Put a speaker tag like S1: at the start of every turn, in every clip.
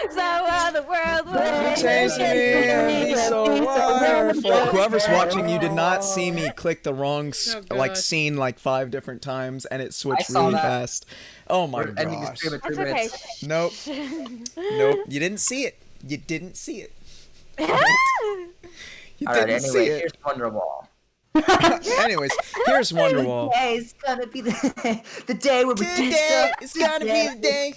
S1: So the world will
S2: change me and be so wonderful. Whoever's watching, you did not see me click the wrong scene like 5 different times, and it switched really fast. Oh my gosh.
S1: That's okay.
S2: Nope. Nope. You didn't see it. You didn't see it. You didn't see it.
S3: Here's Wonderwall.
S2: Anyways, here's Wonderwall.
S3: Today's gonna be the day where we
S2: Today is gonna be the day.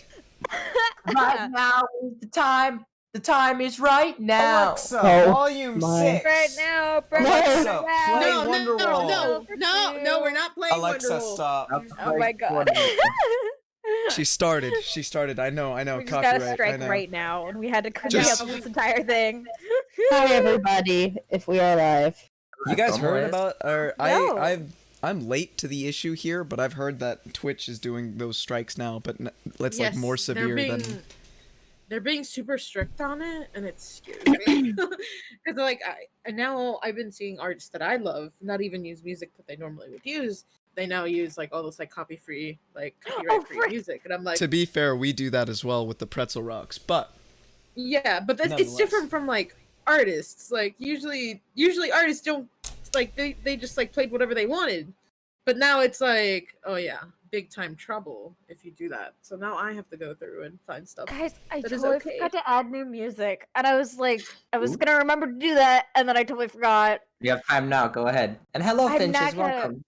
S3: Right now is the time. The time is right now.
S2: Alexa, volume 6.
S1: Right now,
S2: Alexa, play
S4: No,
S2: Wonderwall.
S4: we're not playing
S2: Alexa,
S4: Wonderwall.
S2: stop.
S1: Oh my god.
S2: She started. I know.
S1: We just
S2: Copyright.
S1: got a strike right now, and we had to cut out this entire thing.
S5: Hi everybody, if we are live.
S2: You guys heard about?
S1: No.
S2: I'm late to the issue here, but I've heard that Twitch is doing those strikes now, but it's like more severe than.
S4: They're being super strict on it, and it's scary. Because like now I've been seeing artists that I love not even use music that they normally would use. They now use like all this like copyright-free music, and I'm like.
S2: To be fair, we do that as well with the Pretzel Rocks, but.
S4: Yeah, but it's different from like artists. Like usually artists don't like they just like played whatever they wanted, but now it's like, oh yeah, big time trouble if you do that. So now I have to go through and find stuff.
S1: Guys, I
S4: that is
S1: totally
S4: okay.
S1: forgot to add new music, and I was like, I was gonna remember to do that, and then I totally forgot.
S3: You have time now. Go ahead. And hello, Finches. Welcome.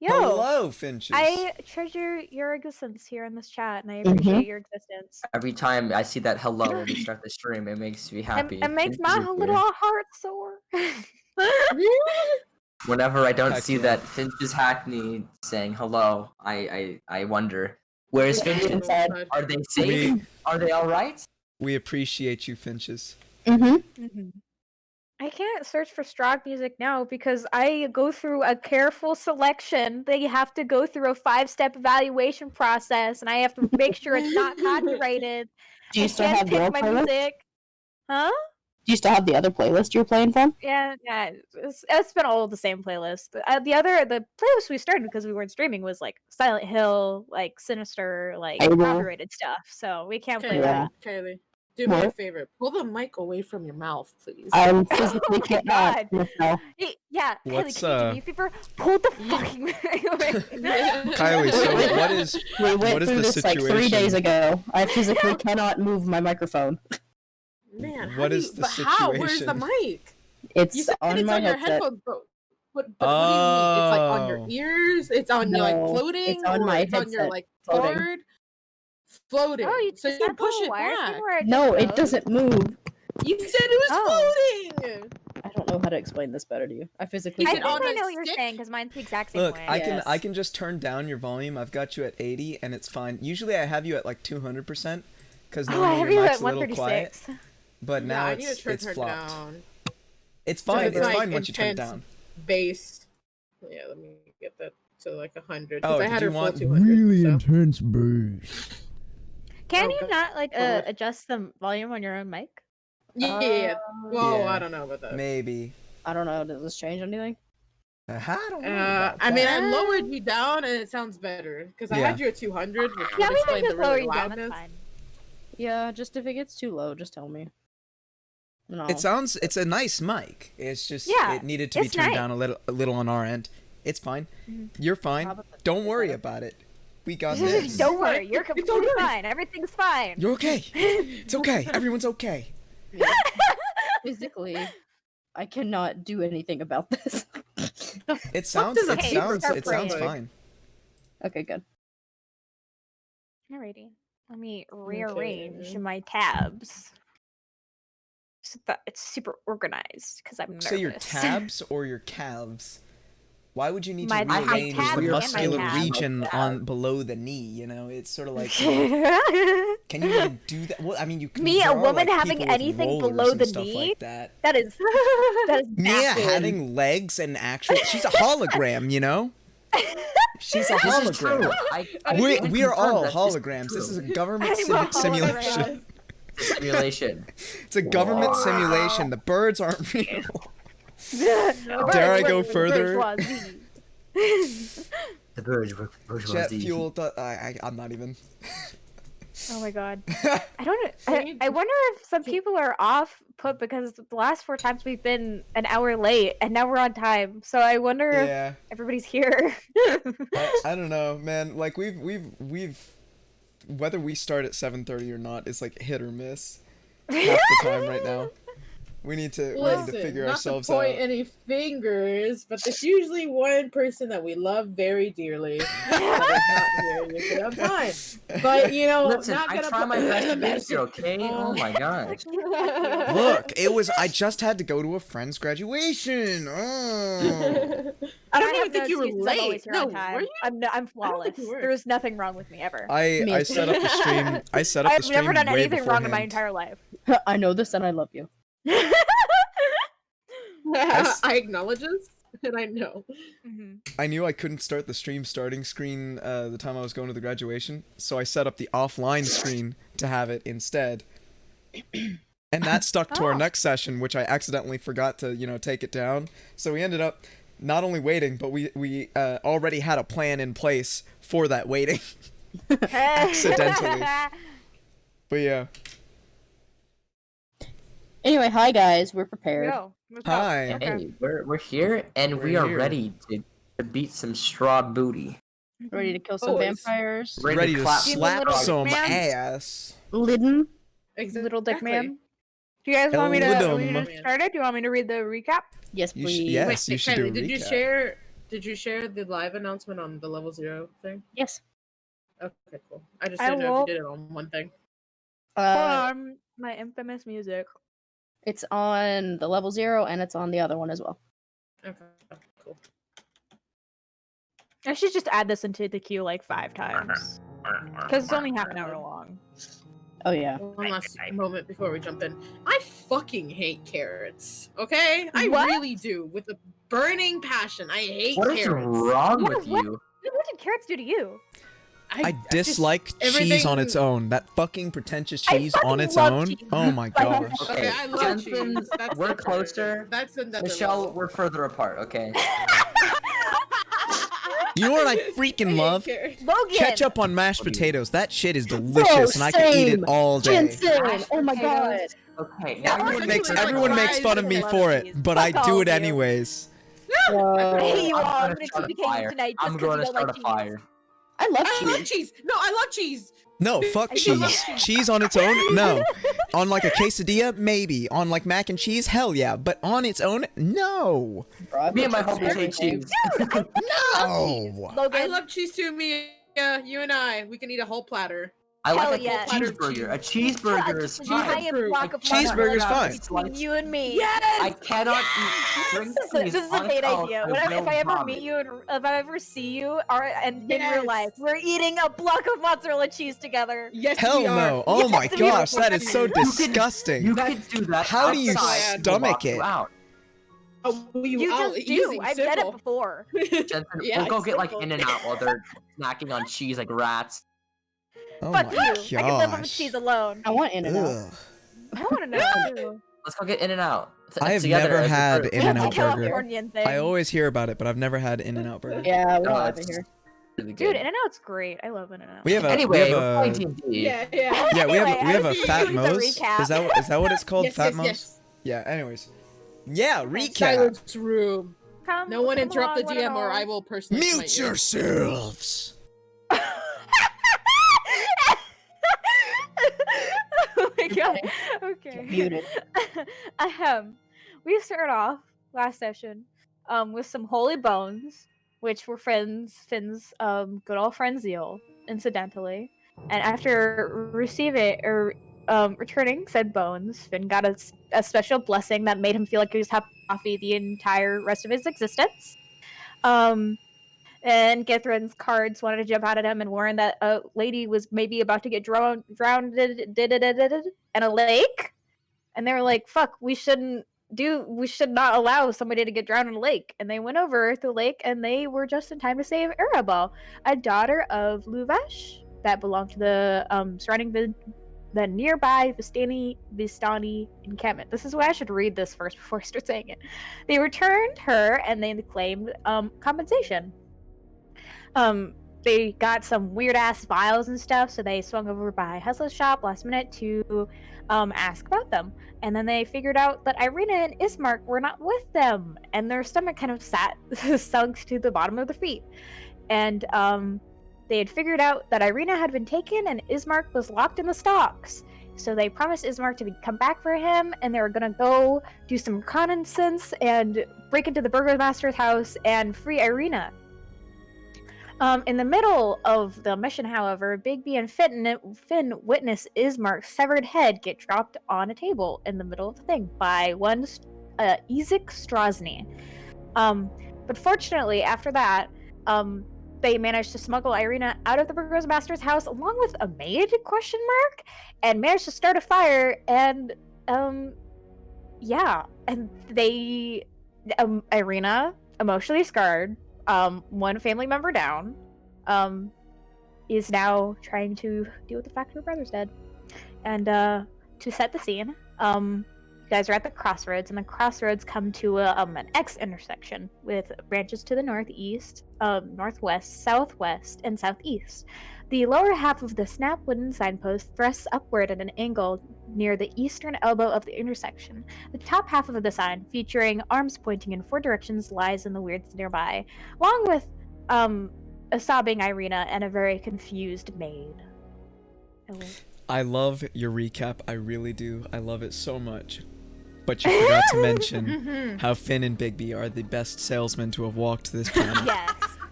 S1: Yo,
S2: hello, Finches.
S1: I treasure your existence here in this chat, and I appreciate your existence.
S3: Every time I see that hello when we start the stream, it makes me happy.
S1: It makes my little heart sore.
S3: Whenever I don't see that Finch's Hackney saying hello, I wonder. Where's Finches?
S5: Inside.
S3: Are they safe? Are they all right?
S2: We appreciate you, Finches.
S5: Mm-hmm.
S1: I can't search for Strahd music now because I go through a careful selection. They have to go through a 5-step evaluation process, and I have to make sure it's not copyrighted.
S5: Do you
S1: I
S5: still
S1: can't
S5: have your
S1: pick my
S5: playlist?
S1: music. Huh?
S5: Do you still have the other playlist you're playing from?
S1: Yeah. It's been all the same playlist. The playlist we started because we weren't streaming was like Silent Hill, like Sinister, like
S5: Fable.
S1: copyrighted stuff. So we can't play
S5: Yeah.
S1: that.
S4: Kylie, do me a
S5: What?
S4: favor. Pull the mic away from your mouth, please.
S5: I physically
S1: Oh my
S5: cannot. No.
S1: Hey, yeah,
S2: What's,
S1: Kylie, can you do me a favor? Pull the fucking mic away.
S2: Kylie, so what is
S5: We went
S2: what is
S5: through
S2: the
S5: this like 3 days
S2: situation?
S5: ago. I physically cannot move my microphone.
S4: Man,
S2: What is the
S4: how? Where's the
S2: situation?
S4: mic? You
S5: It's
S4: said
S5: on
S4: it's
S5: my
S4: on your
S5: headset.
S4: headphones, but what do you mean? It's like on your
S2: Oh.
S4: ears? It's on your like
S5: No,
S4: floating?
S5: it's on
S4: or
S5: my
S4: it's on your
S5: headset,
S4: like
S5: floating.
S4: card? Floating.
S1: Oh, you
S4: so
S1: just
S4: you
S1: have
S4: push
S1: the
S4: it
S1: wires
S4: back.
S1: before it
S5: No,
S1: just
S5: it
S1: goes.
S5: doesn't move.
S4: You said it was floating.
S5: I don't know how to explain this better to you. I physically
S4: Is
S1: I
S4: it
S1: think
S5: can't.
S4: on
S1: I
S4: a
S1: know what you're
S4: stick?
S1: saying because mine's the exact same
S2: Look,
S1: way.
S2: I
S5: Yes.
S2: can just turn down your volume. I've got you at 80 and it's fine. Usually I have you at like 200% because
S1: I
S2: normally
S1: have
S2: your
S1: you
S2: mic's
S1: at
S2: a little quiet.
S1: 136.
S2: But
S4: Yeah,
S2: now
S4: I need to
S2: it's
S4: turn her
S2: flopped.
S4: down.
S2: It's fine.
S4: it's
S2: It's
S4: like
S2: fine once you turn it
S4: intense.
S2: down.
S4: Bass. Yeah, let me get that to like 100
S2: Oh,
S4: because I
S2: did
S4: had
S2: you
S4: her full
S2: want
S4: 200.
S6: Really
S4: so.
S6: intense bass.
S1: Can
S4: Oh,
S1: you
S4: God.
S1: not like
S4: God.
S1: adjust the volume on your own mic?
S4: Yeah. Whoa,
S2: Yeah.
S4: I don't know about that.
S2: Maybe.
S5: I don't know. Does this change anything?
S2: I don't know about
S4: I mean,
S2: that.
S4: I lowered you down and it sounds better because I
S2: Yeah.
S4: had you at 200, which
S1: Yeah,
S4: would
S1: we can
S4: explain the
S1: just lower
S4: really
S1: you down.
S4: loudness.
S1: That's fine.
S5: Yeah, just if it gets too low, just tell me. No.
S2: It's a nice mic. It's just
S1: Yeah,
S2: it needed to be
S1: it's
S2: turned
S1: nice.
S2: down a little on our end. It's fine. You're fine.
S5: How about the-
S2: Don't worry about it. We got this.
S1: Don't worry, you're
S4: It's
S1: completely
S4: alright.
S1: fine. Everything's fine.
S2: You're okay. It's okay. Everyone's okay.
S5: Physically, I cannot do anything about this.
S2: It sounds
S4: does a
S1: paper start
S2: sounds
S4: playing?
S2: fine.
S5: Okay, good.
S1: Alrighty. Let me rearrange
S4: Okay.
S1: my tabs so that it's super organized because I'm nervous.
S2: Say your tabs or your calves. Why would you need
S1: My-
S2: to
S1: my
S2: rearrange
S1: tabs
S2: the
S1: and my
S2: muscular
S1: calves.
S2: region on below the knee? You know, it's sort of like.
S1: Me,
S2: Can you even do that? Well, I mean, you can.
S1: a
S2: there are,
S1: woman
S2: like,
S1: having
S2: people with
S1: anything
S2: rollers
S1: below
S2: and
S1: the
S2: stuff
S1: knee?
S2: like that.
S1: that is
S2: Mia
S1: baffling.
S2: having legs and actual. She's a hologram, you know. She's a
S3: This is true.
S2: hologram. We are
S3: confirm
S2: all
S3: that this is
S2: holograms. This is a government
S1: I'm a
S2: simulation.
S1: hologram.
S3: Simulation.
S2: It's a government simulation. The birds aren't real.
S1: The
S2: Dare I
S1: birds
S2: go
S1: work for the
S2: further?
S1: bourgeoisie.
S3: The birds work for
S2: Jet
S3: bourgeoisie.
S2: fuel. I'm not even.
S1: Oh my god. I don't. I wonder if some people are off put because the last 4 times we've been an hour late and now we're on time. So I wonder if
S2: Yeah.
S1: everybody's here.
S2: I don't know, man. Like we've whether we start at 7:30 or not is like hit or miss half the time right now. We need to figure
S4: not
S2: ourselves
S4: to point
S2: out.
S4: any fingers, but there's usually one person that we love very dearly that is not here usually on time. But you know,
S3: Listen,
S4: not
S3: I
S4: gonna
S3: try
S4: put
S3: my best to be
S4: best-
S3: here, okay? Oh my gosh.
S2: Look, I just had to go to a friend's graduation. Oh.
S4: I don't
S1: have
S4: even think
S1: no
S4: you were
S1: excuses, I'm always
S4: late.
S1: here
S4: No,
S1: on time.
S4: were you?
S1: I'm flawless.
S4: you were.
S1: There's nothing wrong with me ever.
S2: I set up the stream. I set up the
S1: I've
S2: stream
S1: never done
S2: way
S1: anything wrong in my
S2: beforehand.
S1: entire life.
S5: I know this and I love you.
S4: I acknowledge this, and I know.
S2: I knew I couldn't start the stream starting screen the time I was going to the graduation, so I set up the offline screen to have it instead. And that stuck to our
S1: Oh.
S2: next session, which I accidentally forgot to, take it down. So we ended up not only waiting, but we already had a plan in place for that waiting. Accidentally. But yeah.
S5: Anyway, hi guys, we're prepared.
S1: Yo, what's up?
S2: Hi.
S1: Okay.
S3: Hey, we're here and we
S2: We're
S3: are
S2: here.
S3: ready to beat some Strahd booty.
S5: Ready to kill some
S4: Always.
S5: vampires.
S2: Ready to
S3: clap
S2: slap
S1: little
S2: some
S1: man.
S2: ass.
S5: Lidden.
S1: Little dick man. Do you guys want me to
S2: Lidum.
S1: get started? Do you want me to read the recap?
S5: Yes,
S2: You
S5: please.
S2: yes,
S4: Wait,
S2: you should do a
S4: Kylie, did you
S2: recap.
S4: share the live announcement on the level 0 thing?
S5: Yes.
S4: Okay, cool. I just
S1: I
S4: didn't know
S1: will-
S4: if you did it on one thing.
S1: Hold
S5: Uh,
S1: on. My infamous music.
S5: it's on the level 0 and it's on the other one as well.
S4: Okay, cool.
S1: I should just add this into the queue like 5 times. Because it's only half an hour long.
S5: Oh yeah.
S4: One last moment before we jump in. I fucking hate carrots. Okay, I
S1: What?
S4: really do, with a burning passion. I hate
S3: What is
S4: carrots.
S3: wrong
S1: What-
S3: with
S1: what?
S3: you?
S1: What did carrots do to you?
S2: I
S4: just-
S2: dislike cheese on its
S4: everything-
S2: own. That fucking pretentious
S1: I
S2: cheese on
S1: fucking
S2: its
S1: love
S2: own.
S1: cheese.
S2: Oh my
S1: I-
S2: gosh.
S4: Okay, I love
S3: Jensen,
S4: cheese. That's
S3: we're
S4: different.
S3: closer.
S4: That's another
S3: Michelle,
S4: level.
S3: we're further apart, okay?
S2: You know what I
S4: I
S2: freaking
S4: hate
S2: love?
S4: carrots.
S1: Logan!
S2: Ketchup on mashed potatoes. That shit is delicious, and I can eat it
S5: same.
S2: all day.
S5: Jensen!
S3: Mashed
S5: Oh my god.
S3: potatoes. Okay,
S1: Yeah,
S3: now
S1: everyone
S3: you're
S1: makes-
S3: making
S2: Everyone
S3: it
S2: makes
S3: worse.
S2: fun of me
S1: Fries
S2: for
S1: and
S2: it, but I
S1: fuck
S2: do
S1: all
S2: it
S1: of you.
S2: anyways.
S1: I hate you all. I'm
S3: I'm
S1: gonna
S3: start
S1: keep
S3: a
S1: hitting you
S3: fire.
S1: tonight
S3: I'm
S1: just because
S3: going
S1: you
S3: to
S1: don't
S3: start
S1: like
S3: a
S1: cheese.
S3: fire.
S5: I love
S4: I love
S5: cheese.
S4: cheese. No, I love cheese.
S2: No, fuck
S1: I do love
S2: cheese.
S1: cheese.
S2: Cheese on its own? No. On like a quesadilla? Maybe. On like mac and cheese? Hell yeah. But on its own? No.
S5: Bro, I
S3: Me and my
S5: put
S3: homies
S5: cheese
S3: hate
S5: on
S3: cheese.
S2: No.
S1: Logan,
S4: I love cheese too, Mia. You and I, we can eat a whole platter.
S3: I
S1: Hell
S3: like a
S1: yeah.
S3: cheeseburger. A cheeseburger is
S1: a
S3: fine.
S1: giant block of
S2: Cheeseburger's
S1: mozzarella
S2: fine.
S1: between you and me.
S3: I cannot eat string cheese
S1: This is a
S3: on
S1: great
S3: its own.
S1: idea.
S3: I
S1: What if
S3: will
S1: I ever
S3: vomit.
S1: meet you and if I ever see you and in real
S4: Yes.
S1: life, we're eating a block of mozzarella cheese together.
S4: Yes,
S2: Hell
S4: we are.
S2: no. Oh my
S1: we
S2: gosh,
S1: are.
S2: that is so
S3: You can-
S2: disgusting.
S3: You could do that.
S2: How do you
S3: outside. We'll
S2: stomach
S3: lock you
S2: it?
S3: out.
S4: Oh,
S1: You
S4: I'll-
S1: just do.
S4: easy,
S1: I've done it
S4: simple.
S1: before.
S3: Jensen,
S4: Yeah,
S3: we'll go
S4: it's
S3: get like
S4: simple.
S3: In-N-Out while they're snacking on cheese like rats.
S2: Oh
S1: Fuck
S2: my
S1: you. I can live off of
S2: gosh.
S1: cheese alone.
S5: I want In-N-Out.
S2: Ugh.
S1: I want to know. too.
S3: Let's go get In-N-Out.
S2: I have
S3: together
S2: never
S3: as a
S2: had
S3: group.
S1: We have
S2: In-N-Out
S1: the
S2: burger.
S1: Californian thing.
S2: I always hear about it, but I've never had In-N-Out burger.
S5: Yeah, we
S3: No,
S5: don't have it
S3: it's
S5: here.
S3: really good.
S1: Dude, In-N-Out's great. I love In-N-Out.
S2: We have a
S3: Anyway,
S2: we
S3: we're
S2: have
S3: playing
S2: a
S3: D&D.
S4: Yeah.
S2: yeah, we have
S1: Anyway,
S2: a
S1: I was
S2: Fat
S1: doing the
S2: Mo's.
S1: recap.
S2: Is that what it's called?
S4: Yes,
S2: Fat
S4: yes,
S2: Mo's?
S4: yes.
S2: Yeah, anyways. Yeah, recap.
S4: Silence room.
S1: Come,
S4: No one
S1: come
S4: interrupt the
S1: along,
S4: GM, or
S1: one
S4: I
S1: and
S4: will personally
S2: Mute
S4: smite you.
S2: yourselves.
S1: Oh my god. Okay.
S5: Muted.
S1: We started off last session with some holy bones, which were Finn's good old friend Zeal, incidentally. And after returning said bones, Finn got a special blessing that made him feel like he was happy the entire rest of his existence. And Githrin's cards wanted to jump out at him and warn that a lady was maybe about to get drowned in a lake. And they were like, "Fuck, we should not allow somebody to get drowned in a lake." And they went over to the lake, and they were just in time to save Arabelle, a daughter of Luvesh that belonged to the surrounding the nearby Vistani encampment. This is why I should read this first before I start saying it. They returned her, and they claimed compensation. They got some weird ass vials and stuff, so they swung over by Hesla's shop last minute to ask about them. And then they figured out that Irina and Ismark were not with them, and their stomach kind of sunk to the bottom of their feet. And they had figured out that Irina had been taken and Ismark was locked in the stocks. So they promised Ismark to come back for him, and they were gonna go do some reconnaissance and break into the burgomaster's house and free Irina. In the middle of the mission, however, Bigby and Finn witness Ismark's severed head get dropped on a table in the middle of the thing by one Ezek Strahd. But fortunately, after that, they managed to smuggle Irina out of the burgomaster's house along with a maid, and managed to start a fire, and yeah, and they Irina, emotionally scarred, one family member down, is now trying to deal with the fact her brother's dead. And to set the scene, you guys are at the crossroads, and the crossroads come to an X intersection with branches to the northeast, northwest, southwest, and southeast. The lower half of the snap wooden signpost thrusts upward at an angle near the eastern elbow of the intersection. The top half of the sign, featuring arms pointing in 4 directions, lies in the weeds nearby, along with a sobbing Irina and a very confused maid.
S2: I love your recap. I really do. I love it so much. But you forgot to mention how Finn and Bigby are the best salesmen to have walked this planet.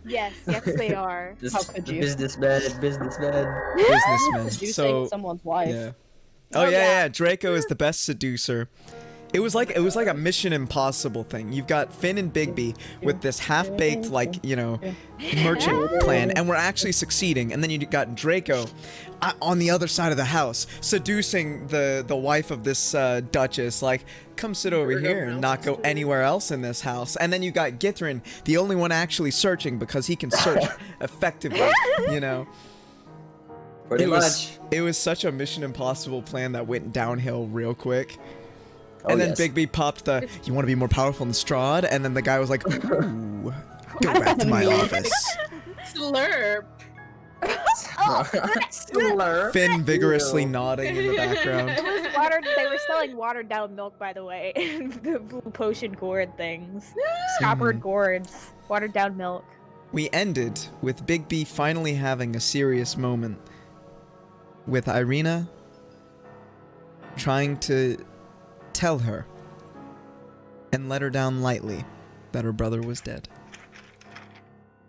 S1: Yes, they are.
S5: How could you?
S3: Businessmen.
S2: Businessmen.
S5: Seducing
S2: So
S5: someone's wife.
S2: yeah.
S1: Oh,
S2: Oh
S1: yeah.
S2: yeah. Draco is the best seducer. It was like a Mission Impossible thing. You've got Finn and Bigby with this half-baked, like, you know, merchant plan, and we're actually succeeding. And then you got Draco on the other side of the house, seducing the wife of this Duchess, like, come sit over here and not go anywhere else in this house. And then you got Githrin, the only one actually searching because he can search effectively, you know.
S3: Pretty much.
S2: It was such a Mission Impossible plan that went downhill real quick.
S3: Oh,
S2: And then
S3: yes.
S2: Bigby popped the, you want to be more powerful than Strahd? And then the guy was like, ooh, go back to my office.
S4: Slurp.
S3: Slurp.
S2: Finn vigorously
S3: Ew.
S2: nodding in the background.
S1: It was watered. They were selling watered down milk, by the way. The blue potion gourd things, coppered gourds, watered down milk.
S2: We ended with Bigby finally having a serious moment with Irina trying to tell her and let her down lightly that her brother was dead.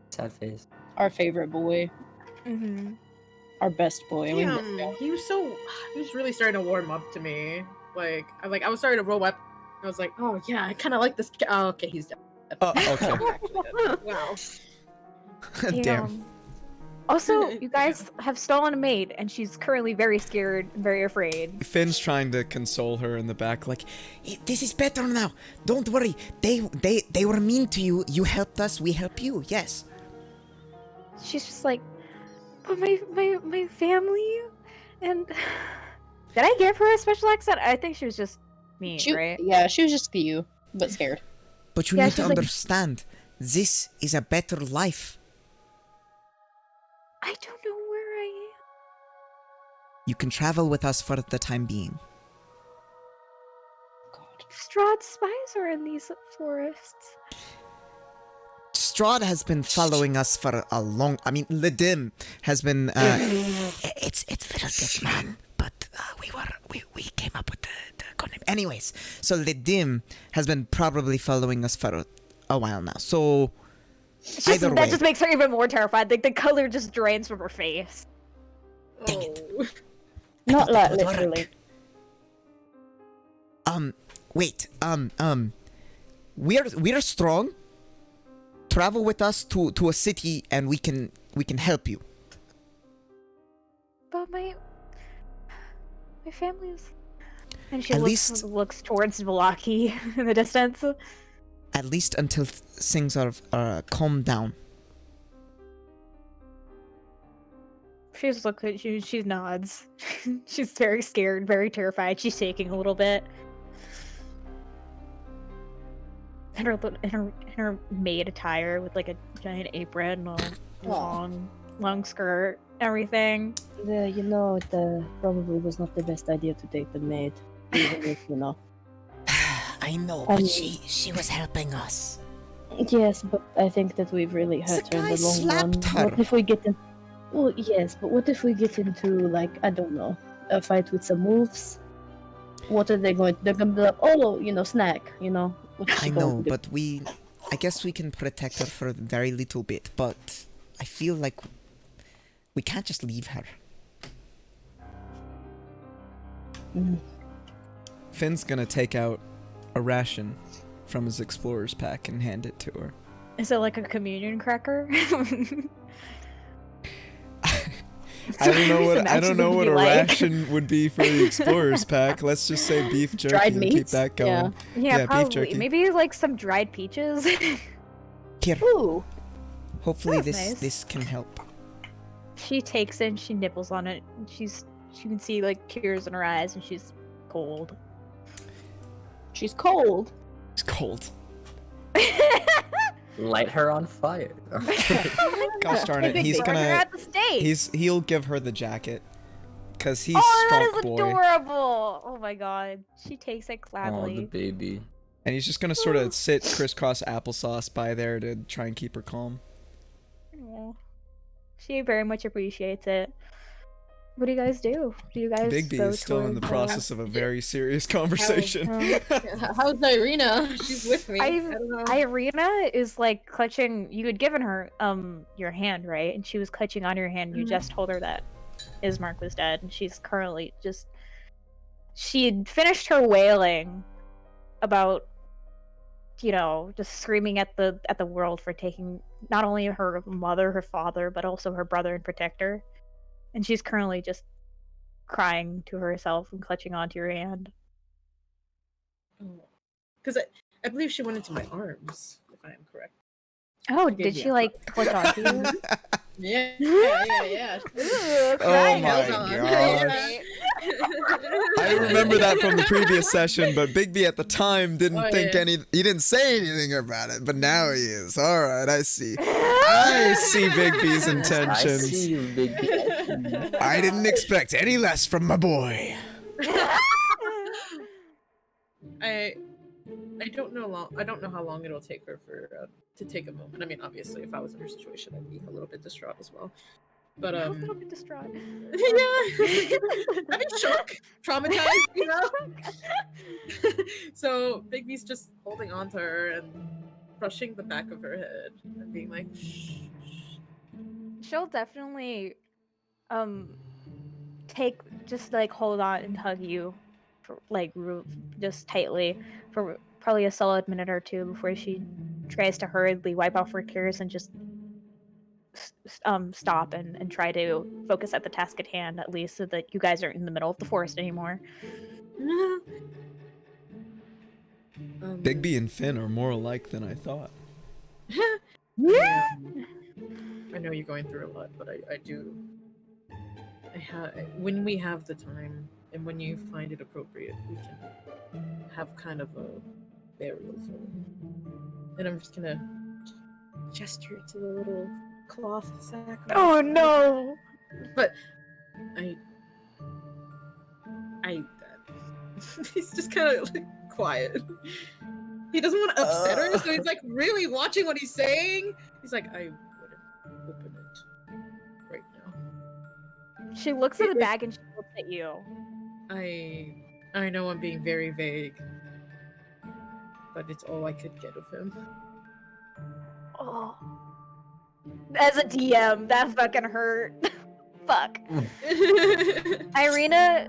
S3: Sad face.
S5: Our favorite boy.
S1: Mm-hmm.
S5: Our best boy. We miss
S4: Damn,
S5: him.
S4: he was really starting to warm up to me. Like I was starting to roll up. I was like, oh yeah, I kind of like this. Oh, okay, he's dead.
S2: Oh, okay.
S4: Wow.
S2: Damn.
S1: Also, you guys have stolen a maid, and she's currently very scared and very afraid.
S2: Finn's trying to console her in the back, like, this is better now. Don't worry. They were mean to you. You helped us. We help you. Yes.
S1: She's just like, but my family, and did I give her a special accent? I think she was just mean, right?
S5: Yeah, she was just you, but scared.
S2: But you
S1: Yeah,
S2: need to
S1: she's like-
S2: understand, this is a better life.
S1: I don't know where I am.
S2: You can travel with us for the time being.
S5: God.
S1: Strahd spies are in these forests.
S2: Strahd has been following us for a long... I mean, Ledim has been... it's a little bit, man. But we came up with the code name. Anyways, so Ledim has been probably following us for a while now. So...
S1: It's just,
S2: Either
S1: that
S2: way.
S1: just makes her even more terrified. Like the color just drains from her face.
S2: Dang it.
S4: Oh.
S5: Not like
S2: That would work.
S5: literally.
S2: Wait, we're strong. Travel with us to a city and we can help you.
S1: But my family is. And she
S2: At
S1: looks towards Velaki in the distance.
S2: At least until things are calmed down.
S1: She nods. She's very scared, very terrified. She's shaking a little bit. In her maid attire with like a giant apron, a long skirt, everything.
S5: It probably was not the best idea to take the maid. Even if,
S2: I know,
S5: but
S2: she was helping us.
S5: Yes, but I think that we've really hurt her in the long run.
S2: slapped her.
S5: What if we get in? Well, yes, but what if we get into, like, I don't know, a fight with some wolves? What are they going to... They're going to be like, oh, snack, What is she
S2: I
S5: going
S2: know,
S5: to do?
S2: but I guess we can protect her for a very little bit, but I feel like we can't just leave her.
S5: Mm.
S2: Finn's gonna take out a ration from his explorer's pack and hand it to her.
S1: Is it like a communion cracker?
S2: I don't know what a
S1: like.
S2: ration would be for the explorer's pack. Let's just say beef jerky
S5: Dried
S2: and keep
S5: meats?
S2: that going.
S1: Yeah,
S2: beef
S1: probably.
S2: jerky.
S1: Maybe like some dried peaches.
S2: Here,
S5: Ooh,
S2: hopefully
S1: That's nice.
S2: this can help.
S1: She takes it and she nibbles on it. And she can see like tears in her eyes and she's cold.
S5: she's cold.
S2: It's cold.
S3: Light her on fire.
S2: Gosh darn it, he's
S1: Burn her
S2: gonna
S1: at the stake.
S2: he'll give her the jacket. Cause he's
S1: Oh, that
S2: strong
S1: is
S2: boy.
S1: adorable! Oh my god. She takes it
S3: Oh,
S1: gladly.
S3: the baby.
S2: And he's just gonna sort of sit crisscross applesauce by there to try and keep her calm.
S1: Aw. She very much appreciates it. What do you guys do? Do you guys
S2: Bigby
S1: go
S2: is still in the
S1: towards,
S2: process of a very serious conversation.
S4: How's Irina? She's with me. I
S1: I-
S4: don't know.
S1: Irina is like clutching. You had given her your hand, right? And she was clutching on your hand. You just told her that Ismark was dead, and she's currently just. She had finished her wailing, about, just screaming at the world for taking not only her mother, her father, but also her brother and protector. And she's currently just crying to herself and clutching onto your hand.
S4: Because I believe she went into my arms, if I am correct.
S1: Oh, did she clutch onto you?
S4: Yeah.
S2: Oh
S1: Crying
S2: my
S1: out loud.
S2: gosh. I remember that from the previous session, but Bigby at the time didn't he didn't say anything about it, but now he is. Alright, I see. I see Bigby's intentions.
S3: I see you, Bigby.
S2: I didn't expect any less from my boy.
S4: I don't know how long it'll take her to take a moment. I mean, obviously, if I was in her situation, I'd be a little bit distraught as well. But
S1: A little bit distraught.
S4: Yeah, I'd be shocked, traumatized, So Bigby's just holding on to her and brushing the back of her head and being like, shh.
S1: She'll definitely hold on and hug you for just tightly for probably a solid minute or two before she tries to hurriedly wipe off her tears and just stop and try to focus at the task at hand, at least, so that you guys aren't in the middle of the forest anymore.
S2: Bigby and Finn are more alike than I thought.
S1: Yeah.
S4: I know you're going through a lot, but I do. When we have the time and when you find it appropriate, we can have kind of a burial for him. And I'm just gonna gesture to the little cloth sack.
S1: Oh no!
S4: But he's just kind of quiet. He doesn't want to upset her, so he's really watching what he's saying. He's like, I wouldn't open it right now.
S1: She looks at the bag and she looks at you.
S4: I know I'm being very vague, but it's all I could get of him.
S1: Oh. As a DM, that fucking hurt. Fuck. Irina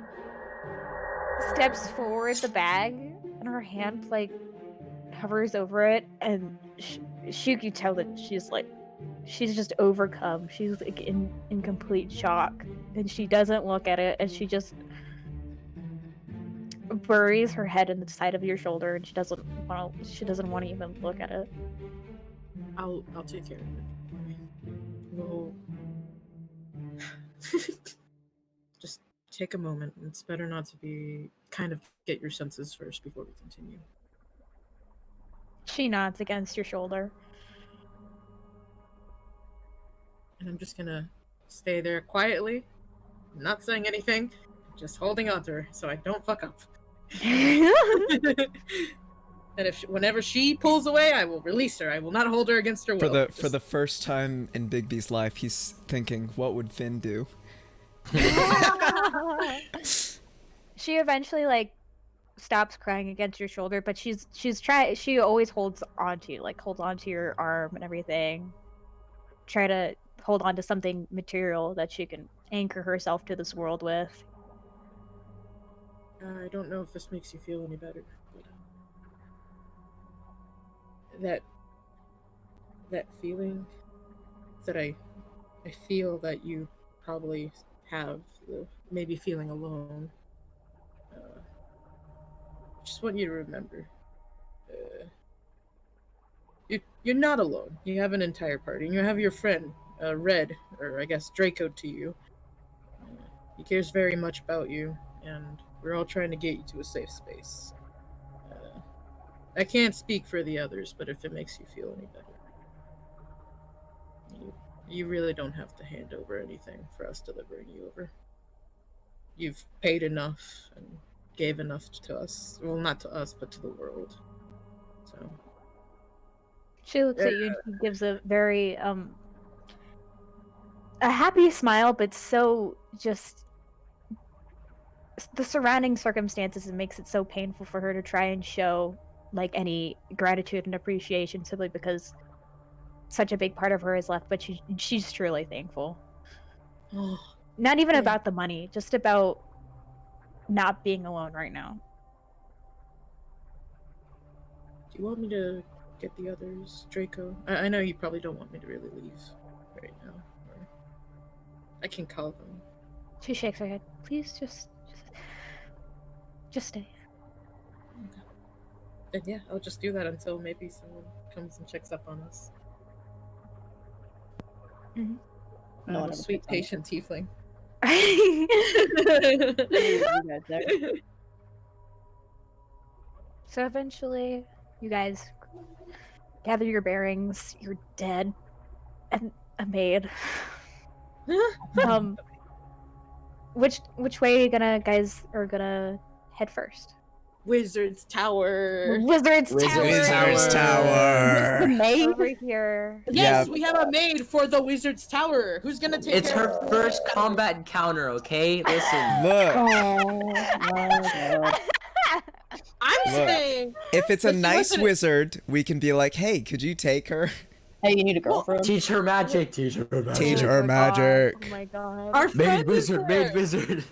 S1: steps forward the bag, and her hand hovers over it, and she can tell that she's just overcome. She's in complete shock, and she doesn't look at it, and she just buries her head in the side of your shoulder, and she doesn't want to even look at it.
S4: I'll take care of it. We'll just take a moment. It's better not to be get your senses first before we continue.
S1: She nods against your shoulder.
S4: And I'm just gonna stay there quietly, not saying anything, just holding on to her so I don't fuck up. And whenever she pulls away, I will release her. I will not hold her against her will.
S2: For the first time in Bigby's life, he's thinking, what would Finn do?
S1: She eventually stops crying against your shoulder, but she always holds on to you, holds on to your arm and everything. Try to hold on to something material that she can anchor herself to this world with.
S4: I don't know if this makes you feel any better, but that feeling that I feel that you probably have, maybe feeling alone. Just want you to remember, you're not alone. You have an entire party, and you have your friend, Red, or I guess Draco to you. He cares very much about you, and we're all trying to get you to a safe space. I can't speak for the others, but if it makes you feel any better, you really don't have to hand over anything for us to bring you over. You've paid enough and gave enough to us. Well, not to us, but to the world. So
S1: she looks at you and she gives a very a happy smile, but so just the surrounding circumstances, it makes it so painful for her to try and show any gratitude and appreciation, simply because such a big part of her is left. But she's truly thankful. Not even about the money, just about not being alone right now.
S4: you want me to get the others, Draco? I know you probably don't want me to really leave right now. Or I can call them.
S1: She shakes her head. Please, just stay.
S4: And yeah, I'll just do that until maybe someone comes and checks up on us.
S1: Mhm.
S5: No one
S4: A
S5: ever
S4: sweet,
S5: checks on us.
S4: patient tiefling.
S5: You guys there.
S1: So eventually, you guys gather your bearings. You're dead, and a maid. Which way guys are gonna head first?
S4: Wizard's Tower.
S1: Wizard's Tower.
S2: Wizard's Tower.
S5: The maid?
S1: Over here.
S4: Yes,
S2: Yeah.
S4: we have a maid for the Wizard's Tower. Who's gonna take
S3: It's
S4: care
S3: her
S4: of
S3: first combat encounter, okay? Listen.
S2: Look,
S5: Oh my god.
S4: I'm
S2: Look.
S4: saying.
S2: if it's a
S4: Listen,
S2: nice
S4: listen.
S2: wizard, we can be like, hey, could you take her?
S5: Hey, you need a girlfriend?
S3: Teach her magic. Teach her magic.
S2: Teach
S1: Oh
S2: her
S1: my God.
S2: magic.
S1: Oh my god.
S4: Our
S3: Maid
S4: friend is
S3: wizard.
S4: there.
S3: Maid wizard.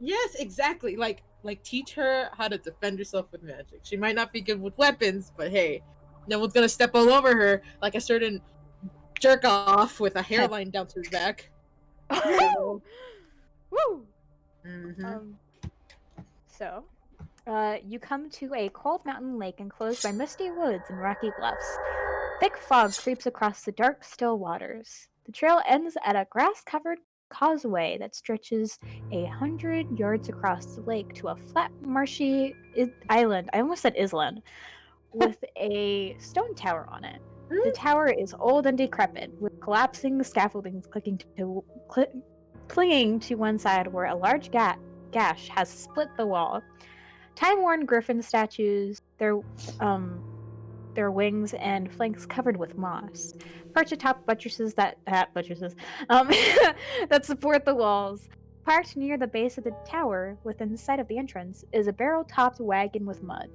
S4: Yes, exactly. Like teach her how to defend herself with magic. She might not be good with weapons, but hey, no one's gonna step all over her like a certain jerk off with a hairline down to his back.
S1: Woo!
S4: Mhm.
S1: So, you come to a cold mountain lake enclosed by misty woods and rocky bluffs. Thick fog creeps across the dark, still waters. The trail ends at a grass-covered causeway that stretches 100 yards across the lake to a flat, marshy island. I almost said island, with a stone tower on it. The tower is old and decrepit, with collapsing scaffoldings clinging to one side where a large gash has split the wall. Time-worn griffin statues, their wings and flanks covered with moss, perch atop buttresses that support the walls. Parked near the base of the tower, within sight of the entrance, is a barrel-topped wagon with mud.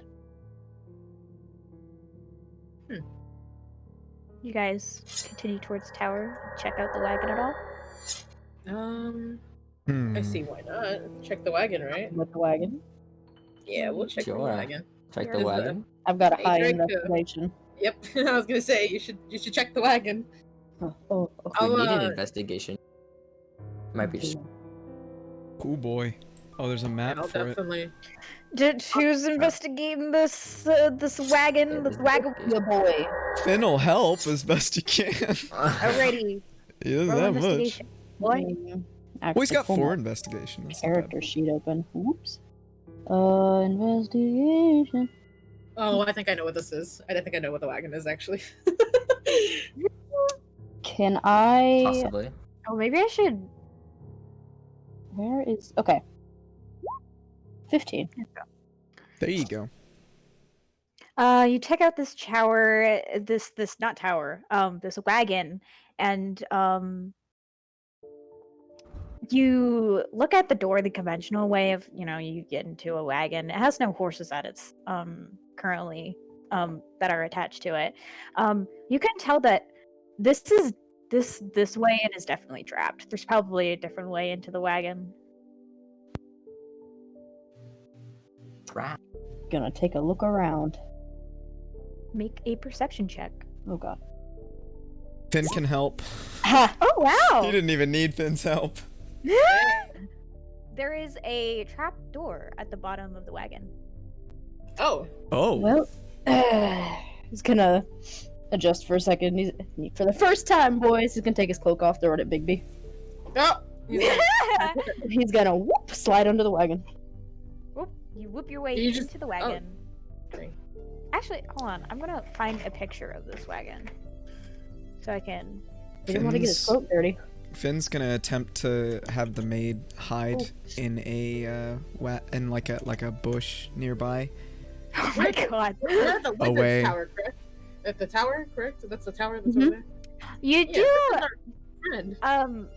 S1: You guys continue towards the tower. Check out the wagon at all?
S4: I see why not. Check the wagon, right?
S5: With the wagon.
S4: Yeah, we'll check the
S3: Sure.
S4: wagon.
S3: Check the
S1: Here's
S3: wagon.
S5: I've got a
S4: Hey,
S5: high
S4: Draco.
S5: investigation.
S4: Yep, I was gonna say you should check the wagon.
S5: Oh.
S4: I'll,
S3: We need an investigation. Might be.
S2: Cool boy. Oh, there's a map
S4: I'll
S2: for it.
S4: definitely.
S1: Who's investigating this wagon? This wagon.
S5: Your boy.
S2: Finn will help as best he can.
S1: Alrighty.
S2: He doesn't
S1: Roll
S2: have much.
S1: investigation. Boy.
S2: Well, he's got
S5: Pull
S2: 4
S5: my
S2: investigation. That's not bad.
S5: character sheet open. Whoops. Investigation.
S4: Oh, I think I know what this is. I think I know what the wagon is actually.
S5: Can I?
S3: Possibly.
S1: Oh, maybe I should.
S5: Where is? Okay. 15.
S2: There you go.
S1: You check out this tower, this not tower, this wagon, and you look at the door the conventional way of, you get into a wagon. It has no horses at its currently that are attached to it. You can tell that this way in is definitely trapped. There's probably a different way into the wagon.
S3: Trap.
S5: Gonna take a look around.
S1: Make a perception check.
S5: Oh god.
S2: Finn can help.
S1: Oh wow!
S2: He didn't even need Finn's help.
S1: There is a trap door at the bottom of the wagon.
S4: Oh.
S2: Oh.
S5: Well, he's gonna adjust for a second. For the first time, boys, he's gonna take his cloak off, throw it at Bigby.
S4: Oh.
S5: He's gonna whoop slide under the wagon.
S1: Whoop, you whoop your way
S4: You
S1: into
S4: just-
S1: the wagon.
S4: Okay.
S1: Actually, hold on. I'm gonna find a picture of this wagon so I can.
S5: He didn't want to get his
S2: Finn's-
S5: cloak dirty.
S2: Finn's gonna attempt to have the maid hide in a in like a bush nearby.
S1: Oh my god!
S4: We're at the
S2: Away.
S4: Wizard's Tower, correct? At the tower, correct? That's the tower that's
S5: Mhm.
S4: over there.
S1: You
S4: Yeah,
S1: do.
S4: this is our friend.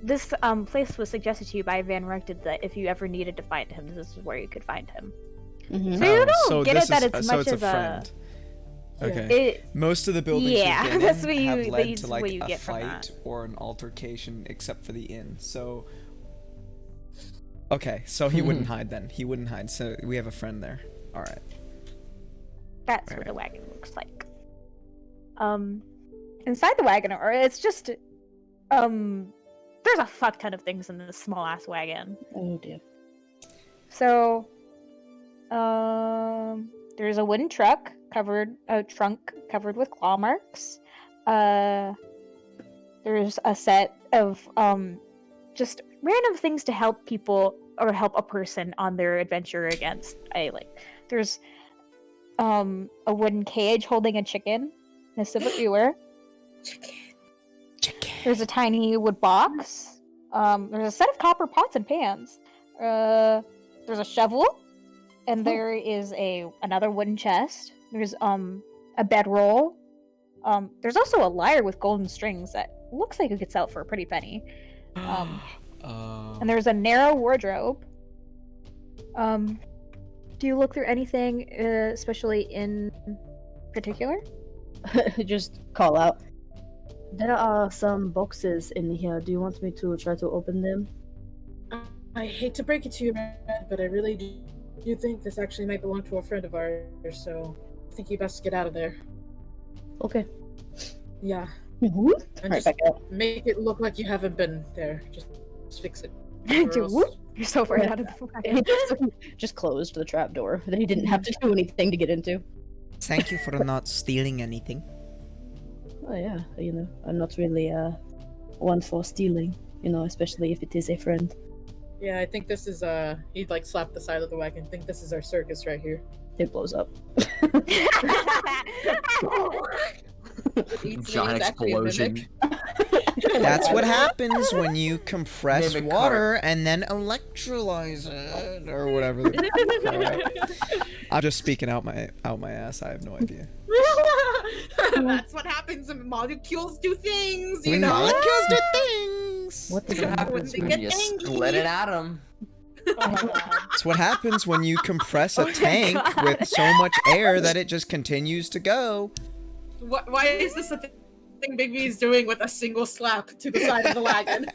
S1: This place was suggested to you by Van Rected that if you ever needed to find him, this is where you could find him.
S5: Mhm.
S1: So you don't
S2: so
S1: get
S2: this
S1: it that
S2: is
S1: it's
S2: so
S1: much
S2: it's a
S1: of a.
S2: friend. Okay.
S1: Most
S2: Most of the buildings
S1: Yeah,
S2: we've been
S1: that's
S2: in
S1: what you-
S2: have led
S1: that's
S2: to
S1: what
S2: like
S1: you
S2: a
S1: get from
S2: fight
S1: that.
S2: or an altercation, except for the inn. So. Okay, so he wouldn't hide then. He wouldn't hide. So we have a friend there. All right.
S1: That's what the wagon looks like. Inside the wagon, or it's just there's a fuck ton of things in this small ass wagon.
S5: Oh dear.
S1: So, there's a wooden trunk covered with claw marks. There's a set of just random things to help people or help a person on their adventure against there's a wooden cage holding a chicken, a silver ewer.
S3: Chicken.
S1: There's a tiny wood box. There's a set of copper pots and pans. There's a shovel, and there is another wooden chest. There's a bedroll. There's also a lyre with golden strings that looks like it gets out for a pretty penny. And there's a narrow wardrobe. Do you look through anything, especially in particular?
S5: Just call out. There are some boxes in here. Do you want me to try to open them?
S4: I hate to break it to you, Red, but I really do think this actually might belong to a friend of ours, so I think you best get out of there.
S5: Okay.
S4: Yeah.
S5: And
S4: And
S5: right
S4: just
S5: back out.
S4: make it look like you haven't been there. Just fix it. Or else-
S1: You're so far out of the wagon.
S5: He just closed the trap door that he didn't have to do anything to get into.
S2: Thank you for not stealing anything.
S5: Oh yeah, I'm not really one for stealing, especially if it is a friend.
S4: Yeah, I think this is he'd slap the side of the wagon. I think this is our circus right here.
S5: It blows up.
S4: Eats
S3: Giant
S4: exactly a
S3: explosion.
S4: mimic.
S2: That's what happens when you compress
S3: Mimic
S2: water and then electrolyze it, or whatever. I'm just speaking out my ass. I have no idea.
S4: That's what happens when molecules do things, you
S2: When
S4: know?
S2: molecules do things.
S5: What does
S3: What
S5: that
S3: happens
S4: they
S3: when
S4: get
S3: you
S4: angry.
S3: split an atom?
S2: It's what happens when you compress a tank with so much air that it just continues to go.
S4: Why is this a thing Big B is doing with a single slap to the side of the wagon?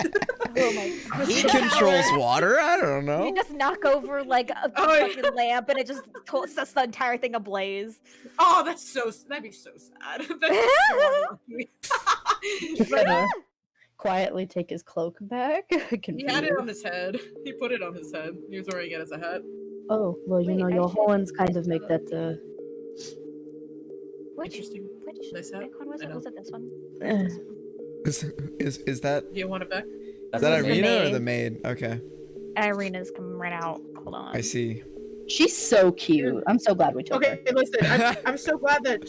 S1: Oh my god.
S2: He controls water. I don't
S1: You
S2: know.
S1: just knock over like a
S4: Oh,
S1: fucking lamp and it just sets the entire thing ablaze.
S4: Oh, that'd be so sad. That's so unlucky.
S5: He's gonna quietly take his cloak back.
S4: He had it
S5: Confused.
S4: on his head. He put it on his head. He was wearing it as a hat.
S5: Oh, well,
S1: Wait, I
S5: your
S1: should-
S5: horns kind of make that,
S1: Which
S4: Interesting.
S1: which
S4: Nice hat.
S1: icon was
S4: I
S1: it?
S4: know.
S1: Was it this one?
S2: Is that
S4: Do you want it back?
S2: is that
S1: This is the
S2: Irina or
S1: maid.
S2: the maid? Okay,
S1: Irina's coming right out. Hold on.
S2: I see.
S5: She's so cute. I'm so glad we took
S4: Okay,
S5: her.
S4: listen. I'm so glad that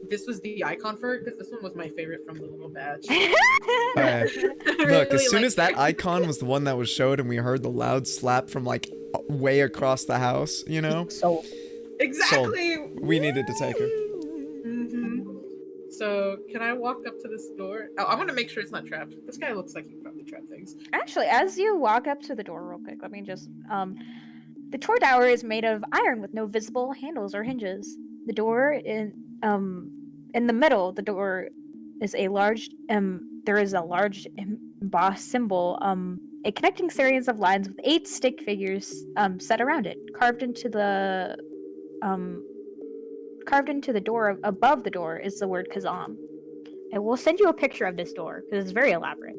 S4: this was the icon for it, because this one was my favorite from the little badge.
S2: Alright.
S4: I
S2: Look, as
S4: really
S2: soon as
S4: liked
S2: that icon was the one that was showed, and we heard the loud slap from like way across the house,
S5: So,
S4: Exactly.
S2: we needed to take her.
S4: So, can I walk up to this door? Oh, I want to make sure it's not trapped. This guy looks like he can probably trap things.
S1: Actually, as you walk up to the door real quick, let me just the Tor Tower is made of iron with no visible handles or hinges. The door in the middle, the door is a large there is a large embossed symbol, a connecting series of lines with 8 stick figures set around it. Carved into the door above the door is the word Kazam. I will send you a picture of this door because it's very elaborate.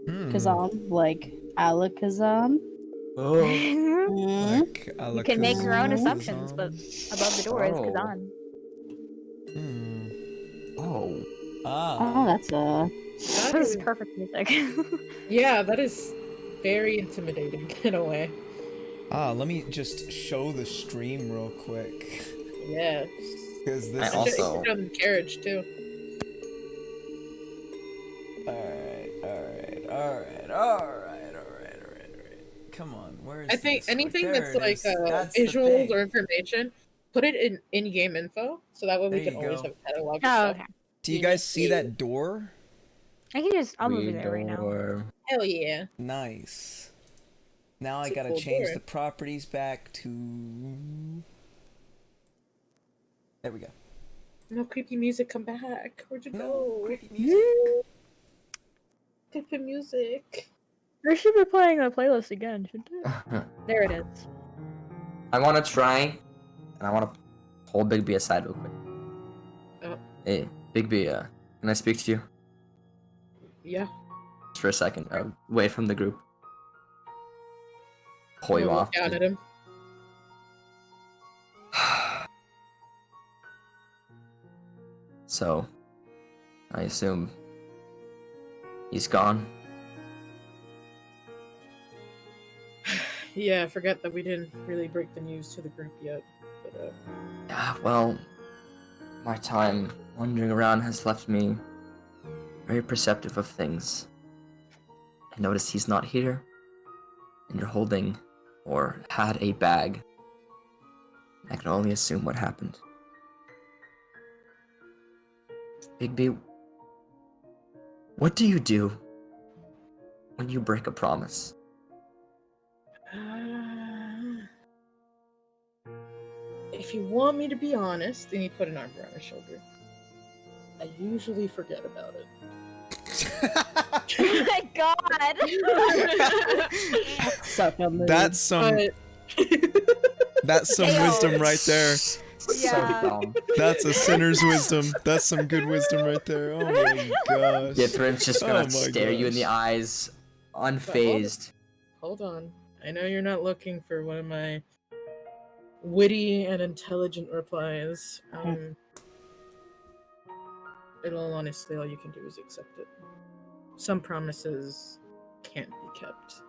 S5: Kazam, like Alakazam.
S3: Oh.
S1: You can make your own
S2: Alakazam.
S1: assumptions, but above the door is
S3: Oh.
S1: Kazan.
S3: Oh.
S5: Oh, that's
S1: This is perfect music.
S4: Yeah, that is very intimidating in a way.
S2: Let me just show the stream real quick.
S4: Yeah.
S2: Because
S3: I
S2: this
S3: also-
S2: is...
S4: You can show them the carriage too.
S2: Alright. Come on, where is
S4: I think
S2: this?
S4: anything
S2: There
S4: that's
S2: it
S4: like
S2: is. That's the
S4: visuals
S2: thing.
S4: or information, put it in game info, so that way we
S2: There
S4: can
S2: you
S4: always
S2: go.
S4: have a catalog. Of
S1: Oh,
S4: stuff.
S1: okay.
S2: Do you guys see that door?
S1: I can just, I'll move you there right now.
S3: Door.
S4: Hell yeah.
S2: Nice. Now
S4: It's
S2: I
S4: a
S2: gotta
S4: cool
S2: change
S4: door.
S2: the properties back to... There we go.
S4: No creepy music, come back. Where'd you
S2: No
S4: go?
S2: creepy music.
S4: Creepy music.
S1: They should be playing a playlist again, shouldn't it? There it is.
S3: I want to try, and I want to
S6: pull Big B aside real quick.
S4: Oh.
S6: Hey, Big B, can I speak to you?
S4: Yeah.
S6: Just for a second, away from the group. Pull you
S4: I'll
S6: off.
S4: look down at him.
S6: So, I assume he's gone.
S4: Yeah, I forgot that we didn't really break the news to the group yet. But,
S6: Yeah, well, my time wandering around has left me very perceptive of things. I noticed he's not here, and you're holding or had a bag. I can only assume what happened. Big B, what do you do when you break a promise?
S4: if you want me to be honest, and he put an arm around her shoulder, I usually forget about it.
S1: Oh my god!
S5: Sucker move.
S2: That's some wisdom right there.
S1: Yeah.
S6: So dumb.
S2: That's a sinner's wisdom. That's some good wisdom right there. Oh my gosh.
S6: Different's just
S2: Oh
S6: gonna
S2: my
S6: stare you in the
S2: gosh.
S6: eyes, unfazed.
S4: Hold on. I know you're not looking for one of my witty and intelligent replies. In all honesty, all you can do is accept it. Some promises can't be kept.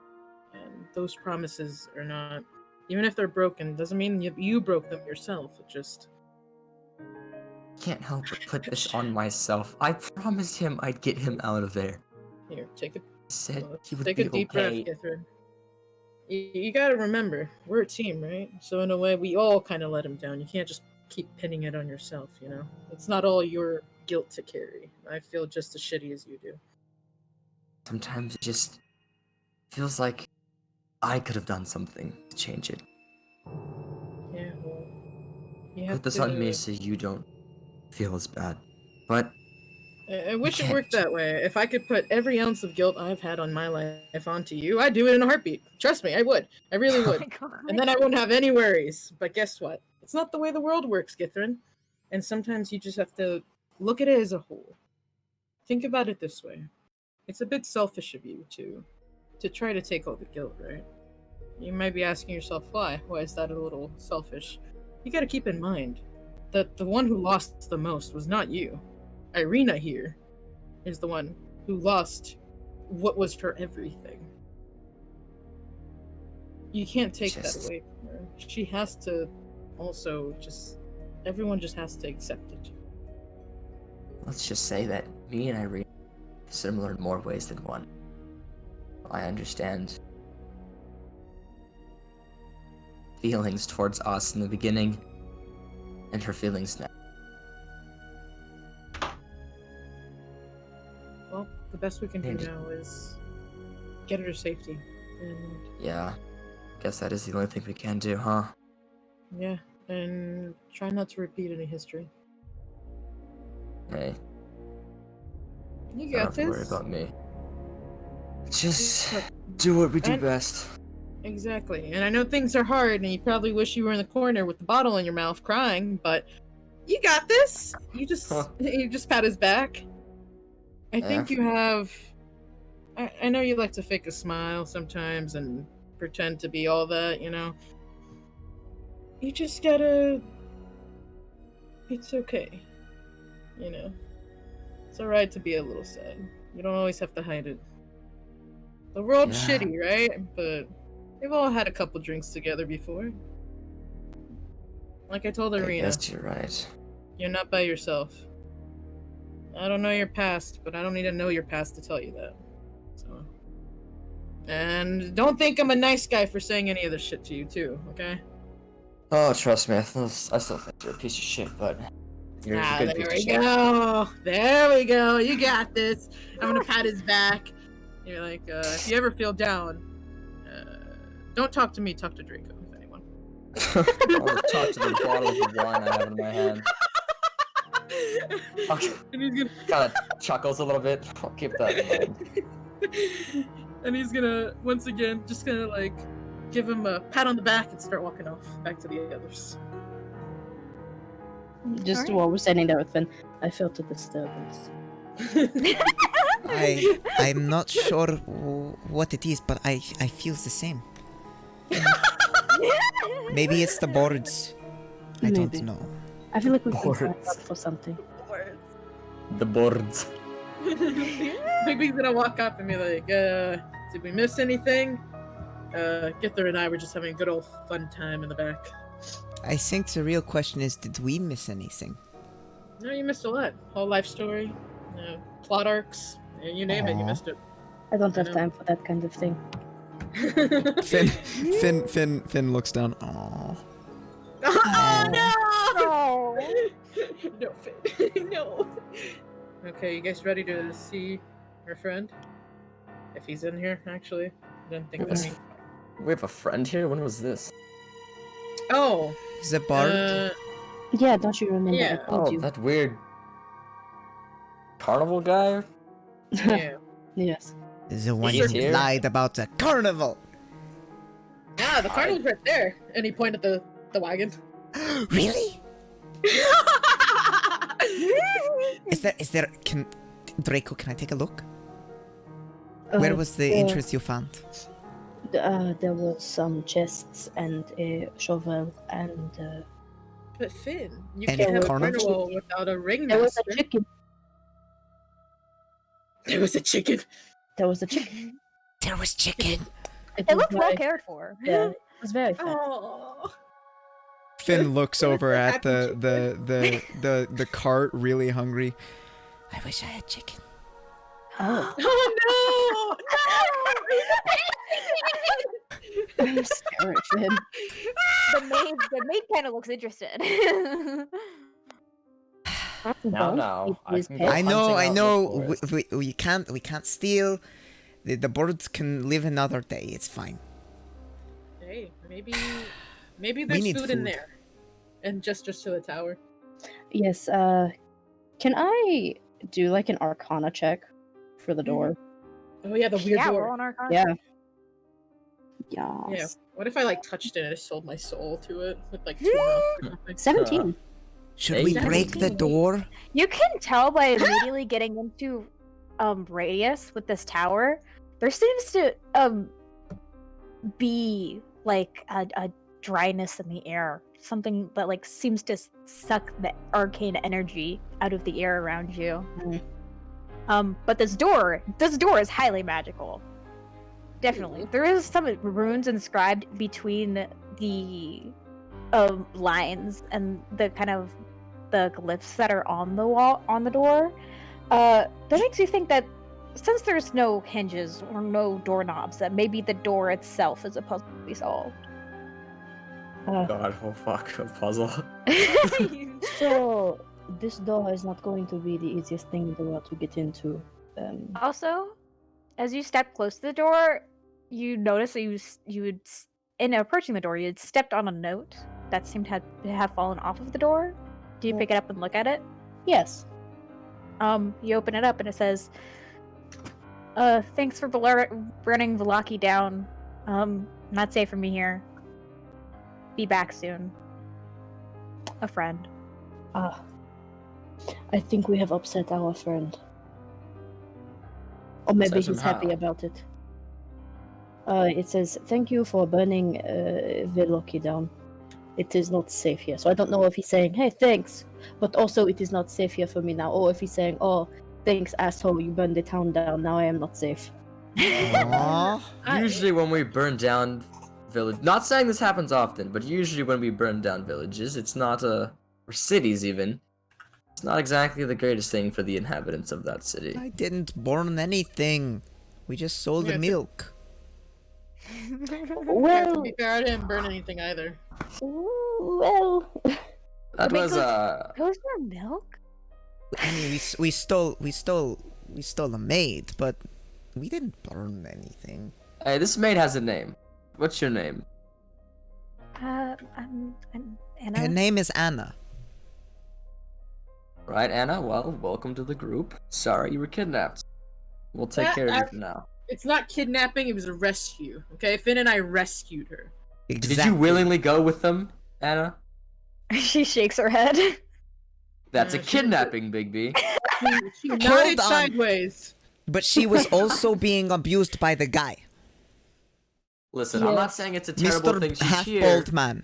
S4: And those promises are not... Even if they're broken, doesn't mean you broke them yourself. It just...
S6: Can't help but put this on myself. I promised him I'd get him out of there.
S4: Here, take a
S6: Said he would
S4: take
S6: be
S4: a deep
S6: okay.
S4: breath, Githrin. You gotta remember, we're a team, right? So in a way, we all kind of let him down. You can't just keep pinning it on yourself, you know? It's not all your guilt to carry. I feel just as shitty as you do.
S6: Sometimes it just feels like I could have done something to change it.
S4: Yeah, well... You have
S6: Put this
S4: to...
S6: on me so you don't feel as bad. But
S4: I wish it
S6: can't.
S4: worked that way. If I could put every ounce of guilt I've had on my life onto you, I'd do it in a heartbeat. Trust me, I would. I really
S1: Oh
S4: would.
S1: my god.
S4: And then I wouldn't have any worries. But guess what? It's not the way the world works, Githrin. And sometimes you just have to look at it as a whole. Think about it this way. It's a bit selfish of you to try to take all the guilt, right? You might be asking yourself why. Why is that a little selfish? You gotta keep in mind that the one who lost the most was not you. Irina here is the one who lost what was her everything. You can't take that away from her. She has to also everyone just has to accept it.
S6: let's just say that me and Irene are similar in more ways than one. I understand feelings towards us in the beginning, and her feelings now.
S4: Well, the best we can do now is get her to safety. And
S6: Yeah, guess that is the only thing we can do, huh?
S4: yeah, and try not to repeat any history.
S6: Hey,
S4: You
S6: don't
S4: got
S6: have to worry
S4: this.
S6: about me. Just do what we do
S4: And-
S6: best.
S4: Exactly. And I know things are hard, and you probably wish you were in the corner with the bottle in your mouth crying, but you got this. You just pat his back. I think you have... I know you like to fake a smile sometimes and pretend to be all that, you know? You just gotta... It's okay. You know? It's alright to be a little sad. You don't always have to hide it. The world's
S6: Yeah.
S4: shitty, right? But we've all had a couple drinks together before. Like I told
S6: I
S4: Irina,
S6: guess you're right.
S4: you're not by yourself. I don't know your past, but I don't need to know your past to tell you that. So, and don't think I'm a nice guy for saying any of this shit to you too, okay?
S6: Oh, trust me, I still think you're a piece of shit, but you're a good
S4: There
S6: piece of
S4: we
S6: shit.
S4: go. There we go. You got this. I'm gonna pat his back. You're like, if you ever feel down, don't talk to me. Talk to Draco, if anyone.
S6: I'll talk to the bottle of wine I have in my hand. Okay.
S4: And he's gonna
S6: Kind of chuckles a little bit. I'll keep that in mind.
S4: and he's gonna once again just gonna like give him a pat on the back and start walking off back to the others.
S5: Just
S1: Alright.
S5: while we're standing there with Finn, I felt a disturbance.
S2: I'm not sure what it is, but I feel the same. Maybe it's the boards. I
S5: Maybe.
S2: don't know.
S5: I feel like we've been signed
S6: Boards.
S5: up for something.
S6: The boards.
S4: Big Big's gonna walk up and be like, did we miss anything? Gither and I were just having a good old fun time in the back.
S2: I think the real question is, did we miss anything?
S4: No, you missed a lot. Whole life story, plot arcs, you name it, you
S2: Aw.
S4: missed it.
S5: I don't have
S4: know.
S5: time for that kind of thing.
S2: Finn looks down. Aww.
S4: Oh
S1: No.
S4: no! No, Finn. No. Okay, you guys ready to see our friend? If he's in here, actually. Didn't think of me.
S6: We have a friend here? When was this?
S4: Oh,
S2: The bard?
S5: Yeah, don't you remember?
S4: Yeah.
S5: I told
S6: Oh,
S5: you.
S6: that weird carnival guy?
S4: yeah.
S5: Yes.
S2: The one
S6: He's
S2: who
S6: here?
S2: lied about the carnival.
S4: Ah, the carnival's right there. And he pointed the wagon.
S2: Really? Is there can Draco, can I take a look? Where was the interest you found?
S5: There was some chests and a shovel and
S4: But Finn, you
S2: And
S4: can't
S2: a
S4: have a
S2: carnival?
S4: carnival without a
S5: there was
S4: ringmaster.
S5: a chicken.
S4: There was a chicken.
S5: There was a chicken.
S2: There was chicken.
S1: It
S5: was
S1: looked well
S5: very-
S1: cared for.
S5: Yeah, it was very fat.
S4: Oh.
S2: Finn looks over at
S4: Happy
S2: the cart, really hungry. I wish I had chicken.
S5: Oh,
S4: Oh no!
S5: I'm scared of him.
S1: The maid kind of looks interested.
S6: Now,
S5: His
S6: can
S5: pet.
S6: go
S2: I know,
S6: hunting
S2: I
S6: out in the
S2: know.
S6: forest.
S2: We can't steal. The birds can live another day. It's fine.
S4: Hey, maybe
S2: We
S4: there's
S2: need
S4: food in
S2: food.
S4: there. And just to the tower.
S5: Yes. Can I do like an Arcana check for the door?
S4: Oh yeah, the weird
S1: Yeah,
S4: door.
S1: we're on our
S5: Yeah.
S4: Yeah.
S5: Yes.
S4: What if I like touched it and I sold my soul to it with like 2 or something?
S5: 17.
S2: Should we break the
S1: 17.
S2: door?
S1: You can tell by immediately getting into radius with this tower. There seems to be like a dryness in the air. Something that like seems to suck the arcane energy out of the air around you. But this door is highly magical. Definitely. There is some runes inscribed between the lines and the kind of the glyphs that are on the wall on the door. That makes you think that since there's no hinges or no doorknobs, that maybe the door itself is a puzzle to be solved.
S6: God, oh fuck, a puzzle.
S5: So this door is not going to be the easiest thing in the world to get into.
S1: Also, as you step close to the door, you notice that in approaching the door, you had stepped on a note that seemed to have fallen off of the door. Do you pick it up and look at it?
S5: Yes.
S1: You open it up and it says, thanks for burning Velaki down. Not safe for me here. Be back soon. A friend.
S5: I think we have upset our friend. Or maybe
S6: Upset him
S5: he's happy
S6: how?
S5: about it. It says, thank you for burning Veloki down. It is not safe here. So I don't know if he's saying, hey, thanks, but also it is not safe here for me now. Or if he's saying, oh, thanks, asshole, you burned the town down. Now I am not safe.
S2: Aww.
S6: Usually when we burn down village, not saying this happens often, but usually when we burn down villages, it's not or cities even, it's not exactly the greatest thing for the inhabitants of that city.
S2: I didn't burn anything. We just sold the
S4: Yeah,
S2: milk.
S4: To
S5: Well,
S4: be fair, I didn't burn anything either.
S5: well.
S6: That
S1: Wait,
S6: was
S1: Goes there milk?
S2: I mean, we stole a maid, but we didn't burn anything.
S6: hey, this maid has a name. What's your name?
S1: I'm Anna.
S2: Her name is Anna.
S6: Right, Anna? Well, welcome to the group. Sorry you were kidnapped. We'll take care of you for now.
S4: It's not kidnapping, it was a rescue. Okay, Finn and I rescued her.
S6: Did you willingly go with them, Anna?
S1: She shakes her head.
S6: That's a
S4: She was
S6: kidnapping, Bigby.
S4: She
S2: Hold
S4: nodded
S2: on.
S4: sideways.
S2: But she was also being abused by the guy,
S6: Listen, I'm not
S5: Yes.
S6: saying it's a terrible thing
S2: Mr.
S6: she's here.
S2: Half-Bald Man.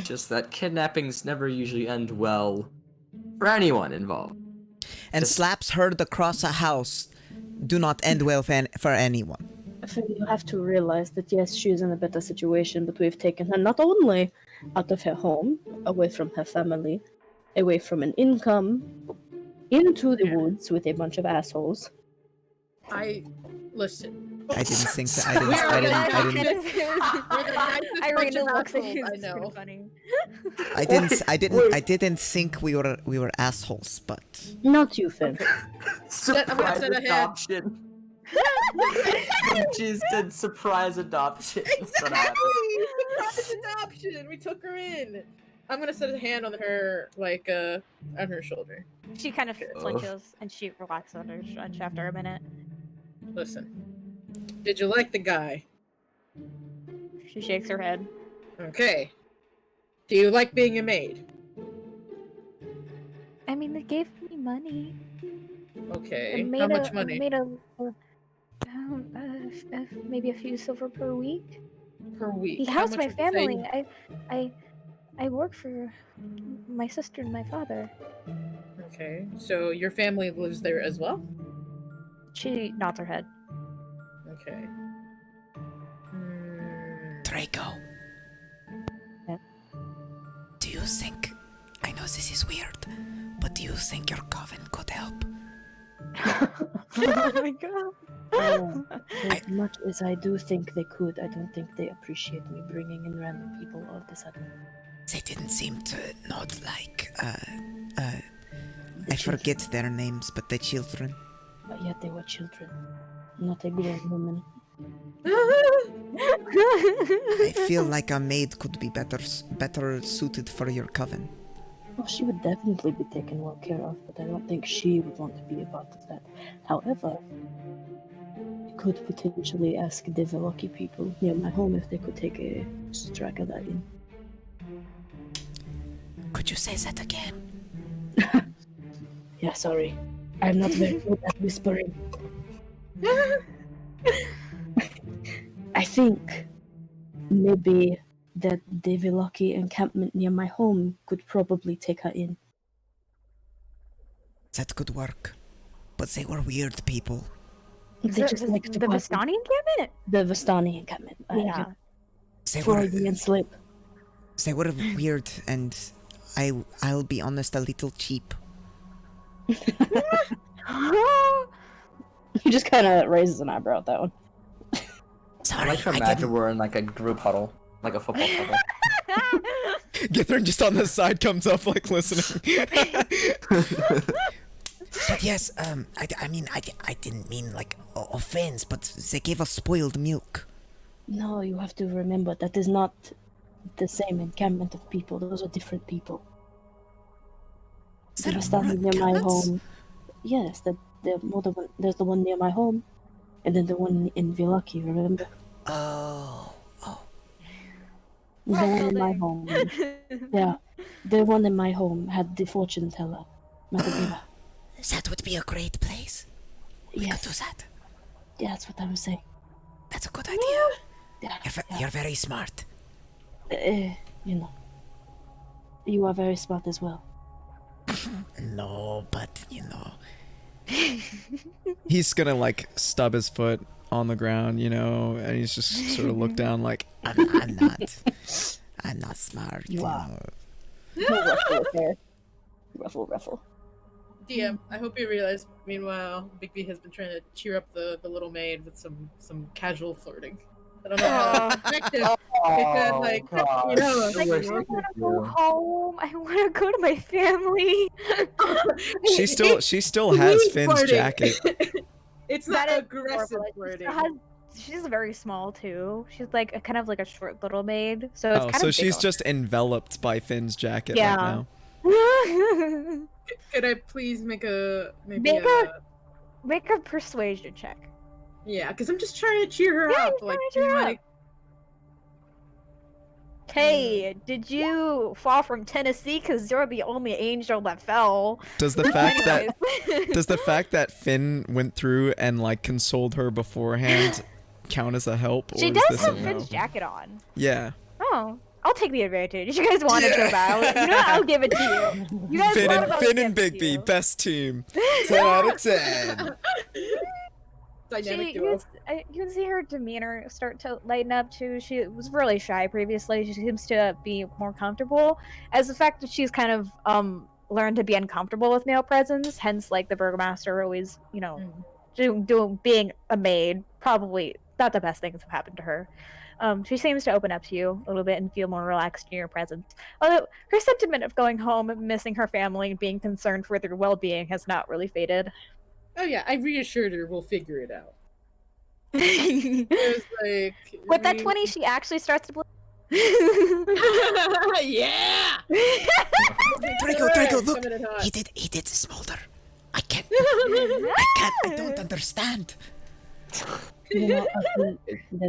S6: Just that kidnappings never usually end well for anyone involved.
S2: And
S6: Just-
S2: slaps heard across a house do not end well for anyone.
S5: I think you have to realize that yes, she is in a better situation, but we've taken her not only out of her home, away from her family, away from an income, into the woods with a bunch of assholes.
S4: Listen.
S2: I didn't think that.
S4: We're
S2: I
S4: the
S2: didn't.
S4: nicest
S1: Irene
S4: bunch of
S1: looks at
S4: assholes
S1: you.
S4: I
S1: It's
S4: know.
S1: pretty funny.
S2: I didn't think we were assholes, but
S5: Not you, Finn.
S6: Surprise
S4: set ahead.
S6: adoption. She said surprise adoption. That's what happened.
S4: Exactly! Surprise adoption! We took her in. I'm gonna set a hand on her, like, on her shoulder.
S1: She kind of flinches and she relaxes on her stretch after a minute.
S4: Listen. Did you like the guy?
S1: She shakes her head.
S4: Okay. Do you like being a maid?
S1: I mean, they gave me money.
S4: Okay.
S1: I
S4: How much money?
S1: Made maybe a few silver per week.
S4: Per week.
S1: He
S4: How
S1: housed
S4: much
S1: my
S4: would you say-
S1: family. I work for my sister and my father.
S4: Okay. So your family lives there as well?
S1: She nods her head.
S4: Okay.
S2: Draco.
S1: Yeah.
S2: Do you think? I know this is weird, but do you think your coven could help?
S1: Oh my god.
S5: As much as I do think they could, I don't think they appreciate me bringing in random people all of a sudden.
S2: They didn't seem to not like
S5: The
S2: I
S5: children.
S2: forget their names, but the children.
S5: But yet they were children, not a grown woman.
S2: I feel like a maid could be better suited for your coven.
S5: Well, she would definitely be taken well care of, but I don't think she would want to be a part of that. However, I could potentially ask the Veloki people near my home if they could take a strike of that in.
S2: Could you say that again?
S5: Yeah, sorry. I'm not very good at whispering. I think maybe that the Veloki encampment near my home could probably take her in.
S2: That could work. But they were weird people.
S5: They just like to
S1: the
S5: pass
S1: Vistani encampment?
S5: the Vistani encampment.
S1: Yeah.
S5: Freudian slip.
S2: They were weird, and I'll be honest, a little cheap.
S5: He just kind of raises an eyebrow at that one.
S6: I
S2: Sorry,
S6: like to imagine we're in like a group huddle, like a football huddle.
S2: Githrin just on the side comes up like listening. But yes, I mean, I didn't mean like offense, but they gave us spoiled milk.
S5: No, you have to remember that is not the same encampment of people. Those are different people.
S2: Is
S5: The
S2: there
S5: Vistani
S2: more
S5: near my
S2: encampments?
S5: home. Yes, there's the one near my home, and then the one in Vilaki, remember?
S2: Oh.
S5: The one in my
S1: building.
S5: home. Yeah, the one in my home had the fortune teller. Matagina.
S2: That would be a great place. We could do
S5: Yes,
S2: that.
S5: yeah, that's what I was saying.
S2: That's a good idea.
S5: Yeah,
S2: You're very smart.
S5: you know. You are very smart as well.
S2: No, but you know. He's gonna like stub his foot on the ground, you know, and he's just sort of look down like I'm not smart.
S5: You are.
S2: know.
S5: Ruffle hair. Ruffle.
S4: DM, I hope you realize, meanwhile, Big B has been trying to cheer up the little maid with some casual flirting. I don't know how effective. Because, like, you know,
S1: Like, I want to go home. I want to go to my family.
S2: She still has
S4: He's
S2: Finn's
S4: flirting.
S2: jacket.
S4: It's not
S1: That is
S4: aggressive
S1: adorable.
S4: flirting.
S1: She's very small too. She's like kind of like a short little maid. So it's
S2: Oh,
S1: kind
S2: so
S1: of
S2: she's
S1: big
S2: just enveloped by Finn's jacket
S1: Yeah.
S2: right now.
S1: on-
S4: Could I please make a
S1: Make a persuasion check.
S4: yeah? Because I'm just trying to cheer her
S1: Yeah,
S4: up.
S1: you're
S4: Like,
S1: trying to cheer her
S4: like,
S1: Hey, did you fall from Tennessee? Because you're the only angel that fell.
S2: Does the fact that Finn went through and like consoled her beforehand count as a help? Or
S1: She
S2: is
S1: does
S2: this
S1: have
S2: a no?
S1: Finn's jacket on.
S2: Yeah.
S1: Oh, I'll take the advantage. You guys wanted so bad. You know what? I'll give it to you. You guys wanted, I'll
S2: Finn
S1: give
S2: and
S1: it to
S2: Bigby,
S1: you.
S2: best team. 10 out of 10.
S4: Dynamic duo.
S1: You can see her demeanor start to lighten up too. She was really shy previously. She seems to be more comfortable, as the fact that she's kind of learned to be uncomfortable with male presence. Hence, like the burgomaster always, being a maid. Probably not the best things have happened to her. She seems to open up to you a little bit and feel more relaxed in your presence. Although her sentiment of going home, missing her family, and being concerned for their well-being has not really faded.
S4: Oh yeah, I reassured her we'll figure it out.
S1: With
S4: It was like
S1: that 20, she actually starts to
S4: yeah.
S2: Draco, look. He did the smolder. I don't understand.
S5: You know, I think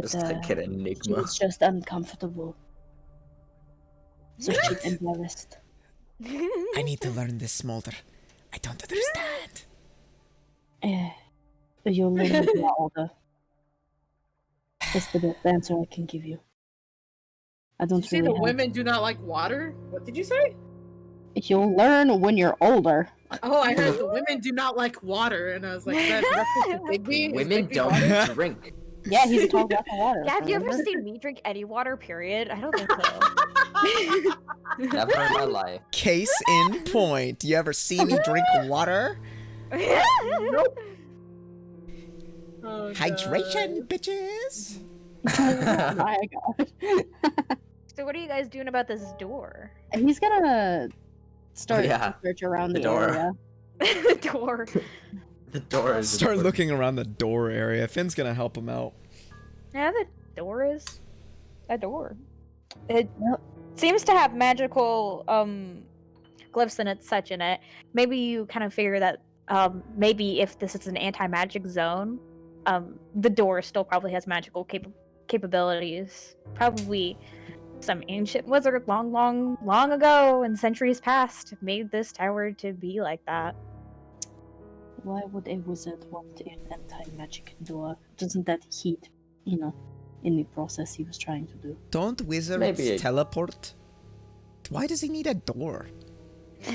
S6: Just like an enigma.
S5: she's just uncomfortable. So she's embarrassed.
S2: I need to learn this smolder. I don't understand.
S5: You'll learn when you're older. That's the best answer I can give you. I don't
S4: Did you say
S5: really
S4: the
S5: have...
S4: women do not like water? What did you say?
S5: You'll learn when you're older.
S4: Oh, I heard the women do not like water, and I was like, that reference to Bigby? Is
S6: Women
S4: Bigby
S6: don't
S4: water?
S6: drink.
S5: Yeah, he's a tall glass of water.
S1: Yeah, have you ever
S5: remember?
S1: seen me drink any water, period? I don't think so.
S6: Never in my life.
S2: Case in point. You ever see me drink water?
S4: Nope. Oh,
S2: Hydration, bitches.
S5: Oh my god.
S1: So what are you guys doing about this door?
S5: He's gonna start
S6: Yeah,
S5: to search around
S6: the
S5: the
S6: door.
S5: area.
S1: The door.
S6: The door is
S2: Start
S6: important.
S2: looking around the door area. Finn's gonna help him out.
S1: Yeah, the door is a door. It seems to have magical glyphs and such in it. Maybe you kind of figure that maybe if this is an anti-magic zone, the door still probably has magical capabilities. Probably some ancient wizard long ago in centuries past made this tower to be like that.
S5: Why would a wizard want an anti-magic door? Doesn't that heat, in the process he was trying to do?
S2: Don't wizards
S6: Maybe.
S2: teleport? Why does he need a door?
S5: I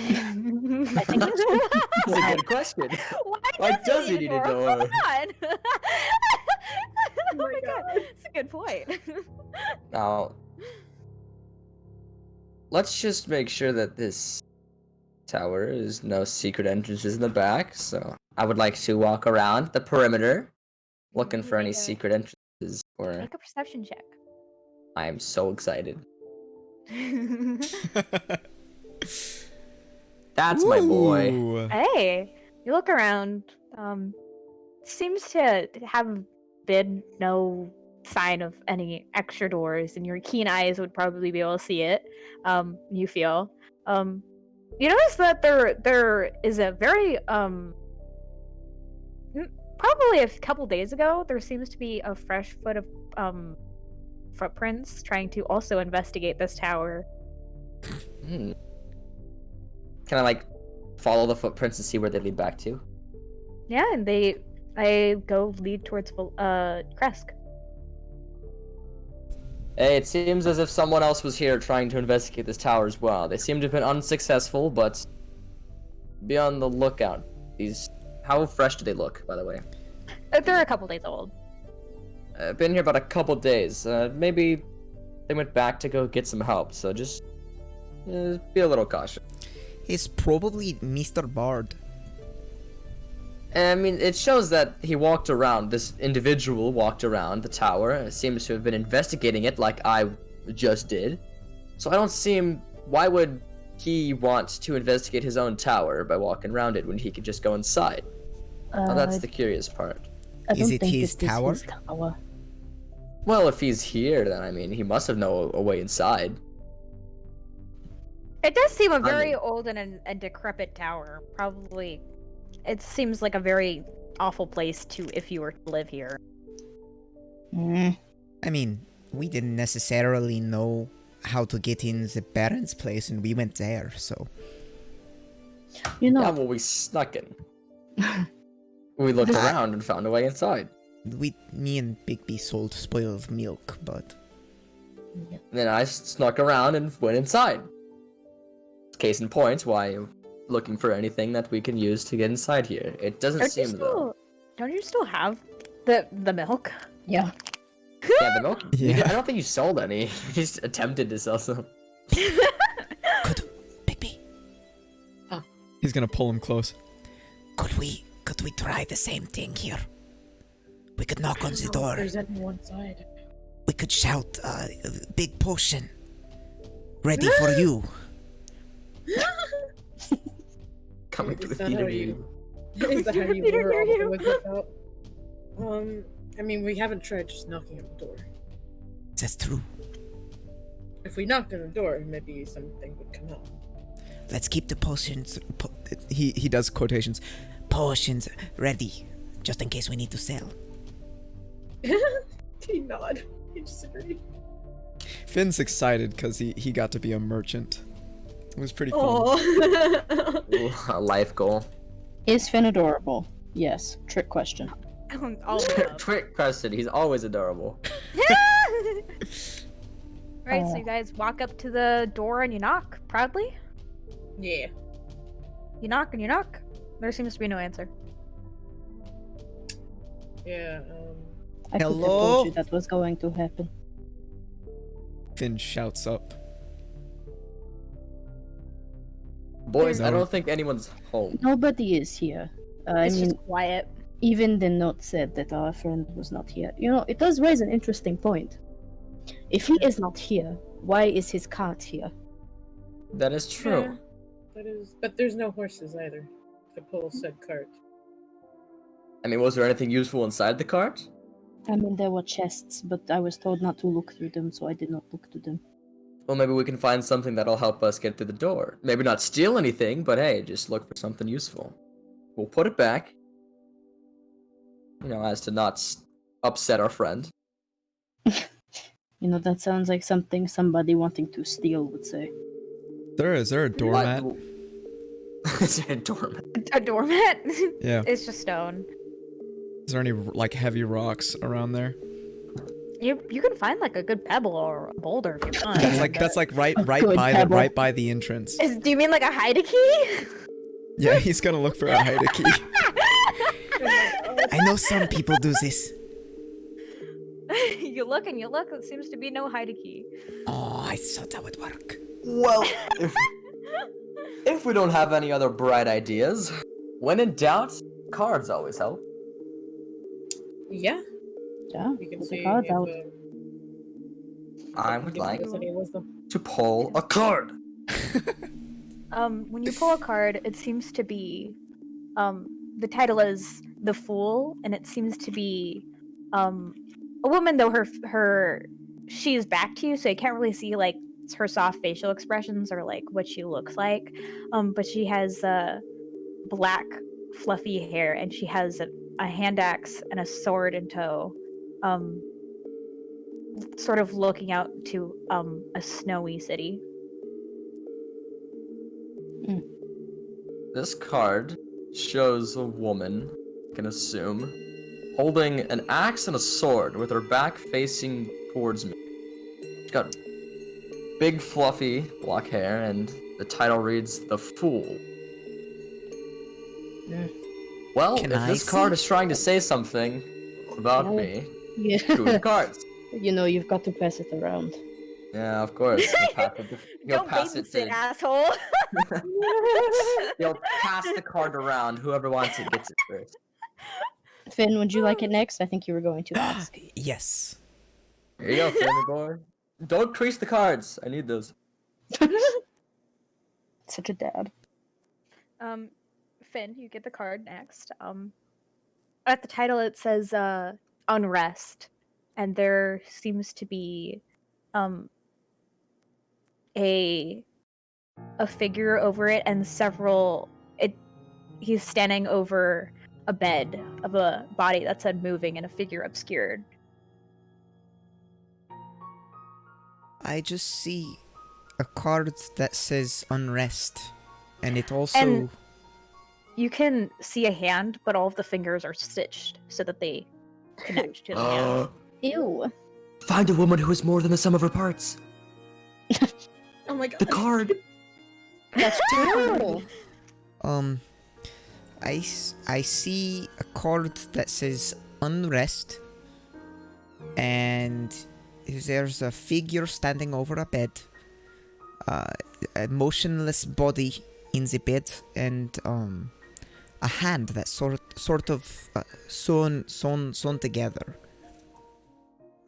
S5: think
S6: That's a good question. Why does he need a door?
S1: Hold on. Oh my god, that's a good point.
S6: Now, let's just make sure that this tower is no secret entrances in the back. So I would like to walk around the perimeter, looking for any
S1: Make a-
S6: secret entrances. Or
S1: Make a perception check.
S6: I am so excited. That's my boy.
S2: Ooh.
S1: Hey, you look around. Seems to have been no sign of any extra doors, and your keen eyes would probably be able to see it. You feel. You notice that there is a very probably a couple days ago there seems to be a fresh foot of footprints trying to also investigate this tower.
S6: Hmm. Can I follow the footprints and see where they lead back to?
S1: Yeah, and they go lead towards Kresk.
S6: Hey, it seems as if someone else was here trying to investigate this tower as well. They seem to have been unsuccessful, but be on the lookout. How fresh do they look, by the way?
S1: They're a couple days old.
S6: Been here about a couple days. Maybe they went back to go get some help, so just be a little cautious.
S2: He's probably Mr. Bard.
S6: I mean, it shows that he walked around, this individual walked around the tower, seems to have been investigating it like I just did. So I don't see him, why would he want to investigate his own tower by walking around it when he could just go inside? Well, that's the curious part.
S5: I
S2: Is
S5: don't
S2: it
S5: think
S2: his
S5: this is
S2: tower?
S5: his tower.
S6: Well, if he's here, then I mean, he must have known a way inside.
S1: It does seem a
S6: I
S1: very
S6: mean-
S1: old and decrepit tower. Probably, it seems like a very awful place if you were to live here.
S5: Mm.
S2: I mean, we didn't necessarily know how to get in the parents' place, and we went there. So
S5: You know,
S6: Yeah, well, we snuck in. We looked around and found a way inside.
S2: me and Bigby sold spoiled milk, but
S6: Then I snuck around and went inside. Case in point, why looking for anything that we can use to get inside here. It doesn't seem though.
S1: Don't you still have the milk?
S5: yeah.
S6: Yeah, the milk.
S2: Yeah.
S6: I don't think you sold any. You just attempted to sell some.
S2: could Bigby? He's gonna pull him close. Could we try the same thing here? We could knock on the door.
S4: There's anyone inside.
S2: We could shout, "Big potion, ready for you."
S6: Coming to
S4: Is
S6: the
S4: that
S6: feet
S4: how
S6: of
S4: you-
S6: you.
S4: Is that how you
S1: Peter,
S4: lure
S1: hear
S4: all the
S1: you.
S4: wizards out? I mean, we haven't tried just knocking on the door.
S2: That's true.
S4: If we knocked on the door, maybe something would come out.
S2: Let's keep the potions. He does quotations. Potions ready, just in case we need to sell.
S4: He nod. He disagreed.
S2: Finn's excited because he got to be a merchant. It was pretty fun.
S4: Oh.
S6: Ooh, a life goal.
S5: Is Finn adorable? Yes. Trick question.
S1: All of them.
S6: Trick question. He's always adorable.
S1: Right, so you guys walk up to the door and you knock proudly.
S4: Yeah.
S1: You knock and you knock. There seems to be no answer.
S4: Yeah.
S5: I could have
S2: Hello?
S5: told you that was going to happen.
S2: Finn shouts up.
S6: Boys, I
S2: No.
S6: don't think anyone's home.
S5: Nobody is here. I
S1: It's
S5: mean,
S1: just quiet.
S5: even the note said that our friend was not here. You know, it does raise an interesting point. If he is not here, why is his cart here?
S6: That is true.
S4: Yeah. That is, but there's no horses either to pull said cart.
S6: I mean, was there anything useful inside the cart?
S5: I mean, there were chests, but I was told not to look through them, so I did not look to them.
S6: Well, maybe we can find something that'll help us get through the door. Maybe not steal anything, but hey, just look for something useful. We'll put it back. You know, as to not upset our friend.
S5: You know, that sounds like something somebody wanting to steal would say.
S2: Is there a doormat?
S6: Is there a doormat?
S1: A doormat?
S2: Yeah.
S1: It's just stone.
S2: Is there any like heavy rocks around there?
S1: You can find like a good pebble or a boulder if you want.
S2: That's like right
S5: Good
S2: by
S5: pebble.
S2: the entrance.
S1: Do you mean like a hide a key?
S2: Yeah, he's gonna look for a hide key. I know some people do this.
S1: You look and you look. There seems to be no hide a key.
S2: Oh, I thought that would work.
S6: Well, if we don't have any other bright ideas, when in doubt, cards always help.
S4: Yeah.
S5: Yeah,
S4: You can
S5: put
S4: see
S5: the cards
S4: if,
S5: out.
S6: I would like
S4: there's any wisdom.
S6: to pull a card.
S1: When you pull a card, it seems to be, the title is The Fool, and it seems to be, a woman, though she's back to you, so you can't really see, like, her soft facial expressions or, like, what she looks like, but she has, black, fluffy hair, and she has a hand axe and a sword in tow, sort of looking out to, a snowy city.
S6: This card shows a woman, I can assume, holding an axe and a sword with her back facing towards me. She's got big fluffy black hair, and the title reads The Fool. Well,
S2: Can
S6: if
S2: I
S6: this card
S2: see?
S6: is trying to say something about
S5: No.
S6: me,
S5: Yeah.
S6: screw the cards.
S5: You know, you've got to pass it around.
S6: Yeah, of course. He'll
S1: Don't
S6: pass it
S1: babysit,
S6: to,
S1: asshole.
S6: he'll pass the card around. Whoever wants it gets it first.
S5: Finn, would you like it next? I think you were going to ask.
S2: Yes.
S6: Here you go, family boy. Don't crease the cards. I need those.
S5: Such a dad.
S1: Finn, you get the card next. At the title it says unrest, and there seems to be a figure over it and he's standing over a bed of a body that's unmoving and a figure obscured.
S2: I just see a card that says unrest, and it also.
S1: And you can see a hand, but all of the fingers are stitched so that they connect to the hand.
S5: Ew.
S6: Find a woman who is more than the sum of her parts.
S4: Oh my god.
S6: The card.
S5: That's terrible.
S2: I see a card that says unrest, and there's a figure standing over a bed, a motionless body in the bed, and a hand that's sort of sewn together.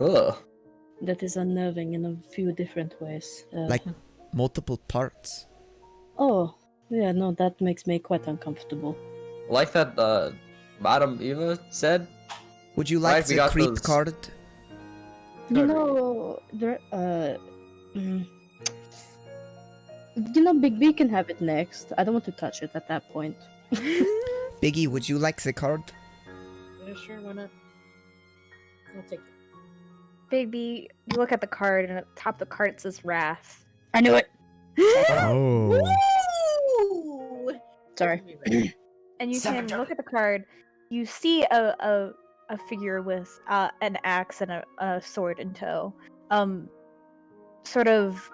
S6: Ugh.
S5: That is unnerving in a few different ways.
S2: Like multiple parts.
S5: Oh, yeah, no, that makes me quite uncomfortable.
S6: Like that Madam Eva said.
S2: Would you like
S6: Right, we
S2: the
S6: got
S2: creep
S6: those-
S2: card?
S5: You know, Big B can have it next. I don't want to touch it at that point.
S2: Biggie, would you like the card?
S4: Yeah, sure, why not? I'll take it.
S1: Big B, you look at the card, and at the top of the card it says Wrath.
S5: I knew it!
S2: Oh.
S4: Woo!
S5: Sorry.
S1: And you can
S3: Saboteur.
S1: look at the card. You see a figure with an axe and a sword in tow. Sort of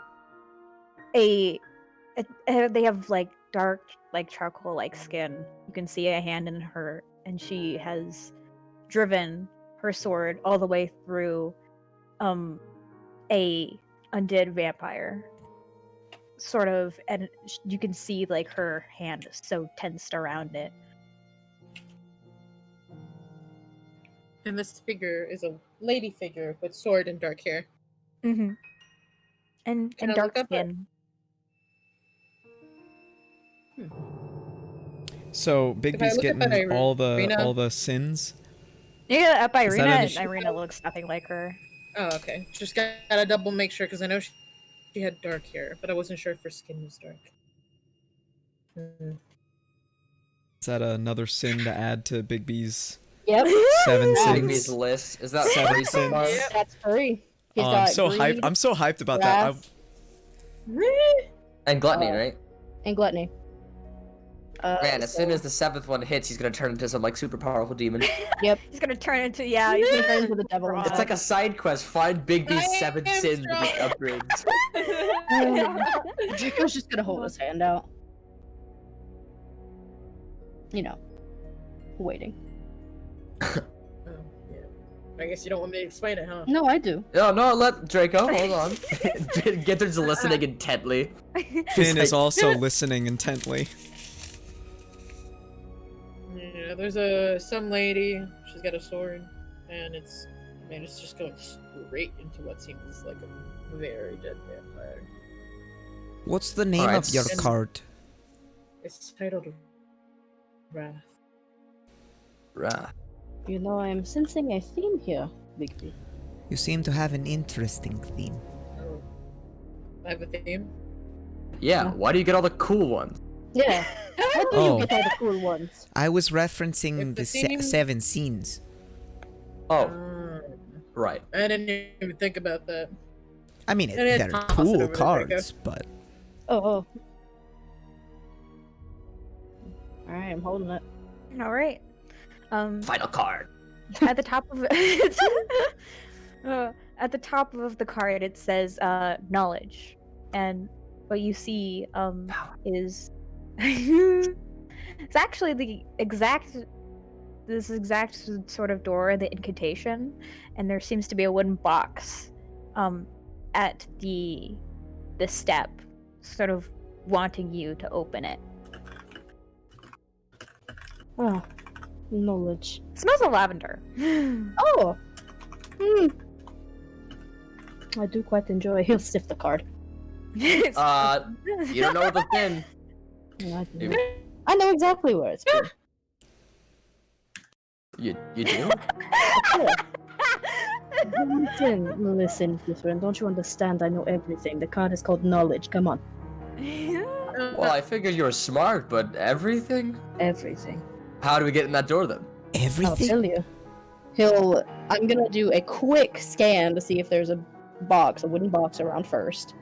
S1: they have like dark, like charcoal like skin. You can see a hand in her, and she has driven her sword all the way through a undead vampire. Sort of, and you can see like her hand is so tensed around it.
S4: And this figure is a lady figure with sword and dark hair.
S1: Mm-hmm. And
S4: Can I
S1: dark
S4: look up her?
S1: skin.
S2: So Big
S4: If I
S2: B's
S4: look up
S2: getting
S4: at
S2: all the
S4: Irina-
S2: sins.
S1: You get up
S2: Is that
S1: Irina,
S2: an
S1: and
S2: issue?
S1: Irina looks nothing like her.
S4: Oh, okay. Just gotta double make sure because I know she had dark hair, but I wasn't sure if her skin was dark.
S2: Is that another sin to add to Big B's
S5: Yep,
S2: 7
S6: Big B's
S2: sins?
S6: list. Is that
S2: Seven
S6: free so
S2: sins.
S6: far?
S4: Yep.
S5: that's free. He's
S2: Oh,
S5: got
S2: I'm so
S5: greed
S2: hyped. I'm so hyped about that.
S5: wrath,
S6: And gluttony,
S5: Oh.
S6: right?
S5: and gluttony.
S6: Man, as
S5: so-
S6: soon as the 7th one hits, he's gonna turn into some like super powerful demon.
S1: He's gonna turn into he's
S5: He
S1: gonna
S5: turns into the devil.
S1: It's
S6: It's like a side quest. Find Big B's
S4: I
S6: 7
S4: am
S6: sins with the
S4: strong.
S6: upgrades.
S5: Draco's just gonna hold his hand out. You know, waiting.
S4: Oh, yeah. I guess you don't want me to explain it, huh?
S5: No, I do.
S6: No, let Draco, hold on. Gither's listening intently.
S2: Finn is
S6: like-
S2: also listening intently.
S4: Yeah, there's some lady. She's got a sword, and it's just going straight into what seems like a very dead vampire.
S2: What's the name
S6: Alright,
S2: of your
S4: and-
S2: card?
S4: It's titled Wrath.
S6: Rah.
S5: You know, I'm sensing a theme here, Big B.
S2: You seem to have an interesting theme.
S4: Oh. I have a theme.
S6: Yeah, why do you get all the cool ones?
S5: Yeah. How do
S2: Oh.
S5: you get all the cool ones?
S2: I was referencing
S4: If
S2: the
S4: the theme-
S2: 7 scenes.
S6: Oh, right.
S4: I didn't even think about that.
S2: I mean,
S4: And it's
S2: they're
S4: toss it
S2: cool
S4: over to
S2: cards, but
S5: Oh. Alright, I'm holding it.
S1: All right.
S6: Final card.
S1: At the top of at the top of the card it says knowledge, and what you see is it's actually this exact sort of door, the incantation, and there seems to be a wooden box at the step, sort of wanting you to open it.
S5: Oh. Knowledge.
S1: It smells of lavender.
S5: Oh! Hmm. I do quite enjoy. He'll sniff the card.
S1: It's-
S6: You don't know what the thing.
S5: No, I know exactly where it's been.
S6: You do?
S5: Listen, Catherine, don't you understand? I know everything. The card is called knowledge. Come on.
S6: Well, I figured you were smart, but everything?
S5: Everything.
S6: How do we get in that door then?
S5: I'll
S2: everything.
S5: tell you. I'm gonna do a quick scan to see if there's a box, a wooden box around first.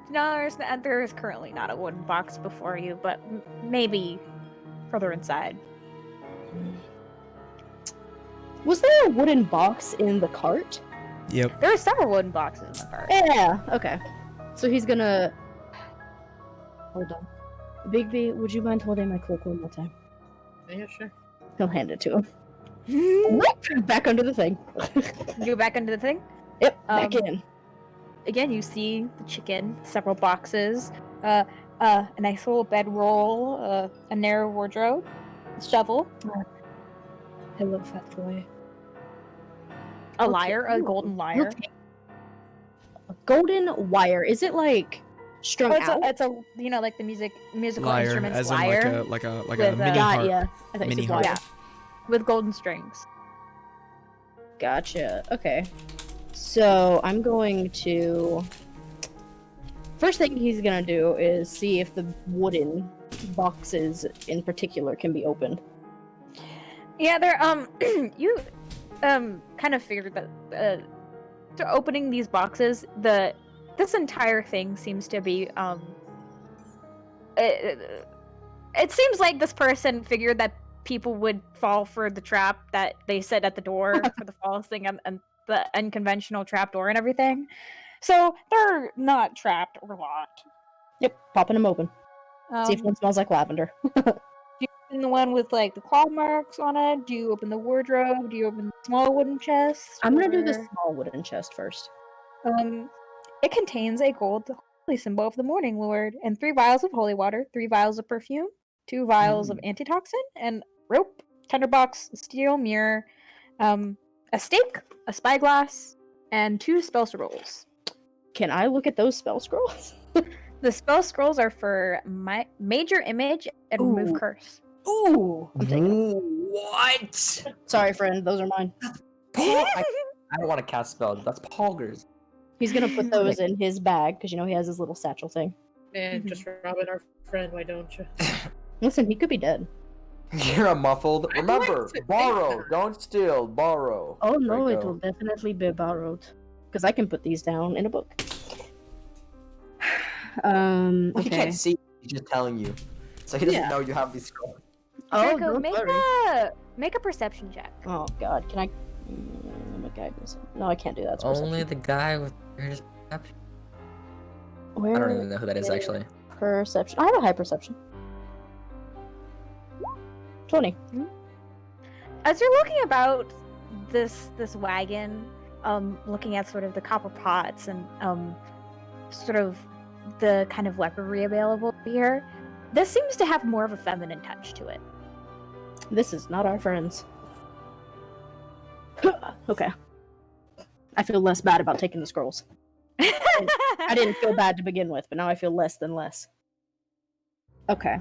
S1: No, there is currently not a wooden box before you, but maybe further inside.
S5: Was there a wooden box in the cart?
S2: Yep.
S1: There are several wooden boxes in the cart.
S5: Yeah, okay. So he's gonna... Hold on. Bigby, would you mind holding my cloak one more time?
S4: Yeah, sure.
S5: He'll hand it to him. Whoop! Back under the thing.
S1: Go back into the thing.
S5: Yep, back in.
S1: Again, you see the chicken, several boxes, a nice little bedroll, a narrow wardrobe, a shovel,
S5: Hello, fat boy.
S1: a
S5: Okay.
S1: lyre, a golden lyre.
S5: Okay. A golden wire. Is it like strung out?
S1: It's a like the musical
S2: Lyre,
S1: instruments
S2: as in
S1: lyre
S2: like a
S1: with,
S2: mini
S5: Got
S2: harp.
S5: ya. I thought you
S2: Mini
S5: said
S2: harp.
S5: wire.
S1: with golden strings.
S5: Gotcha. Okay. So I'm going to. First thing he's gonna do is see if the wooden boxes in particular can be opened.
S1: Yeah, they're you kind of figured that to opening these boxes, this entire thing seems to be it seems like this person figured that people would fall for the trap that they set at the door for the false thing and the unconventional trap door and everything. So they're not trapped or locked.
S5: Yep, popping them open. See if
S1: Um,
S5: one smells like lavender.
S1: do you open the one with like the claw marks on it? Do you open the wardrobe? Do you open the small wooden chest?
S5: I'm gonna do the
S1: Or-
S5: small wooden chest first.
S1: It contains a gold holy symbol of the Morning Lord and 3 vials of holy water, 3 vials of perfume, 2 vials of antitoxin, and rope, tinderbox, steel mirror, a stake, a spyglass, and 2 spell scrolls.
S5: Can I look at those spell scrolls?
S1: The spell scrolls are for major image and remove
S5: Ooh.
S1: curse.
S5: Ooh! I'm taking them.
S6: What?
S5: Sorry, friend. Those are mine.
S6: I don't want to cast spell. That's poggers.
S5: He's gonna put those in his bag because he has his little satchel thing.
S4: Man, just robbing our friend, why don't you?
S5: Listen, he could be dead.
S6: You're a muffled.
S4: I'd
S6: Remember,
S4: like to
S6: borrow.
S4: think-
S6: Don't steal. Borrow.
S5: Oh no,
S6: There you
S5: it
S6: go.
S5: will definitely be borrowed. Because I can put these down in a book.
S6: Well, he
S5: Okay.
S6: can't see. He's just telling you, so he doesn't
S5: Yeah.
S6: know you have these scrolls.
S5: Oh,
S1: Draco,
S5: don't
S1: make
S5: worry.
S1: a perception check.
S5: Oh god, can I? My guidance. No, I can't do that. It's
S6: Only
S5: perception.
S6: the guy with greatest perception.
S5: Where
S6: I don't even know who that is actually.
S5: Perception. I have a high perception. 20.
S1: As you're looking about this wagon, looking at sort of the copper pots and sort of the kind of weaponry available here, this seems to have more of a feminine touch to it.
S5: This is not our friends. Okay. I feel less bad about taking the scrolls. I didn't feel bad to begin with, but now I feel less than less. Okay.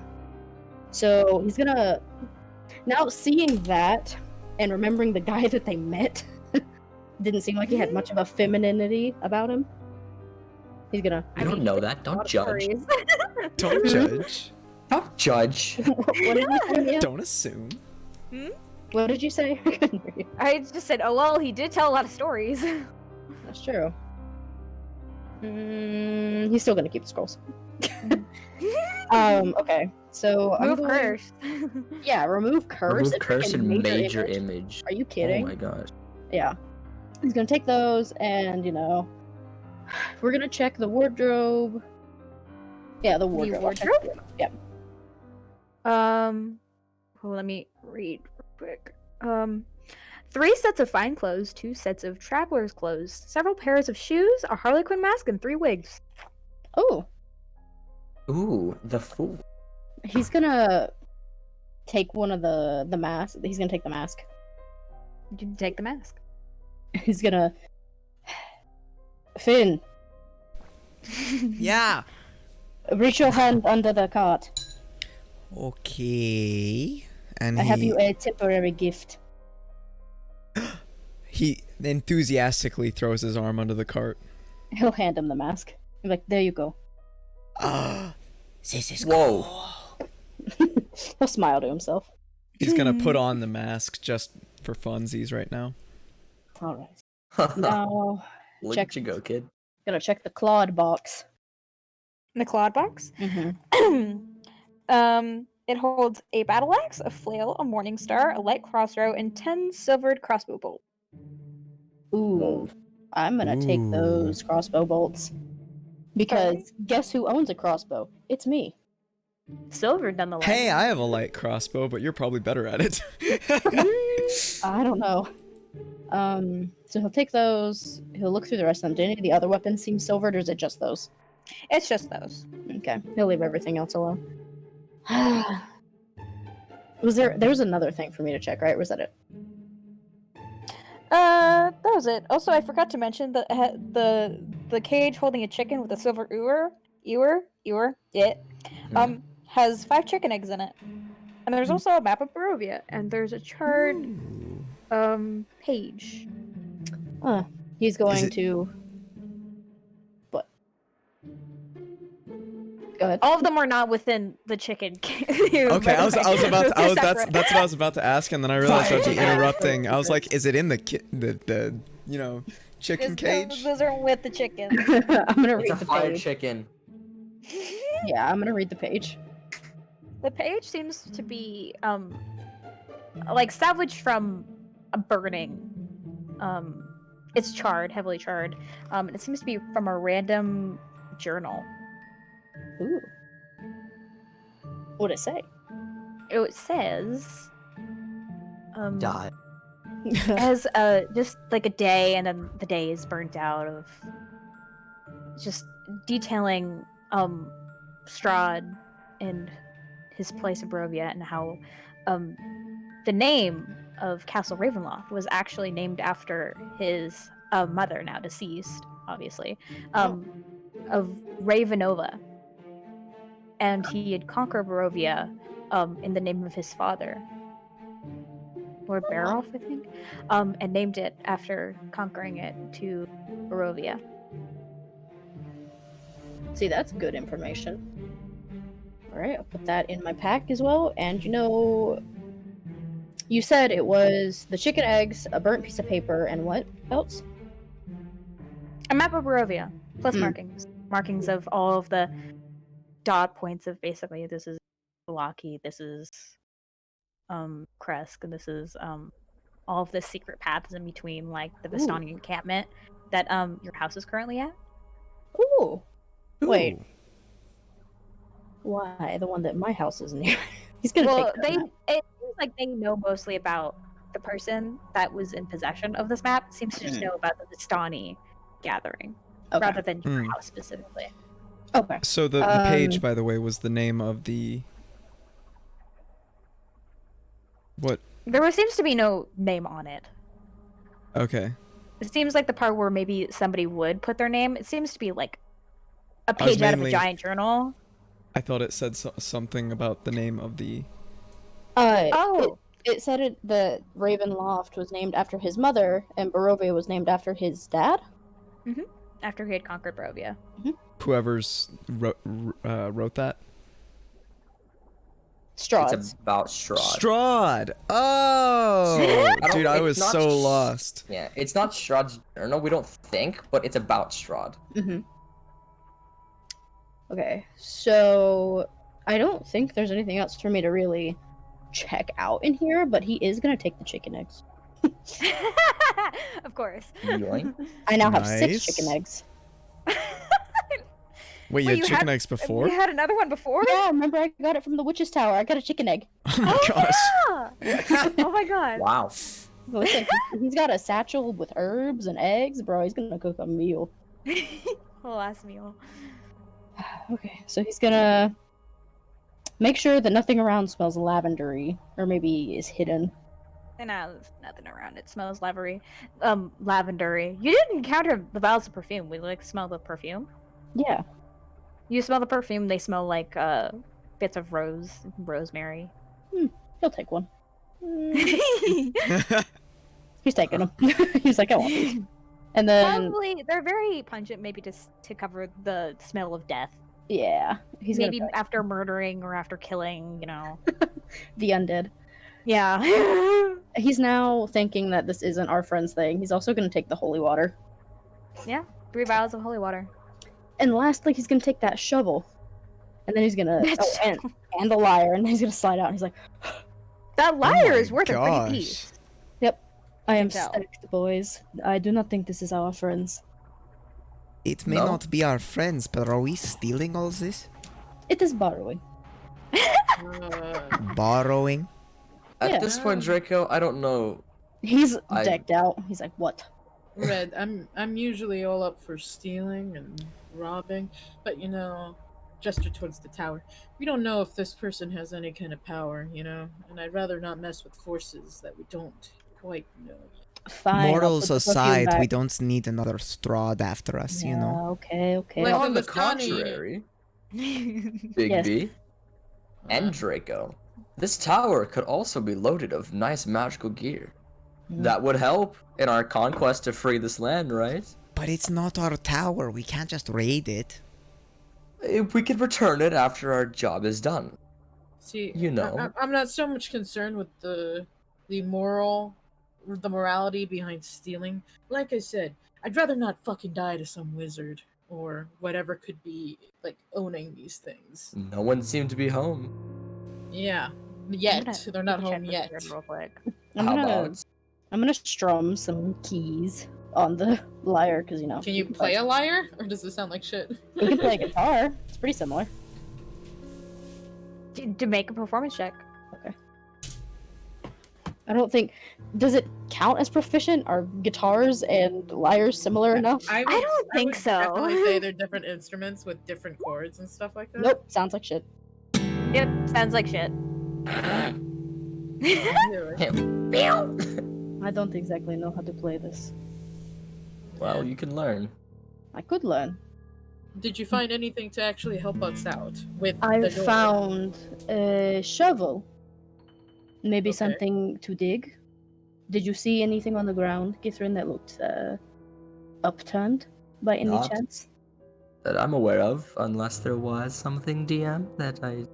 S5: So he's gonna. Now, seeing that and remembering the guy that they met, didn't seem like he had much of a femininity about him. He's gonna.
S6: You don't know that. Don't judge.
S1: Stories.
S2: Don't judge.
S6: Don't judge.
S5: What did you say? Mia?
S2: Don't assume.
S5: What did you say? I couldn't hear you.
S1: I just said, oh well, he did tell a lot of stories.
S5: That's true. He's still gonna keep the scrolls. Okay. So I'm
S1: Move
S5: going...
S1: curse.
S5: Yeah, remove curse.
S6: Remove
S5: and
S6: curse
S5: freaking
S6: and major image.
S5: Are you
S6: Oh
S5: kidding?
S6: my gosh.
S5: Yeah. He's gonna take those and, we're gonna check the wardrobe. Yeah, the wardrobe. I'll check the wardrobe. Yep.
S1: Well, let me read real quick. 3 sets of fine clothes, 2 sets of traveler's clothes, several pairs of shoes, a harlequin mask, and 3 wigs.
S5: Oh,
S6: Ooh, the fool.
S5: he's gonna take one of the masks. He's gonna take the mask.
S1: You can take the mask.
S5: He's gonna. Finn,
S2: Yeah.
S5: reach your hand under the cart.
S2: Okay. And
S5: I have you a temporary gift.
S2: He enthusiastically throws his arm under the cart.
S5: He'll hand him the mask. He's like, there you go.
S2: This is
S6: Whoa.
S2: cool.
S5: He'll smile to himself.
S2: He's gonna put on the mask just for funsies right now.
S5: All right. Now,
S6: Look
S5: Check.
S6: at you go, kid.
S5: Gotta check the Claude box.
S1: The Claude box?
S5: Mm-hmm.
S1: It holds a battle axe, a flail, a morning star, a light crossbow, and 10 silvered crossbow bolts.
S5: Ooh. I'm gonna take those crossbow bolts. Because guess who owns a crossbow? It's me.
S1: Silvered, nonetheless.
S2: Hey, I have a light crossbow, but you're probably better at it.
S5: I don't know. So he'll take those. He'll look through the rest of them. Do any of the other weapons seem silvered, or is it just those?
S1: It's just those.
S5: Okay. He'll leave everything else alone. There was another thing for me to check, right? Or was that it?
S1: That was it. Also, I forgot to mention that the cage holding a chicken with a silver ewer, has 5 chicken eggs in it. And there's also a map of Barovia, and there's a charred page.
S5: He's going to. What? Go ahead.
S1: All of them are not within the chicken cage.
S2: Okay, that's what I was about to ask, and then I realized I was
S3: Fine.
S2: interrupting. I was like, is it in the chicken cage?
S1: Those are with the chicken.
S5: I'm gonna
S6: It's
S5: read
S6: a
S5: the
S6: fire
S5: page.
S6: chicken.
S5: Yeah, I'm gonna read the page.
S1: The page seems to be like salvaged from a burning. It's charred, heavily charred. And it seems to be from a random journal.
S5: Ooh. What'd it say?
S1: It says
S6: Die.
S1: as just like a day, and then the day is burnt out of just detailing Strahd and his place of Barovia, and how the name of Castle Ravenloft was actually named after his mother, now deceased, obviously, of Ravenova. And he had conquered Barovia in the name of his father, Lord Baroff, I think, and named it after conquering it to Barovia.
S5: See, that's good information. Alright, I'll put that in my pack as well. And you said it was the chicken eggs, a burnt piece of paper, and what else?
S1: A map of Barovia, plus
S5: Hmm.
S1: markings of all of the dot points of basically this is Locky, this is Kresk, and this is all of the secret paths in between, like the Vistani encampment that your house is currently at.
S5: Ooh. Wait.
S2: Ooh.
S5: Why? The one that my house is near. He's gonna
S1: Well,
S5: take that map.
S1: it seems like they know mostly about the person that was in possession of this map. Seems to just know about the Vistani gathering
S5: Okay.
S1: rather than your house specifically.
S5: Okay.
S2: So the page, by the way, was the name of the... What?
S1: Seems to be no name on it.
S2: Okay.
S1: It seems like the part where maybe somebody would put their name. It seems to be like a
S2: I was
S1: page out of a
S2: mainly-
S1: giant journal.
S2: I thought it said something about the name of the...
S5: It said the Ravenloft was named after his mother, and Barovia was named after his dad.
S1: After he had conquered Barovia.
S2: Whoever's wrote that?
S5: Strahd.
S6: It's about Strahd.
S2: Strahd! Oh! Dude, I
S6: it's
S2: was
S6: not
S2: so
S6: s-
S2: lost.
S6: Yeah, it's not Strahd's journal, we don't think, but it's about Strahd.
S5: Okay, so I don't think there's anything else for me to really check out in here, but he is gonna take the chicken eggs.
S1: Of course.
S6: Yoink.
S5: I now have
S2: Nice.
S5: 6 chicken eggs.
S2: Wait, you had chicken eggs before?
S1: You had another one before?
S5: Yeah, remember I got it from the witch's tower. I got a chicken egg.
S2: Oh my gosh.
S1: Yeah. Oh my god.
S6: Wow.
S5: Listen, he's got a satchel with herbs and eggs, bro. He's gonna cook a meal.
S1: Whole last meal.
S5: Okay, so he's gonna make sure that nothing around smells lavendery, or maybe is hidden.
S1: And now there's nothing around. It smells lavendery. Lavendery. You didn't encounter the vials of perfume. We like smell the perfume.
S5: Yeah.
S1: You smell the perfume. They smell like bits of rosemary.
S5: He'll take one. He's taking them. He's like, I want these. And then,
S1: Probably they're very pungent. Maybe just to cover the smell of death.
S5: yeah, he's
S1: Maybe
S5: gonna
S1: after murdering or after killing. You know.
S5: the undead.
S1: Yeah.
S5: He's now thinking that this isn't our friend's thing. He's also gonna take the holy water.
S1: Yeah, 3 vials of holy water.
S5: And lastly, he's gonna take that shovel, and then he's gonna
S1: That
S5: and the lyre, and he's gonna slide out. And he's like,
S1: That lyre is
S2: my
S1: worth a pretty
S2: gosh.
S1: piece.
S5: "I am
S1: tell.
S5: stacked, boys. I do not think this is our friends.
S2: It may
S6: No?
S2: not be our friends, but are we stealing all this?
S5: It is borrowing."
S2: Borrowing?
S6: At
S5: Yeah.
S6: this point, Draco, I don't know.
S5: He's
S6: I-
S5: decked out. He's like, "What?"
S4: Red, I'm usually all up for stealing and robbing, but gesture towards the tower. We don't know if this person has any kind of power, and I'd rather not mess with forces that we don't quite know.
S5: Fine. I'll
S2: Morals
S5: put the perfume
S2: aside, we
S5: back.
S2: don't need another Strahd after us, you know?
S5: Okay, okay.
S4: Like-
S6: On the
S4: was Connie-
S6: contrary, Big
S5: Yes.
S6: B and Draco, this tower could also be loaded of nice magical gear.
S5: Mm.
S6: That would help in our conquest to free this land, right?
S2: But it's not our tower, we can't just raid it.
S6: If we could return it after our job is done.
S4: See,
S6: You know.
S4: I'm not so much concerned with the morality behind stealing. Like I said, I'd rather not fucking die to some wizard or whatever could be like owning these things.
S6: No one seemed to be home.
S4: Yeah,
S1: I'm
S4: yet
S1: gonna
S4: they're not
S1: check
S4: home
S1: the
S4: yet.
S1: grid real quick.
S5: I'm
S6: How
S5: gonna
S6: about?
S5: I'm gonna strum some keys on the lyre because
S4: Can you play a lyre, or does it sound like shit?
S5: You can play a guitar. It's pretty similar.
S1: To make a performance check.
S5: I don't think. Does it count as proficient? Are guitars and lyres similar enough?
S4: I
S1: don't think
S4: would
S1: so.
S4: Definitely say they're different instruments with different chords and stuff like that.
S5: Nope. Sounds like shit.
S1: Yep, sounds like shit.
S5: I don't exactly know how to play this.
S6: Well, you can learn.
S5: I could learn.
S4: Did you find anything to actually help us out with
S5: I
S4: the door?
S5: found a shovel. Maybe
S4: Okay.
S5: something to dig. Did you see anything on the ground, Githrin, that looked upturned by any
S6: Not.
S5: chance?
S6: That I'm aware of, unless there was something, DM, that I...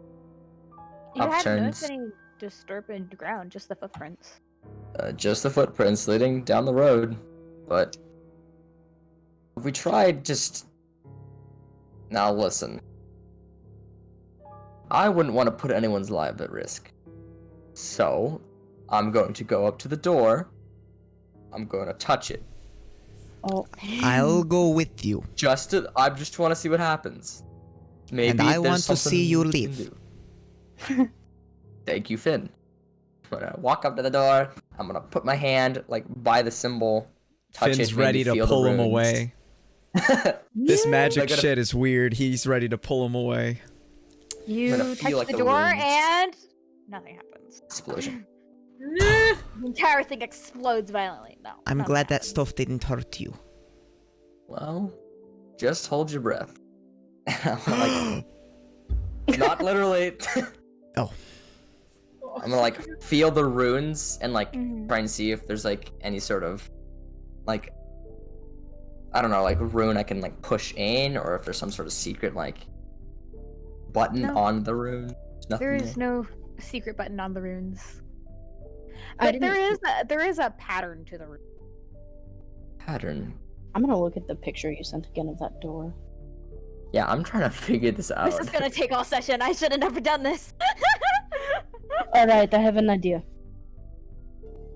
S1: You hadn't noticed
S6: Upturns.
S1: any disturbing ground, just the footprints.
S6: Just the footprints leading down the road. But... if we tried just... Now listen. I wouldn't want to put anyone's life at risk. So, I'm going to go up to the door. I'm going to touch it.
S5: Oh,
S2: I'll go with you.
S6: I just want to see what happens. Maybe
S2: And I
S6: there's
S2: want to see
S6: something
S2: you
S6: we can
S2: leave.
S6: do. Thank you, Finn. I'm gonna walk up to the door. I'm gonna put my hand by the symbol. Touch
S2: Finn's
S6: it,
S2: ready
S6: maybe
S2: to
S6: feel the
S2: pull him
S6: runes.
S2: away. This magic
S6: I gotta-
S2: shit is weird. He's ready to pull him away.
S1: You
S6: gonna
S1: touch
S6: feel like
S1: the
S6: the
S1: door
S6: runes.
S1: and nothing happens.
S6: Explosion.
S4: Nah.
S1: The entire thing explodes violently. No.
S2: I'm
S1: nothing
S2: glad that
S1: happens.
S2: stuff didn't hurt you.
S6: Well, just hold your breath. Not literally.
S2: Oh.
S6: I'm gonna feel the runes and
S1: Mhm.
S6: try and see if there's any sort of I don't know, rune I can push in, or if there's some sort of secret button
S1: No.
S6: on the rune. There's nothing
S1: There
S6: there.
S1: is no secret button on the runes.
S5: I
S1: But
S5: didn't-
S1: there is a pattern to the rune.
S6: Pattern.
S5: I'm gonna look at the picture you sent again of that door.
S6: Yeah, I'm trying to figure this out.
S1: This is gonna take all session. I should have never done this.
S5: Alright, I have an idea.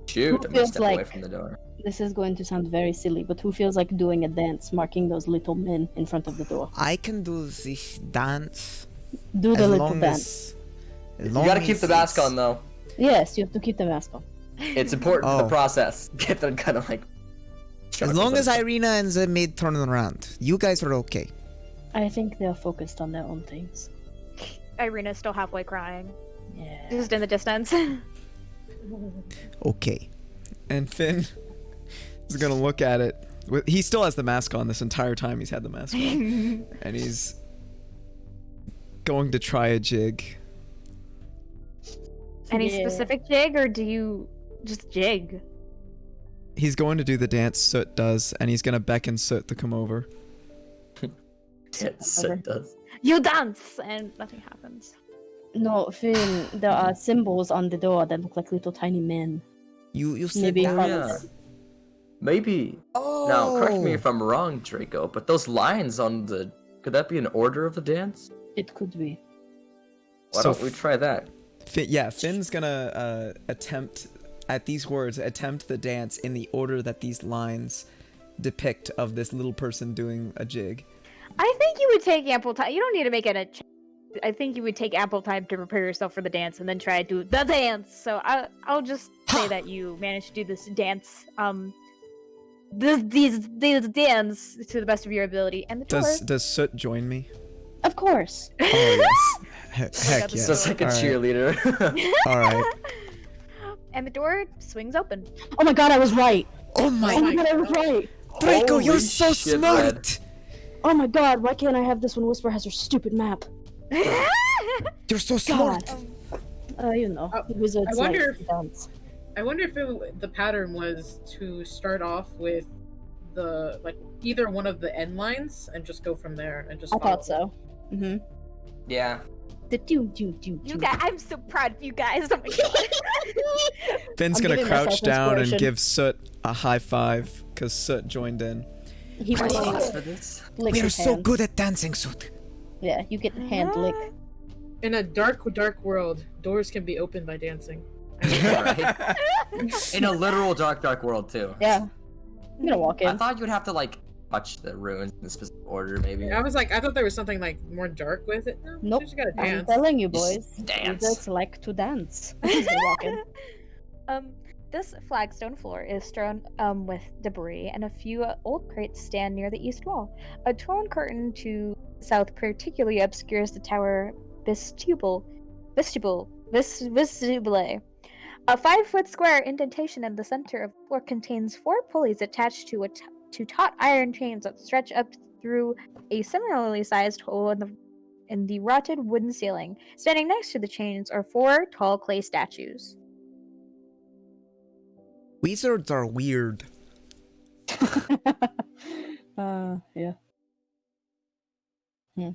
S6: Shoot,
S5: Who
S6: I'm gonna
S5: feels
S6: step away
S5: like-
S6: from the door.
S5: This is going to sound very silly, but who feels like doing a dance marking those little men in front of the door?
S2: I can do this dance
S5: Do the
S2: as
S5: little
S2: long
S5: dance.
S2: as
S6: You gotta keep the mask on though.
S5: Yes, you have to keep the mask on.
S6: It's important for
S2: Oh.
S6: the process. Get them kind of
S2: As long as Irina and the maid turn around, you guys are okay.
S5: I think they're focused on their own things.
S1: Irina's still halfway crying.
S5: Yeah.
S1: Just in the distance.
S2: Okay. And Finn is gonna look at it. He still has the mask on this entire time he's had the mask on. And he's going to try a jig.
S1: Any
S5: Yeah.
S1: specific jig, or do you just jig?
S2: He's going to do the dance Soot does, and he's gonna beckon Soot to come over.
S6: Yes, it does.
S1: You dance, and nothing happens.
S5: No, Finn, there are symbols on the door that look like little tiny men.
S2: You sit
S5: Maybe
S2: down.
S6: Oh, yeah. Maybe.
S2: Oh.
S6: Now, correct me if I'm wrong, Draco, but those lines on the... Could that be an order of the dance?
S5: It could be.
S6: Why
S2: So
S6: don't we try that?
S2: Finn's gonna attempt the dance in the order that these lines depict of this little person doing a jig.
S1: I think you would take ample time. You don't need to make it a. I think you would take ample time to prepare yourself for the dance and then try to do the dance. So I'll just say that you managed to do this dance. These dance to the best of your ability. And the door.
S2: Does Soot join me?
S5: Of course.
S2: Oh yes. Heck
S1: Yeah.
S6: So it's like a cheerleader.
S2: All right.
S1: And the door swings open.
S5: Oh my god, I was right.
S2: Oh my
S5: Oh my god, I was right.
S2: Draco,
S6: Holy
S2: you're so
S6: shit,
S2: smart.
S5: Oh my god, why can't I have this when Whisper has her stupid map?
S2: You're so smart.
S5: God. You know, wizards
S4: I wonder
S5: like dance.
S4: I wonder if the pattern was to start off with the either one of the end lines and just go from there and just.
S5: I
S4: follow.
S5: thought so. Mm-hmm.
S6: Yeah.
S5: The do.
S1: You guys, I'm so proud of you guys. Oh my god.
S2: Finn's
S5: I'm
S2: gonna
S5: giving
S2: crouch
S5: myself
S2: down and
S5: inspiration.
S2: give Soot a high five because Soot joined in.
S5: He
S6: Thanks
S5: was
S6: for this.
S5: lick
S2: We are
S5: his
S2: so
S5: hand.
S2: good at dancing, Soot.
S5: Yeah, you get the hand lick.
S4: In a dark world, doors can be opened by dancing.
S6: Right? In a literal dark world too.
S5: Yeah. I'm gonna walk
S6: I
S5: in.
S6: thought you'd have to like touch the ruins in a specific order, maybe.
S4: I thought there was something like more dark with it. No,
S5: Nope.
S4: you just gotta
S5: I'm
S4: dance.
S5: telling you,
S6: Just
S5: boys.
S6: dance.
S5: Wizards like to dance. I'm just gonna walk in.
S1: This flagstone floor is strewn with debris, and a few old crates stand near the east wall. A torn curtain to the south particularly obscures the tower vestibule. A 5-foot square indentation in the center of the floor contains 4 pulleys attached to taut iron chains that stretch up through a similarly sized hole in the rotted wooden ceiling. Standing next to the chains are 4 tall clay statues.
S2: Wizards are weird.
S5: Yeah.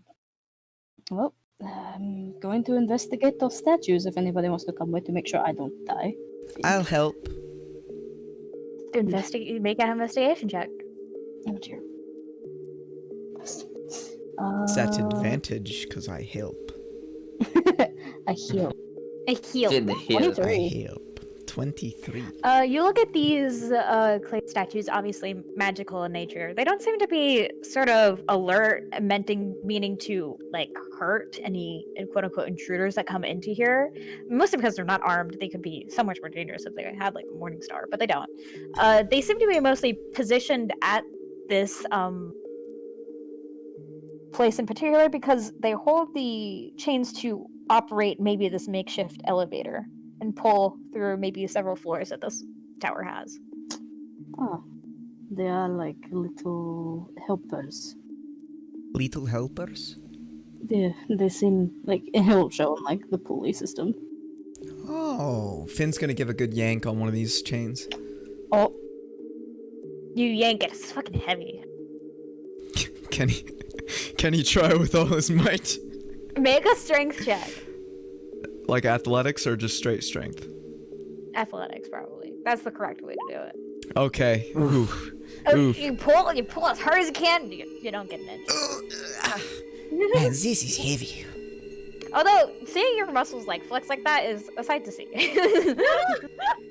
S5: Well, I'm going to investigate those statues if anybody wants to come with to make sure I don't die.
S2: I'll help.
S1: Make an investigation check.
S5: Oh dear.
S2: That's advantage because I help.
S5: I heal.
S1: A heal.
S6: Did the hill.
S5: 23.
S2: I help. 23.
S1: You look at these clay statues, obviously magical in nature. They don't seem to be sort of alert, meaning to like hurt any quote unquote intruders that come into here. Mostly because they're not armed. They could be so much more dangerous if they had like a morning star, but they don't. They seem to be mostly positioned at this place in particular because they hold the chains to operate maybe this makeshift elevator and pull through maybe several floors that this tower has.
S5: Oh, they are like little helpers.
S2: Little helpers?
S5: They seem like a help show on like the pulley system.
S2: Oh, Finn's gonna give a good yank on one of these chains.
S5: Oh,
S1: You yank it, it's fucking heavy.
S2: Can he try with all his might?
S1: Make a strength check.
S2: Like athletics or just straight strength?
S1: Athletics, probably. That's the correct way to do it.
S2: Okay. Oof.
S1: Oh,
S2: Oof.
S1: you pull as hard as you can. You don't get an inch.
S2: Man, this is heavy.
S1: Although seeing your muscles like flex like that is a sight to see.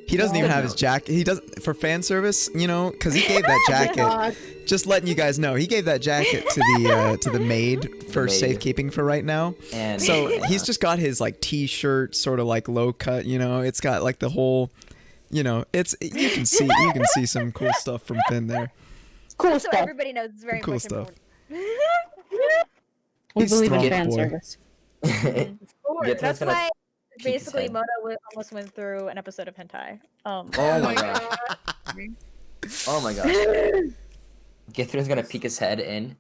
S2: He doesn't even have his jacket. He does for fan service, you know, because he gave that jacket. Just letting you guys know, he gave that jacket to the maid for
S6: maid.
S2: safekeeping for right now.
S6: And
S2: So he's just got his like t-shirt, sort of like low cut. You know, it's got like the whole, you know, you can see some cool stuff from Finn there.
S5: cool
S1: So
S5: stuff.
S1: everybody knows it's very
S2: Cool
S1: much
S2: stuff.
S1: important.
S5: We
S2: He's
S5: believe in
S2: strong
S5: fan
S2: boy.
S5: service.
S6: Get
S1: That's
S6: gonna
S1: why
S6: peek his
S1: basically
S6: head.
S1: Moto almost went through an episode of hentai.
S6: Oh my gosh. Oh my gosh. Githrin's gonna peek his head in.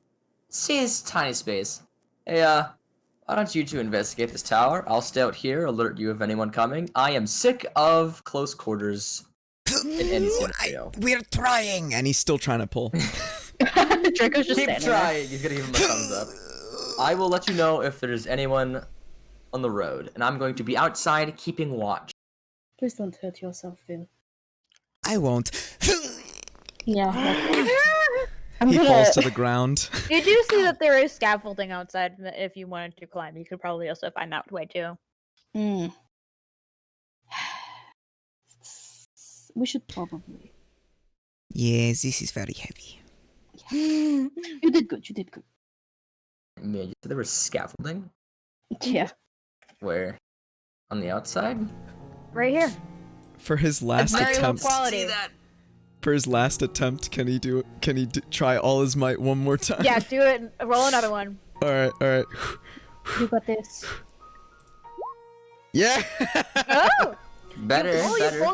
S6: See his tiny space. Hey, why don't you two investigate this tower? I'll stay out here, alert you of anyone coming. I am sick of close quarters in any scenario.
S2: We're trying, and he's still trying to pull.
S5: Draco's just
S6: Keep
S5: standing
S6: trying. He's gonna give him a thumbs up. I will let you know if there's anyone on the road, and I'm going to be outside keeping watch.
S5: Please don't hurt yourself, Finn.
S2: I won't.
S5: Yeah.
S2: He falls to the ground.
S1: You do see that there is scaffolding outside if you wanted to climb. You could probably also find that way too.
S5: We should probably.
S2: Yes, this is very heavy.
S5: You did good. You did good.
S6: Yeah, you said there was scaffolding?
S5: Yeah.
S6: Where? On the outside?
S1: Right here.
S2: For his last
S1: Very low
S2: attempt,
S1: quality.
S2: for his last attempt, can he try all his might one more time?
S1: Yeah, do it. Roll another one.
S2: All right.
S5: You got this.
S2: Yeah.
S1: Oh!
S6: Better.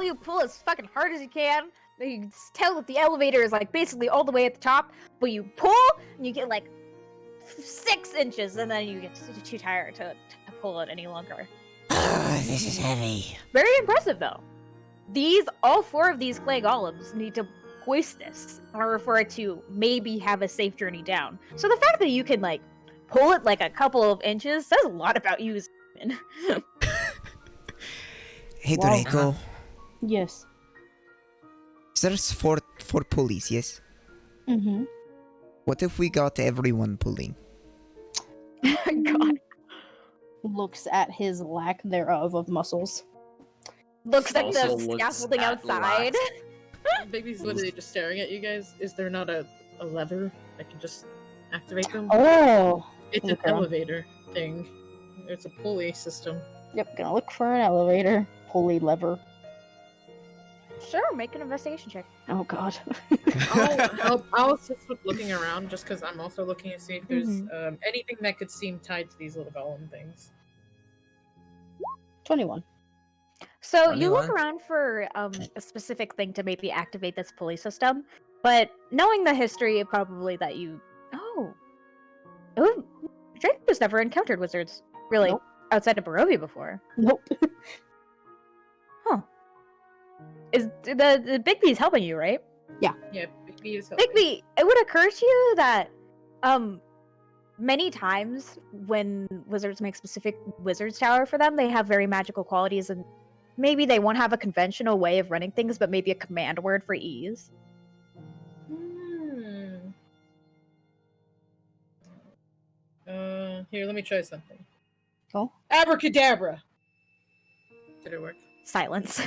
S1: You pull as fucking hard as you can. You can tell that the elevator is like basically all the way at the top, but you pull and you get like 6 inches, and then you get too tired to pull it any longer.
S2: This is heavy.
S1: Very impressive though. All 4 of these clay golems need to hoist this in order for it to maybe have a safe journey down. So the fact that you can like pull it like a couple of inches says a lot about you as a human.
S2: Hey,
S5: Wow.
S2: Draco.
S5: Yes.
S2: There's four pulleys, yes?
S5: Mm-hmm.
S2: What if we got everyone pulling?
S1: God.
S5: Looks at his lack thereof of muscles.
S1: Looks at
S6: Also
S1: the
S6: looks
S1: scaffolding
S6: at
S1: outside.
S4: Bigby's literally just staring at you guys. Is there not a lever that can just activate them?
S5: Oh.
S4: It's an
S5: okay.
S4: elevator thing. It's a pulley system.
S5: Yep. Gonna look for an elevator. Pulley lever.
S1: Sure, make an investigation check.
S5: Oh God.
S4: I'll assist with looking around just because I'm also looking to see if there's anything that could seem tied to these little golem things.
S5: 21.
S1: So you look
S6: 21.
S1: around for a specific thing to maybe activate this pulley system, but knowing the history, probably that you Drake has never encountered wizards really
S5: Nope.
S1: outside of Barovia before.
S5: Nope.
S1: Is the Bigby's helping you, right?
S4: Yeah, Bigby is helping.
S1: Bigby, it would occur to you that many times when wizards make specific wizard's tower for them, they have very magical qualities, and maybe they won't have a conventional way of running things, but maybe a command word for ease.
S4: Here, let me try something.
S5: Oh.
S4: Abracadabra! Did it work?
S1: Silence.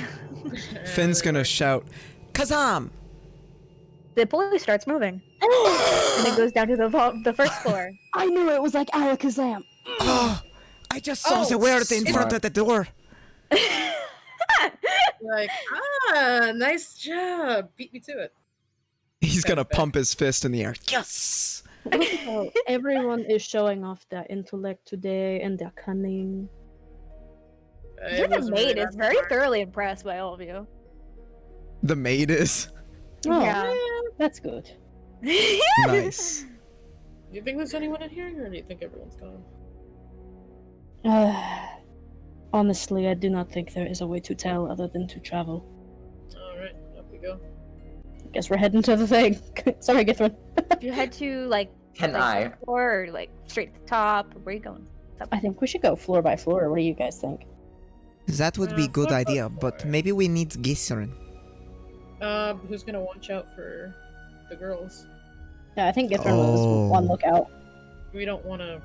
S2: Finn's gonna shout, Kazam!
S1: The pulley starts moving, and it goes down to the first floor.
S5: I knew it was like Alakazam.
S2: Oh, I just saw the word in front of the door.
S4: Like, nice job! Beat me to it.
S2: He's gonna
S4: Bad.
S2: pump his fist in the air. Yes!
S5: Oh, everyone is showing off their intellect today and their cunning.
S1: Even the maid is very thoroughly impressed by all of you.
S2: The maid is.
S5: Oh,
S1: Yeah.
S5: that's good.
S2: Nice.
S4: Do you think there's anyone in here, or do you think everyone's gone?
S5: Honestly, I do not think there is a way to tell other than to travel.
S4: Alright, up we go.
S5: Guess we're heading to the thing. Sorry, Githrin.
S1: Do you head to like
S6: Can
S1: like,
S6: I?
S1: the floor or like straight to the top? Where are you going?
S5: I think we should go floor by floor. What do you guys think?
S2: That would be a good
S4: floor by
S2: idea, but
S4: floor.
S2: maybe we need Glycerin.
S4: Who's gonna watch out for the girls?
S5: Yeah, I think Githrin was one lookout.
S4: We don't want to.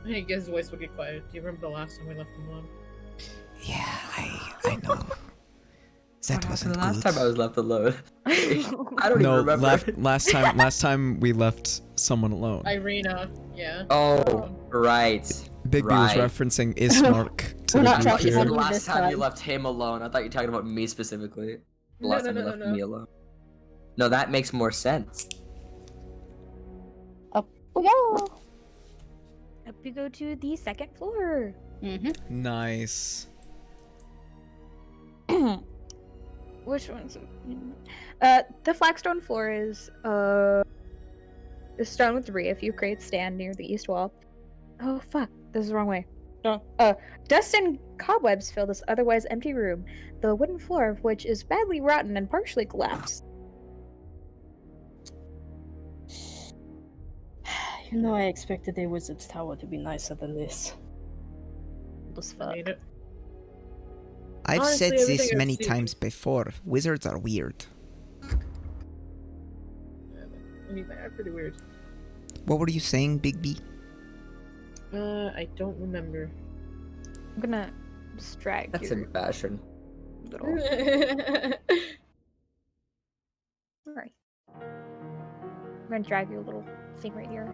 S4: Hey, his voice will get quiet. Do you remember the last time we left him alone?
S2: Yeah, I know. That wasn't
S6: the last
S2: good.
S6: time I was left alone. I don't
S2: No,
S6: even remember.
S2: last time we left someone alone.
S4: Irina, yeah.
S6: Oh, right.
S2: Bigby
S6: right.
S2: was referencing Ismark to
S5: We're
S2: the
S5: not
S2: group
S6: I thought you
S5: tracking
S6: said
S2: here.
S5: him.
S6: last
S5: this
S6: time you
S5: time.
S6: left him alone. I thought you were talking about me specifically. The
S4: No,
S6: last
S4: no,
S6: time you
S4: no,
S6: left
S4: no.
S6: me alone. No, that makes more sense.
S5: Up we go.
S1: Up you go to the second floor.
S5: Mm-hmm.
S2: Nice.
S1: Which one's the flagstone floor is stone with debris. If you create stand near the east wall. Oh fuck, this is the wrong way. No. Dust and cobwebs fill this otherwise empty room, the wooden floor of which is badly rotten and partially collapsed.
S5: You know, I expected a wizard's tower to be nicer than this.
S1: As
S4: I
S1: fuck.
S4: made it.
S2: I've
S4: Honestly,
S2: said
S4: everything
S2: this
S4: I've
S2: many
S4: seen-
S2: times before. Wizards are weird.
S4: anything. They're pretty weird.
S2: What were you saying, Big B?
S4: I don't remember.
S1: I'm gonna just drag
S6: That's
S1: your
S6: in fashion.
S1: little. Alright. I'm gonna drag your little thing right here.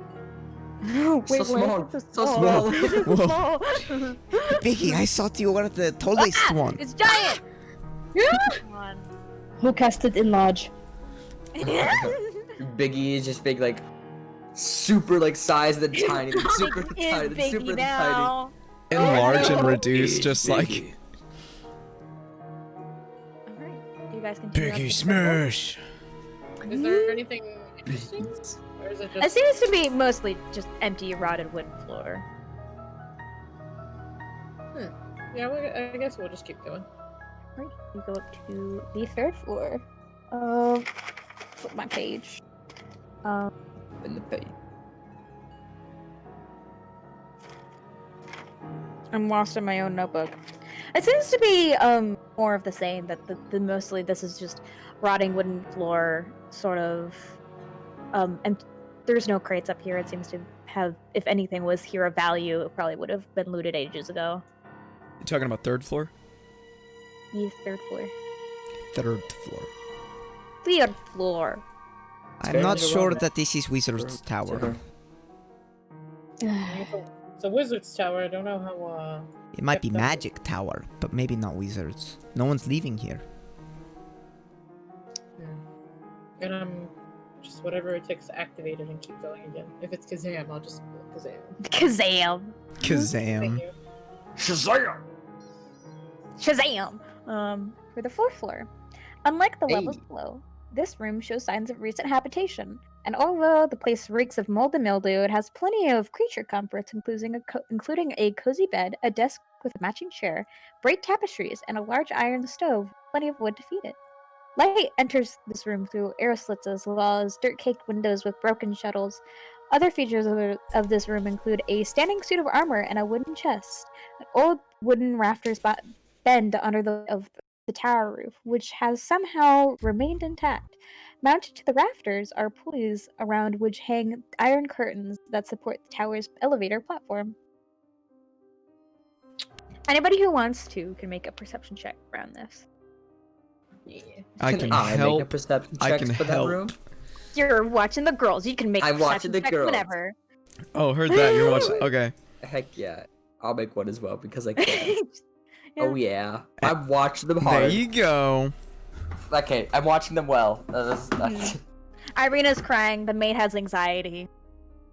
S1: No,
S6: So
S1: wait,
S6: small.
S1: it's
S6: So small.
S1: It's small.
S2: Biggie, I thought you were the tallest one.
S1: It's giant. Come on.
S5: Who casted enlarge?
S6: Biggie is just big, like super like size, then tiny, then super
S1: Big
S6: tiny,
S1: is
S6: then super
S1: Biggie
S6: tiny.
S1: now.
S2: Enlarge and
S1: Oh.
S2: reduce, just like
S1: Alright, you guys continue. up
S2: Biggie
S1: the
S2: Smash.
S4: Is there anything interesting? Or is it
S1: It
S4: just...
S1: seems to be mostly just empty, rotted wooden floor.
S4: Yeah, I guess we'll just keep going.
S1: Right, we go up to the third floor. Flip my page.
S6: In the page.
S1: I'm lost in my own notebook. It seems to be more of the same. That the mostly this is just rotting wooden floor, sort of. And there's no crates up here. It seems to have, if anything was here of value, it probably would have been looted ages ago.
S2: You talking about third floor?
S1: The third floor.
S2: Third floor.
S1: Third floor.
S2: I'm not
S6: very
S2: sure
S6: well.
S2: that this is Wizard's Tower.
S4: It's a wizard's tower. I don't know how.
S2: It might be
S4: Yep, that-
S2: Magic Tower, but maybe not Wizards. No one's leaving here.
S4: And just whatever it takes to activate it and keep going again. If it's Kazam, I'll just Kazam.
S1: Kazam.
S2: Kazam.
S4: Thank you.
S6: Shazam!
S1: Shazam! For the fourth floor. Unlike the levels
S6: Hey.
S1: below, this room shows signs of recent habitation, and although the place reeks of mold and mildew, it has plenty of creature comforts, including a cozy bed, a desk with a matching chair, bright tapestries, and a large iron stove, plenty of wood to feed it. Light enters this room through air slits as well as dirt-caked windows with broken shutters. Other features of this room include a standing suit of armor and a wooden chest. Old wooden rafters bend under the tower roof, which has somehow remained intact. Mounted to the rafters are pulleys around which hang iron curtains that support the tower's elevator platform. Anybody who wants to can make a perception check around this.
S4: Yeah.
S2: I can
S6: make a
S2: help.
S6: perception
S2: I
S6: checks
S2: can
S6: for that
S2: help.
S6: room?
S1: You're watching the girls. You can make
S6: I'm watching
S1: perception
S6: the
S1: checks
S6: girls.
S1: whenever.
S2: Oh, heard that. You're watching. Okay.
S6: Heck yeah. I'll make one as well because I can.
S1: Yeah.
S6: Oh yeah. I'm watching them
S2: There
S6: hard.
S2: you go.
S6: Okay, I'm watching them well.
S1: Irina's crying. The maid has anxiety.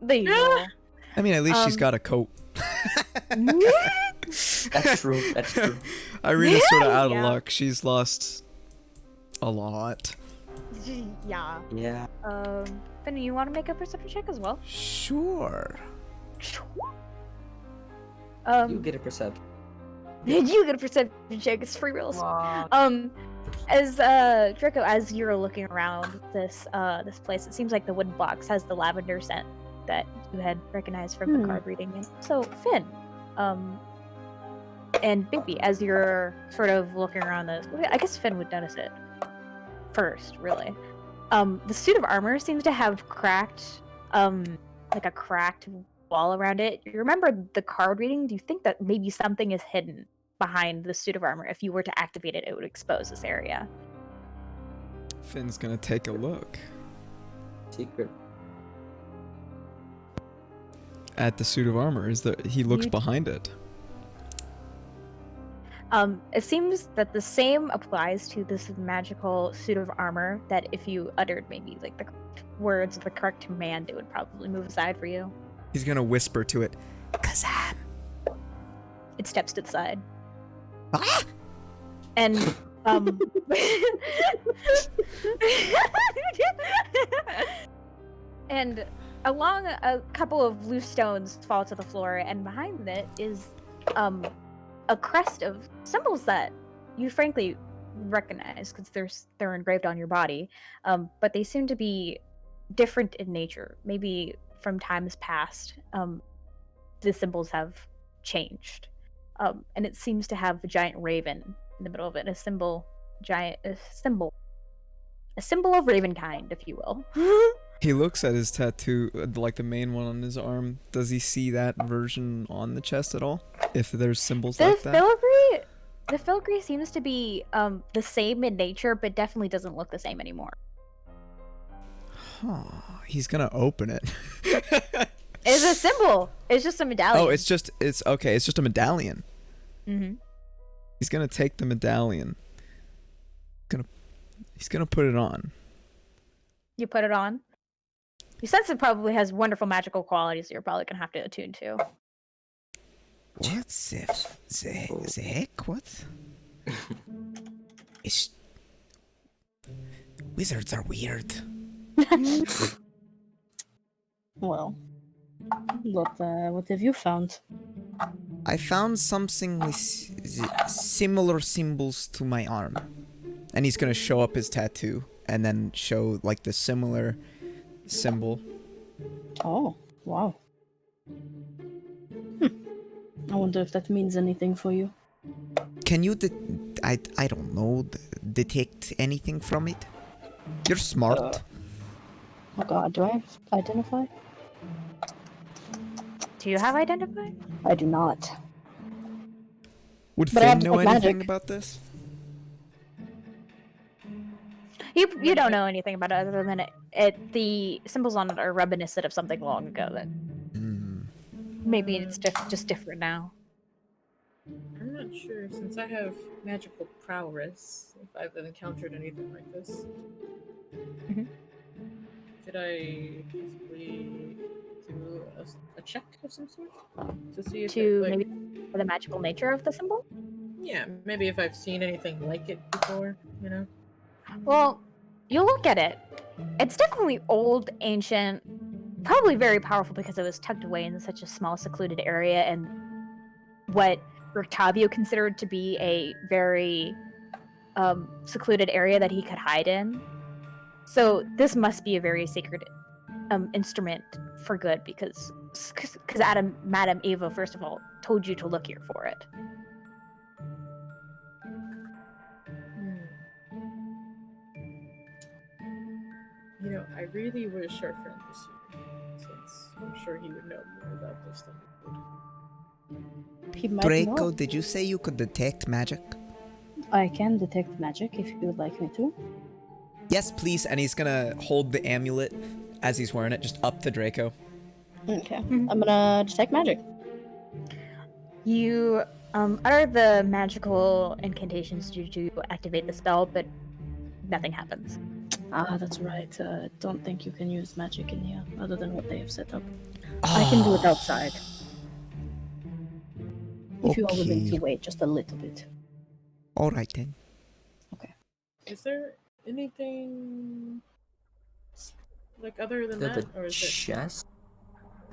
S1: The usual.
S2: I mean, at least she's
S1: Um,
S2: got a coat.
S6: That's true. That's true.
S2: Irina's sort of out of
S1: Yeah.
S2: luck. She's lost a lot.
S1: Yeah.
S6: Yeah.
S1: Finn, you want to make a perception check as well?
S2: Sure.
S6: You get a perception.
S1: You get a perception check. It's free rolls. As Draco, as you're looking around this place, it seems like the wooden box has the lavender scent that you had recognized from the card reading. And so Finn, and Bigby, as you're sort of looking around this, I guess Finn would notice it first, really. The suit of armor seems to have cracked, like a cracked wall around it. You remember the card reading? Do you think that maybe something is hidden behind the suit of armor? If you were to activate it, it would expose this area.
S2: Finn's gonna take a look
S6: Secret.
S2: at the suit of armor. He looks
S1: You-
S2: behind it.
S1: It seems that the same applies to this magical suit of armor, that if you uttered maybe like the correct words of the correct command, it would probably move aside for you.
S2: He's gonna whisper to it, Kazam!
S1: It steps to the side.
S2: Ah!
S1: And and along a couple of loose stones fall to the floor, and behind it is a crest of symbols that you frankly recognize because they're engraved on your body, but they seem to be different in nature. Maybe from times past, the symbols have changed, and it seems to have a giant raven in the middle of it, a symbol of ravenkind, if you will.
S2: He looks at his tattoo, like the main one on his arm. Does he see that version on the chest at all? If there's symbols
S1: The
S2: like that?
S1: filigree, the filigree seems to be the same in nature, but definitely doesn't look the same anymore.
S2: Huh. He's gonna open it.
S1: It's a symbol. It's just a medallion.
S2: Oh, it's just a medallion.
S1: Mm-hmm.
S2: He's gonna take the medallion. He's gonna put it on.
S1: You put it on. You sense it probably has wonderful magical qualities, so you're probably gonna have to attune to.
S2: What the heck? What? It's... Wizards are weird.
S5: Well, what have you found?
S2: I found something with similar symbols to my arm. And he's gonna show up his tattoo and then show like the similar symbol.
S5: Oh, wow. I wonder if that means anything for you.
S2: Can you I don't know, detect anything from it? You're smart.
S5: Oh god, do I identify?
S1: Do you have identify?
S5: I do not.
S2: Would
S5: But I have
S2: Finn know
S5: detect
S2: anything
S5: magic.
S2: about this?
S1: You don't know anything about it other than the symbols on it are reminiscent of something long ago that maybe it's just different now.
S4: I'm not sure, since I have magical prowess, if I've encountered anything like this.
S1: Mhm.
S4: Did I possibly do a check of some sort? To see if
S1: To
S4: it, like,
S1: maybe the magical nature of the symbol?
S4: yeah, maybe if I've seen anything like it before, you know?
S1: Well, you look at it. It's definitely old, ancient, probably very powerful because it was tucked away in such a small, secluded area, and what Rictavio considered to be a very secluded area that he could hide in. So this must be a very sacred instrument for good, because Madame Ava, first of all, told you to look here for it.
S4: You know, I really wish our friend was here, since I'm sure he would know more about this than we would.
S5: He might
S2: Draco,
S5: know.
S2: did you say you could detect magic?
S5: I can detect magic if you would like me to.
S2: Yes, please. And he's gonna hold the amulet as he's wearing it just up to Draco.
S5: Okay. I'm gonna detect magic.
S1: You utter the magical incantations to activate the spell, but nothing happens.
S5: Ah, that's right. Don't think you can use magic in here, other than what they have set up. I can do it outside. If you are willing to
S2: Okay.
S5: wait just a little bit.
S2: Alright then.
S4: Is there anything like other than
S6: The
S4: that, or is it?
S6: chest?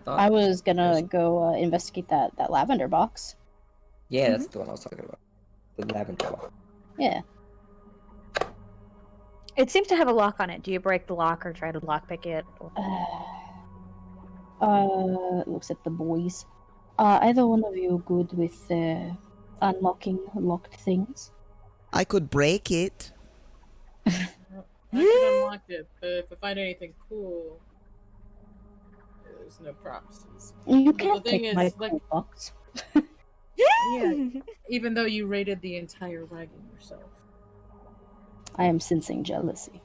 S5: I was gonna go investigate that lavender box.
S6: Yeah, that's the one I was talking about. The lavender one.
S5: Yeah.
S1: It seems to have a lock on it. Do you break the lock or try to lockpick it?
S5: Looks at the boys. Either one of you good with unlocking locked things?
S2: I could break it.
S4: I can unlock it, but if I find anything cool, there's no props.
S5: You
S4: the
S5: can't
S4: thing
S5: take
S4: is,
S5: my
S4: like-
S5: cool box.
S4: Yeah, even though you raided the entire wagon yourself.
S5: I am sensing jealousy.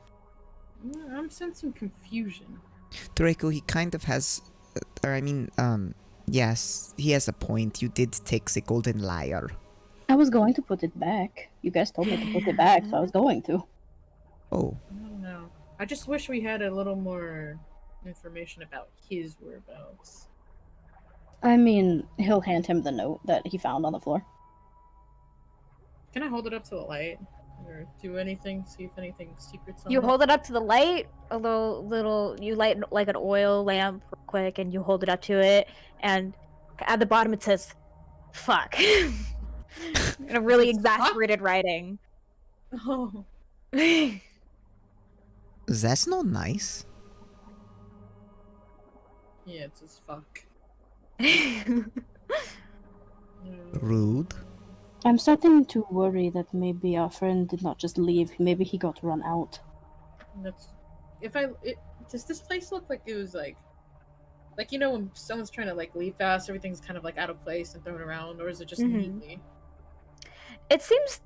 S4: Yeah, I'm sensing confusion.
S2: Draco, he kind of has... yes, he has a point. You did take the golden lyre.
S5: I was going to put it back. You guys told me to put it back, so I was going to.
S2: Oh.
S4: I don't know. I just wish we had a little more information about his whereabouts.
S5: I mean, he'll hand him the note that he found on the floor.
S4: Can I hold it up to the light? Or do anything? See if anything secret's on
S1: You
S4: it?
S1: hold it up to the light, a little you light like an oil lamp real quick, and you hold it up to it, and at the bottom it says fuck in a really
S4: It says, "Fuck?"
S1: exasperated writing.
S4: Oh.
S2: That's not nice.
S4: Yeah, it says fuck.
S2: Rude.
S5: I'm starting to worry that maybe our friend did not just leave. Maybe he got run out.
S4: That's Does this place look like it was like you know when someone's trying to like leave fast, everything's kind of like out of place and thrown around, or is it just neatly?
S1: It seems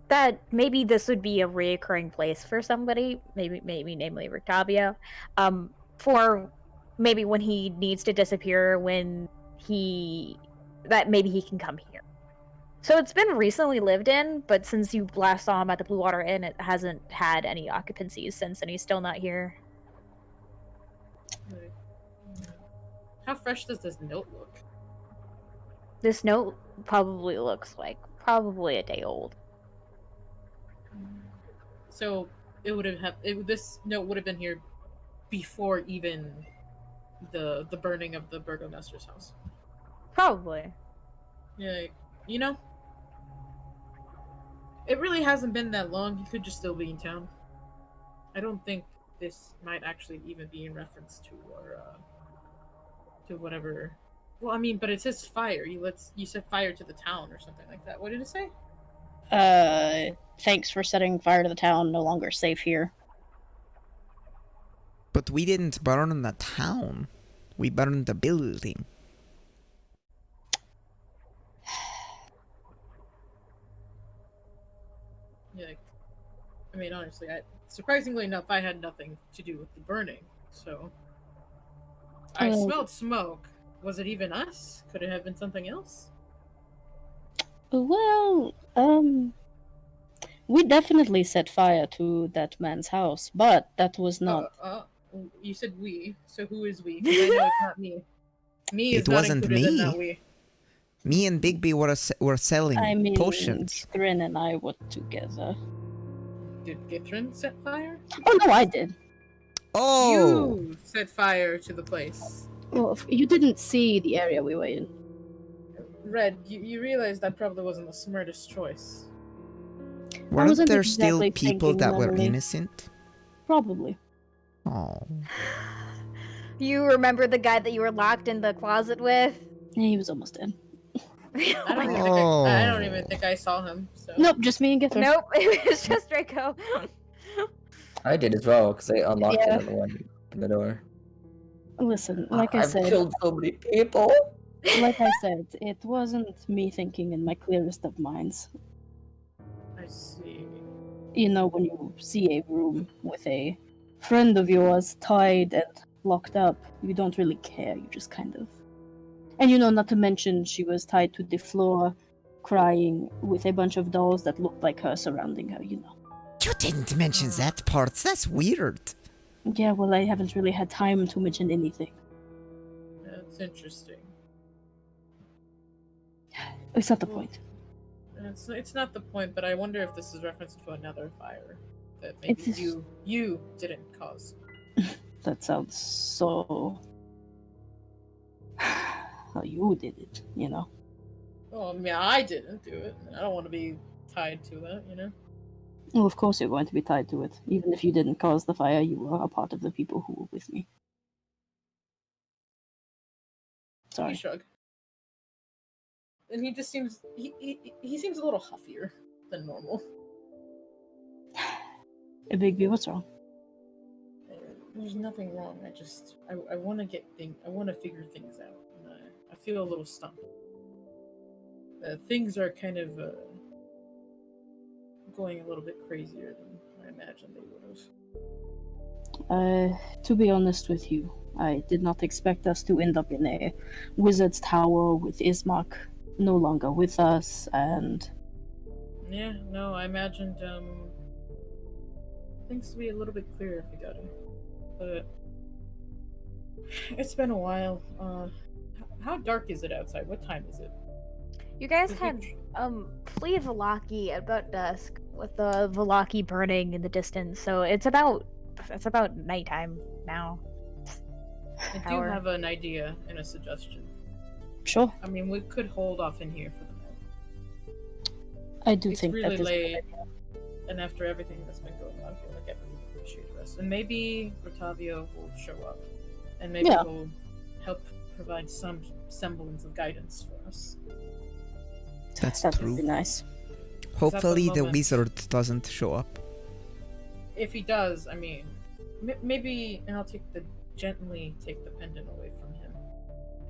S1: that maybe this would be a reoccurring place for somebody, maybe namely Rictavio, for maybe when he needs to disappear, maybe he can come here. So it's been recently lived in, but since you last saw him at the Blue Water Inn, it hasn't had any occupancies since, and he's still not here.
S4: Like, how fresh does this note look?
S1: This note probably looks like a day old.
S4: So it would have this note would have been here before even the burning of the burgomaster's house.
S1: Probably.
S4: Yeah, you know, it really hasn't been that long. He could just still be in town. I don't think this might actually even be in reference to or to whatever. Well, I mean, but it says fire. You said fire to the town or something like that. What did it say?
S5: Thanks for setting fire to the town. No longer safe here.
S2: But we didn't burn the town. We burned the building.
S4: Yeah, I mean, honestly, surprisingly enough, I had nothing to do with the burning, so I smelled smoke. Was it even us? Could it have been something else?
S5: Well, we definitely set fire to that man's house, but that was not.
S4: You said we, so who is we? 'Cause I know it's not me. Me is
S2: It
S4: not
S2: wasn't
S4: included in
S2: me.
S4: that we.
S2: Me and Bigby were selling
S5: I mean,
S2: potions.
S5: Grin and I were together.
S4: Did Githrin set fire?
S5: Oh no, I did.
S2: Oh!
S4: You set fire to the place.
S5: Well, you didn't see the area we were in.
S4: Red, you realize that probably wasn't the smartest choice.
S2: Weren't
S5: wasn't
S2: there still
S5: exactly
S2: people that were
S5: thinking
S2: innocent?
S5: Probably.
S2: Oh.
S1: You remember the guy that you were locked in the closet with?
S5: He was almost dead.
S4: I don't even think I saw him. So.
S5: Nope, just me and Githrin.
S1: Nope, it was just Draco.
S6: I did as well because I unlocked
S5: Yeah.
S6: another one in the door.
S5: Listen, like I
S6: I've
S5: said,
S6: killed so many people.
S5: like I said, it wasn't me thinking in my clearest of minds.
S4: I see.
S5: You know, when you see a room with a friend of yours tied and locked up, you don't really care, you just kind of... And you know, not to mention, she was tied to the floor, crying, with a bunch of dolls that looked like her surrounding her, you know.
S2: You didn't mention that part. That's weird.
S5: Yeah, well, I haven't really had time to mention anything.
S4: That's interesting.
S5: It's not the point.
S4: It's not the point, but I wonder if this is reference to another fire that maybe
S5: It's-
S4: you didn't cause.
S5: That sounds so... Well, you did it, you know.
S4: Well, I mean, I didn't do it. I don't want to be tied to that, you know?
S5: Well, of course you're going to be tied to it. Even if you didn't cause the fire, you were a part of the people who were with me.
S4: You
S5: Sorry.
S4: shrug. And he just seems... He seems a little huffier than normal.
S5: A big B, what's wrong?
S4: There's nothing wrong. I want to I want to figure things out. And I feel a little stumped. Things are kind of going a little bit crazier than I imagined they would have.
S5: To be honest with you, I did not expect us to end up in a wizard's tower with Ismark no longer with us, and...
S4: Yeah, no, I imagined things to be a little bit clearer if we got it. But it's been a while. How dark is it outside? What time is it?
S1: You guys had flee Velaki at about dusk, with the Velaki burning in the distance. So it's about nighttime now.
S4: I do have an idea and a suggestion.
S5: Sure.
S4: I mean, we could hold off in here for the night.
S5: I do
S4: It's
S5: think
S4: really
S5: that is...
S4: late, and after everything that's been going on, I feel like everyone would appreciate rest. And maybe Rotavio will show up, and maybe he'll help provide some semblance of guidance for us.
S2: That's
S5: That would
S2: true.
S5: be nice.
S2: Hopefully the
S4: moment-
S2: wizard doesn't show up.
S4: If he does, I mean, maybe I'll gently take the pendant away from him,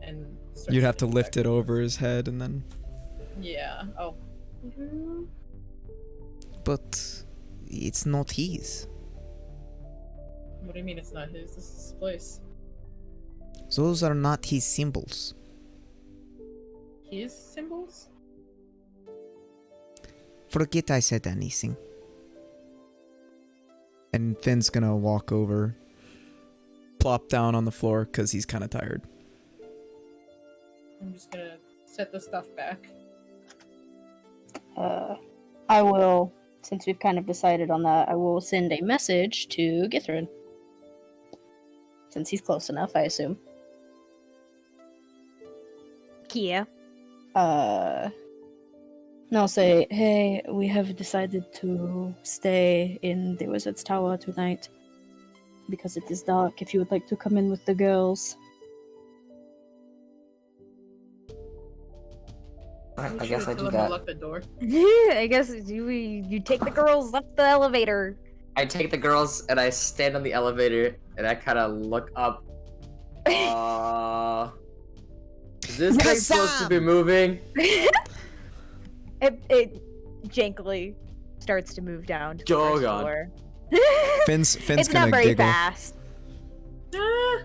S4: and start
S2: You'd have to
S4: sending
S2: lift
S4: back
S2: it over his head and then.
S4: Yeah. Oh.
S2: But it's not his.
S4: What do you mean it's not his? This is his place.
S2: Those are not his symbols.
S4: His symbols?
S2: Forget I said anything. And Finn's gonna walk over, plop down on the floor because he's kind of tired.
S4: I'm just gonna set the stuff back.
S5: I will, since we've kind of decided on that, I will send a message to Githrin. Since he's close enough, I assume.
S1: Kia.
S5: And I'll say, hey, we have decided to stay in the Wizard's Tower tonight because it is dark. If you would like to come in with the girls.
S6: I guess I do
S4: Tell him to
S6: that.
S4: lock the door.
S1: I guess you take the girls up the elevator.
S6: I take the girls and I stand on the elevator and I kind of look up. Is this thing supposed to be moving?
S1: It jankily starts to move down to the
S6: Oh,
S1: first
S6: God.
S1: floor.
S2: Finn's
S1: It's
S2: gonna
S1: not very
S2: giggle.
S1: fast.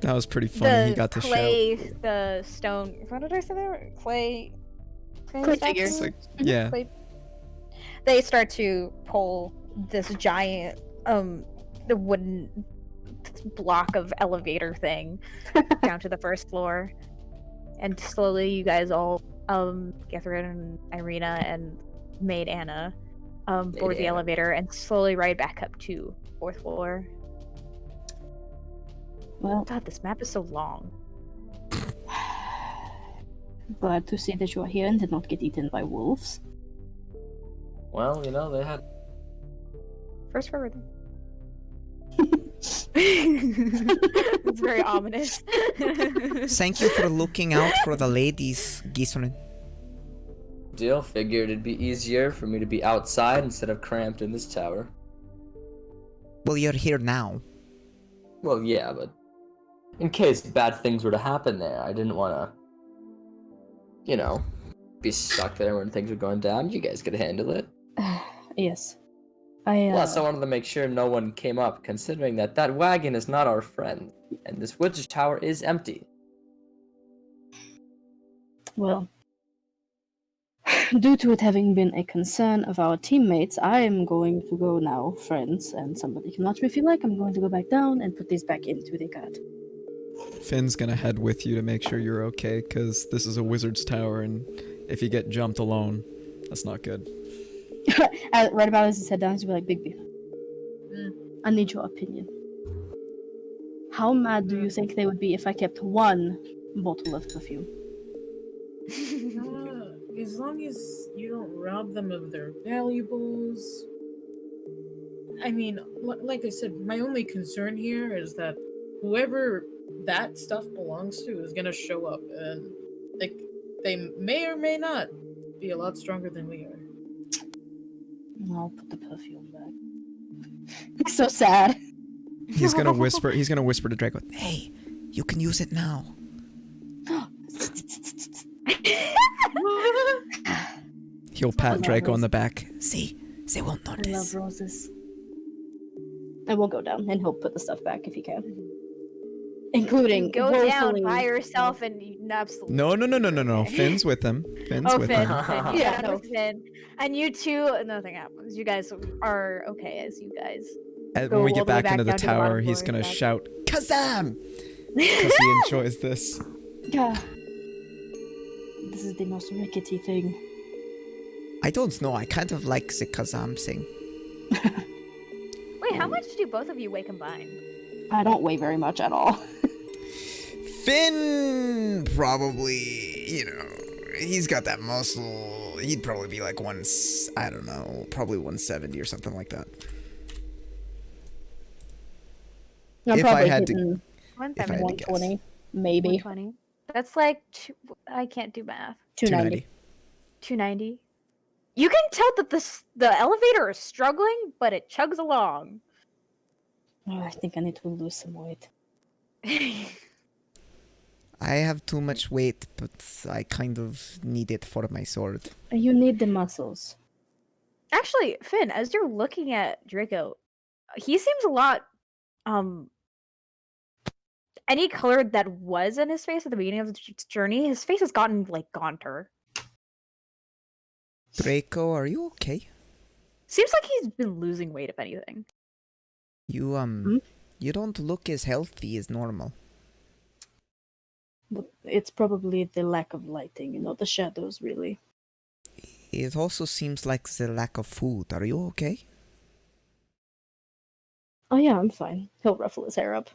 S2: That was pretty funny. He got to
S1: clay,
S2: shout.
S1: the stone. What did I say there? Clay
S5: Clay
S1: statues?
S5: figures.
S2: It's like, yeah.
S1: Clay- They start to pull this giant, the wooden block of elevator thing down to the first floor, and slowly you guys all, Githrin and Irina and Maid Anna, board the
S6: Anna.
S1: elevator and slowly ride back up to fourth floor.
S5: Well,
S1: God, this map is so long.
S5: glad to see that you are here and did not get eaten by wolves.
S6: Well, you know, they had.
S1: First for everything. It's very ominous.
S2: Thank you for looking out for the ladies, Gisrin.
S6: Deal, figured it'd be easier for me to be outside instead of cramped in this tower.
S2: Well, you're here now.
S6: Well, yeah, but in case bad things were to happen there, I didn't want to, you know, be stuck there when things were going down. You guys could handle it.
S5: Yes.
S6: Plus, I wanted to make sure no one came up, considering that that wagon is not our friend, and this witch tower is empty.
S5: Well, due to it having been a concern of our teammates, I am going to go now, friends, and somebody can watch me if you like. I'm going to go back down and put these back into the cart.
S2: Finn's gonna head with you to make sure you're okay, because this is a wizard's tower, and if you get jumped alone, that's not good.
S5: Right about as he sat down, he's like, Bigby, I need your opinion. How mad do you think they would be if I kept one bottle of perfume?
S4: As long as you don't rob them of their valuables. I mean, like I said, my only concern here is that whoever that stuff belongs to is gonna show up, and they may or may not be a lot stronger than we are.
S5: I'll put the perfume back. He's so sad.
S2: He's gonna whisper. He's gonna whisper to Draco, "Hey, you can use it now." He'll pat Draco on the back. See, they won't
S5: I love
S2: notice.
S5: roses. I will go down, and he'll put the stuff back if he can. Including
S1: Go down
S5: woefully-
S1: by yourself and you absolutely.
S2: No. Finn's with him. Finn's
S1: Oh,
S2: with
S1: Finn.
S2: him.
S1: Finn.
S5: Yeah,
S1: Yeah,
S5: no.
S1: Finn. And you two, nothing happens. You guys are okay as you guys.
S2: And
S1: Go
S2: when we
S1: all
S2: get
S1: the way
S2: back into the
S1: down to the bottom
S2: tower, he's
S1: floor
S2: gonna
S1: and back.
S2: shout, "Kazam!" Because he enjoys this.
S5: Yeah. This is the most rickety thing.
S2: I don't know. I kind of like the Kazam thing.
S1: Wait, how much do both of you weigh combined?
S5: I don't weigh very much at all.
S2: Finn probably, he's got that muscle. He'd probably be like probably 170 or something like that.
S5: I'm
S2: If I
S5: probably
S2: had to-
S5: hitting
S2: If I had to guess.
S5: 120, maybe
S1: 120. That's like I can't do math.
S5: 290.
S1: 290. You can tell that the elevator is struggling, but it chugs along.
S5: Oh, I think I need to lose some weight.
S2: I have too much weight, but I kind of need it for my sword.
S5: You need the muscles.
S1: Actually, Finn, as you're looking at Draco, he seems a lot any color that was in his face at the beginning of the journey, his face has gotten like gaunter.
S2: Draco, are you okay?
S1: Seems like he's been losing weight, if anything.
S2: You you don't look as healthy as normal.
S5: But it's probably the lack of lighting, the shadows, really.
S2: It also seems like the lack of food. Are you okay?
S5: Oh yeah, I'm fine. He'll ruffle his hair up.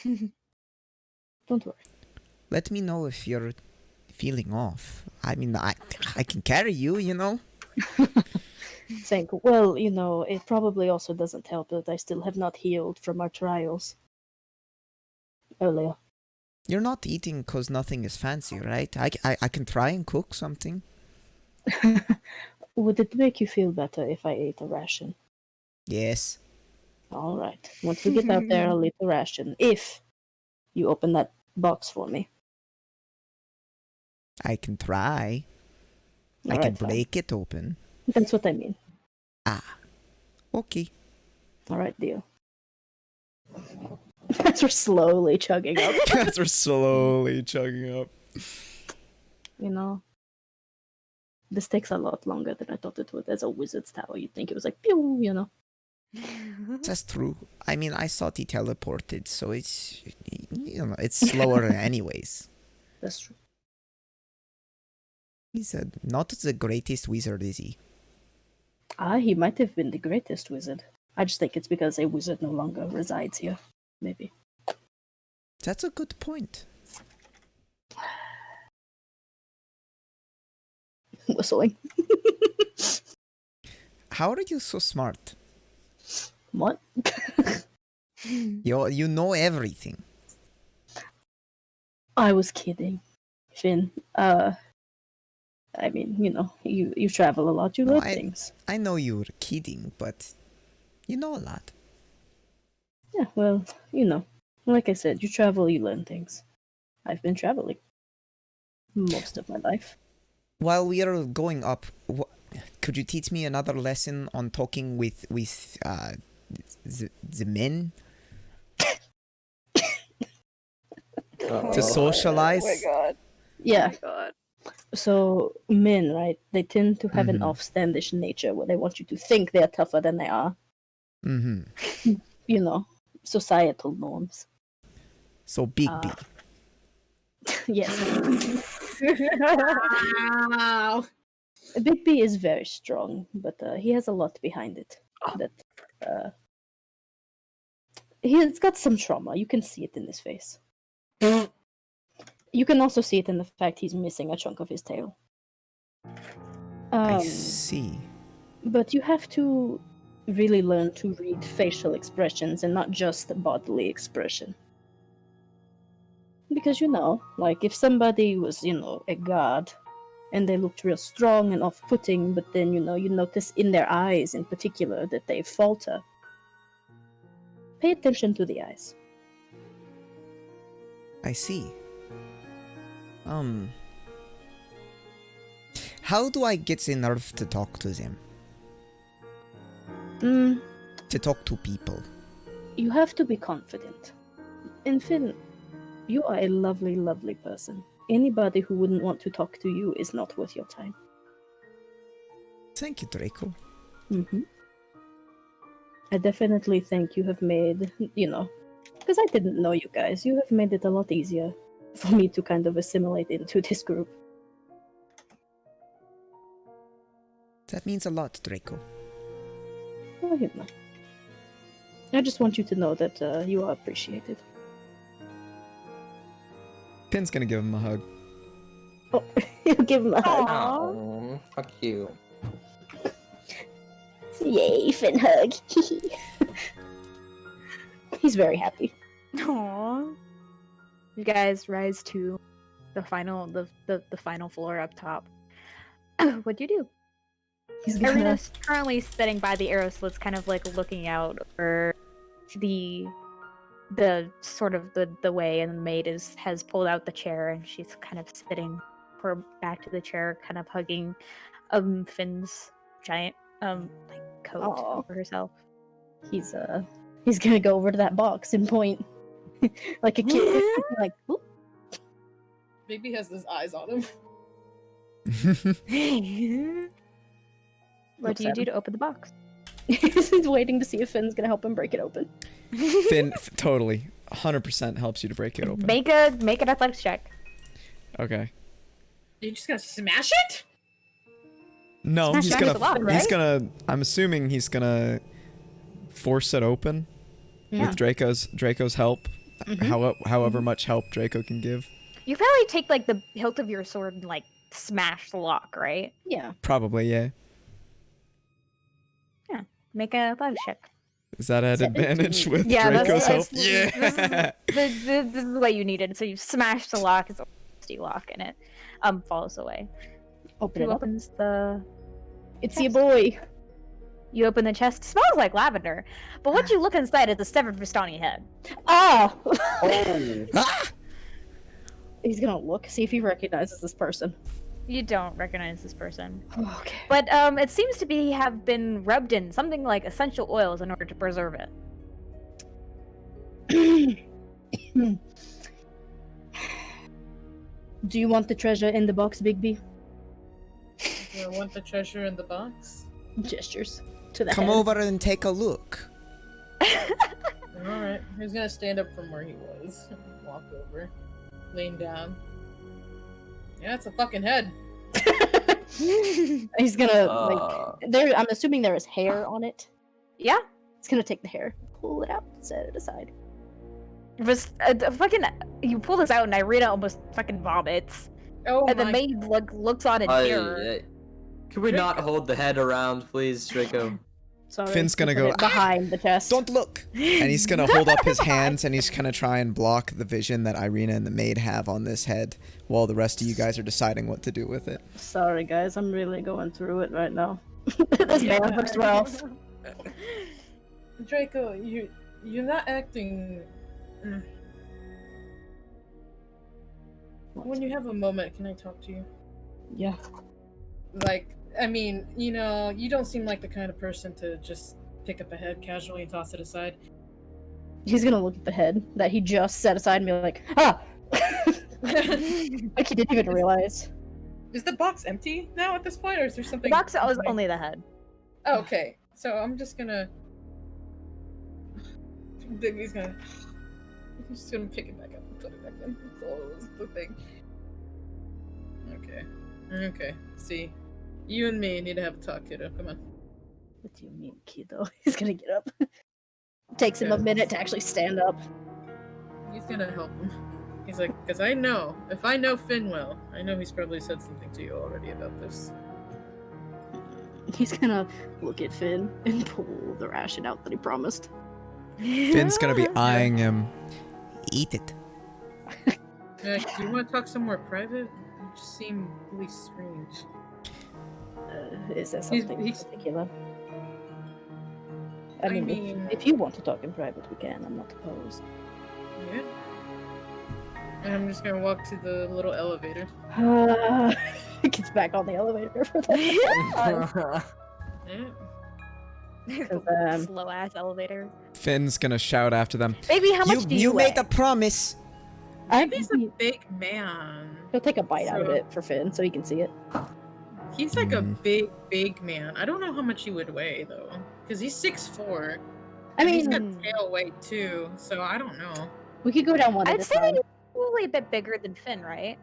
S5: Don't worry.
S2: Let me know if you're feeling off. I mean, I can carry you, you know?
S5: Well, it probably also doesn't help that I still have not healed from our trials earlier.
S2: You're not eating because nothing is fancy, right? I can try and cook something.
S5: Would it make you feel better if I ate a ration?
S2: Yes.
S5: All right. Once we get out there, I'll eat a ration. If you open that box for me.
S2: I can try. I
S5: All
S2: can
S5: right, fine.
S2: break it open.
S5: That's what I mean.
S2: Ah. Okay.
S5: All right, deal. As we're slowly chugging up.
S2: As we're slowly chugging up.
S5: This takes a lot longer than I thought it would. As a wizard's tower, you'd think it was like, pew,
S2: That's true. I mean, I thought he teleported, so it's, it's slower anyways.
S5: That's true.
S2: He's not the greatest wizard, is he?
S5: He might have been the greatest wizard. I just think it's because a wizard no longer resides here. Maybe.
S2: That's a good point.
S5: Whistling.
S2: How are you so smart?
S5: What?
S2: You know everything.
S5: I was kidding, Finn. I mean, you travel a lot, you learn things.
S2: I know you were kidding, but you know a lot.
S5: Yeah, well, like I said, you travel, you learn things. I've been traveling most of my life.
S2: While we are going up, could you teach me another lesson on talking with the men? To socialize?
S5: Oh my god. Yeah.
S1: Oh my god.
S5: So, men, right, they tend to have an offstandish nature where they want you to think they're tougher than they are.
S2: Mm-hmm.
S5: Societal norms.
S2: So, Big B.
S5: Yes.
S4: Wow.
S5: Big B is very strong, but he has a lot behind it. He's got some trauma. You can see it in his face. You can also see it in the fact he's missing a chunk of his tail.
S2: I see.
S5: But you have to really learn to read facial expressions and not just bodily expression. Because, like if somebody was, a god, and they looked real strong and off-putting, but then, you notice in their eyes in particular that they falter. Pay attention to the eyes.
S2: I see. How do I get the nerve to talk to them? To talk to people?
S5: You have to be confident. And Finn, you are a lovely, lovely person. Anybody who wouldn't want to talk to you is not worth your time.
S2: Thank you, Draco.
S5: I definitely think you have made, because I didn't know you guys, you have made it a lot easier for me to kind of assimilate into this group.
S2: That means a lot, Draco.
S5: Well, I just want you to know that you are appreciated.
S2: Pin's gonna give him a hug.
S5: Oh, you give him a hug.
S6: Oh, fuck you.
S5: Yay, Finn hug. He's very happy.
S1: Aww. You guys rise to the final floor up top. What'd you do?
S5: He's gonna...
S1: Arena's currently sitting by the arrow slits, kind of like looking out over the sort of the way, and the maid has pulled out the chair, and she's kind of sitting her back to the chair, kind of hugging Finn's giant like coat
S5: Aw.
S1: over herself.
S5: He's gonna go over to that box and point like a kid, like, whoop.
S4: Maybe has his eyes on him.
S1: What do you do to open the box?
S5: He's waiting to see if Finn's gonna help him break it open.
S2: Finn totally 100% helps you to break it open.
S1: Make an athletics check.
S2: Okay.
S4: You're just gonna smash it?
S2: No,
S1: Smash
S2: he's
S1: it
S2: gonna.
S1: with the lock,
S2: He's
S1: right?
S2: gonna. I'm assuming he's gonna force it open
S5: Yeah.
S2: with Draco's help. However much help Draco can give.
S1: You probably take like the hilt of your sword and like smash the lock, right?
S5: Yeah.
S2: Probably, yeah.
S1: Make an athletics check.
S2: Is that at
S5: 17.
S2: advantage with
S1: Yeah,
S2: Draco's help?
S1: this
S2: Yeah.
S1: This is what you needed. So you smash the lock. It's a rusty lock, and it falls away.
S5: Open it
S1: Who
S5: up.
S1: opens the?
S5: It's your boy.
S1: You open the chest. It smells like lavender, but what you look inside is a severed Vistani head.
S5: Ah!
S6: Oh.
S5: He's gonna look, see if he recognizes this person.
S1: You don't recognize this person,
S5: Okay.
S1: but it seems to have been rubbed in something like essential oils in order to preserve it.
S5: Do you want the treasure in the box, Bigby?
S4: Do I want the treasure in the box?
S5: Gestures to the
S2: Come
S5: head.
S2: over and take a look.
S4: Alright. He's gonna stand up from where he was. Walk over. Lean down. Yeah, it's a fucking head.
S5: He's gonna like there. I'm assuming there is hair on it.
S1: Yeah,
S5: He's gonna take the hair, pull it out, set it aside.
S1: it was fucking. You pull this out, and Irina almost fucking vomits,
S4: Oh
S1: and the
S4: my
S1: maid looks on in terror.
S6: Can we not hold the head around, please, Draco?
S5: Sorry,
S2: Finn's gonna
S5: put
S2: go,
S5: it behind the chest.
S2: Don't look. And he's gonna hold up his hands and he's gonna try and block the vision that Irina and the maid have on this head, while the rest of you guys are deciding what to do with it.
S5: Sorry, guys. I'm really going through it right now. This man looks rough.
S4: Draco, you're not acting. When you have a moment, can I talk to you?
S5: Yeah.
S4: Like, I mean, you know, you don't seem like the kind of person to just pick up a head casually and toss it aside.
S5: He's gonna look at the head that he just set aside and be like, ah! Like he didn't even realize.
S4: Is the box empty now at this point, or is there
S1: The
S4: something?
S1: box is only the head.
S4: Oh, okay, so I'm just gonna. Digby's gonna. I'm just gonna pick it back up and put it back in. Close the thing. Okay. Okay. See, you and me need to have a talk, kiddo. Come on.
S5: What do you mean, kiddo? He's gonna get up. Takes him a minute to actually stand up.
S4: He's gonna help him. He's like, because I know, if I know Finn well, I know he's probably said something to you already about this.
S5: He's gonna look at Finn and pull the ration out that he promised.
S2: Finn's gonna be eyeing him. Eat it.
S4: Do you want to talk somewhere private? You just seem really strange.
S5: Is there something
S4: he's-
S5: particular?
S4: I
S5: I mean,
S4: mean-
S5: if you want to talk in private, we can. I'm not opposed.
S4: Yeah. And I'm just gonna walk to the little elevator.
S5: Gets back on the elevator for that.
S4: Yeah.
S1: Slow ass elevator.
S2: Finn's gonna shout after them.
S1: Baby, how much do you weigh?
S2: made a promise.
S4: He's a big man.
S5: He'll take a bite out of
S4: So-
S5: it for Finn so he can see it.
S4: He's like a big man. I don't know how much he would weigh though, because he's 6'4".
S5: I
S4: He's got
S5: mean,
S4: tail weight too, so I don't know.
S5: we could go down one at
S1: I'd
S5: a
S1: say
S5: time.
S1: that he's probably a bit bigger than Finn, right?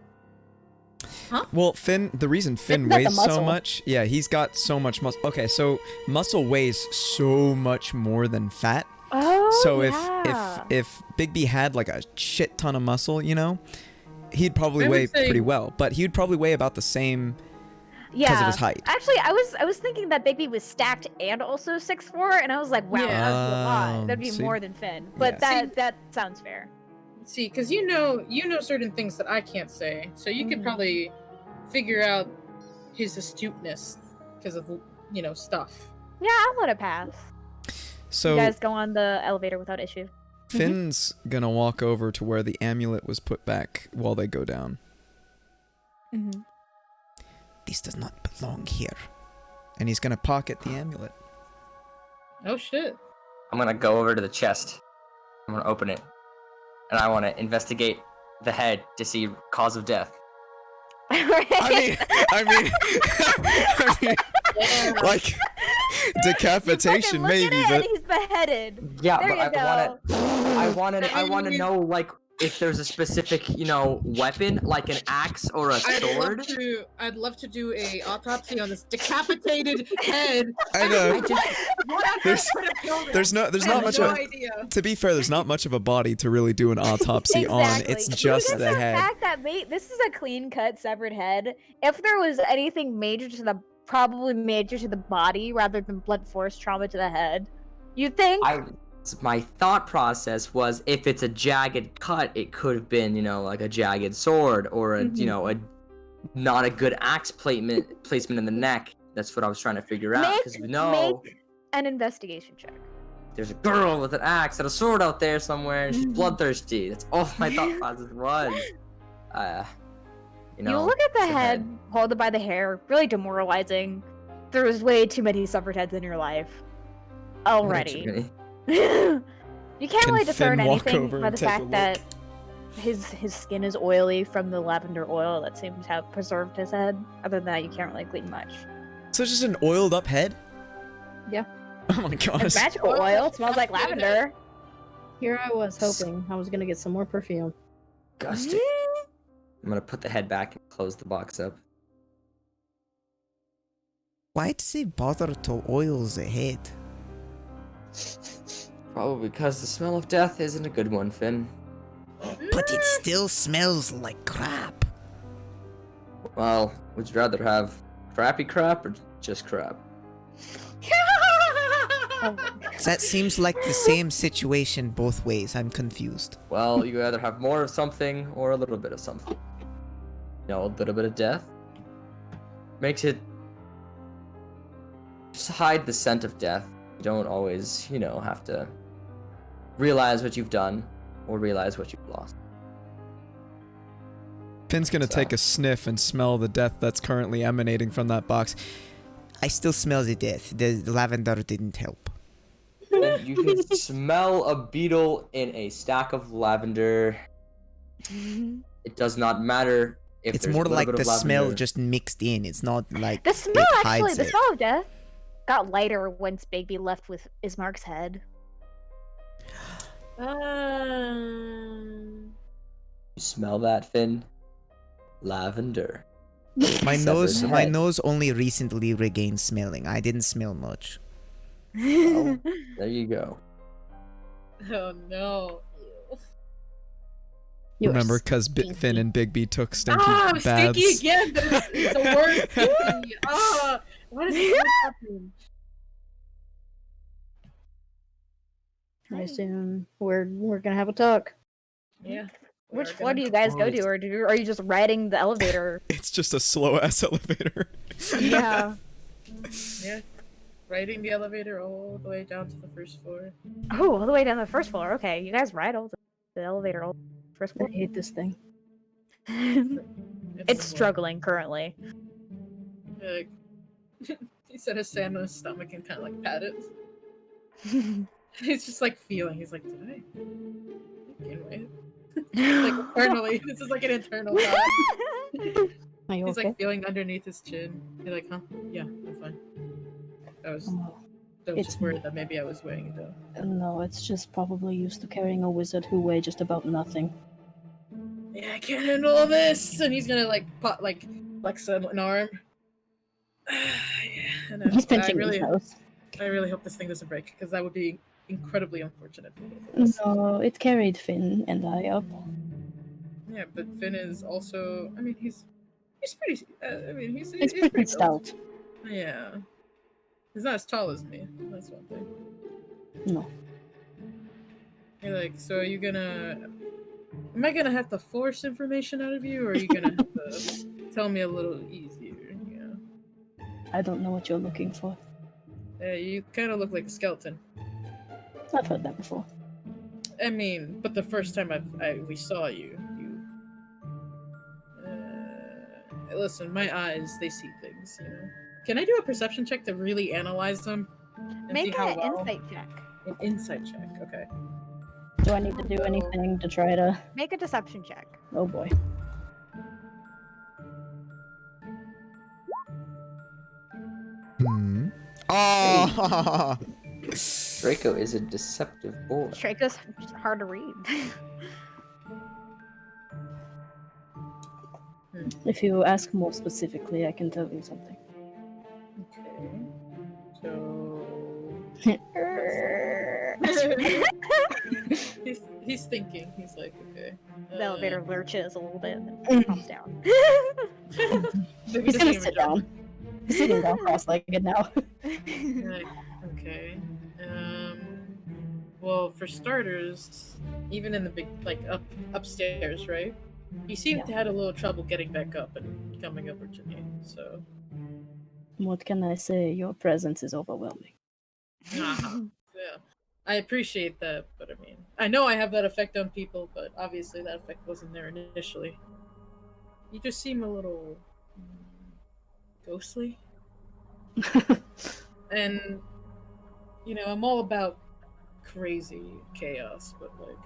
S2: Well, Finn, the reason Finn
S5: Finn's got the
S2: weighs so
S5: muscle.
S2: much, yeah, he's got so much muscle. Okay, so muscle weighs so much more than fat.
S1: Oh,
S2: So
S1: yeah.
S2: if Big B had like a shit ton of muscle, you know, he'd probably
S4: I would
S2: weigh
S4: say-
S2: pretty well, but he'd probably weigh about the same because of his height.
S1: Actually, I was thinking that Bigby was stacked and also 6'4", and I was like, wow,
S4: Yeah.
S1: that'd be a lot. That'd be
S2: See?
S1: more than Finn. But
S2: Yeah.
S1: that sounds fair.
S4: See, because you know certain things that I can't say, so you could
S1: Mhm.
S4: probably figure out his astuteness because of stuff.
S1: Yeah, I'll let it pass.
S2: So
S1: You guys go on the elevator without issue.
S2: Finn's gonna walk over to where the amulet was put back while they go down.
S1: Mm-hmm.
S2: This does not belong here. And he's gonna pocket the amulet.
S4: Oh shit.
S6: I'm gonna go over to the chest. I'm gonna open it. And I wanna investigate the head to see cause of death.
S2: I mean, like decapitation, maybe, but
S1: he's beheaded.
S6: Yeah,
S1: There
S6: but
S1: you go.
S6: I wanna know, like, if there's a specific, weapon, like an axe or a sword.
S4: I'd love to do a autopsy on this decapitated head.
S2: I know. There's not much of.
S4: idea.
S2: To be fair, there's not much of a body to really do an autopsy on. It's just the head.
S1: Fact that this is a clean-cut, severed head. If there was anything major to the, probably major to the body rather than blunt force trauma to the head, you think?
S6: My thought process was, if it's a jagged cut, it could have been, like a jagged sword or a, a not a good axe placement in the neck. That's what I was trying to figure out, because we know
S1: make an investigation check.
S6: there's a girl with an axe and a sword out there somewhere, and she's bloodthirsty. That's all my thought process was.
S1: You look at the head, hold it by the hair, really demoralizing. There was way too many severed heads in your life already. You can't really discern anything by the fact that his skin is oily from the lavender oil that seems to have preserved his head. Other than that, you can't really glean much.
S2: So it's just an oiled up head?
S5: Yeah.
S2: Oh my gosh.
S1: It's magical oil. It smells like lavender.
S5: Here I was hoping I was gonna get some more perfume.
S6: Disgusting. I'm gonna put the head back and close the box up.
S7: Why does he bother to oil the head?
S6: Probably because the smell of death isn't a good one, Finn.
S7: But it still smells like crap.
S6: Well, would you rather have crappy crap or just crap?
S7: That seems like the same situation both ways. I'm confused.
S6: Well, you either have more of something or a little bit of something. A little bit of death makes it just hide the scent of death. You don't always, have to realize what you've done or realize what you've lost.
S2: Finn's gonna take a sniff and smell the death that's currently emanating from that box.
S7: I still smell the death. The lavender didn't help.
S6: And you can smell a beetle in a stack of lavender. It does not matter if
S7: It's
S6: there's
S7: more
S6: a little
S7: like
S6: bit
S7: the
S6: of lavender.
S7: smell just mixed in. It's not like
S1: The smell,
S7: it
S1: actually,
S7: hides
S1: the
S7: it.
S1: smell of death got lighter once Bigby left with Ismark's head.
S6: You smell that, Finn? Lavender.
S7: My
S6: Severed head.
S7: nose only recently regained smelling. I didn't smell much.
S6: Well, there you go.
S4: Oh no.
S5: You're
S2: Remember, because
S5: stinky.
S2: Finn and Bigby took stinky baths.
S4: Stinky again! It's the worst. Stinky. What is it happening?
S5: I assume we're gonna have a talk.
S4: Yeah.
S1: Which floor do you guys go to, or are you just riding the elevator?
S2: It's just a slow ass elevator.
S1: Yeah.
S4: Yeah. Riding the elevator all the way down to the first floor.
S1: Oh, all the way down to the first floor. Okay, you guys ride all the elevator all the first
S5: I
S1: floor.
S5: hate this thing.
S1: It's struggling currently.
S4: Like, he set his hand on his stomach and kind of like pat it. He's just like feeling. He's like, did I gain weight? Like internally, this is like an internal thought.
S5: Are you
S4: He's
S5: okay?
S4: like feeling underneath his chin. He's like, huh? Yeah, I'm fine. I was
S5: Oh,
S4: just
S5: it's-
S4: worried that maybe I was weighing it down.
S5: no, it's just probably used to carrying a wizard who weighed just about nothing.
S4: Yeah, I can't handle all this, and he's gonna like flex an arm. Yeah, and
S5: He's
S4: I
S5: pinching
S4: really,
S5: his nose.
S4: I really hope this thing doesn't break, because that would be incredibly unfortunate for both of us.
S5: No, it carried Finn and I up.
S4: Yeah, but Finn is also. I mean, he's pretty. I mean, he's
S5: It's
S4: pretty
S5: pretty
S4: built.
S5: stout.
S4: Yeah, he's not as tall as me. That's one thing.
S5: No.
S4: You're like, so are you gonna? Am I gonna have to force information out of you, or are you gonna have to tell me a little easier? Yeah.
S5: I don't know what you're looking for.
S4: You kind of look like a skeleton.
S5: I've heard that before.
S4: I mean, but the first time we saw you, listen, my eyes, they see things, you know? Can I do a perception check to really analyze them? And
S1: Make
S4: see how
S1: an
S4: well?
S1: insight check.
S4: An insight check, okay.
S5: Do I need to do anything to try to...
S1: Make a deception check.
S5: Oh boy.
S7: Oh.
S6: Draco is a deceptive boy.
S1: Draco's hard to read.
S5: If you ask more specifically, I can tell you something.
S4: Okay. So... he's thinking. He's like, okay.
S1: The elevator lurches a little bit and then comes down.
S5: He's gonna sit down. He's sitting down cross-legged now.
S4: Okay. Well, for starters, even in the big, like, upstairs, right? You seem to had a little trouble getting back up and coming over to me, so...
S5: What can I say? Your presence is overwhelming.
S4: Yeah. I appreciate that, but I mean... I know I have that effect on people, but obviously that effect wasn't there initially. You just seem a little... ghostly. And, you know, I'm all about crazy chaos, but, like...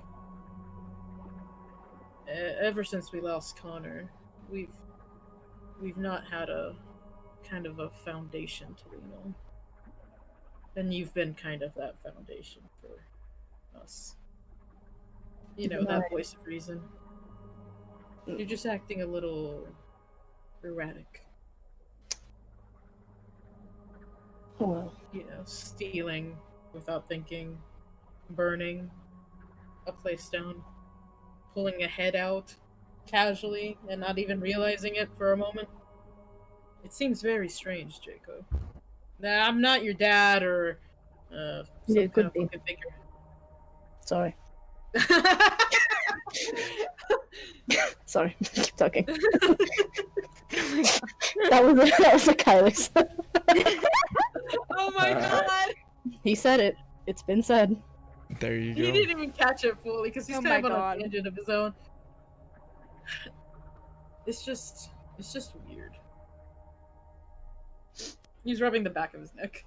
S4: ever since we lost Connor, we've not had a kind of a foundation to lean on. And you've been kind of that foundation for us. You know, that voice of reason. You're just acting a little erratic.
S5: Well,
S4: You know, stealing without thinking, burning a place down, pulling a head out casually and not even realizing it for a moment. It seems very strange, Jacob. Nah, I'm not your dad or some
S5: it
S4: kind
S5: could
S4: of
S5: be.
S4: fucking figure.
S5: Sorry. Sorry. Keep talking. that was a Kylix.
S4: Oh my god!
S5: He said it. It's been said.
S2: There you
S4: He
S2: go.
S4: didn't even catch it fully because he's
S1: Oh
S4: kind
S1: my
S4: of on
S1: God.
S4: a tangent of his own. It's just weird. He's rubbing the back of his neck.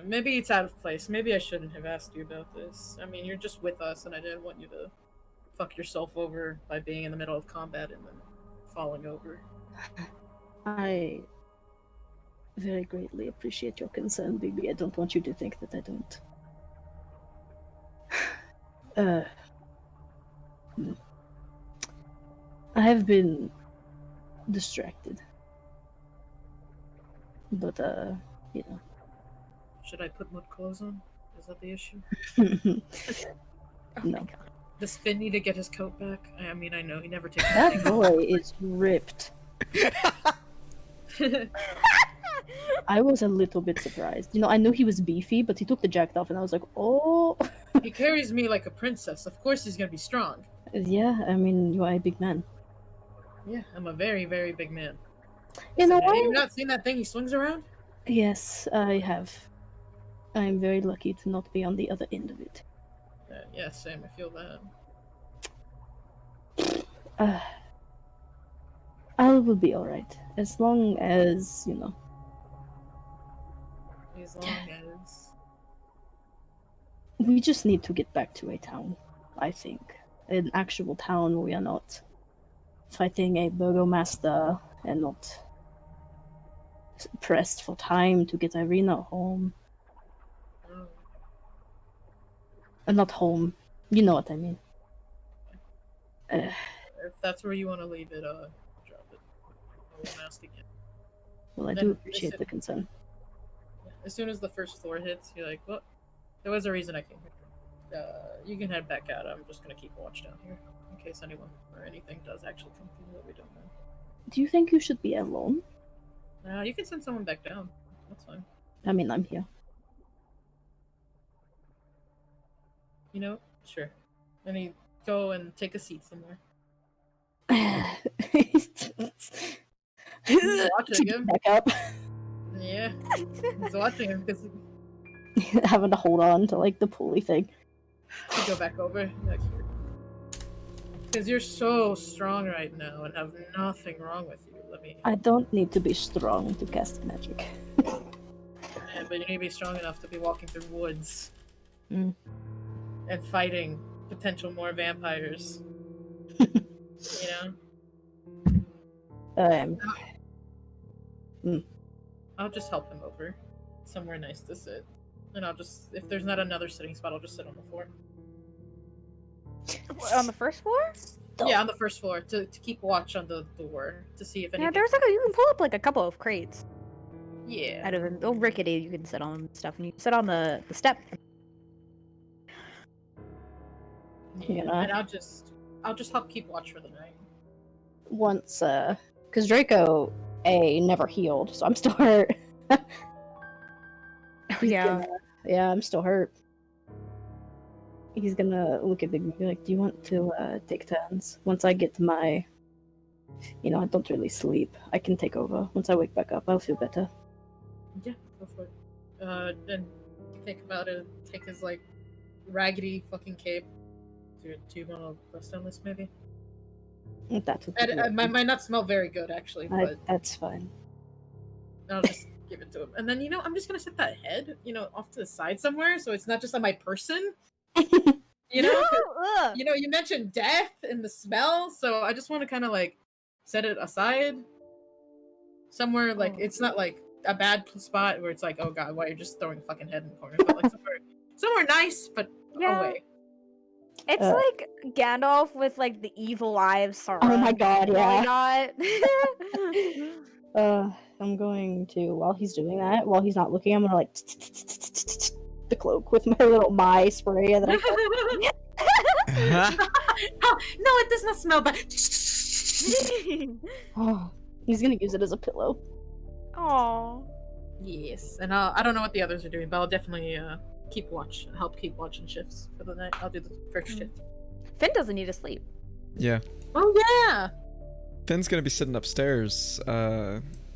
S4: Maybe it's out of place. Maybe I shouldn't have asked you about this. I mean, you're just with us, and I didn't want you to fuck yourself over by being in the middle of combat and then falling over.
S5: I very greatly appreciate your concern, Bigby. I don't want you to think that I don't. I have been distracted. But, you know.
S4: Should I put mud clothes on? Is that the issue?
S5: No.
S4: Does Finn need to get his coat back? I mean, I know he never takes
S5: That
S4: anything
S5: boy is ripped.
S4: off.
S5: I was a little bit surprised. You know, I knew he was beefy, but he took the jacket off and I was like, oh.
S4: He carries me like a princess. Of course he's gonna be strong.
S5: Yeah, I mean, you are a big man.
S4: Yeah, I'm a very, very big man.
S5: You know
S4: Have you
S5: what?
S4: not seen that thing he swings around?
S5: Yes, I have. I'm very lucky to not be on the other end of it.
S4: Yeah, same. I feel that.
S5: I will be alright. As long as, you know.
S4: As long as...
S5: We just need to get back to a town, I think. An actual town where we are not fighting a burgomaster and not pressed for time to get Irina home.
S4: Oh,
S5: Not home. You know what I mean.
S4: if that's where you want to leave it, drop it. I won't ask again.
S5: Well, I
S4: Then
S5: do appreciate
S4: listen.
S5: the concern.
S4: As soon as the first floor hits, you're like, well, there was a reason I came here. You can head back out. I'm just gonna keep a watch down here in case anyone or anything does actually come through that we don't know.
S5: Do you think you should be alone?
S4: You can send someone back down. That's fine.
S5: I mean, I'm here.
S4: You know, sure. Let me go and take a seat somewhere.
S5: Keep
S4: watching
S5: it
S4: him.
S5: back up.
S4: Yeah, he's watching him because
S5: having to hold on to like the pulley thing.
S4: You go back over. Because you're so strong right now and have nothing wrong with you.
S5: I don't need to be strong to cast magic.
S4: Yeah, but you need to be strong enough to be walking through woods.
S5: Mm.
S4: And fighting potential more vampires. You know? I'll just help him over. Somewhere nice to sit. And I'll just, if there's not another sitting spot, I'll just sit on the floor.
S1: On the first floor?
S4: Yeah, on the first floor to keep watch on the door to see if anything.
S1: Yeah, there's like you can pull up like a couple of crates.
S4: Yeah.
S1: Out of them, they'll rickety. You can sit on and stuff, and you can sit on the step.
S4: Yeah. And I'll just help keep watch for the night.
S5: Once, because Draco never healed, so I'm still hurt.
S1: Yeah.
S5: Yeah, I'm still hurt. He's gonna look at me and be like, "Do you want to take turns? Once I get to my, I don't really sleep. I can take over. Once I wake back up, I'll feel better."
S4: Yeah, go for it. Then think about it. Take his like raggedy fucking cape. Do you want to rest on this maybe?
S5: That's
S4: It might not smell very good actually, but
S5: that's fine.
S4: I'll just give it to him. And then I'm just gonna set that head, off to the side somewhere, so it's not just on my person. You mentioned death and the smell, so I just want to kind of like set it aside somewhere, like it's not like a bad spot where it's like, oh god, why you're just throwing a fucking head in the corner, but like somewhere nice, but away.
S1: It's like Gandalf with like the evil eye of Sauron.
S5: Oh my god, yeah.
S1: Oh
S5: I'm going to, while he's doing that, while he's not looking, I'm gonna like the cloak with my little my spray that
S4: No, it does not smell bad.
S5: Oh, he's gonna use it as a pillow.
S1: Aww.
S4: Yes, and I don't know what the others are doing, but I'll definitely help keep watching shifts for the night. I'll do the first shift.
S1: Finn doesn't need to sleep.
S2: Yeah.
S4: Oh yeah.
S2: Finn's gonna be sitting upstairs,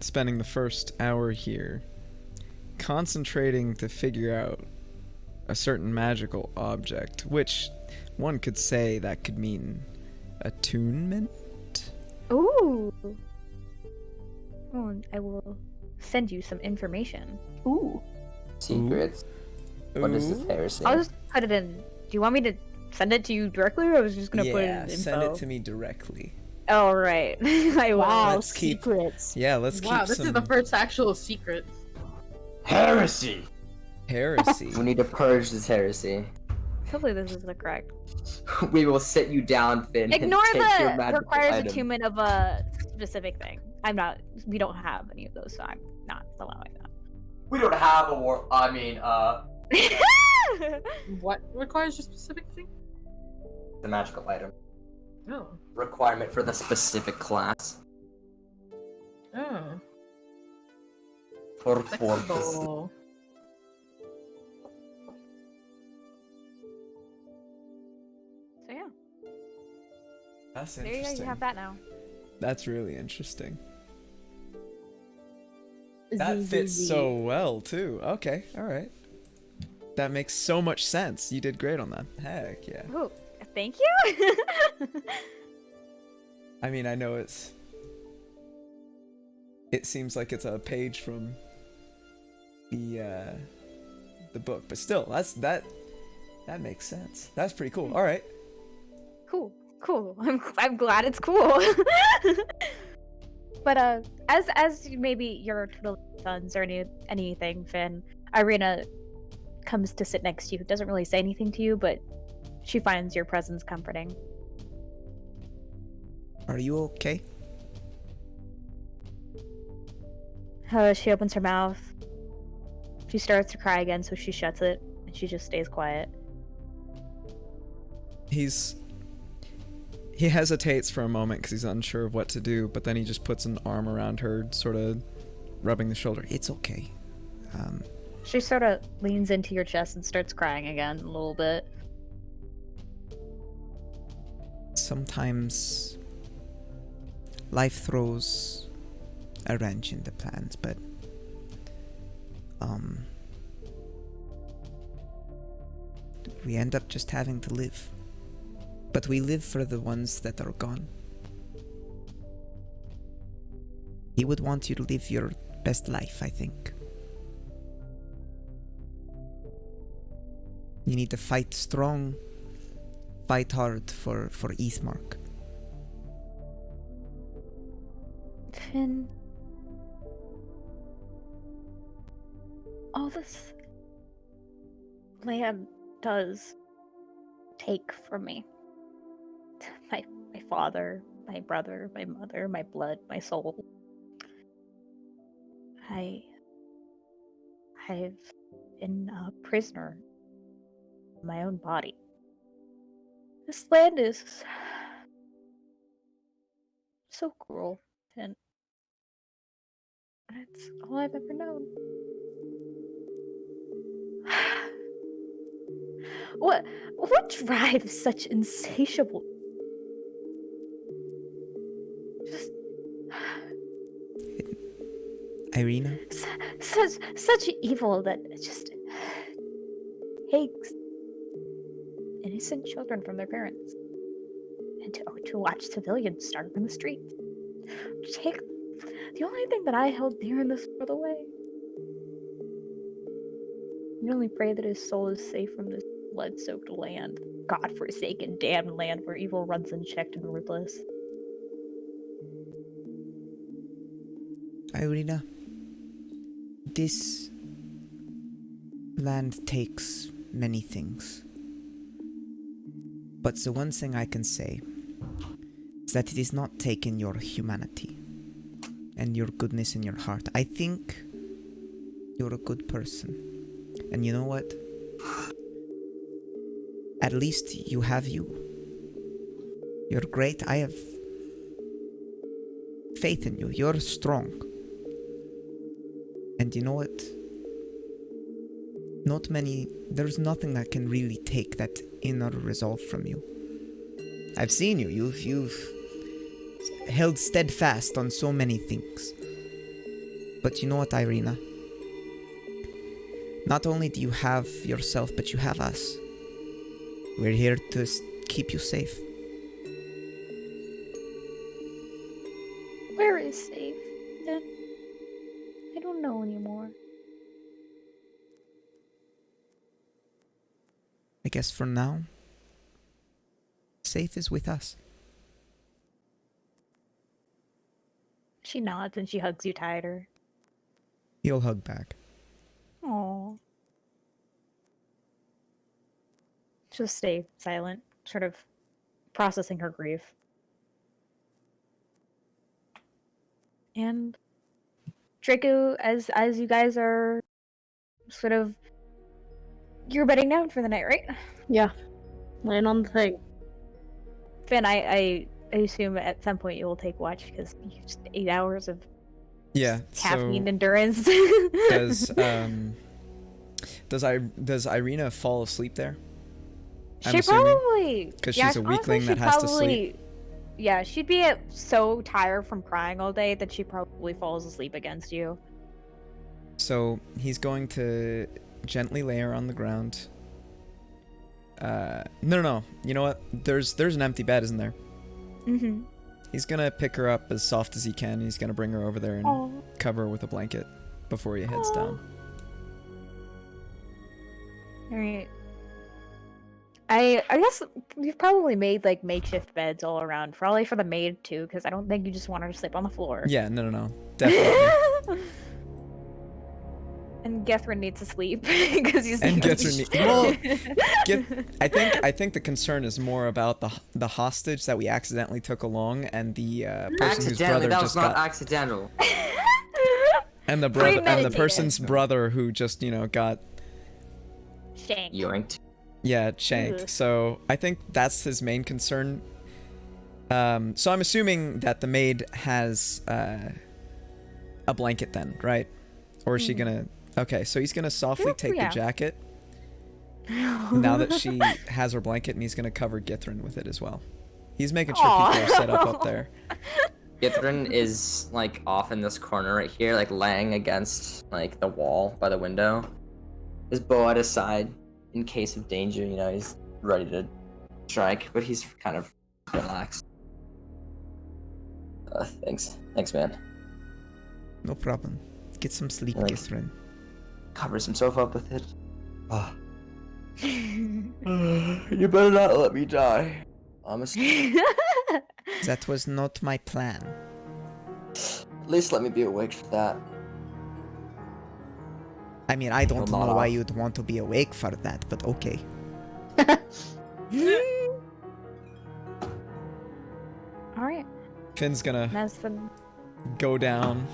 S2: spending the first hour here, concentrating to figure out a certain magical object, which one could say that could mean attunement.
S1: Ooh. Oh, I will send you some information.
S5: Ooh.
S6: Secrets. What is this heresy?
S1: I'll just put it in. Do you want me to send it to you directly, or I was just gonna put it in info?
S2: Send it to me directly.
S1: Oh right. I will.
S5: Wow,
S2: Let's keep-
S5: secrets.
S2: Yeah, let's keep
S4: Wow, this
S2: some
S4: is the first actual secret.
S3: Heresy.
S2: heresy.
S6: We need to purge this heresy.
S1: Hopefully this is the correct.
S6: We will sit you down, Finn.
S1: Ignore
S6: and take your
S1: the
S6: magical
S1: requires
S6: item.
S1: attunement of a specific thing. We don't have any of those, so I'm not allowing
S3: We don't have a war. I mean,
S1: that.
S4: What requires a specific thing?
S6: The magical item.
S4: Oh.
S6: Requirement for the specific class.
S4: Oh.
S6: For
S4: Flexible.
S1: So yeah,
S2: That's
S1: there you go.
S2: interesting.
S1: You have that now.
S2: That's really interesting. That fits so well too. Okay, all right. That makes so much sense. You did great on that. Heck yeah.
S1: Ooh, thank you.
S2: I mean, I know it seems like it's a page from the book, but still, that makes sense. That's pretty cool. All right.
S1: Cool. I'm glad it's cool. But as maybe your little sons or anything, Finn, Irina comes to sit next to you. Doesn't really say anything to you, but she finds your presence comforting.
S7: Are you okay?
S1: She opens her mouth. She starts to cry again, so she shuts it, and she just stays quiet.
S2: He hesitates for a moment because he's unsure of what to do, but then he just puts an arm around her, sort of rubbing the shoulder.
S7: It's okay.
S1: She sort of leans into your chest and starts crying again a little bit.
S7: Sometimes life throws a wrench in the plans, but we end up just having to live. But we live for the ones that are gone. He would want you to live your best life, I think. You need to fight strong, fight hard for Eastmark.
S1: Finn, all this land does take from me. My father, my brother, my mother, my blood, my soul. I've been a prisoner in my own body. This land is so cruel, and it's all I've ever known. What drives such insatiable? Just
S7: Irina?
S1: such evil that it just takes innocent children from their parents and to watch civilians starve in the streets. Take the only thing that I held dear in this world away. You only pray that his soul is safe from this blood-soaked land, God-forsaken, damned land where evil runs unchecked and ruthless.
S7: Irina, this land takes many things. But the one thing I can say is that it is not taken your humanity and your goodness in your heart. I think you're a good person. And you know what? At least you have you. You're great. I have faith in you. You're strong. And you know what? There's nothing that can really take that inner resolve from you. I've seen you. You've held steadfast on so many things. But you know what, Irina? Not only do you have yourself, but you have us. We're here to keep you safe.
S1: Where is safe, then? I don't know anymore.
S7: I guess for now, safe is with us.
S1: She nods and she hugs you tighter.
S7: You'll hug back.
S1: Aww. She'll stay silent, sort of processing her grief. And Draco, as you guys are sort of, you're bedding down for the night, right?
S5: Yeah. Laying on the thing.
S1: Finn, I assume at some point you will take watch because you just 8 hours of caffeine endurance.
S2: Does Irina fall asleep there?
S1: She probably,
S2: because she's a weakling that has to sleep.
S1: Yeah, she'd be so tired from crying all day that she probably falls asleep against you.
S2: So he's going to gently lay her on the ground. No. You know what? There's an empty bed, isn't there?
S1: Mm-hmm.
S2: He's gonna pick her up as soft as he can. He's gonna bring her over there and cover her with a blanket before he heads down.
S1: All right. I guess you've probably made like makeshift beds all around, probably for the maid too, because I don't think you just want her to sleep on the floor.
S2: Yeah, no, definitely.
S1: And Gethrin needs to sleep because he's.
S2: And Gethrin I think the concern is more about the hostage that we accidentally took along, and the person whose brother
S6: that
S2: just
S6: was not
S2: got.
S6: accidental.
S2: And the person's brother who just got
S1: shanked.
S6: Yoinked.
S2: Yeah, shanked. So I think that's his main concern. So I'm assuming that the maid has a blanket then, right? Or is she gonna? Okay, so he's gonna softly take the jacket. Now that she has her blanket, and he's gonna cover Githrin with it as well. He's making sure people are set up there.
S6: Githrin is like off in this corner right here, like laying against like the wall by the window. His bow at his side, in case of danger, he's ready to strike, but he's kind of relaxed. Thanks, man.
S7: No problem. Get some sleep, Githrin.
S6: Covers himself up with it. Oh. You better not let me die. Honestly.
S7: That was not my plan.
S6: At least let me be awake for that.
S7: I mean, I don't
S6: Well,
S7: know
S6: not
S7: why
S6: off.
S7: you'd want to be awake for that, but okay.
S1: All right.
S2: Finn's gonna
S1: That's the.
S2: go down.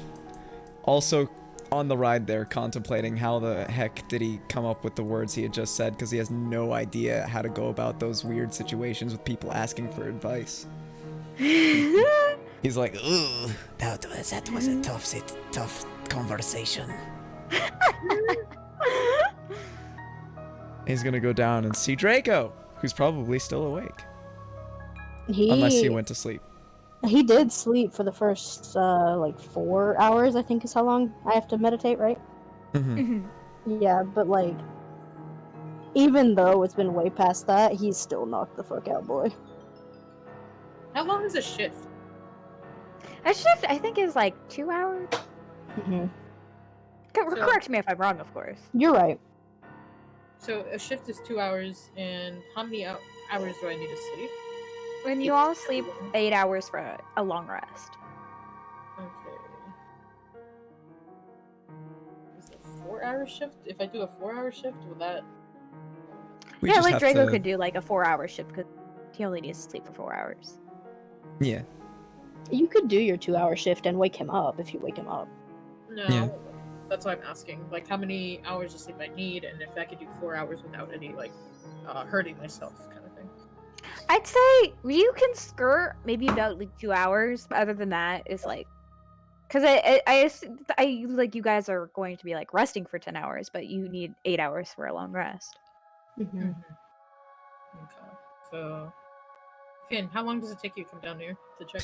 S2: Also, on the ride there, contemplating how the heck did he come up with the words he had just said, because he has no idea how to go about those weird situations with people asking for advice. He's like, ugh.
S7: That was a tough conversation.
S2: He's gonna go down and see Draco, who's probably still awake. Unless he went to sleep.
S5: He did sleep for the first 4 hours, I think is how long I have to meditate, right?
S2: Mm-hmm.
S5: Yeah, but even though it's been way past that, he's still knocked the fuck out, boy.
S4: How long is a shift?
S1: A shift, I think, is 2 hours.
S5: Mm-hmm.
S1: Correct me if I'm wrong, of course.
S5: You're right.
S4: So a shift is 2 hours, and how many hours do I need to sleep?
S1: When you all sleep 8 hours for a long rest.
S4: Okay. Is it a 4-hour shift? If I do a 4-hour shift, will that...
S2: We
S1: yeah,
S2: just have
S1: Draco
S2: to-
S1: could do a 4-hour shift because he only needs to sleep for 4 hours.
S2: Yeah.
S5: You could do your 2-hour shift and wake him up if you wake him up.
S4: No.
S2: Yeah.
S4: That's what I'm asking. How many hours of sleep I need, and if I could do 4 hours without any, hurting myself kind of thing.
S1: I'd say you can skirt maybe about 2 hours, but other than that, it's because I you guys are going to be resting for 10 hours, but you need 8 hours for a long rest.
S5: Mm-hmm.
S4: Okay. So, Finn, how long does it take you to come down here to check?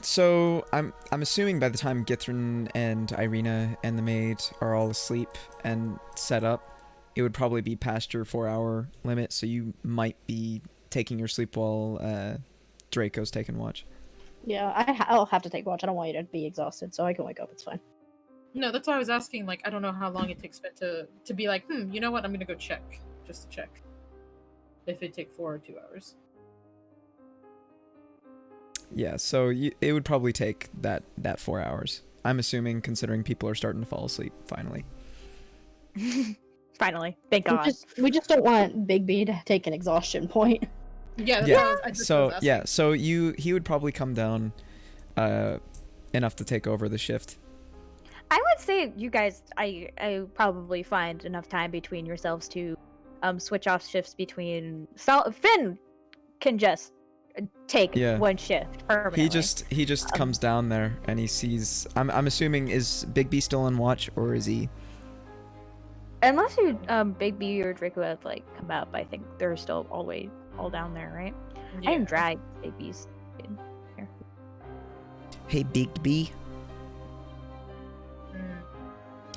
S2: So I'm assuming by the time Githrin and Irina and the maid are all asleep and set up, it would probably be past your 4-hour limit, so you might be taking your sleep while Draco's taking watch.
S5: Yeah, I'll have to take watch. I don't want you to be exhausted, so I can wake up. It's fine.
S4: No, that's why I was asking. I don't know how long it takes Finn to be you know what? I'm gonna go check just to check if it take 4 or 2 hours.
S2: Yeah, so it would probably take that 4 hours. I'm assuming, considering people are starting to fall asleep finally.
S1: Finally, thank God.
S5: We just don't want Big B to take an exhaustion point.
S4: Yeah. That's
S2: Yeah.
S4: What I just was asking.
S2: So he would probably come down enough to take over the shift.
S1: I would say you guys, I probably find enough time between yourselves to switch off shifts between. Finn can just take one shift permanently.
S2: He just comes down there and he sees. I'm assuming, is Big B still on watch, or is he?
S1: Unless you Big B or Draco have come up, I think they're still all down there, right?
S4: Yeah.
S1: I didn't drag Big B's in here.
S7: Hey, Big B.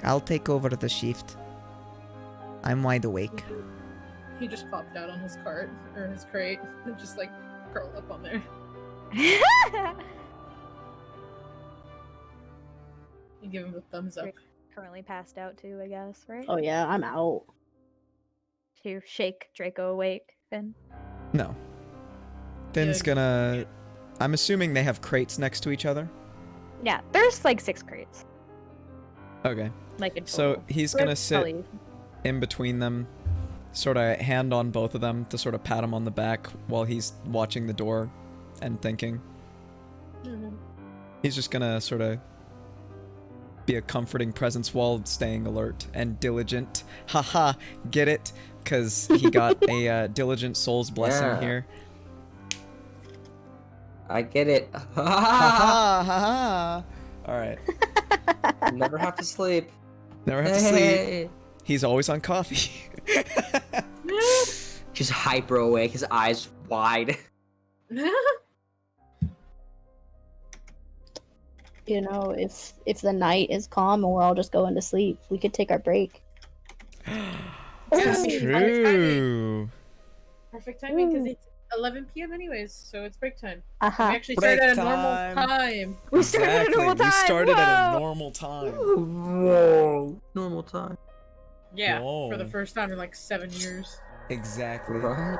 S7: I'll take over the shift. I'm wide awake.
S4: He just popped out on his cart or his crate and just curled up on there. You give him a thumbs up.
S1: Currently passed out too, I guess, right?
S5: Oh yeah, I'm out.
S1: To shake Draco awake, Finn.
S2: No. Finn's gonna. I'm assuming they have crates next to each other.
S1: Yeah, there's 6 crates.
S2: Okay.
S1: In
S2: So
S1: total.
S2: he's
S1: Or
S2: gonna sit
S1: probably-
S2: in between them, sort of hand on both of them to sort of pat him on the back while he's watching the door and thinking.
S4: Mm-hmm.
S2: He's just gonna sort of be a comforting presence while staying alert and diligent. Haha, get it? Because he got a diligent soul's blessing
S6: Yeah.
S2: here.
S6: I get it.
S2: Haha, haha. Alright.
S6: Never have to sleep.
S2: Never have to sleep. He's always on coffee.
S6: Just hyper awake, his eyes wide.
S5: You know, if the night is calm and we're all just going to sleep, we could take our break.
S2: That's
S4: Yeah,
S2: true.
S4: perfect timing because it's 11 p.m. anyways, so it's break time. We
S5: Aha.
S4: actually started at a normal
S2: Break
S4: time.
S1: We started at a normal time.
S2: We started at a
S1: Whoa!
S2: normal time.
S6: Whoa. Normal time.
S4: Yeah,
S2: Whoa.
S4: for the first time in like 7 years.
S2: Exactly.
S6: Right.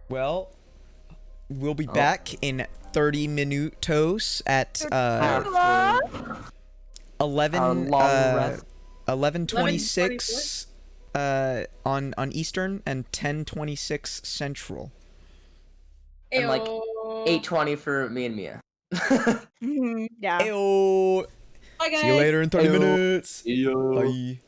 S2: Well, we'll be
S6: Oh.
S2: back in 30 minutos at
S6: After
S2: 11
S6: our long rest.
S2: 11:26 on Eastern and 10:26 Central.
S6: And, like,
S4: Ayo.
S6: 8:20 for me and Mia.
S1: Yeah.
S2: Ayo.
S4: Bye, guys.
S2: See you later in 30
S6: Ayo.
S2: minutes.
S6: Yo.
S2: Bye.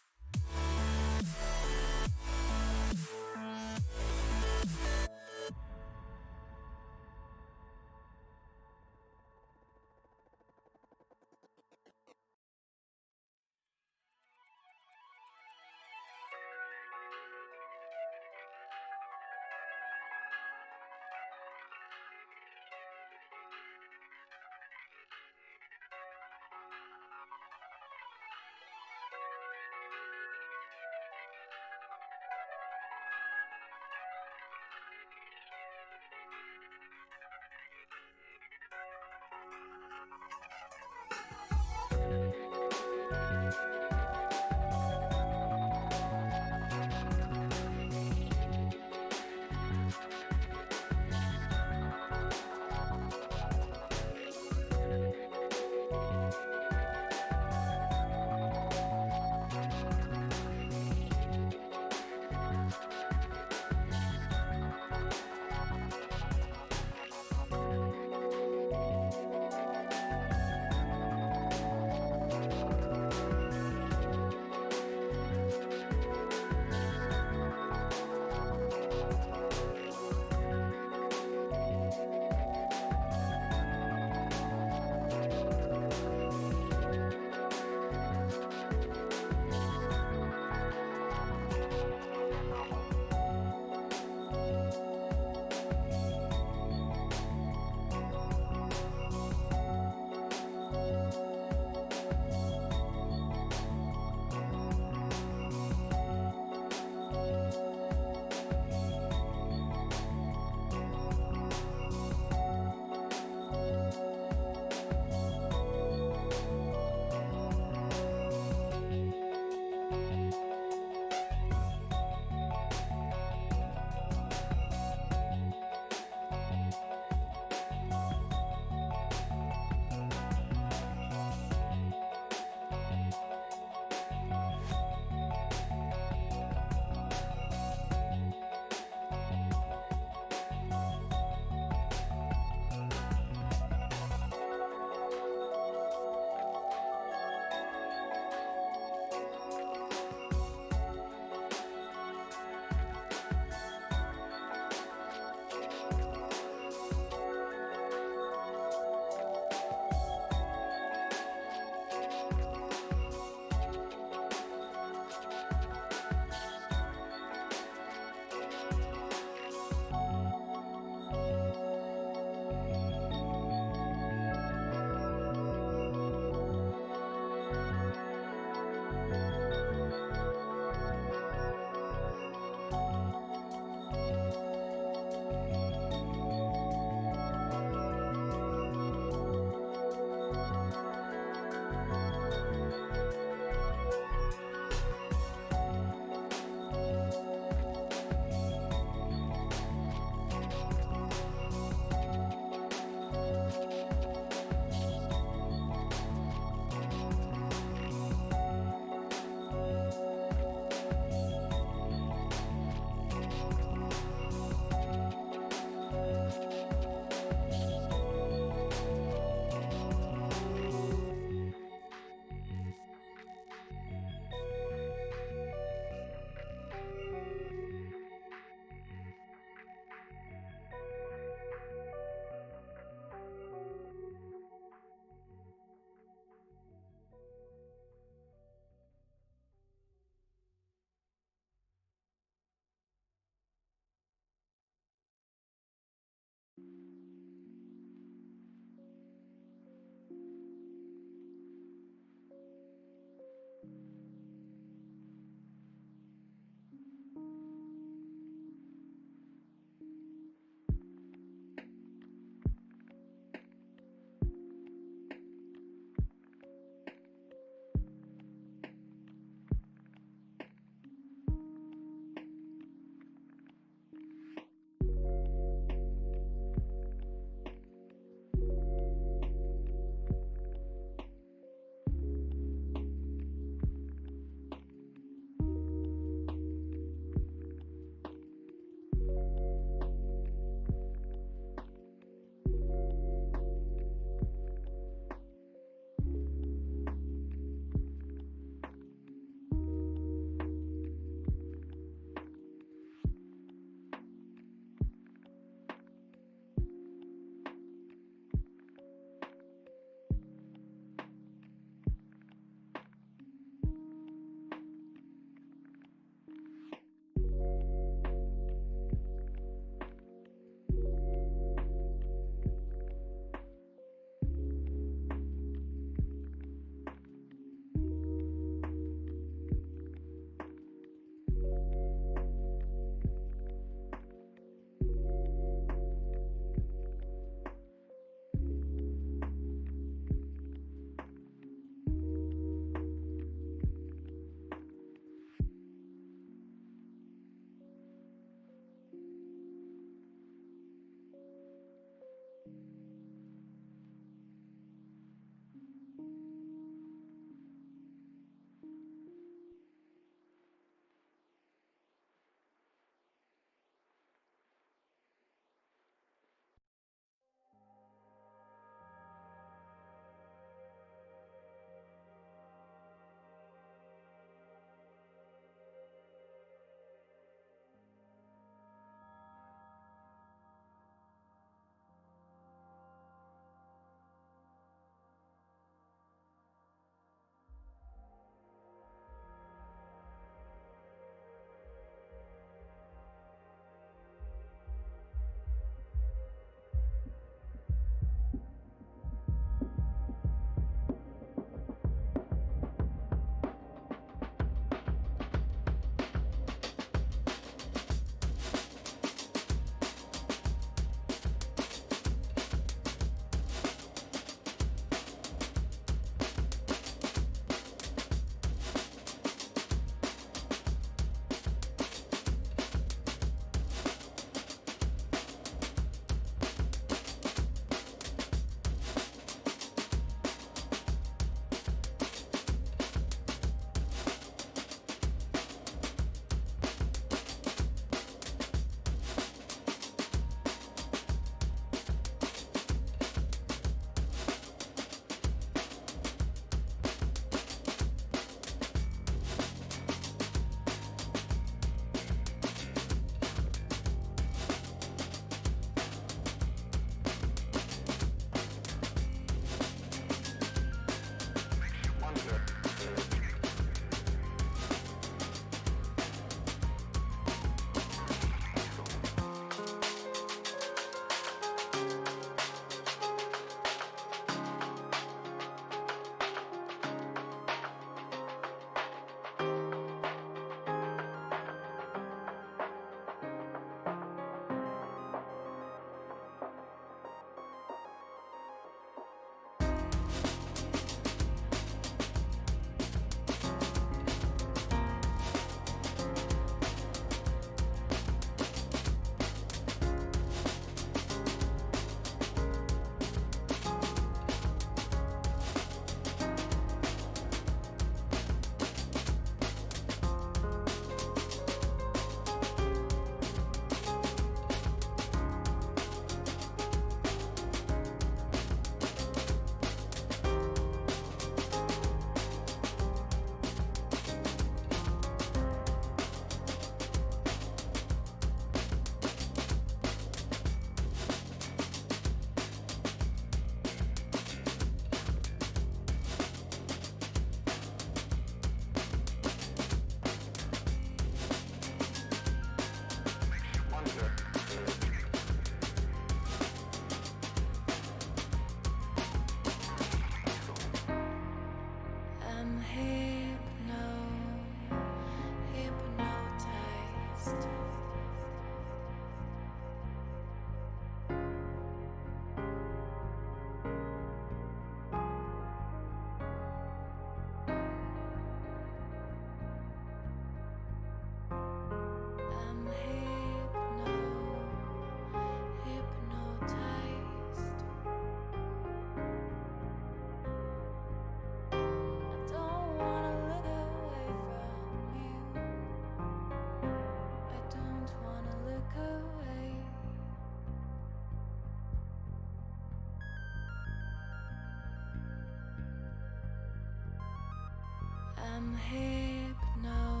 S8: I'm hypnotized.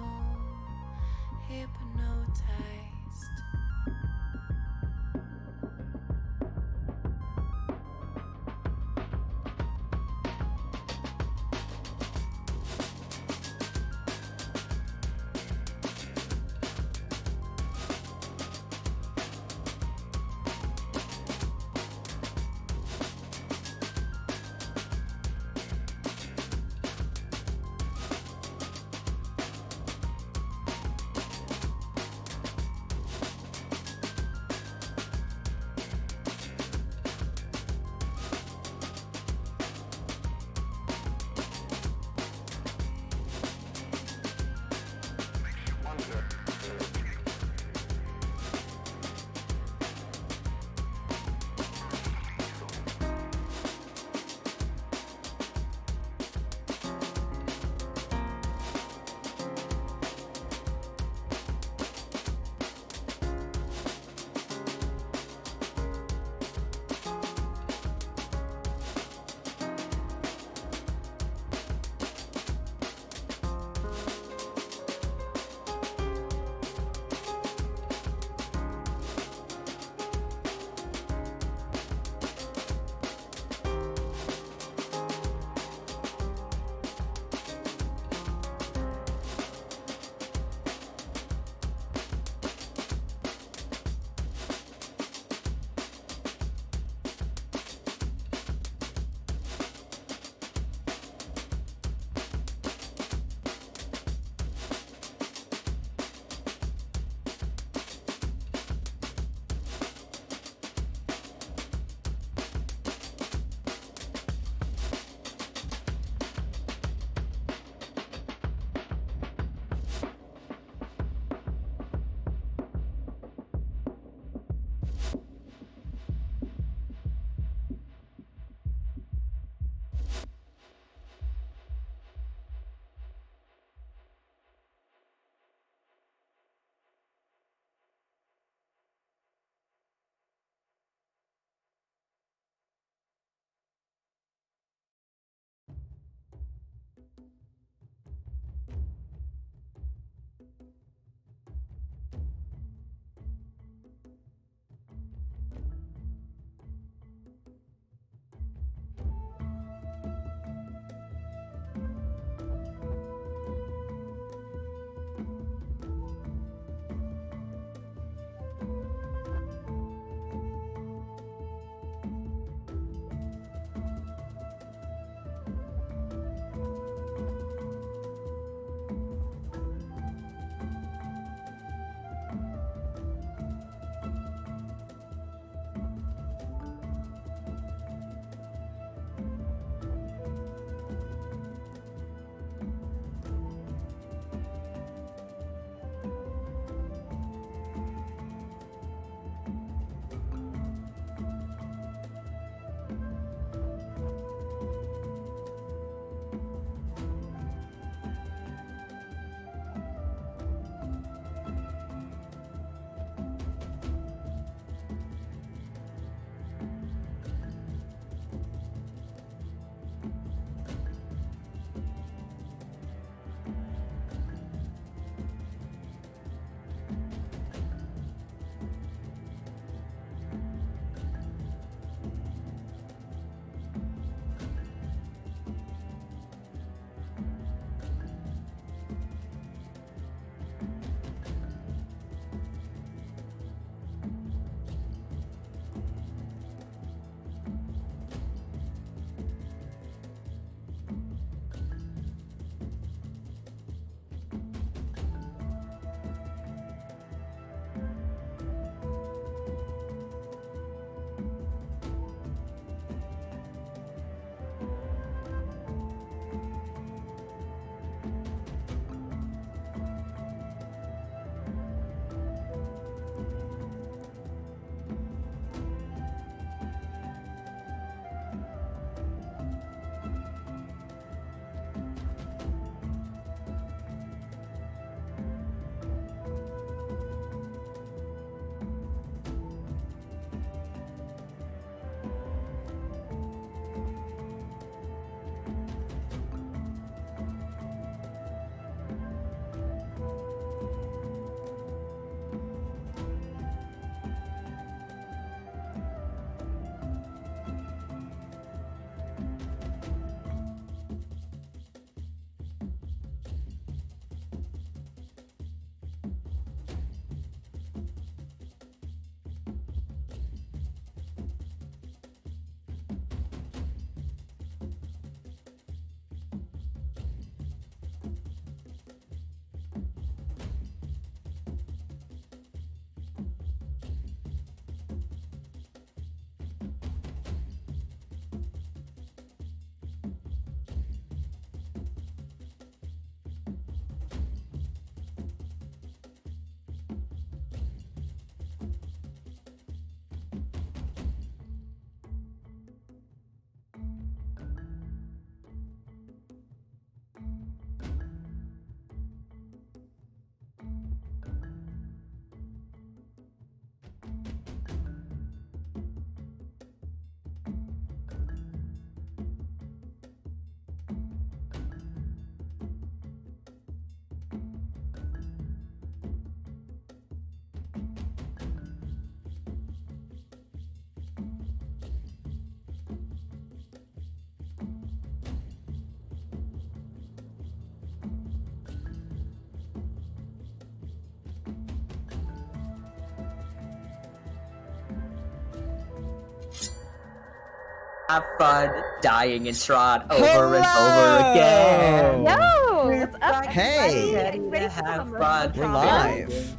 S6: have fun dying in Strahd over and over again.
S1: Yo, what's up?
S7: Hey.
S1: everybody?
S6: Ready to have fun.
S7: We're live.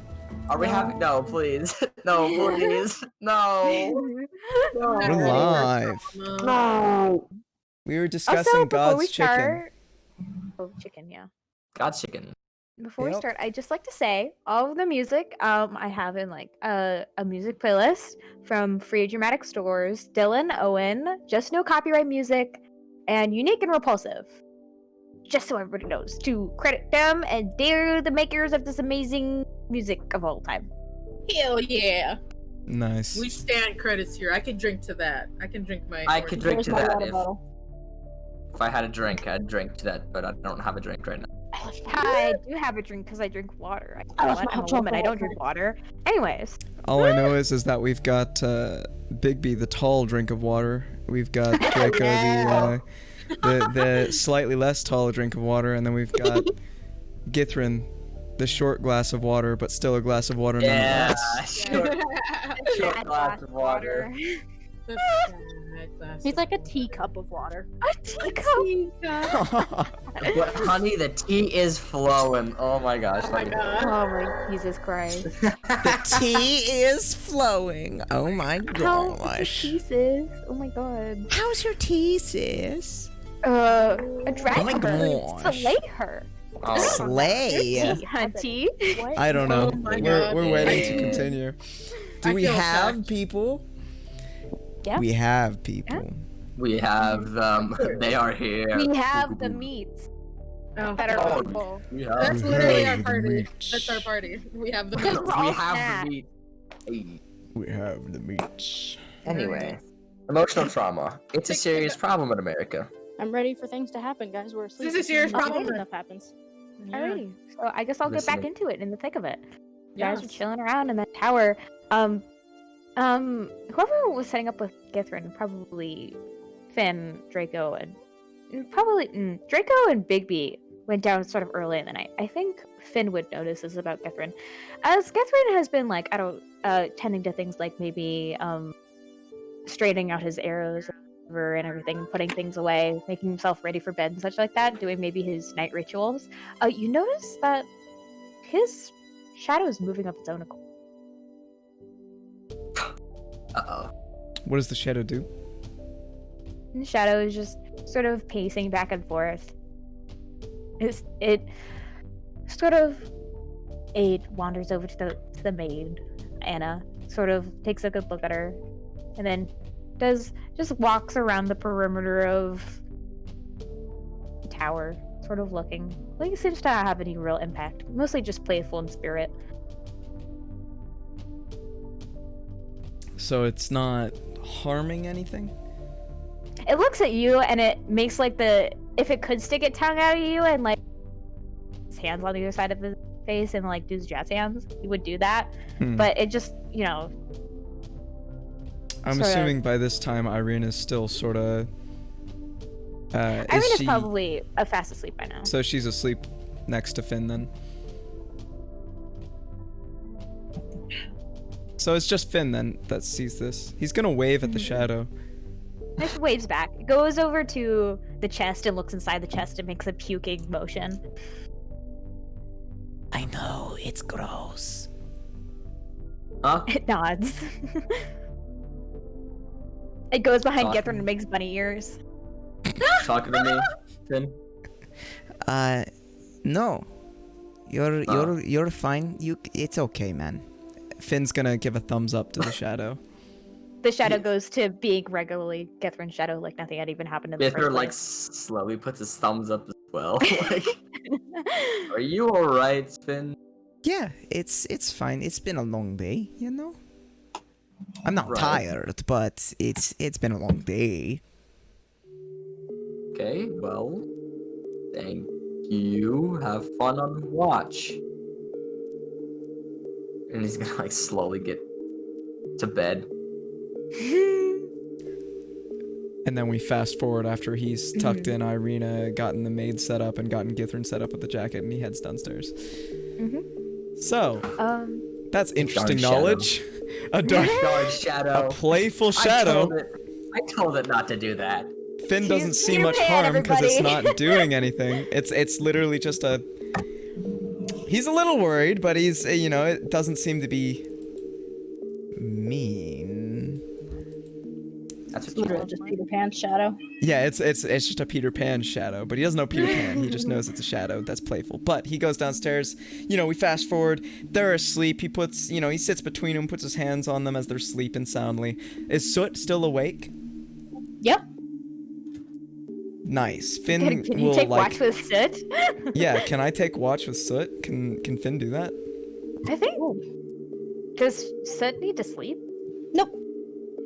S6: Are we having? No, please. No, please. No.
S7: We're live.
S5: No.
S7: We were discussing
S1: Also, before we
S7: God's chicken.
S1: start, chicken, yeah.
S6: God's chicken.
S1: Before we
S7: Yep.
S1: start, I'd just like to say all of the music I have in like a music playlist from Free Dramatic Stores, Dylan, Owen, Just No Copyright Music, and Unique and Repulsive. Just so everybody knows to credit them, and they're the makers of this amazing music of all time.
S4: Hell yeah.
S2: Nice.
S4: We stand credits here. I can drink to that. I can drink my.
S6: I could drink
S5: Where's
S6: to
S5: my
S6: that
S5: water bottle?
S6: if I had a drink. I'd drink to that, but I don't have a drink right now.
S1: I do have a drink because I drink water.
S5: I
S1: I'm
S5: left
S1: a
S5: my hot
S1: woman. I
S5: chocolate
S1: don't drink water. Anyways,
S2: All I know is that we've got Bigby, the tall drink of water. We've got Draco, the slightly less tall drink of water, and then we've got Githrin, the short glass of water, but still a glass of water
S6: Yeah,
S2: nonetheless.
S6: short
S1: Bad
S6: glass of water.
S5: He's like a teacup of water.
S1: A teacup.
S6: But honey, the tea is flowing. Oh my gosh.
S4: Oh my god.
S1: Oh my Jesus Christ!
S7: The tea is flowing. Oh my
S1: How
S7: gosh.
S1: pieces? Oh my god.
S7: How's your tea, sis?
S1: A drag
S7: Oh my
S1: her.
S7: gosh.
S1: Slay her.
S6: Oh,
S7: Slay.
S1: Tea, hunty.
S2: I don't know.
S4: Oh my
S2: we're
S4: God.
S2: waiting to continue.
S7: Do
S4: I
S7: we
S4: feel
S7: have
S4: attacked.
S7: people?
S1: Yeah.
S7: We have people.
S6: we have they are here.
S1: We have the meats
S4: Oh,
S1: that are
S6: Oh,
S1: people.
S6: We have,
S4: that's literally our
S2: the
S4: party.
S2: meats.
S4: That's our party. We have the
S1: Because
S4: meat.
S1: we're all
S6: we have
S1: fat.
S6: the meat. Hey.
S2: We have the meats.
S6: Anyway, emotional trauma. It's a serious problem in America.
S5: I'm ready for things to happen, guys. We're asleep.
S4: This is a serious
S5: Nothing
S4: problem.
S5: Stuff happens.
S1: Alrighty. So I guess I'll get back
S6: Listening.
S1: into it in the thick of it. You guys are
S4: Yes.
S1: chilling around in that tower. Whoever was setting up with Githrin, probably Finn, Draco, and Draco and Bigby went down sort of early in the night. I think Finn would notice this about Githrin, as Githrin has been like tending to things like maybe straightening out his arrows and everything, and putting things away, making himself ready for bed and such like that, doing maybe his night rituals. You notice that his shadow is moving up its own accord.
S6: Uh-oh.
S2: What does the shadow do?
S1: And the shadow is just sort of pacing back and forth. It wanders over to the maid, Anna, sort of takes a good look at her, and then just walks around the perimeter of the tower, sort of looking. Like, it seems to not have any real impact. Mostly just playful in spirit.
S2: So it's not harming anything?
S1: It looks at you and it makes like if it could stick its tongue out at you and like his hands on the other side of his face and like do his jazz hands, he would do that. But it just,
S2: I'm
S1: sorta-
S2: assuming by this time Irene is still sort of.
S1: Irene is probably fast asleep by now.
S2: So she's asleep next to Finn then. So it's just Finn then that sees this. He's gonna wave at the shadow.
S1: It waves back. It goes over to the chest and looks inside the chest and makes a puking motion.
S7: I know, it's gross.
S6: Huh?
S1: It nods. It goes behind
S6: Talking.
S1: Githrin and makes bunny ears.
S6: Talking to me, Finn?
S7: No. You're fine. It's okay, man.
S2: Finn's gonna give a thumbs up to the shadow.
S1: The shadow goes to being regularly Githrin's shadow, like nothing had even happened in the
S6: Bitter
S1: first
S6: like
S1: place.
S6: slowly puts his thumbs up as well. Like, are you alright, Finn?
S7: Yeah, it's fine. It's been a long day, you know? I'm not
S6: Right.
S7: tired, but it's been a long day.
S6: Okay, well, thank you. Have fun on watch. And he's gonna like slowly get to bed.
S2: And then we fast forward after he's tucked in Irina, gotten the maid set up, and gotten Githrin set up with the jacket, and he heads downstairs. So, that's interesting
S6: shadow.
S2: knowledge. A dark,
S6: Dark shadow.
S2: a playful
S6: I
S2: shadow.
S6: told it. I told it not to do that.
S2: Finn doesn't see much
S1: Peter Pan,
S2: harm because it's
S1: everybody.
S2: not doing anything. It's literally just a. He's a little worried, but he's it doesn't seem to be mean.
S6: That's
S5: It's
S6: what you
S5: literally just Peter Pan's shadow.
S2: Yeah, it's just a Peter Pan shadow, but he doesn't know Peter Pan. He just knows it's a shadow that's playful. But he goes downstairs. We fast forward. They're asleep. He puts, he sits between them, puts his hands on them as they're sleeping soundly. Is Soot still awake?
S5: Yep.
S2: Nice. Finn
S1: Can you
S2: will
S1: take watch with Soot?
S2: Yeah, can I take watch with Soot? Can Finn do that?
S1: I think. Does Soot need to sleep?
S5: Nope.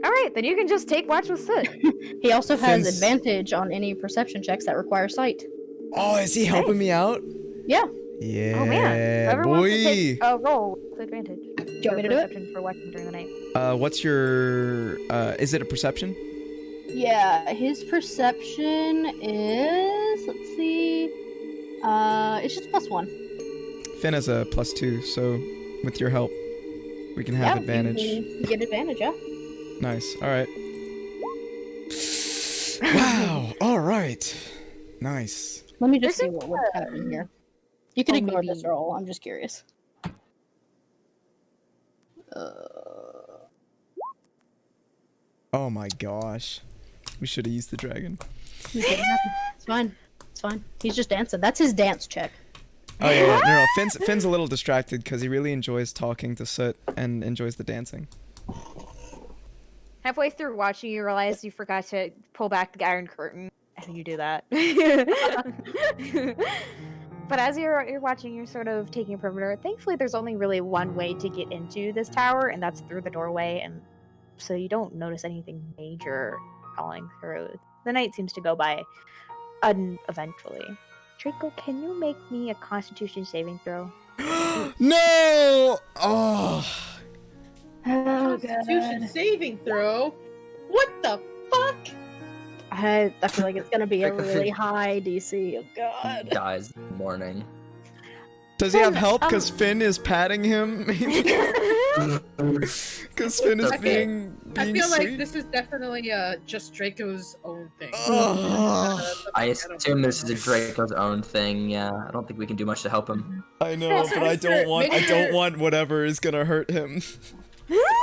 S1: All right, then you can just take watch with Soot.
S5: He also has
S2: Finn's-
S5: advantage on any perception checks that require sight.
S2: Oh, is he helping me out?
S5: Yeah.
S2: Yeah,
S1: Oh man, whoever wants to
S2: boy.
S1: take a roll with advantage.
S5: Do you want me to do it?
S1: Perception for watching during the night.
S2: What's your is it a perception?
S5: Yeah, his perception is, let's see, it's just +1.
S2: Finn has a +2, so with your help, we can have advantage.
S5: You get advantage, yeah.
S2: Nice. All right. Wow. All right. Nice.
S5: Let me just
S1: This
S5: see
S1: is,
S5: what's happening here. You can
S1: oh,
S5: ignore
S1: maybe-
S5: this roll, I'm just curious.
S2: Oh my gosh. We should have used the dragon.
S5: It's fine. It's fine. He's just dancing. That's his dance check.
S2: Oh yeah. No. Finn's a little distracted because he really enjoys talking to Soot and enjoys the dancing.
S1: Halfway through watching, you realize you forgot to pull back the iron curtain, and you do that. But as you're watching, you're sort of taking a perimeter. Thankfully, there's only really one way to get into this tower, and that's through the doorway, and so you don't notice anything major falling through. The night seems to go by eventually. Draco, can you make me a Constitution saving throw?
S2: No! Oh.
S5: Oh,
S4: Constitution saving throw. What the fuck?
S5: I feel like it's gonna be a
S6: Like a
S5: really
S6: fin-
S5: high DC. Oh
S6: He
S5: god.
S6: dies in the morning.
S2: Does he have
S1: Finn,
S2: help? Because Finn is patting him. Because Finn is
S4: I feel-
S2: being
S4: I feel
S2: sweet.
S4: like this is definitely just Draco's own thing.
S2: Ugh.
S6: I assume this is a Draco's own thing. Yeah, I don't think we can do much to help him.
S2: I know, but I don't want. I don't want whatever is gonna hurt him.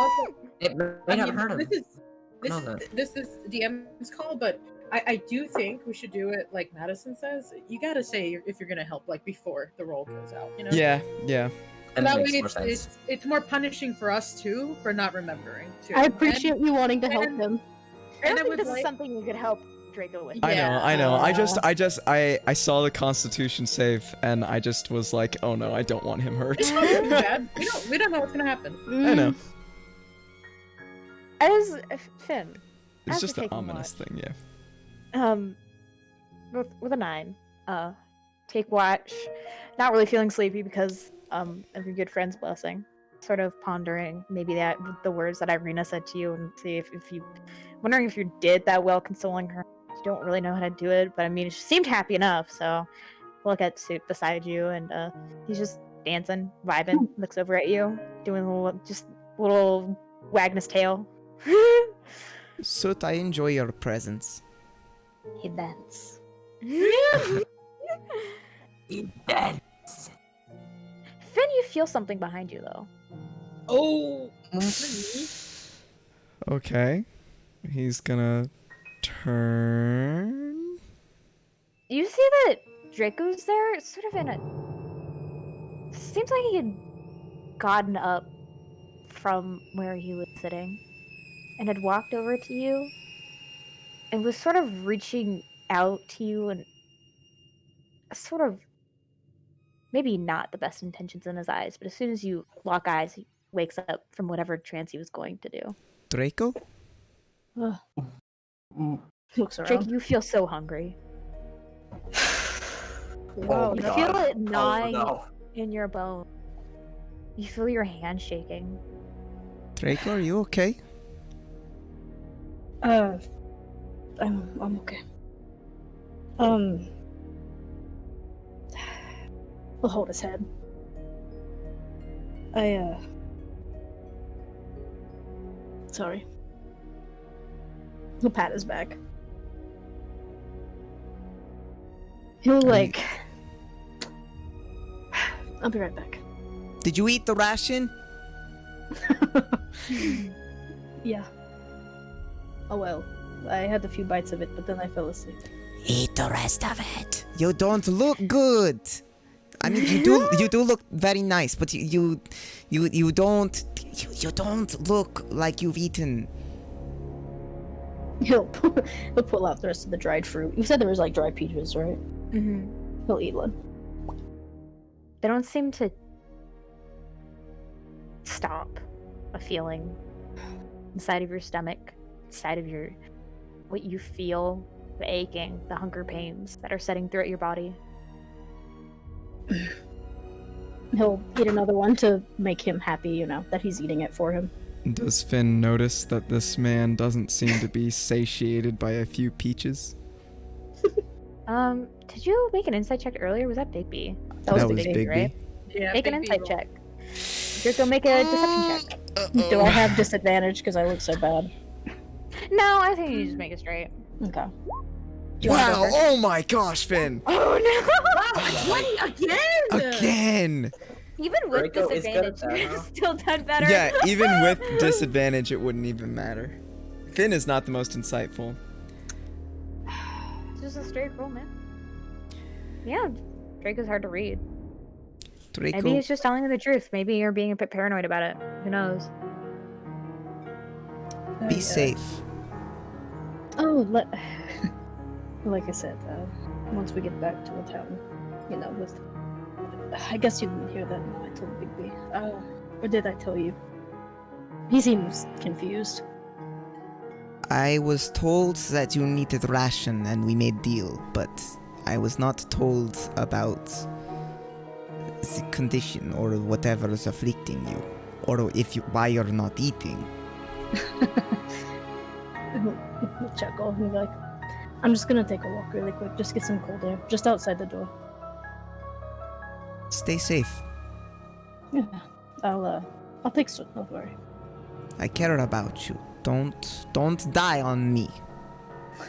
S4: Also,
S6: It may
S4: I
S6: not
S4: mean,
S6: hurt him. know
S4: this is DM's call, but I do think we should do it like Madison says. You gotta say if you're gonna help like before the roll goes out. You know.
S2: Yeah, yeah.
S6: And
S4: That
S6: it
S4: way
S6: makes more sense.
S4: it's more punishing for us too for not remembering. Too.
S5: I appreciate you wanting to help
S4: and-
S5: him.
S1: I
S4: And
S1: don't
S4: I
S1: think
S4: would
S1: this is
S4: like-
S1: something you could help Draco with.
S2: I know,
S4: Yeah.
S2: I know. I saw the Constitution save, and I just was like, oh no, I don't want him hurt.
S4: It's not too bad. We don't know what's gonna happen.
S2: I know.
S1: As Finn,
S2: It's
S1: As
S2: just
S1: you're
S2: an
S1: taking
S2: ominous thing, yeah.
S1: with a 9, take watch, not really feeling sleepy because of your good friend's blessing, sort of pondering maybe that the words that Irina said to you, and see if you, wondering if you did that well consoling her. You don't really know how to do it, but I mean, she seemed happy enough, so look at Suit beside you, and he's just dancing, vibing, looks over at you, doing a little wagging his tail.
S7: Soot, I enjoy your presence.
S5: He dance.
S6: Dead.
S1: Finn, you feel something behind you though.
S4: Oh.
S2: Okay. He's gonna turn.
S1: You see that Draco's there, sort of in a. Seems like he had gotten up from where he was sitting and had walked over to you and was sort of reaching out to you and sort of maybe not the best intentions in his eyes, but as soon as you lock eyes, he wakes up from whatever trance he was going to do.
S7: Draco?
S5: Looks
S1: Draco,
S5: around.
S1: you feel so hungry.
S6: Oh,
S1: You
S6: God.
S1: feel it
S6: Oh,
S1: gnawing
S6: no.
S1: in your bone. You feel your hand shaking.
S7: Draco, are you okay?
S5: I'm okay. We'll hold his head. Sorry. He'll pat his back. He'll like. I'll be right back.
S7: Did you eat the ration?
S5: Yeah. Oh well. I had a few bites of it, but then I fell asleep.
S7: Eat the rest of it. You don't look good. I mean, you do look very nice, but you don't look like you've eaten.
S5: He'll pull out the rest of the dried fruit. You said there was like dried peaches, right?
S1: Mm-hmm.
S5: He'll eat one.
S1: They don't seem to stop a feeling inside of your stomach, inside of your what you feel, the aching, the hunger pains that are setting throughout your body.
S5: He'll eat another one to make him happy, you know, that he's eating it for him.
S2: Does Finn notice that this man doesn't seem to be satiated by a few peaches?
S1: Did you make an insight check earlier? Was that Bigby?
S5: That was
S1: Bigby,
S2: Bigby.
S1: right?
S4: Yeah,
S1: Make an
S4: big
S1: insight
S4: roll.
S1: check. Draco, make a deception check.
S5: Do I have disadvantage because I look so bad?
S1: No, I think you just make it straight.
S5: Okay. Do you wanna go
S2: Wow!
S5: first?
S2: Oh my gosh, Finn!
S1: Oh no!
S4: 20 again!
S2: Again!
S1: Even with
S6: Draco is good at
S1: disadvantage,
S6: that, huh?
S1: still done better.
S2: Yeah, even with disadvantage, it wouldn't even matter. Finn is not the most insightful.
S1: It's just a straight roll, man. Yeah, Draco's hard to read.
S7: Draco.
S1: Maybe he's just telling you the truth. Maybe you're being a bit paranoid about it. Who knows?
S7: Be safe.
S5: Oh, like I said, once we get back to the town, you know, with... I guess you didn't hear that when I told Bigby. Or did I tell you? He seems confused.
S7: I was told that you needed ration and we made deal, but I was not told about the condition or whatever is afflicting you, or why you're not eating.
S5: He'll chuckle and be like, I'm just gonna take a walk really quick, just get some cold air, just outside the door.
S7: Stay safe.
S5: Yeah, I'll take some, don't worry.
S7: I care about you. Don't die on me.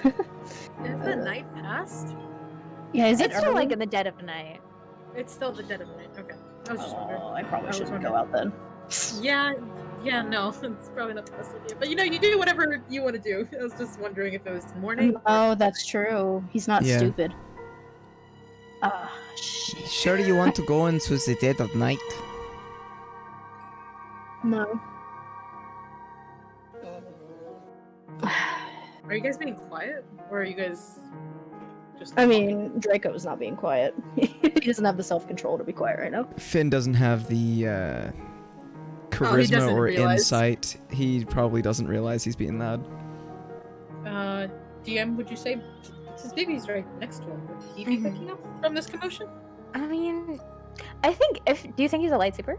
S4: Has the night passed?
S5: Yeah, is it
S1: It's still
S5: early?
S1: like in the dead of the night.
S4: It's still the dead of the night. Okay. I was just wondering.
S5: I probably
S4: was
S5: shouldn't go
S4: wondering.
S5: out then.
S4: Yeah, no, it's probably not the best idea. But you do whatever you want to do. I was just wondering if it was morning.
S5: Oh, that's true. He's not
S7: Yeah.
S5: stupid. Ah, shit.
S7: Sure you want to go into the dead of night?
S5: No.
S4: Are you guys being quiet, or are you guys just?
S5: I mean, Draco's not being quiet. He doesn't have the self-control to be quiet right now.
S2: Finn doesn't have the charisma
S4: doesn't
S2: or
S4: realize.
S2: insight. He probably doesn't realize he's being loud.
S4: DM, would you say, since Baby's right next to him, would he be picking up from this commotion?
S1: I mean, I think do you think he's a lightsaber?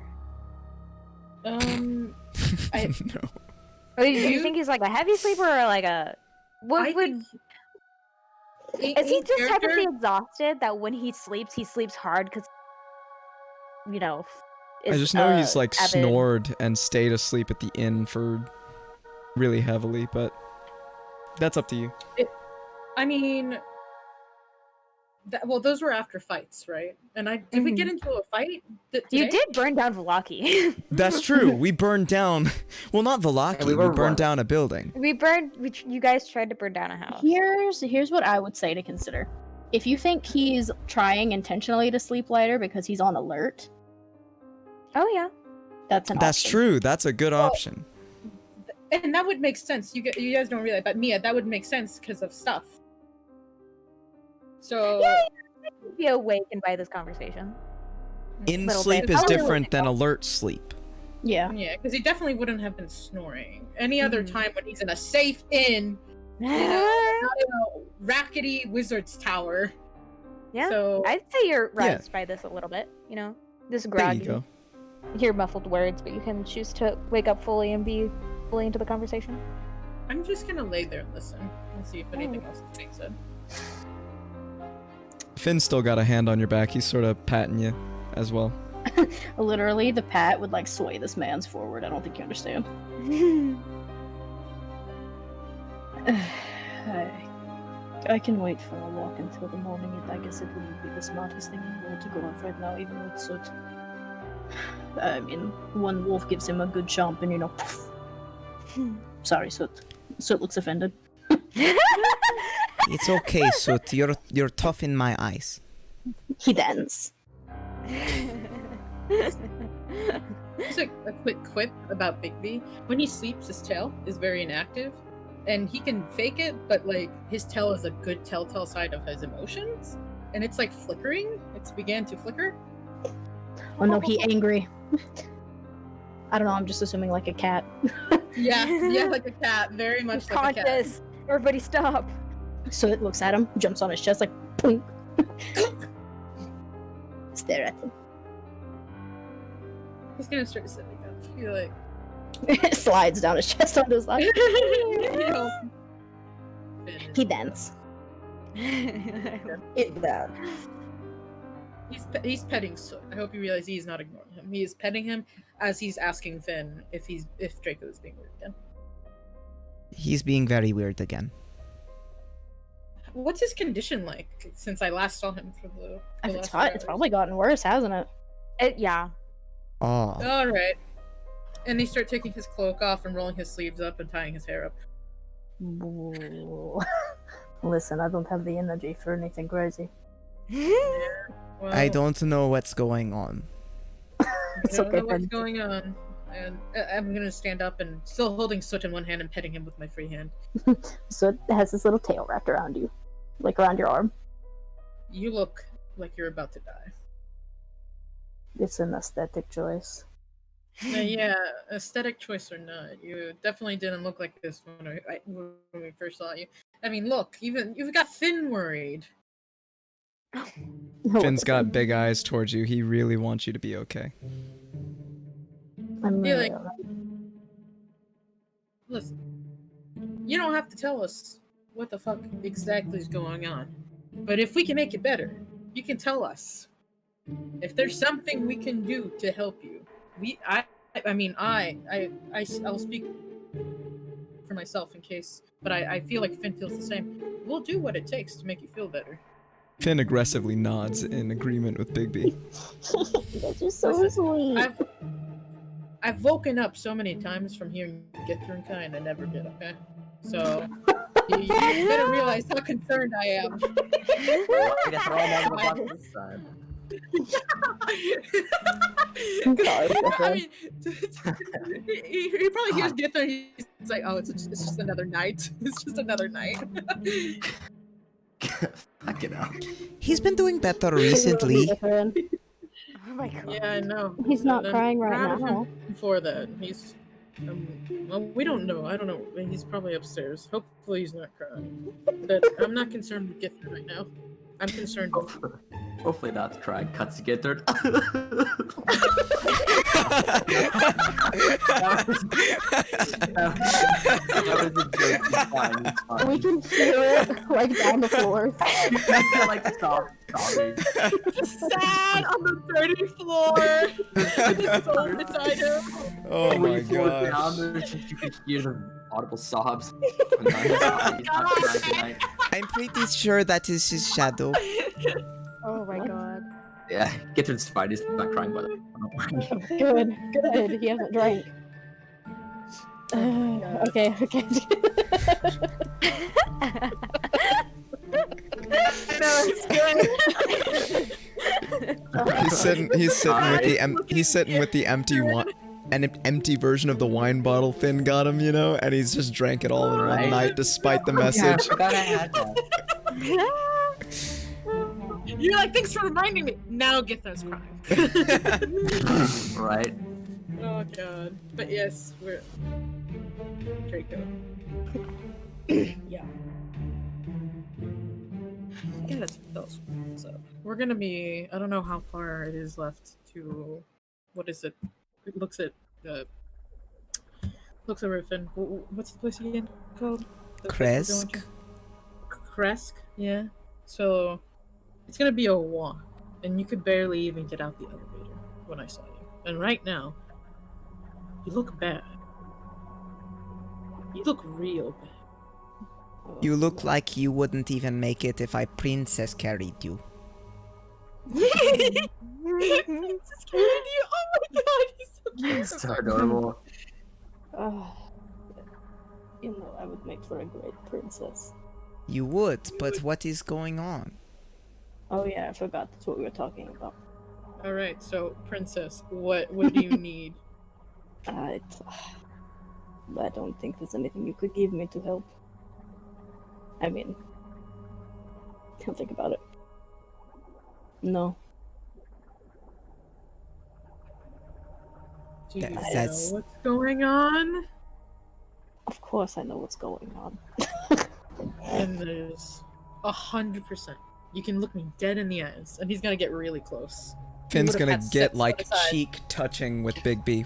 S4: I-
S2: No.
S1: Or do you think he's like a heavy sleeper or like a what
S4: I
S1: would
S4: think
S1: is he just type of
S4: character-
S1: exhausted that when he sleeps hard because you know
S2: I
S1: is,
S2: just know he's like
S1: avid-
S2: snored and stayed asleep at the inn for really heavily, but that's up to you.
S4: I mean, well, those were after fights, right? And did we get into a fight?
S1: You did burn down Velaki.
S2: That's true. We burned down, well, not Velaki.
S6: Yeah,
S2: we
S6: we were
S2: burned
S6: one.
S2: down a building.
S1: You guys tried to burn down a house.
S5: Here's what I would say to consider. If you think he's trying intentionally to sleep lighter because he's on alert,
S1: Oh yeah.
S5: that's an
S2: That's
S5: option.
S2: true. That's a good option.
S4: And that would make sense. You guys don't realize, but Mia, that would make sense because of stuff. So
S1: Yeah, I'd be awakened by this conversation.
S2: In
S1: Little
S2: sleep
S1: bit.
S2: is
S1: Oh,
S2: different than alert sleep.
S5: Yeah.
S4: yeah, because he definitely wouldn't have been snoring any other
S1: Mhm.
S4: time when he's in a safe inn, you know, not in a rackety wizard's tower.
S1: Yeah.
S4: So
S1: I'd say you're
S2: Yeah.
S1: roused by this a little bit. You know, this
S2: There
S1: grog.
S2: you go.
S1: You hear muffled words, but you can choose to wake up fully and be fully into the conversation.
S4: I'm just gonna lay there and listen and see if anything else is being said.
S2: Finn's still got a hand on your back. He's sort of patting you as well.
S5: Literally, the pat would like sway this man's forward. I don't think you understand. I can wait for a walk until the morning. I guess it wouldn't be the smartest thing in the world to go out right now, even with Soot. I mean, one wolf gives him a good jump, and poof. Sorry, Soot. Soot looks offended.
S7: It's okay, Soot. You're tough in my eyes.
S5: He dance.
S4: Just a quick quip about Bigby. When he sleeps, his tail is very inactive, and he can fake it, but like his tail is a good telltale sign of his emotions, and it's like flickering. It's began to flicker.
S5: Oh no, he angry. I don't know. I'm just assuming like a cat.
S4: Yeah, like a cat, very much like a cat.
S1: Conscious. Everybody stop.
S5: So it looks at him, jumps on his chest like, boink. Stare at him.
S4: He's gonna start sitting up. He's like,
S5: Slides down his chest onto his lap. He dance.
S3: It that.
S4: He's petting Soot. I hope you realize he's not ignoring him. He is petting him as he's asking Finn if Draco is being weird again.
S7: He's being very weird again.
S4: What's his condition like since I last saw him for the last 4
S5: It's probably gotten worse, hasn't it?
S1: Yeah.
S7: Oh.
S4: All right. And they start taking his cloak off and rolling his sleeves up and tying his hair up.
S5: Listen, I don't have the energy for anything crazy.
S4: Well,
S7: I don't know what's going on.
S5: It's
S4: I don't
S5: okay,
S4: know what's
S5: friend.
S4: going on. And I'm gonna stand up and still holding Soot in one hand and petting him with my free hand.
S5: So it has this little tail wrapped around you, like around your arm.
S4: You look like you're about to die.
S5: It's an aesthetic choice.
S4: Yeah, aesthetic choice or not, you definitely didn't look like this when we first saw you. I mean, look, even you've got Finn worried.
S2: Finn's got big eyes towards you. He really wants you to be okay.
S5: I'm
S4: Yeah,
S5: really
S4: like-
S5: alright.
S4: Listen, you don't have to tell us what the fuck exactly is going on, but if we can make it better, you can tell us. If there's something we can do to help you, I'll speak for myself in case, but I feel like Finn feels the same. We'll do what it takes to make you feel better.
S2: Finn aggressively nods in agreement with Bigby.
S5: That's just so
S4: Listen,
S5: sweet.
S4: I've woken up so many times from hearing Githrinka and I never did, okay? So, you better realize how concerned I am.
S6: I guess we're all on the bus this time.
S4: I mean, he probably hears Githrin and he's like, oh, it's just another night. It's just another night.
S6: Fuck it out.
S7: He's been doing better recently.
S1: Oh my god.
S4: Yeah, I know.
S5: He's not
S4: I'm
S5: crying right
S4: proud of him
S5: now.
S4: For that, he's. Well, we don't know. I don't know. He's probably upstairs. Hopefully, he's not crying. But I'm not concerned with Githrin right now. I'm concerned with.
S6: Hopefully not crying. Cuts to get there.
S5: We can hear it like down the floor.
S6: like stop sobbing.
S4: Sad on the 30th floor. With his soul inside him.
S2: Oh
S6: When
S2: my
S6: you fall
S2: gosh.
S6: down, you can hear the audible sobs.
S7: I'm pretty sure that is his shadow.
S1: Oh my god.
S6: Yeah, Githrin's fine. He's not crying, by the way.
S5: Good. He hasn't drank. Okay.
S4: No, it's good.
S2: He's sitting with the empty wine, an empty version of the wine bottle Finn got him, and he's just drank it all in one
S6: Right.
S2: night despite the
S6: Yeah, I
S2: message.
S6: forgot I had that.
S4: You're like, thanks for reminding me. Now Githrin's crying.
S6: Right?
S4: Oh god. But yes, we're Draco.
S5: Yeah.
S4: Yes, those. So we're gonna be. I don't know how far it is left to. What is it? It looks at. Looks over at Finn. What's the place again called? The place we're going
S7: Kresk.
S4: to? Kresk. Yeah. So it's gonna be a walk, and you could barely even get out the elevator when I saw you. And right now, you look bad. You look real bad.
S7: You look like you wouldn't even make it if I princess carried you.
S4: Princess carried you. Oh my god, he's so cute.
S6: It's so adorable.
S5: You know, I would make for a great princess.
S7: You would, but what is going on?
S5: Oh yeah, I forgot. That's what we were talking about.
S4: All right, so princess, what do you need?
S5: I don't think there's anything you could give me to help. I mean, can't think about it. No.
S4: Do you
S7: That's-
S4: know what's going on?
S5: Of course I know what's going on.
S4: And there's 100%. You can look me dead in the eyes, and he's gonna get really close. He
S2: Finn's
S4: would've
S2: gonna
S4: had
S2: get
S4: sex
S2: like
S4: on the side.
S2: cheek touching with Big B.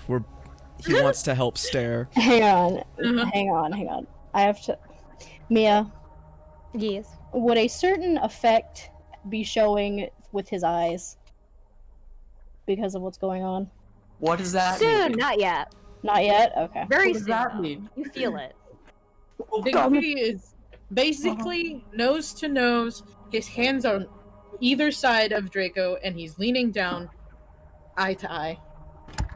S2: He wants to help stare.
S5: Hang on.
S4: Uh-huh.
S5: Hang on. I have to... Mia,
S1: Yes.
S5: would a certain effect be showing with his eyes? Because of what's going on?
S6: What does that
S1: Soon,
S6: mean?
S1: not yet.
S5: Not yet? Okay.
S1: Very
S3: What does
S1: soon.
S3: that
S1: though.
S3: mean?
S1: You feel it.
S4: Big B is basically nose to nose. His hands are on either side of Draco, and he's leaning down, eye to eye.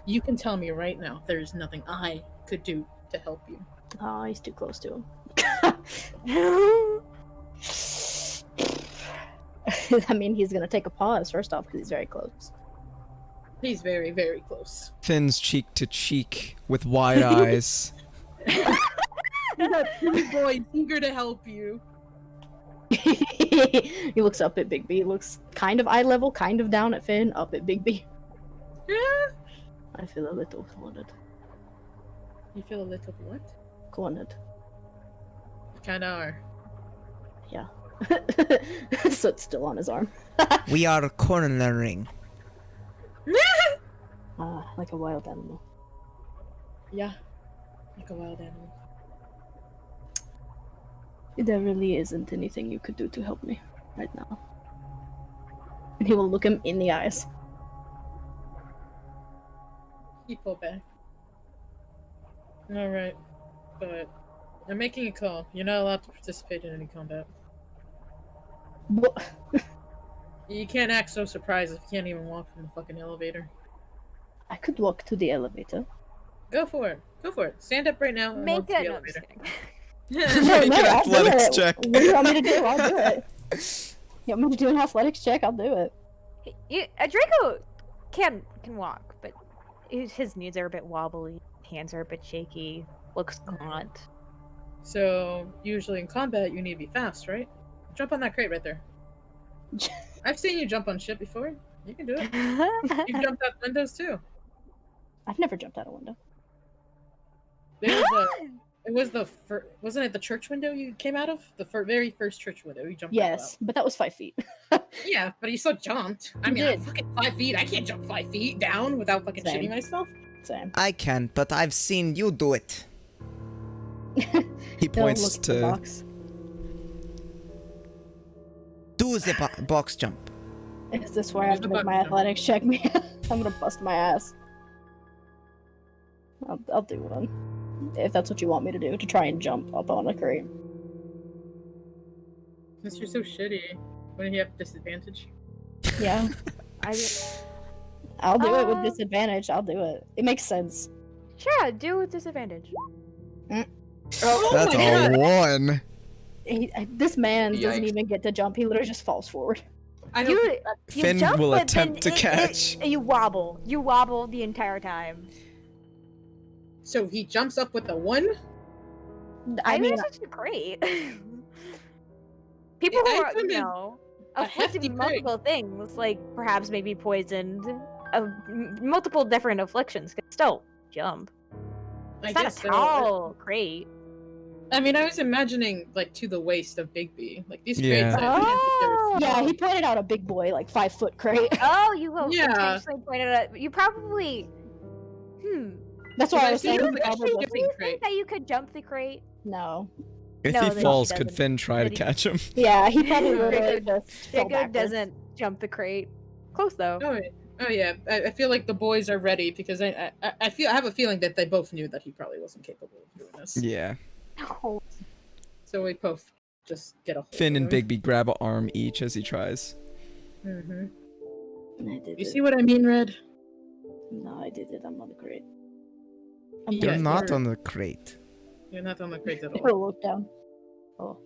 S4: You can tell me right now there's nothing I could do to help you.
S5: Oh, he's too close to him. I mean, he's gonna take a pause first off because he's very close.
S4: He's very, very close.
S2: Finn's cheek to cheek with wide eyes.
S4: That pretty boy eager to help you.
S5: He looks up at Big B. He looks kind of eye level, kind of down at Finn, up at Big B. I feel a little cornered.
S4: You feel a little what?
S5: Cornered.
S4: You kinda are.
S5: Yeah. So it's still on his arm.
S7: We are cornering.
S5: Like a wild animal.
S4: Yeah. Like a wild animal.
S5: There really isn't anything you could do to help me right now. And he will look him in the eyes.
S4: He pulled back. Alright. But I'm making a call. You're not allowed to participate in any combat.
S5: What?
S4: You can't act so surprised if you can't even walk from the fucking elevator.
S5: I could walk to the elevator.
S4: Go for it. Go for it. Stand up right now and walk
S1: Make
S4: to the
S1: it. No, I'm just
S4: elevator.
S1: kidding.
S2: Make an
S5: I'll do
S2: athletics
S5: it.
S2: check.
S5: What do you want me to do? I'll do it. You want me to do an athletics check? I'll do it.
S1: Draco can walk, but his knees are a bit wobbly, hands are a bit shaky, looks gaunt.
S4: So, usually in combat, you need to be fast, right? Jump on that crate right there. I've seen you jump on shit before. You can do it. You've jumped out windows too.
S5: I've never jumped out a window.
S4: Wasn't it the church window you came out of? The very first church window you jumped
S5: Yes, but that was 5 feet.
S4: out. Yeah, but you still jumped. I
S5: You
S4: mean, I'm
S5: did.
S4: fucking 5 feet. I can't jump 5 feet down without fucking
S5: Same.
S4: shitting myself.
S5: Same.
S7: I can, but I've seen you do it.
S2: He
S5: Don't
S2: points
S5: look at the
S2: to.
S5: box.
S7: Do the box jump.
S5: Is this where I have to
S4: There's
S5: make
S4: a
S5: my
S4: button.
S5: athletics check me? I'm gonna bust my ass. I'll do one. If that's what you want me to do, to try and jump up on a crate.
S4: Since you're so shitty, wouldn't you have disadvantage?
S5: Yeah, I'll do it with disadvantage. I'll do it. It makes sense.
S1: Sure, do with disadvantage.
S4: Oh
S2: That's
S4: my
S2: a
S4: God.
S2: 1.
S5: This man doesn't
S6: Yikes.
S5: even get to jump. He literally just falls forward.
S4: I know.
S1: You
S2: Finn
S1: jump,
S2: will
S1: but
S2: attempt
S1: then
S2: to catch.
S1: you wobble. You wobble the entire time.
S4: So he jumps up with a 1?
S5: I mean,
S1: it's actually great. People who
S4: I
S1: are,
S4: found it a
S1: of
S4: hefty
S1: facing
S4: crate.
S1: multiple things, like perhaps maybe poisoned, multiple different afflictions, can still jump. It's not a
S4: so.
S1: tall crate.
S4: I mean, I was imagining like to the waist of Big B. Like these
S2: Yeah.
S4: crates. I didn't think they were
S5: yeah,
S4: small.
S5: he pointed out a big boy, like 5 foot crate.
S1: Oh, you will
S4: Yeah.
S1: intentionally point it out. You probably.
S5: That's why I was
S4: See,
S5: saying.
S4: it
S5: he
S4: was like a
S5: probably
S4: shipping
S5: doesn't-
S1: Do you
S4: crate.
S1: think that you could jump the crate?
S5: No.
S2: If
S1: No,
S2: he
S1: then he
S2: falls, could
S1: doesn't.
S2: Finn try to
S1: Then he-
S2: catch him?
S5: Yeah, he probably would
S1: Draco-
S5: have just fell
S1: Draco
S5: backwards.
S1: doesn't jump the crate. Close though.
S4: Oh yeah. I feel like the boys are ready because I have a feeling that they both knew that he probably wasn't capable of doing this.
S2: Yeah.
S1: Oh,
S4: So we both just get a hold
S2: Finn
S4: of
S2: and
S4: him.
S2: Bigby grab an arm each as he tries.
S4: Mm-hmm.
S5: I did
S4: You
S5: it.
S4: see what I mean, Red?
S5: No, I did it. I'm on the crate.
S2: You're
S4: Yeah,
S2: not
S4: you're-
S2: on the crate.
S4: You're not on the crate at
S5: I
S4: all.
S5: look down. Oh,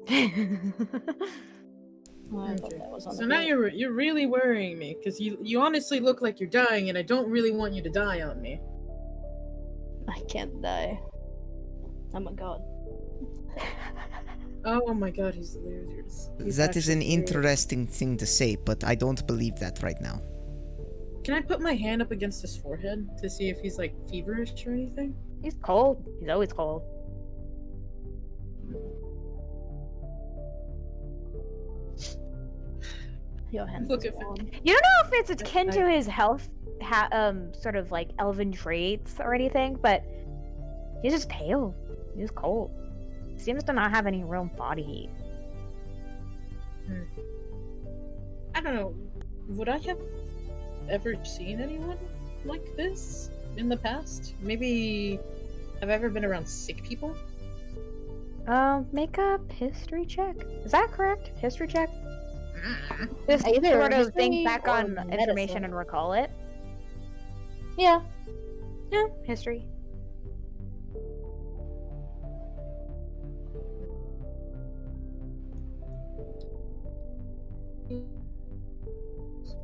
S5: I thought
S4: Okay.
S5: that was on
S4: So
S5: the
S4: now
S5: crate.
S4: you're really worrying me because you honestly look like you're dying, and I don't really want you to die on me.
S5: I can't die. I'm a god.
S4: Oh my god, he's losers.
S7: That is an interesting thing to say, but I don't believe that right now.
S4: Can I put my hand up against his forehead to see if he's like feverish or anything?
S1: He's cold. He's always cold.
S5: Your hand
S4: Look
S5: is
S4: at
S5: warm.
S1: You don't know if it's akin
S4: I-
S1: to his health, sort of like elven traits or anything, but he's just pale. He's cold. Seems to not have any real body heat.
S4: I don't know. Would I have ever seen anyone like this in the past? Maybe have I ever been around sick people?
S1: Make a history check. Is that correct? History check? Just
S5: Either
S1: sort of
S5: history
S1: think back
S5: or
S1: on
S5: medicine.
S1: information and recall it.
S5: Yeah.
S1: Yeah, history.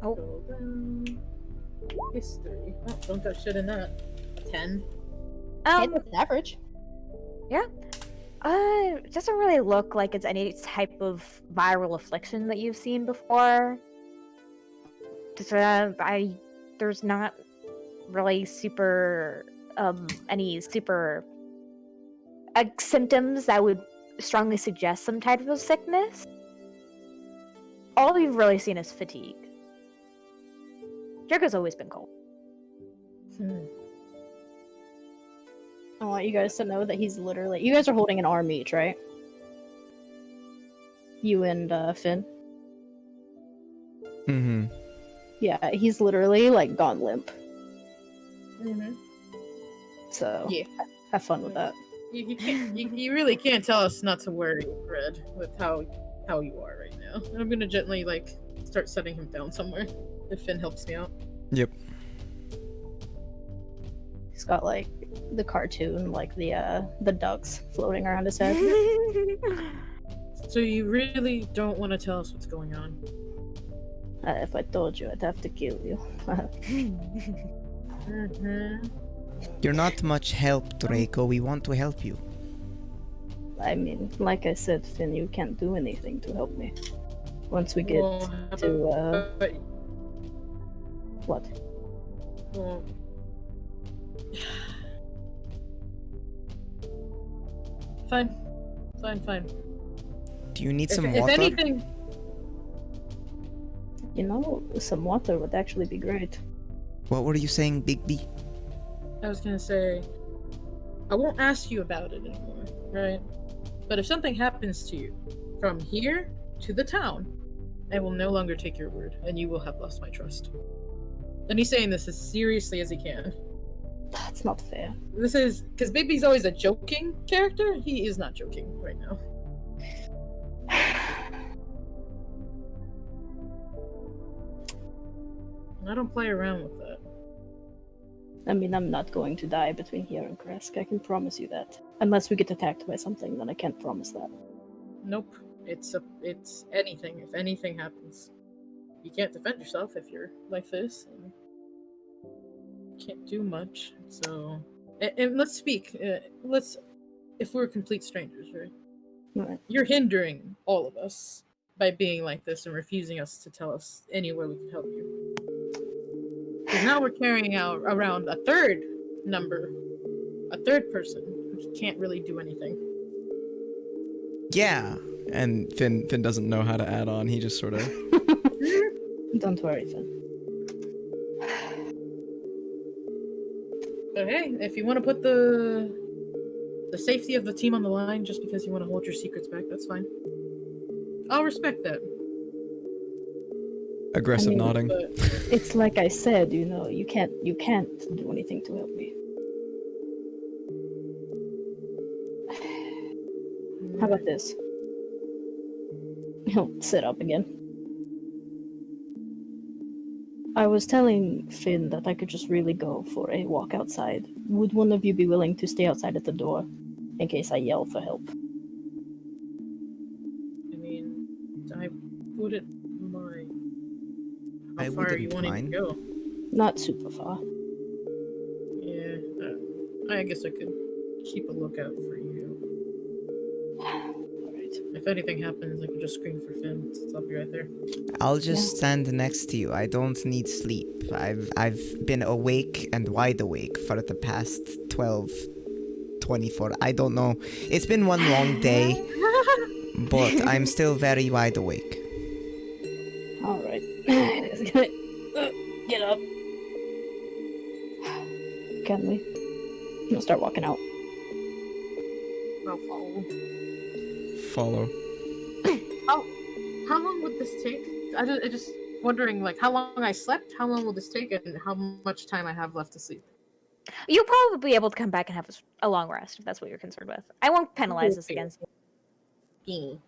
S1: Oh.
S4: Scroll down. History. Oh, don't go shit in that. 10.
S5: Hey, that's average.
S1: It doesn't really look like it's any type of viral affliction that you've seen before. Just, there's not really any super symptoms that would strongly suggest some type of sickness. All you've really seen is fatigue. Jericho's always been cold.
S5: I want you guys to know that he's literally. You guys are holding an arm each, right? You and Finn.
S2: Mm-hmm.
S5: Yeah, he's literally like gone limp.
S4: Mm-hmm.
S5: So
S4: Yeah.
S5: have fun with that.
S4: You can't. You really can't tell us not to worry, Red, with how you are right now. And I'm gonna gently like start setting him down somewhere if Finn helps me out.
S2: Yep.
S5: He's got like the cartoon, like the ducks floating around his head.
S4: So you really don't want to tell us what's going on?
S5: If I told you, I'd have to kill you.
S4: Mm-hmm.
S7: You're not much help, Draco. We want to help you.
S5: I mean, like I said, Finn, you can't do anything to help me. Once we get to what?
S4: Well, fine.
S7: Do you need some
S4: If
S7: water?
S4: anything,
S5: You know, some water would actually be great.
S7: What were you saying, Bigby?
S4: I was gonna say, I won't ask you about it anymore, right? But if something happens to you from here to the town, I will no longer take your word, and you will have lost my trust. And he's saying this as seriously as he can.
S5: That's not fair.
S4: This is because Bigby's always a joking character. He is not joking right now. I don't play around with that.
S5: I mean, I'm not going to die between here and Kresk. I can promise you that. Unless we get attacked by something, then I can't promise that.
S4: Nope. It's anything. If anything happens, you can't defend yourself if you're like this. And can't do much. So, and let's speak. If we're complete strangers, right?
S5: Right.
S4: You're hindering all of us by being like this and refusing us to tell us anywhere we can help you. Because now we're carrying out around a third person who can't really do anything.
S7: Yeah.
S2: And Finn doesn't know how to add on. He just sort of.
S5: Don't worry, Finn.
S4: But hey, if you want to put the safety of the team on the line just because you want to hold your secrets back, that's fine. I'll respect that.
S2: Aggressive
S5: I mean,
S2: nodding.
S4: But
S5: It's like I said, you know, you can't do anything to help me. How about this? He'll sit up again. I was telling Finn that I could just really go for a walk outside. Would one of you be willing to stay outside at the door in case I yell for help?
S4: I mean, I wouldn't mind. How
S7: I
S4: far are you
S7: wouldn't
S4: wanting
S7: mind.
S4: to go?
S5: Not super far.
S4: Yeah, I guess I could keep a lookout for you.
S5: Alright.
S4: If anything happens, I could just scream for Finn, since I'll be right there.
S7: I'll just stand next to you. I don't need sleep. I've been awake and wide awake for the past 12, 24. I don't know. It's been one long day, but I'm still very wide awake.
S5: Alright. He's gonna get up. Can we? He'll start walking out.
S4: I'll follow.
S2: Follow.
S4: How long would this take? I'm just wondering, like, how long I slept, how long will this take, and how much time I have left to sleep.
S1: You'll probably be able to come back and have a long rest if that's what you're concerned with. I won't penalize this against you.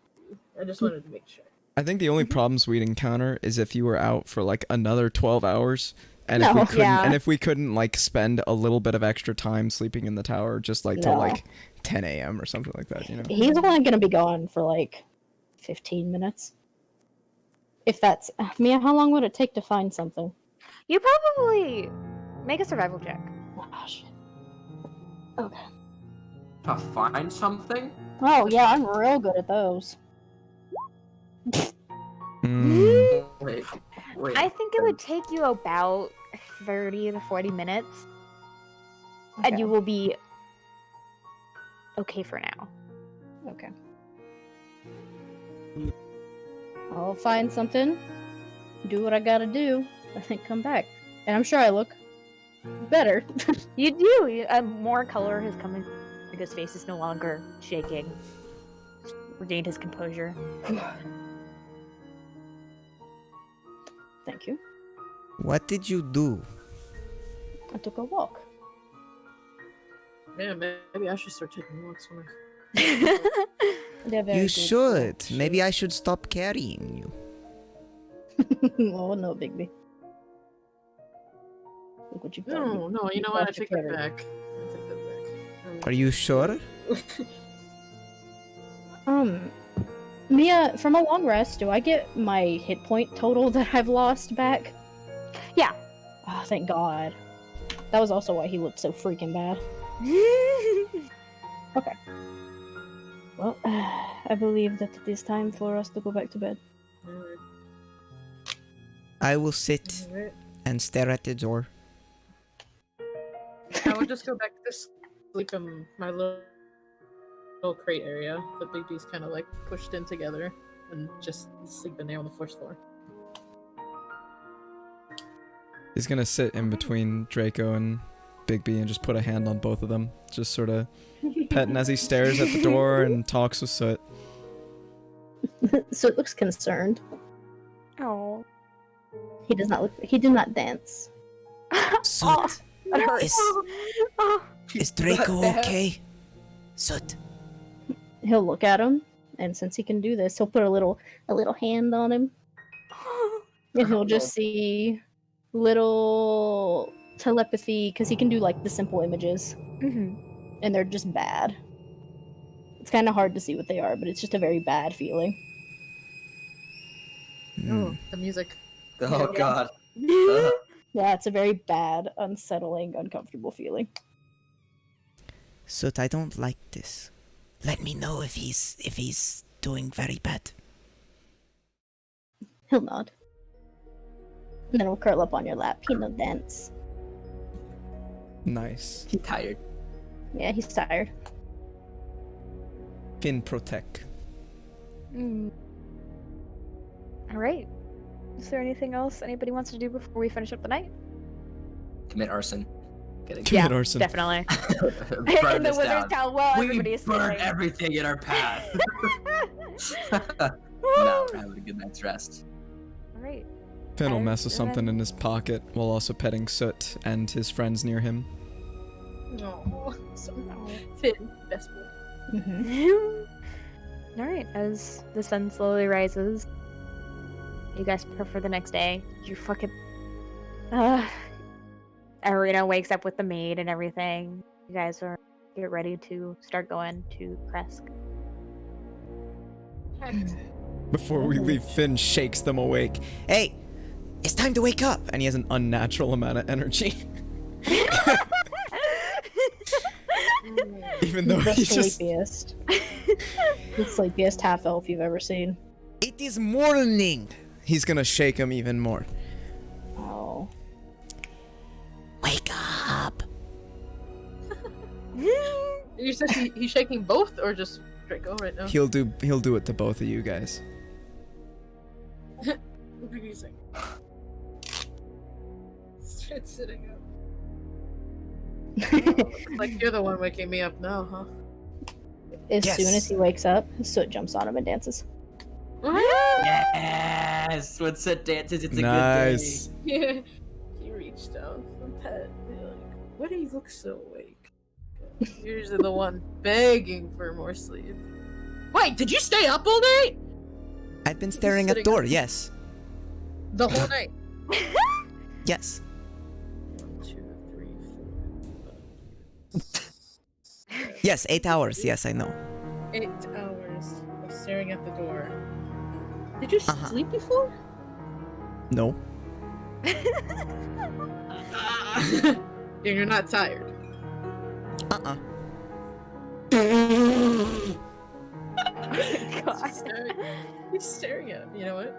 S4: I just wanted to make sure.
S2: I think the only problems we'd encounter is if you were out for like another 12 hours, and
S5: No.
S2: if we couldn't like spend a little bit of extra time sleeping in the tower, just like till
S5: No.
S2: like 10 a.m. or something like that, you know.
S5: He's only gonna be gone for like 15 minutes. If that's Mia, how long would it take to find something?
S1: You probably make a survival check.
S5: Oh shit. Okay.
S6: To find something?
S5: Oh yeah, I'm real good at those.
S2: Mm,
S6: Wait.
S1: I think it would take you about 30 to 40 minutes, and you will be okay for now.
S5: Okay. I'll find something, do what I gotta do, and then come back. And I'm sure I look better.
S1: You do. More color has come in. His face is no longer shaking. Regained his composure.
S5: Thank you.
S7: What did you do?
S5: I took a walk.
S4: Yeah, maybe I should start taking walks more.
S5: They're very
S7: You
S5: good
S7: should.
S5: for-
S7: Maybe I should stop carrying you.
S5: Oh no, Bigby. Look what you've done.
S4: No, you know what? I take that
S5: Carry.
S4: back. I take that back.
S7: Are you sure?
S5: Mia, from a long rest, do I get my hit point total that I've lost back?
S1: Yeah.
S5: Oh, thank God. That was also why he looked so freaking bad. Okay. Well, I believe that it is time for us to go back to bed.
S4: Alright.
S7: I will sit
S4: Alright.
S7: and stare at the door.
S4: I would just go back to sleep in my little crate area that Bigby's kind of like pushed in together and just sleep in there on the first floor.
S2: he's gonna sit in between Draco and Bigby and just put a hand on both of them, just sort of petting as he stares at the door and talks with Soot.
S5: So it looks concerned.
S1: Oh.
S5: He does not look. He did not dance.
S7: Soot,
S1: That hurts.
S7: Is-
S1: Oh.
S7: is Draco okay? Soot.
S5: He'll look at him, and since he can do this, he'll put a little hand on him, and he'll just see little telepathy because he can do like the simple images, and they're just bad. It's kind of hard to see what they are, but it's just a very bad feeling.
S4: Oh, the music.
S6: Oh god.
S5: Yeah, it's a very bad, unsettling, uncomfortable feeling.
S7: Soot, I don't like this. Let me know if he's doing very bad.
S5: He'll nod. And then he'll curl up on your lap. He'll dance.
S2: Nice.
S6: He's tired.
S5: Yeah, he's tired.
S2: Fin protect.
S1: Alright. Is there anything else anybody wants to do before we finish up the night?
S6: Commit arson. Kidding.
S2: Commit arson.
S1: Definitely.
S6: Burn
S1: In the
S6: this
S1: wizard's
S6: down.
S1: town while
S6: We
S1: everybody's
S6: burn
S1: sleeping.
S6: everything in our path. No, we're having a good night's rest.
S1: Alright.
S2: Finn will
S1: And
S2: mess with something
S1: then-
S2: in his pocket while also petting Soot and his friends near him.
S4: No, so Finn, best boy.
S5: Mm-hmm.
S1: Alright, as the sun slowly rises, you guys prepare for the next day. You fucking... Arena wakes up with the maid and everything. You guys are get ready to start going to Kresk.
S2: Before we leave, Finn shakes them awake. Hey, it's time to wake up! And he has an unnatural amount of energy. Even though
S5: The
S2: he's just...
S5: sleepiest. The sleepiest half elf you've ever seen.
S2: It is morning! He's gonna shake him even more.
S5: Oh.
S7: Wake up!
S4: You said he's shaking both, or just Draco right now?
S2: He'll do it to both of you guys.
S4: What are you saying? Shit's sitting up. Like you're the one waking me up now, huh?
S5: As
S2: Yes.
S5: soon as he wakes up, Soot jumps on him and dances.
S6: Yes! When Soot dances, it's a
S2: Nice.
S6: good day.
S4: Yeah. He reached down from Pet. Like, why do you look so awake? You're usually the one begging for more sleep. Wait, did you stay up all night?
S2: I've been staring at the door, yes.
S4: The whole night?
S2: Yes.
S4: 1, 2, 3, 4.
S2: Yes, 8 hours, yes, I know.
S4: 8 hours of staring at the door. Did you
S2: Uh-huh.
S4: sleep before?
S2: No.
S4: You're not tired.
S2: Uh-uh.
S1: God.
S4: He's staring at me. You know what?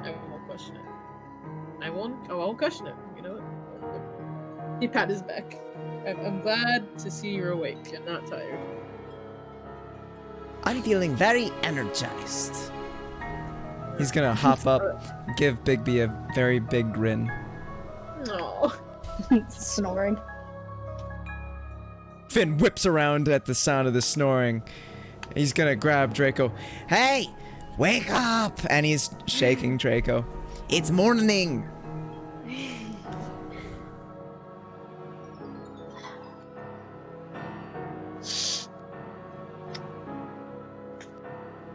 S4: I won't question it. I won't question it. You know what? He pat his back. I'm glad to see you're awake and not tired.
S2: I'm feeling very energized. He's gonna hop up, give Bigby a very big grin.
S4: No.
S5: Snoring.
S2: Finn whips around at the sound of the snoring. He's gonna grab Draco. Hey, wake up! And he's shaking Draco. It's morning!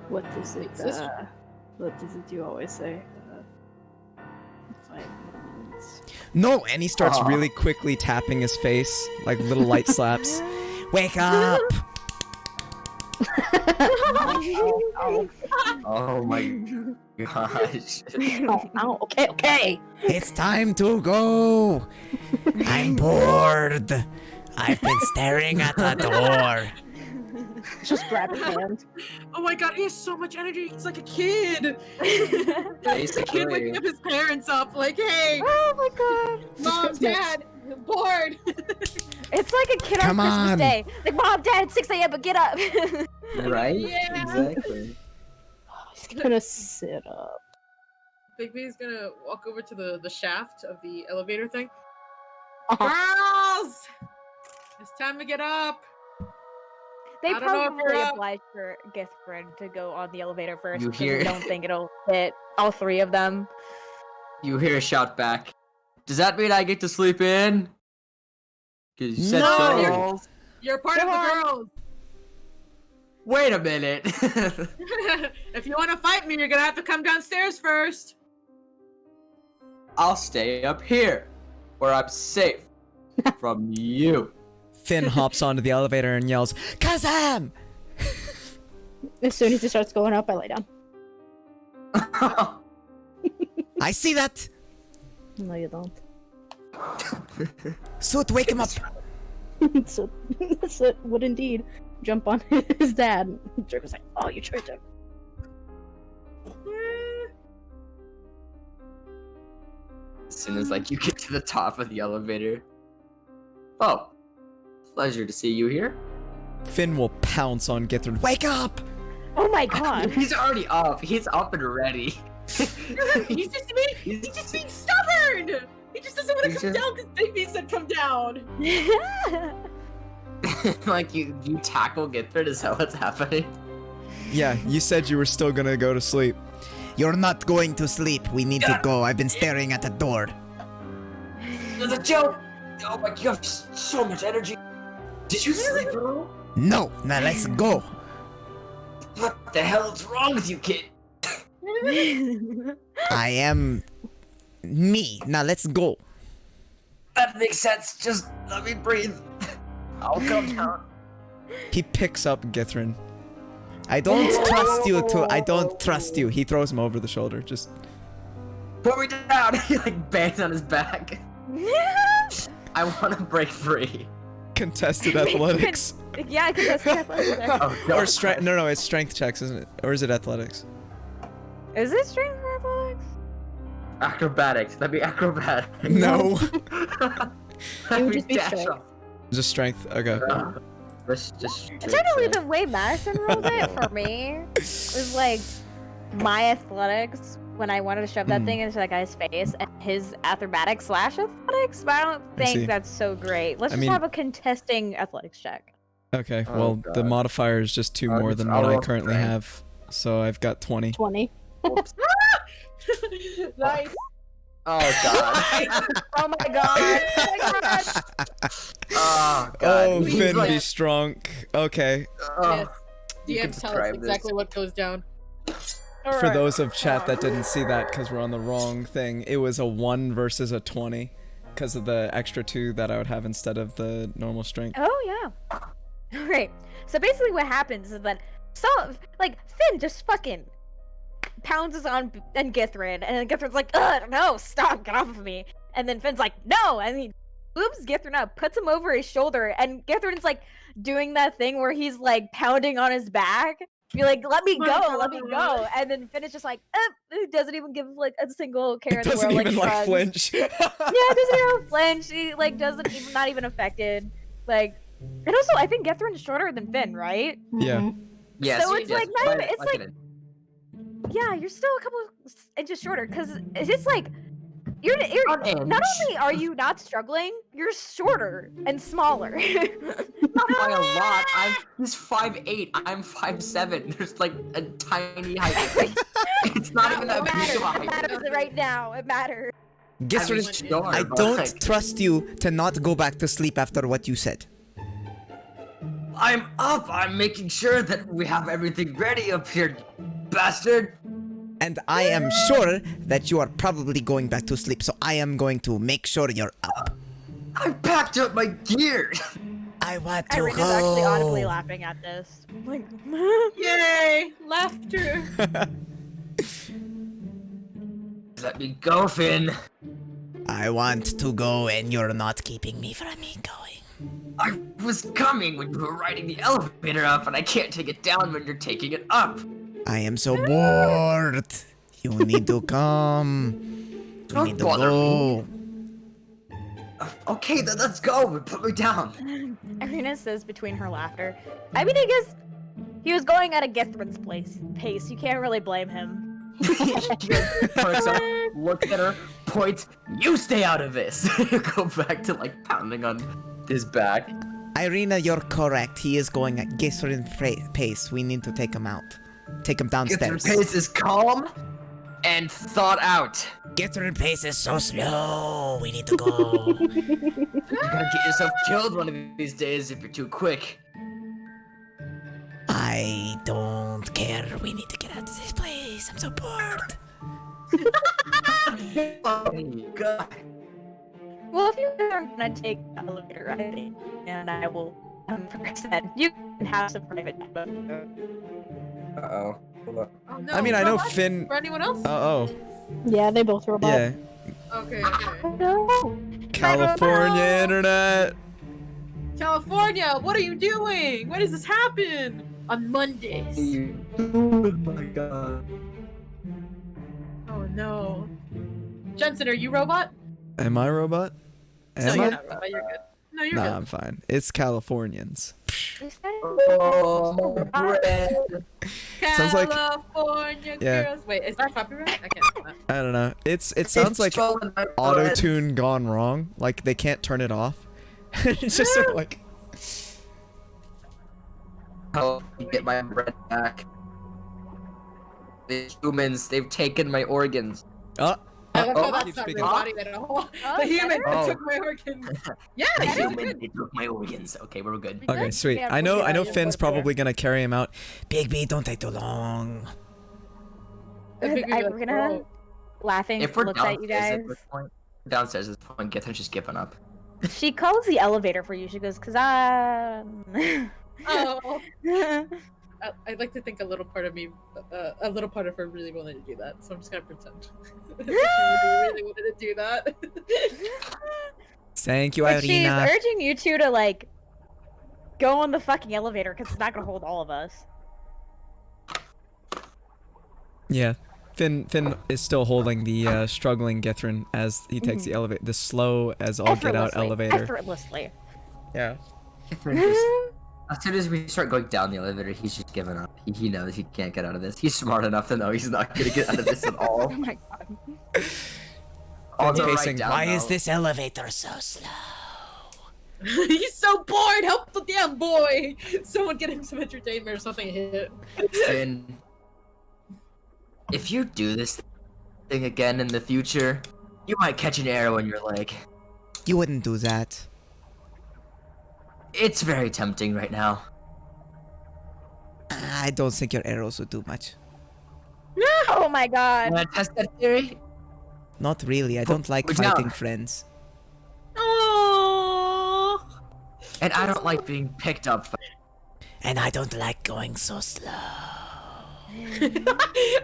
S5: What is it?
S4: Sister.
S5: What is it you always say? 5 minutes.
S2: No, and he starts
S6: Aw.
S2: really quickly tapping his face, like little light slaps. Wake up!
S6: Oh my gosh.
S5: Oh, okay.
S7: It's time to go! I'm bored! I've been staring at the door.
S5: Just grab his hand.
S4: Oh my god, he has so much energy. He's like a kid.
S6: He's a
S4: A kid waking up his parents up, like, hey,
S1: Oh my god.
S4: mom, dad, I'm bored.
S1: It's like a kid
S2: Come
S1: on Christmas
S2: on.
S1: Day. Like, Mom, Dad, it's 6 a.m., but get up.
S6: Right?
S4: Yeah.
S6: Exactly.
S5: He's gonna sit up.
S4: Big B's gonna walk over to the shaft of the elevator thing.
S5: Uh-huh.
S4: Girls! It's time to get up.
S1: They
S4: I don't know if
S1: probably
S4: you're up.
S1: obliged for Githfred to go on the elevator first
S6: You
S1: because
S6: hear-
S1: they don't think it'll fit all 3 of them.
S6: You hear a shout back. Does that mean I get to sleep in? Because you said
S2: No!
S6: girls.
S4: You're part
S1: Come
S4: of
S1: on.
S4: the girls.
S6: Wait a minute.
S4: If you want to fight me, you're gonna have to come downstairs first.
S6: I'll stay up here, where I'm safe from you.
S2: Finn hops onto the elevator and yells, Kazam!
S5: As soon as he starts going up, I lay down.
S2: I see that!
S5: No, you don't.
S2: Soot, wake him up!
S5: so would indeed jump on his dad. Dirk was like, "Oh, you tricked him."
S6: As soon as like you get to the top of the elevator. Oh, pleasure to see you here.
S2: Finn will pounce on Githrin. Wake up!
S1: Oh my god.
S6: He's already up. He's up and ready.
S4: He's just being stubborn. He just doesn't want to
S6: He's
S4: come
S6: just-
S4: down because Big B said come down.
S6: Like you tackle Githrid, is that what's happening?
S2: Yeah, you said you were still gonna go to sleep.
S7: You're not going to sleep. We need to go. I've been staring at the door.
S6: There's a joke. Oh my god, you have so much energy. Did you sleep at all?
S7: No, now let's go.
S6: What the hell is wrong with you, kid?
S7: I am me. Now let's go.
S6: That makes sense. Just let me breathe. I'll come down.
S2: He picks up Githrin. I don't trust you to. I don't trust you. He throws him over the shoulder. Just
S6: Put me down. He like bangs on his back. I want to break free.
S2: contested athletics.
S1: Yeah, I contested athletics.
S6: Oh, God.
S2: Or strength. No, it's strength checks, isn't it? Or is it athletics?
S1: Is it strength or athletics?
S6: Acrobatics. That'd be acrobatics.
S2: No.
S6: That'd
S5: would just be
S6: dash
S5: strength.
S6: off.
S2: Just strength. Okay.
S6: Let's just.
S1: Technically, the way Madison rolled it for me was like my athletics when I wanted to shove that thing into that guy's face, and his acrobatics / athletics. But I don't
S2: I see.
S1: think that's so great. Let's
S2: I
S1: just
S2: mean-
S1: have a contesting athletics check.
S2: Okay.
S6: Oh,
S2: Well, the
S6: God.
S2: modifier is just 2
S6: I'll
S2: more
S6: just-
S2: than
S6: I'll
S2: what I
S6: roll
S2: currently
S6: strength.
S2: have. So I've got 20.
S5: 20.
S4: Nice.
S6: Oh God.
S1: Oh my god! Oh my god!
S6: Oh God.
S2: Oh,
S6: He's
S2: Finn,
S6: like-
S2: be strong. Okay.
S6: Oh, you can
S4: DM, tell us
S6: describe
S4: exactly
S6: this.
S4: what goes down.
S2: For those of chat that didn't see that because we're on the wrong thing, it was a 1 versus a 20 because of the extra 2 that I would have instead of the normal strength.
S1: Oh yeah. Alright. So basically what happens is that Finn just fucking pounds on Githrin, and then Githrin's like, ugh, no, stop, get off of me. And then Finn's like, no, and he boops Githrin up, puts him over his shoulder, and Githrin's like doing that thing where he's like pounding on his back. Be like, let me go, let me go. And then Finn is just like, he doesn't even give like a single care
S2: It
S1: in the
S2: doesn't
S1: world,
S2: even
S1: like,
S2: like
S1: shrugs.
S2: flinch.
S1: Yeah, it doesn't even flinch. He like doesn't even not even affected. Like, and also I think Githrin's shorter than Finn, right?
S2: Yeah.
S6: Yes.
S1: So it's
S6: yes,
S1: like not
S6: why-
S1: even- it's
S6: why
S1: like-
S6: couldn't-
S1: Yeah, you're still a couple inches shorter because it's like you're
S6: An
S1: not
S6: inch.
S1: only are you not struggling, you're shorter and smaller.
S6: Not by a lot. He's 5'8". I'm 5'7". There's like a tiny height. It's not even that
S1: It
S6: big of a
S1: matters. It
S6: height.
S1: matters right now. It matters.
S7: Guess
S6: I
S7: what?
S6: mean, sure,
S7: I
S6: but,
S7: don't
S6: like,
S7: trust you to not go back to sleep after what you said.
S6: I'm up. I'm making sure that we have everything ready up here, bastard.
S7: And I am sure that you are probably going back to sleep, so I am going to make sure you're up.
S6: I packed up my gear.
S7: I want to
S1: Irina's
S7: go.
S1: actually audibly laughing at this. Like,
S4: Yay! Laughter.
S6: Let me go, Finn.
S7: I want to go, and you're not keeping me from me going.
S6: I was coming when you were riding the elevator up, and I can't take it down when you're taking it up.
S7: I am so bored. You need to come. You
S6: Don't
S7: need to
S6: bother
S7: go.
S6: Okay, then let's go. Put me down.
S1: Irina says between her laughter. I mean, I guess he was going at a Githrin's pace. You can't really blame him.
S6: Perks up, looks at her, points. You stay out of this. Go back to like pounding on his back.
S7: Irina, you're correct. He is going at Githrin pace. We need to take him out. Take him
S6: Githrin
S7: downstairs.
S6: pace is calm and thought out.
S7: Githrin pace is so slow. We need to go.
S6: You're gonna get yourself killed one of these days if you're too quick.
S7: I don't care. We need to get out of this place. I'm so bored.
S6: Oh God.
S1: Well, if you are gonna take the elevator, I think, and I will 100%. You can have some private time.
S6: Uh-oh.
S4: Oh, no.
S2: I mean, I know
S4: robot?
S2: Finn.
S4: For anyone else?
S2: Oh,
S5: Yeah, they both robot.
S2: yeah.
S4: Okay, okay.
S1: Oh no!
S2: California internet.
S4: California, what are you doing? When does this happen? On Mondays.
S6: Oh my God.
S4: Oh no. Jensen, are you robot?
S2: Am I robot?
S4: No,
S2: Am
S4: you're
S2: I?
S4: not robot. You're good. No, you're
S2: Nah,
S4: good.
S2: I'm fine. It's Californians.
S6: Oh, bread.
S2: Sounds like-
S4: California
S2: Yeah.
S4: girls. Wait, is that copyright? I can't do that.
S2: I don't know. It sounds like
S6: stolen my bread.
S2: auto-tune gone wrong. Like they can't turn it off. It's just sort of like
S6: Help me get my bread back. The humans, they've taken my organs.
S2: oh,
S4: I love how
S6: oh,
S4: that's
S2: keep
S4: not
S2: speaking.
S4: real body at all.
S1: Oh,
S4: The human
S1: better?
S6: Oh.
S4: took my organs. Yeah,
S6: The
S4: that's
S6: human,
S4: good.
S6: they took my organs. Okay, we're good.
S1: We
S2: Okay,
S1: good?
S2: sweet.
S1: Yeah,
S2: I
S1: we're
S2: know
S1: good.
S2: Finn's
S1: We're
S2: probably gonna carry him out. Bigby, don't take too long.
S4: I think we'd be like,
S1: Irina,
S4: bro.
S1: laughing,
S6: If we're
S1: looks at you
S6: downstairs
S1: guys.
S6: at this point, downstairs at this point, Githrin's just given up.
S1: She calls the elevator for you. She goes, "Cause
S4: Oh, I'd like to think a little part of me, a little part of her really wanted to do that, so I'm just gonna pretend that she really wanted to do that.
S2: Thank you,
S1: Like, she's
S2: Irina.
S1: urging you two to like go on the fucking elevator because it's not gonna hold all of us."
S2: Yeah. Finn is still holding the struggling Githrin as he takes the elevator, the slow as all get out
S1: Effortlessly.
S2: elevator.
S1: Effortlessly.
S2: Yeah.
S6: Githrin just, as soon as we start going down the elevator, he's just given up. He knows he can't get out of this. He's smart enough to know he's not gonna get out of this at all.
S1: Oh my god.
S6: Also,
S2: Finn's
S6: right
S2: pacing,
S6: down,
S2: why is
S6: though.
S2: this elevator so slow?
S4: He's so bored. Help the damn boy. Someone get him some entertainment or something. Hit.
S6: Finn, if you do this thing again in the future, you might catch an arrow in your leg.
S7: You wouldn't do that.
S6: It's very tempting right now.
S7: I don't think your arrows would do much.
S1: Oh my god.
S6: Wanna test that theory?
S7: Not really. I don't like
S6: Put down.
S7: fighting friends.
S4: Oh.
S6: And I don't like being picked up.
S7: And I don't like going so slow.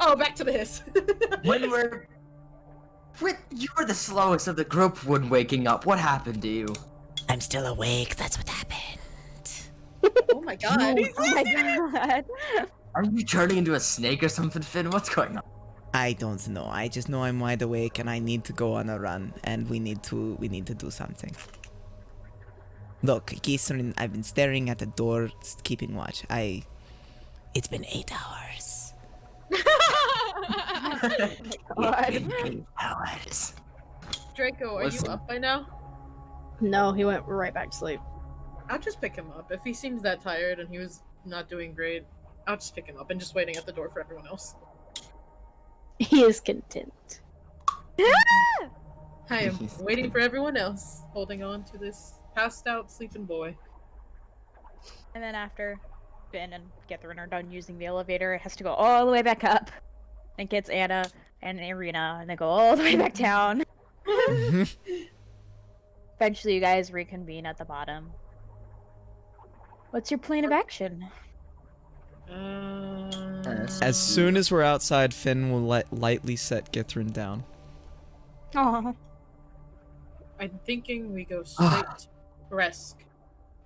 S4: Oh, back to the hiss.
S6: When you were the slowest of the group when waking up. What happened to you?
S7: I'm still awake. That's what happened.
S4: Oh my god.
S1: Oh my god.
S6: Are you turning into a snake or something, Finn? What's going on?
S7: I don't know. I just know I'm wide awake and I need to go on a run, and we need to do something. Look, Githrin, I've been staring at the door, keeping watch. It's been 8 hours.
S1: God.
S6: It's been 8 hours.
S4: Draco, are
S6: Listen.
S4: you up by now?
S5: No, he went right back to sleep.
S4: I'll just pick him up. If he seems that tired and he was not doing great, I'll just pick him up and just waiting at the door for everyone else.
S5: He is content.
S4: I am waiting for everyone else, holding on to this passed out sleeping boy.
S1: And then after Finn and Githrin are done using the elevator, it has to go all the way back up. And gets Anna and Irina, and they go all the way back down. Eventually, you guys reconvene at the bottom. What's your plan of action?
S2: As soon as we're outside, Finn will lightly set Githrin down.
S1: Oh,
S4: I'm thinking we go straight to Kresk.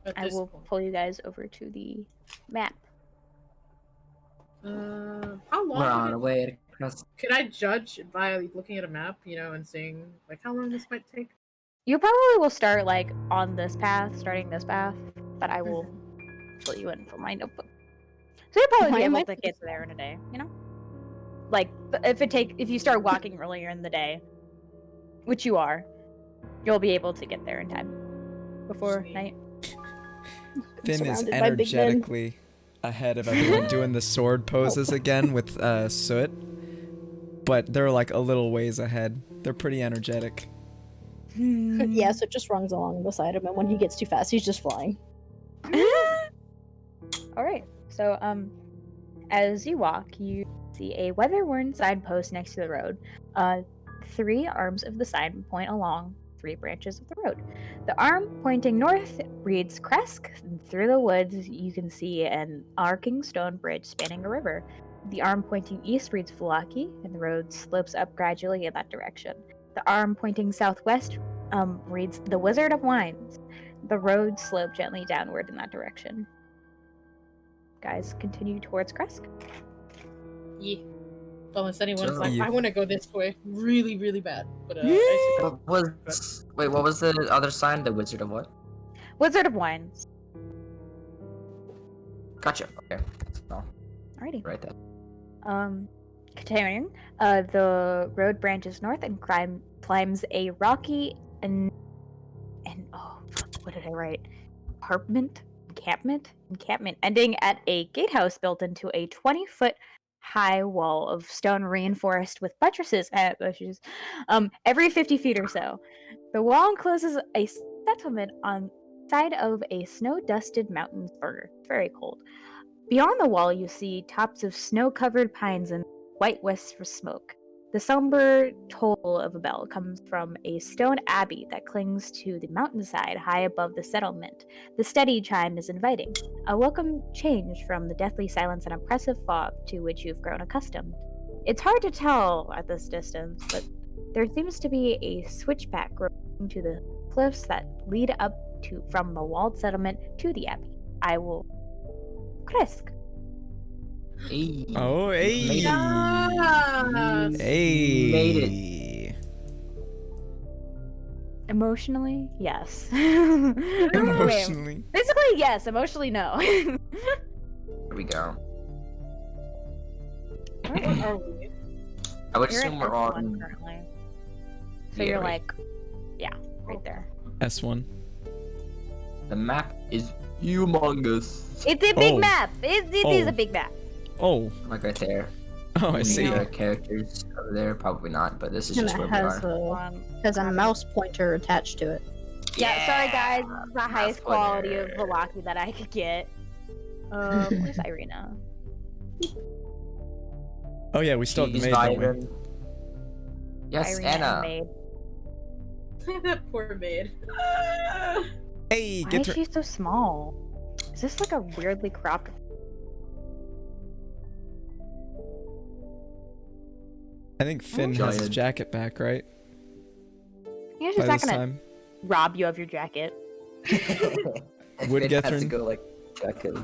S4: At
S1: I
S4: this
S1: will
S4: point.
S1: pull you guys over to the map.
S4: How long?
S6: We're on
S4: would
S6: our
S4: it-
S6: way to Crest.
S4: Could I judge by looking at a map, and seeing like how long this might take?
S1: You probably will start like on this path, starting this path, but I will fill you in from my notebook. So you'll probably
S5: Why
S1: be
S5: am
S1: able
S5: I
S1: to get there in a day, Like if you start walking earlier in the day, which you are, you'll be able to get there in time before
S4: Sweet.
S1: night.
S2: Finn is
S5: surrounded by big men.
S2: energetically ahead of everyone doing the sword poses again with Soot. But they're like a little ways ahead. They're pretty energetic.
S5: Yeah, so it just runs along beside him, and when he gets too fast, he's just flying.
S1: All right. So as you walk, you see a weather-worn signpost next to the road. 3 arms of the sign point along 3 branches of the road. The arm pointing north reads Kresk, and through the woods you can see an arcing stone bridge spanning a river. The arm pointing east reads Vlaki, and the road slopes up gradually in that direction. The arm pointing southwest reads the Wizard of Wines. The road slopes gently downward in that direction. Guys, continue towards Kresk.
S4: Yeah. Unless anyone's
S6: So-
S4: like,
S2: Yeah.
S4: I want to go this way, really, really bad. But
S6: What was the other sign? The Wizard of what?
S1: Wizard of Wines.
S6: Gotcha. Okay. So,
S1: Alrighty.
S6: right there.
S1: Continuing, the road branches north and climbs a rocky and oh, fuck, what did I write? Encampment, ending at a gatehouse built into a 20-foot high wall of stone reinforced with buttresses bushes, every 50 feet or so. The wall encloses a settlement on the side of a snow-dusted mountain spur. It's very cold. Beyond the wall, you see tops of snow-covered pines and white wisps of smoke. The somber toll of a bell comes from a stone abbey that clings to the mountainside high above the settlement. The steady chime is inviting, a welcome change from the deathly silence and oppressive fog to which you've grown accustomed. It's hard to tell at this distance, but there seems to be a switchback growing to the cliffs that lead up from the walled settlement to the abbey. I will Kresk.
S6: Hey.
S2: Oh, hey.
S6: Made it.
S2: Hey.
S6: Made it.
S1: Emotionally, yes.
S2: Emotionally.
S1: Basically, yes. Emotionally, no.
S6: Here we go.
S4: What are we?
S6: I would
S1: You're
S6: assume
S1: at
S6: we're
S1: S1
S6: on.
S1: currently. So
S6: Yeah,
S1: you're
S6: right.
S1: like, yeah, right there.
S2: S1.
S6: The map is humongous.
S1: It's a big
S2: Oh.
S1: map. It is
S2: Oh.
S1: a big map.
S2: Oh.
S6: Like right there.
S2: Oh, I see.
S6: Other characters over there, probably not, but this is
S5: And
S6: just
S5: it
S6: where we
S5: has
S6: are.
S5: has a mouse pointer attached to it.
S1: Yeah, sorry guys. This is the
S6: mouse
S1: highest quality of
S6: pointer.
S1: Velaki that I could get. Where's Irina?
S2: Oh yeah, we still have the
S6: She's
S2: maid, don't we?
S6: vibing. Yes,
S1: Irina and
S6: Anna.
S1: Maid.
S4: That poor maid.
S2: Hey,
S1: Why
S2: get
S1: is
S2: her.
S1: she so small? Is this like a weirdly cropped?
S2: I think Finn has his
S6: Giant.
S2: jacket back, right?
S1: He's
S2: By
S1: just not
S2: this
S1: gonna
S2: time.
S1: rob you of your jacket.
S2: Would
S6: Finn
S2: get
S6: has to
S2: through-
S6: go like check it.
S1: Oh,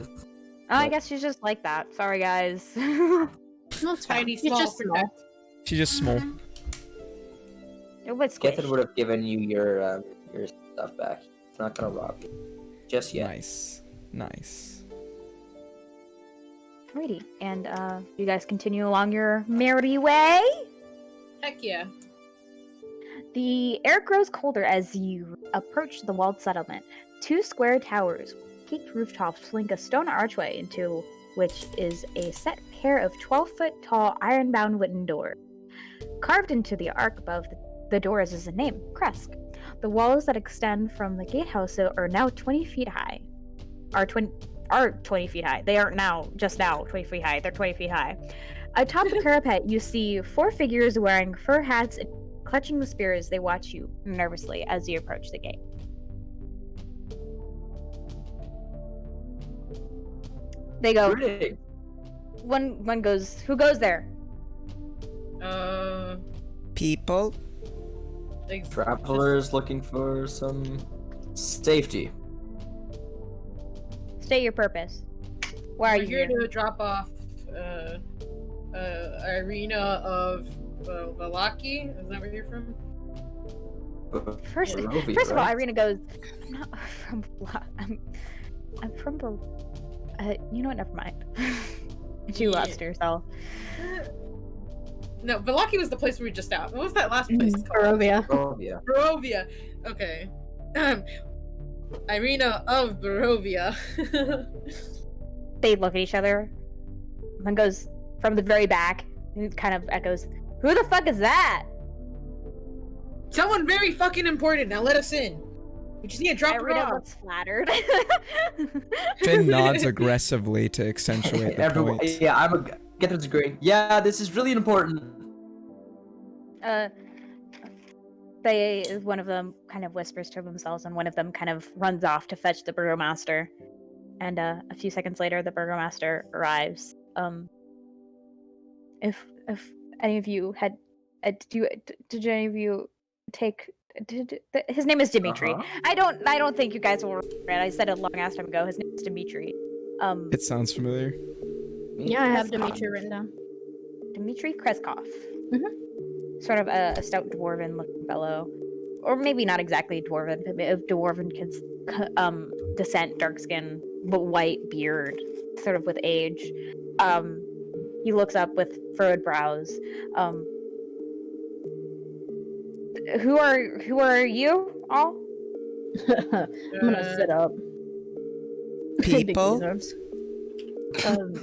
S1: I
S6: Yep.
S1: guess she's just like that. Sorry, guys.
S5: No, it's fine.
S4: Tiny,
S5: It's
S4: small,
S5: just small.
S2: She's just small.
S1: It would squish.
S6: Gethin would have given you your stuff back. It's not gonna rob you. Just yet.
S2: Nice. Nice.
S1: Alrighty, and you guys continue along your merry way.
S4: Heck yeah.
S1: The air grows colder as you approach the walled settlement. Two square towers, peaked rooftops flank a stone archway into which is a set pair of 12-foot tall iron-bound wooden doors. Carved into the arc above the doors is a name, Kresk. The walls that extend from the gatehouse are now 20 feet high. Are 20 feet high. They aren't now, just now, 20 feet high. They're 20 feet high. Atop the parapet, you see four figures wearing fur hats and clutching the spears. They watch you nervously as you approach the gate. They go.
S6: Pretty.
S1: One goes. Who goes there?
S7: People?
S6: Travelers looking for some safety.
S1: State your purpose. Why are
S4: We're
S1: you
S4: here
S1: here?
S4: to drop off Irina of Velaki. Is that where you're from?
S1: First of all, Irina goes. I'm not from. I'm from. You know what? Never mind. She lost herself.
S4: No, Velaki was the place we were just out. What was that last place called?
S5: Barovia.
S6: Oh yeah.
S4: Barovia. Okay. Irina of Barovia.
S1: They look at each other. One goes from the very back and kind of echoes, "Who the fuck is that?"
S4: Someone very fucking important. Now let us in. We just need to drop her
S1: Irina
S4: off.
S1: looks flattered.
S2: Finn nods aggressively to accentuate the
S6: Everyone,
S2: point.
S6: yeah, Gethin's agreeing. Yeah, this is really important.
S1: One of them kind of whispers to themselves, and one of them kind of runs off to fetch the burgomaster. And a few seconds later, the burgomaster arrives. If any of you had, did any of you take? His name is Dimitri.
S6: Uh-huh.
S1: I don't think you guys will regret. I said it long ass time ago. His name is Dimitri.
S2: It sounds familiar.
S5: Yeah, I have Dimitri written down.
S1: Dmitry Kreskov. Sort of a stout dwarven-looking fellow, or maybe not exactly dwarven, but of dwarven descent, dark skin, but white beard, sort of with age. He looks up with furrowed brows. Who are you all?
S5: I'm gonna sit up. Big
S7: People?
S5: arms.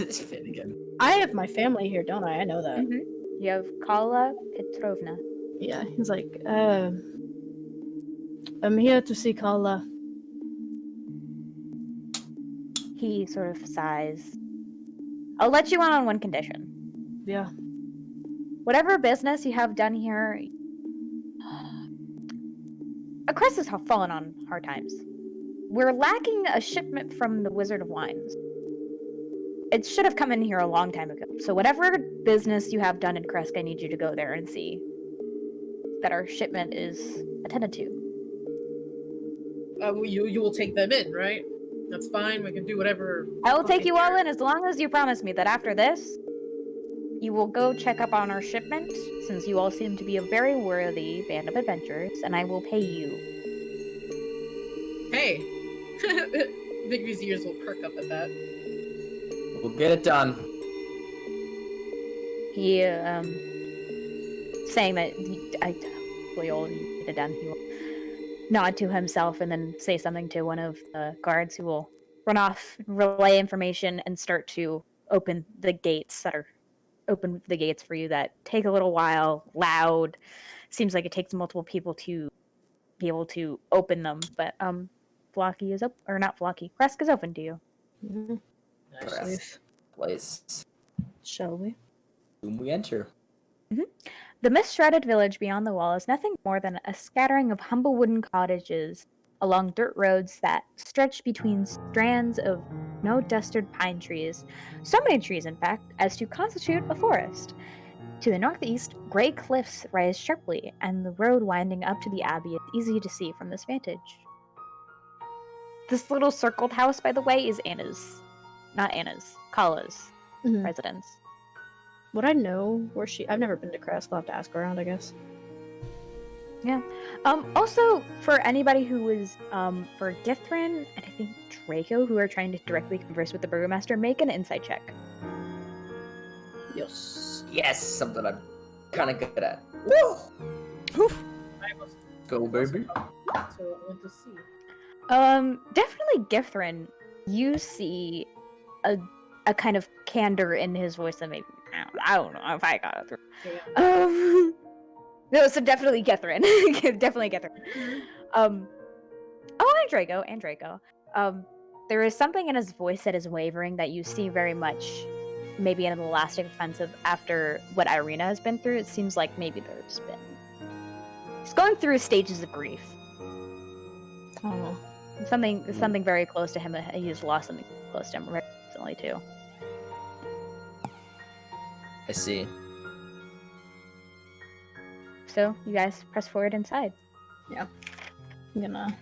S6: It's Finn again.
S5: I have my family here, don't I? I know that.
S1: Mm-hmm. You have Kala Petrovna.
S5: Yeah, he's like, I'm here to see Kala.
S1: He sort of sighs. I'll let you on one condition.
S5: Yeah.
S1: Whatever business you have done here, Crest has fallen on hard times. We're lacking a shipment from the Wizard of Wines. It should have come in here a long time ago. So whatever business you have done in Kresk, I need you to go there and see that our shipment is attended to.
S4: You will take them in, right? That's fine. We can do whatever.
S1: I will take you all in as long as you promise me that after this, you will go check up on our shipment, since you all seem to be a very worthy band of adventurers, and I will pay you.
S4: Hey! Victory's ears will perk up at that.
S6: We'll get it done.
S1: He, saying that we all get it done, he will nod to himself and then say something to one of the guards who will run off, relay information, and start to open the gates for you that take a little while, loud. Seems like it takes multiple people to be able to open them, but Flocky is up, or not Flocky, Kresk is open to you.
S5: Mm-hmm.
S6: Rest place.
S5: Shall we?
S6: Whom we enter.
S1: Mm-hmm. The mist-shrouded village beyond the wall is nothing more than a scattering of humble wooden cottages along dirt roads that stretch between strands of snow-dusted pine trees, so many trees, in fact, as to constitute a forest. To the northeast, gray cliffs rise sharply, and the road winding up to the abbey is easy to see from this vantage. This little circled house, by the way, is Kala's residence.
S5: Would I know where I've never been to Kresk. I'll have to ask around, I guess.
S1: Yeah. Also, for anybody who is, for Githrin and I think Draco, who are trying to directly converse with the burgomaster, make an insight check.
S5: Yes.
S6: Yes, something I'm kind of good at.
S4: I was
S6: Go, baby.
S4: so I want to see.
S1: Definitely Githrin, you see a kind of candor in his voice that maybe, I don't know if I got it through.
S4: Yeah.
S1: No, so definitely Githrin. Definitely Githrin. And Draco. There is something in his voice that is wavering that you see very much maybe an elastic offensive after what Irina has been through. It seems like maybe he's going through stages of grief.
S5: Oh.
S1: Something very close to him. He's lost something close to him very recently too.
S6: I see.
S1: So you guys press forward inside.
S5: Yeah. I'm gonna,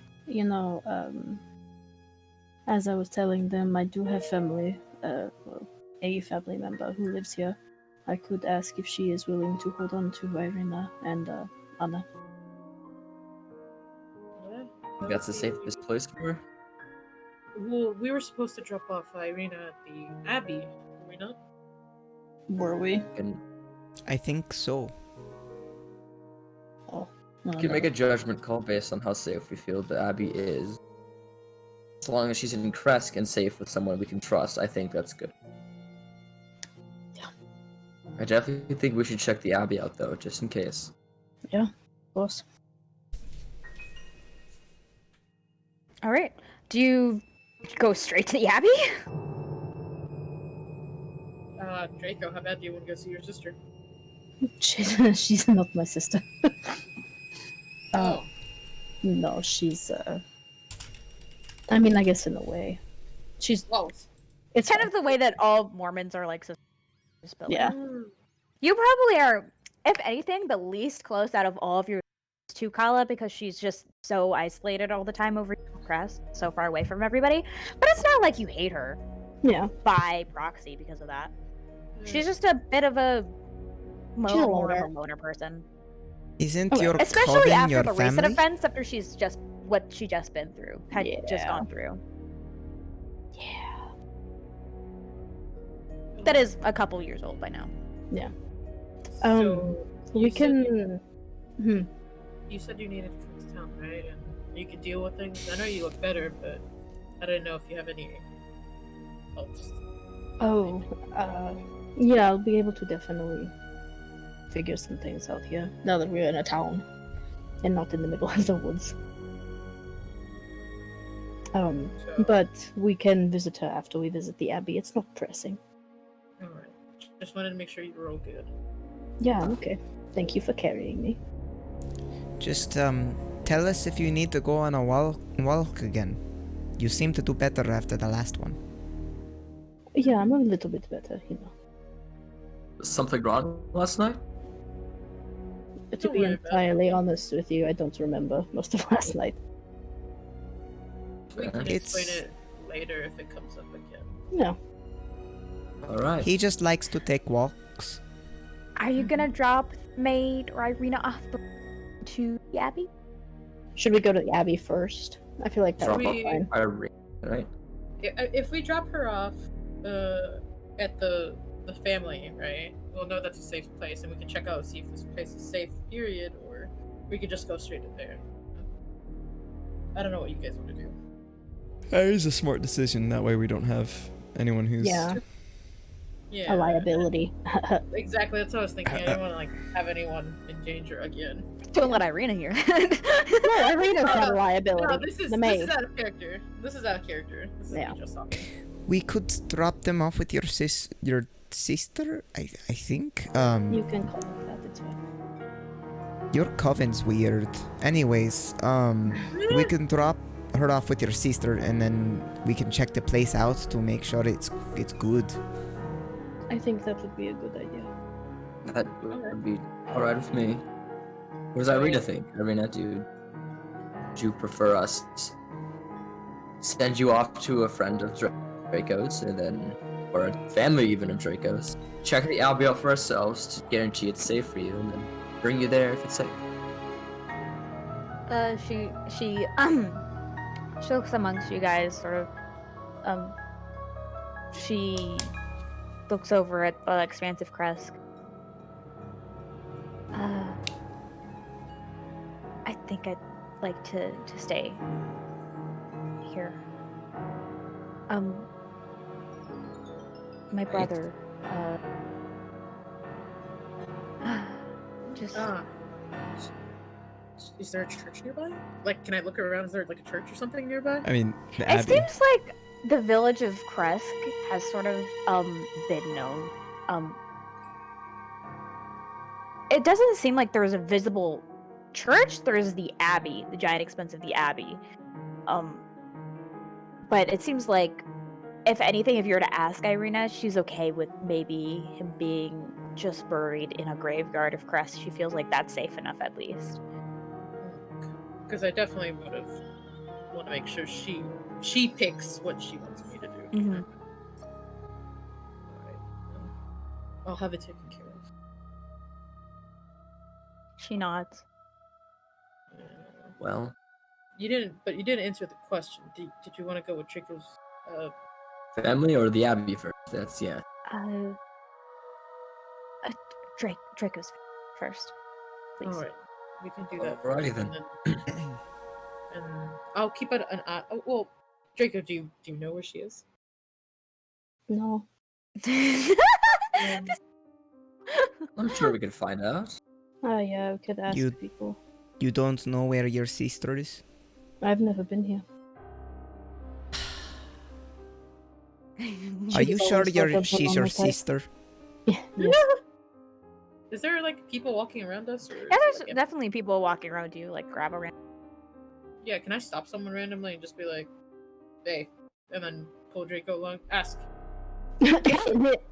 S5: as I was telling them, I do have family, a family member who lives here. I could ask if she is willing to hold on to Irina and Anna.
S4: Yeah,
S6: That's the safest place for her?
S4: Well, we were supposed to drop off Irina at the Abbey, were we not?
S5: Were we?
S7: I think so.
S5: Oh.
S6: We can make a judgment call based on how safe we feel the Abbey is. As long as she's in Kresk and safe with someone we can trust, I think that's good.
S5: Yeah.
S6: I definitely think we should check the Abbey out, though, just in case.
S5: Yeah, of course.
S1: All right. Do you go straight to the Abbey?
S4: Draco, how bad do you want to go see your sister?
S5: She's not my sister.
S4: Oh.
S5: No, she's, I mean, I guess in a way. She's...
S4: Well,
S1: It's kind of the way that all Mormons are like sisters. But
S5: Yeah.
S1: You probably are, if anything, the least close out of all of your to Kala because she's just so isolated all the time over Crest, so far away from everybody. But it's not like you hate her
S5: Yeah.
S1: by proxy because of that. She's just a bit of a
S5: She's a
S1: more of a
S5: loner.
S1: loner person.
S7: Isn't
S5: Okay.
S7: your
S1: Especially
S7: coven
S1: after
S7: your
S1: the recent
S7: family?
S1: offense, after she's just what she just been through, had just
S5: Yeah.
S1: gone through.
S5: Yeah.
S1: That is a couple years old by now.
S4: so
S5: You
S4: said
S5: can...
S4: you said you needed to come to town, right? And you could deal with things. I know you look better, but I didn't know if you have any helps.
S5: Oh, Yeah, I'll be able to definitely figure some things out here now that we're in a town and not in the middle of the woods. But we can visit her after we visit the abbey. It's not pressing.
S4: Alright. Just wanted to make sure you were all good.
S5: Yeah, I'm okay. Thank you for carrying me.
S7: Just tell us if you need to go on a walk again. You seem to do better after the last one.
S5: Yeah, I'm a little bit better, you know.
S6: Was something wrong last night?
S5: To
S4: Don't
S5: be
S4: worry about it.
S5: entirely honest with you, I don't remember most of last night.
S4: We can
S7: It's-
S4: explain it later if it comes up again.
S5: No.
S6: Alright.
S7: He just likes to take walks.
S1: Are you gonna drop Maid or Irina off to the Abbey?
S5: Should we go to the abbey first? I feel like that would be
S4: We-
S5: fine.
S6: Right?
S4: If we drop her off at the family, right? We'll know that's a safe place, and we can check out and see if this place is safe. Period, or we could just go straight to there. I don't know what you guys want to do.
S2: That is a smart decision. That way we don't have anyone who's.
S5: Yeah,
S4: Yeah,
S5: a liability.
S4: exactly. That's what I was thinking. I don't want to like have anyone in danger again.
S1: Don't let Irina hear.
S5: No, Irina's not a liability.
S4: No, this is
S5: the maid.
S4: out of character. This is out of character. This is
S5: Yeah.
S4: me just talking.
S7: We could drop them off with your sister, I think.
S5: You can call it that, it's fine.
S7: Your coven's weird. Anyways, we can drop her off with your sister, and then we can check the place out to make sure it's good.
S5: I think that would be a good idea.
S6: That would be alright with me. What does Irina think? Irina, do you prefer us send you off to a friend of Draco's, and then, or a family even of Draco's, check the abbey out for ourselves to guarantee it's safe for you, and then bring you there if it's safe?
S1: She looks amongst you guys, sort of. She looks over at the expansive crest. I think I'd like to stay here. My brother, just
S4: Is there a church nearby? Like, can I look around? Is there like a church or something nearby?
S2: I mean, the
S1: It
S2: Abbey.
S1: seems like the village of Kresk has sort of been known. It doesn't seem like there is a visible church. There is the Abbey, the giant expense of the Abbey. But it seems like, if anything, if you were to ask Irina, she's okay with maybe him being just buried in a graveyard of Kresk. She feels like that's safe enough, at least.
S4: Because I definitely would have want to make sure she picks what she wants me to do.
S1: Mm-hmm.
S4: Alright. I'll have it taken care of.
S1: She nods.
S6: Well,
S4: You didn't answer the question. Did you want to go with Draco's
S6: family or the abbey first? That's, yeah.
S1: Draco's first, please.
S4: Alright. We can do that.
S6: Alrighty
S4: first,
S6: then.
S4: And I'll keep an eye. Oh, well, Draco, do you know where she is?
S5: No.
S6: I'm sure we can find out.
S5: Oh yeah, we could ask
S7: You-
S5: people.
S7: You don't know where your sister is?
S5: I've never been here.
S7: Are you
S5: She's
S7: sure
S5: always got
S7: she's
S5: on
S7: your
S5: my type.
S7: sister?
S5: Yeah, yes.
S4: Is there like people walking around us? Or is
S1: Yeah,
S4: it,
S1: there's
S4: like,
S1: definitely people walking around you, like grab around.
S4: yeah, can I stop someone randomly and just be like, hey, and then pull Draco along? Ask.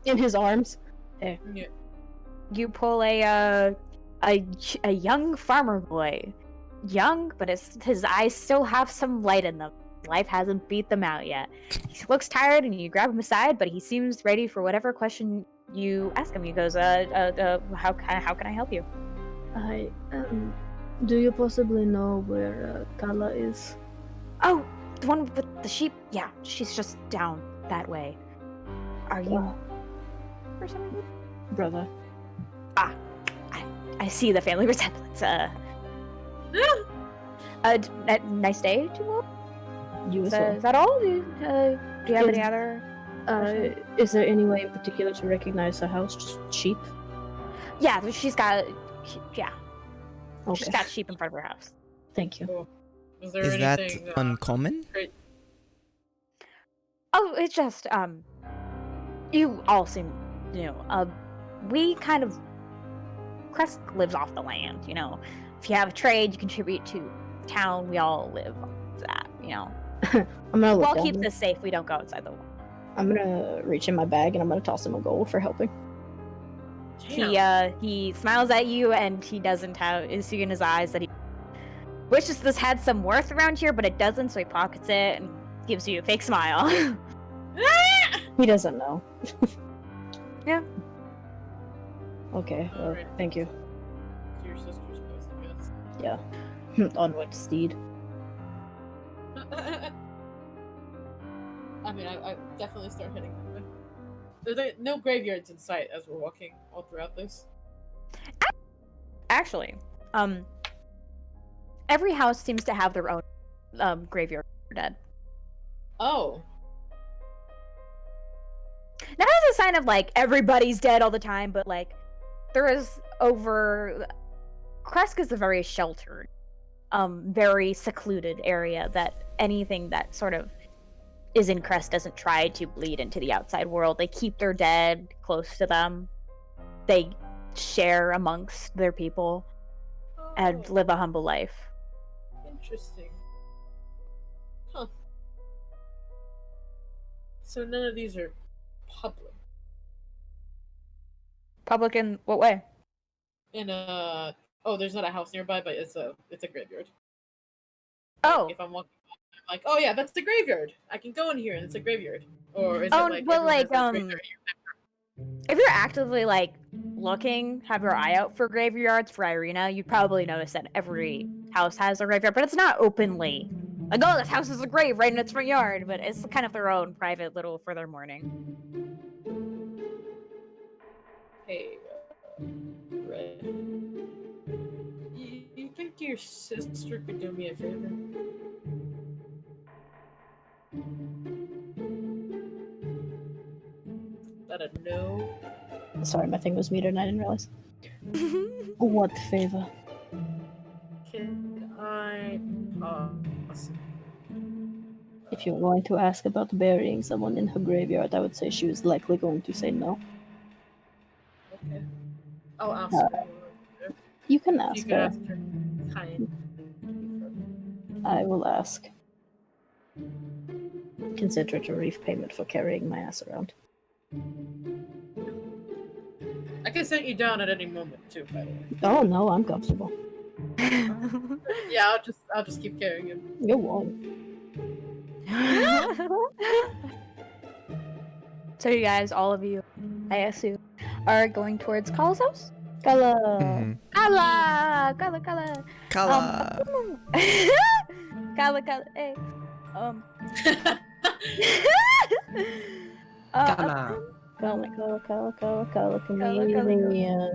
S5: In his arms.
S4: Yeah.
S1: You pull a young farmer boy, young, but his eyes still have some light in them. Life hasn't beat them out yet. He looks tired, and you grab him aside, but he seems ready for whatever question you ask him. He goes, how can I help you?
S5: Do you possibly know where Kala is?
S1: Oh, the one with the sheep. Yeah, she's just down that way. Are you for something?
S5: Brother.
S1: I see the family resemblance. Nice day to you all.
S5: You
S1: Is
S5: as well.
S1: that all? Do you have any other
S5: Is there any way in particular to recognize the house? Just sheep?
S1: Yeah, she's got
S5: Okay.
S1: sheep in front of her house.
S5: Thank you.
S4: Cool. Is there
S7: Is that
S4: anything
S7: uncommon?
S4: great?
S1: Oh, it's just you all seem, we kind of Crest lives off the land, If you have a trade, you contribute to town. We all live off that,
S5: I'm gonna
S1: We'll
S5: look
S1: all
S5: down
S1: keep
S5: there.
S1: this safe. We don't go outside the wall.
S5: I'm gonna reach in my bag and I'm gonna toss him a gold for helping.
S4: Damn.
S1: He smiles at you, and he doesn't see in his eyes that he wishes this had some worth around here, but it doesn't, so he pockets it and gives you a fake smile.
S5: He doesn't know.
S1: Yeah.
S5: Okay, well,
S4: Alright.
S5: thank you.
S4: Your sister's place, I guess.
S5: Yeah. Onward, steed.
S4: I mean, I definitely start heading that way. There's no graveyards in sight as we're walking all throughout this.
S1: Actually, every house seems to have their own graveyard for dead.
S4: Oh.
S1: Not as a sign of like everybody's dead all the time, but like there is Kresk is a very sheltered, very secluded area that anything that sort of is in Crest doesn't try to bleed into the outside world. They keep their dead close to them. They share amongst their people and
S4: Oh,
S1: live a humble life.
S4: interesting. Huh. So none of these are public.
S1: Public in what way?
S4: In a there's not a house nearby, but it's a graveyard.
S1: Oh,
S4: If I'm walking, I'm like, oh yeah, that's the graveyard. I can go in here and it's a graveyard. Or is
S1: Oh,
S4: it like
S1: well,
S4: everyone has
S1: like,
S4: a graveyard?
S1: if you're actively like looking, have your eye out for graveyards for Irina, you'd probably notice that every house has a graveyard, but it's not openly like, oh, this house is a grave right in its front yard, but it's kind of their own private little for their mourning.
S4: Hey, Red. You think your sister could do me a favor? Is that a no?
S5: Sorry, my thing was muted and I didn't realize. What favor?
S4: Can I possibly?
S5: If you're going to ask about burying someone in her graveyard, I would say she was likely going to say no.
S4: Okay. I'll ask
S5: Uh,
S4: her.
S5: You can
S4: You
S5: ask
S4: can
S5: her.
S4: ask her. Kind.
S5: I will ask. Consider it a reef payment for carrying my ass around.
S4: I can send you down at any moment too, by the way.
S5: Oh no, I'm comfortable.
S4: Yeah, I'll just keep carrying him.
S5: You won't.
S1: So you guys, all of you, I assume, are going towards Kala's house?
S5: Kala!
S7: Mhm.
S1: Kala!
S7: Kala.
S1: Kala, hey.
S6: Kala.
S5: Kala, chameleon.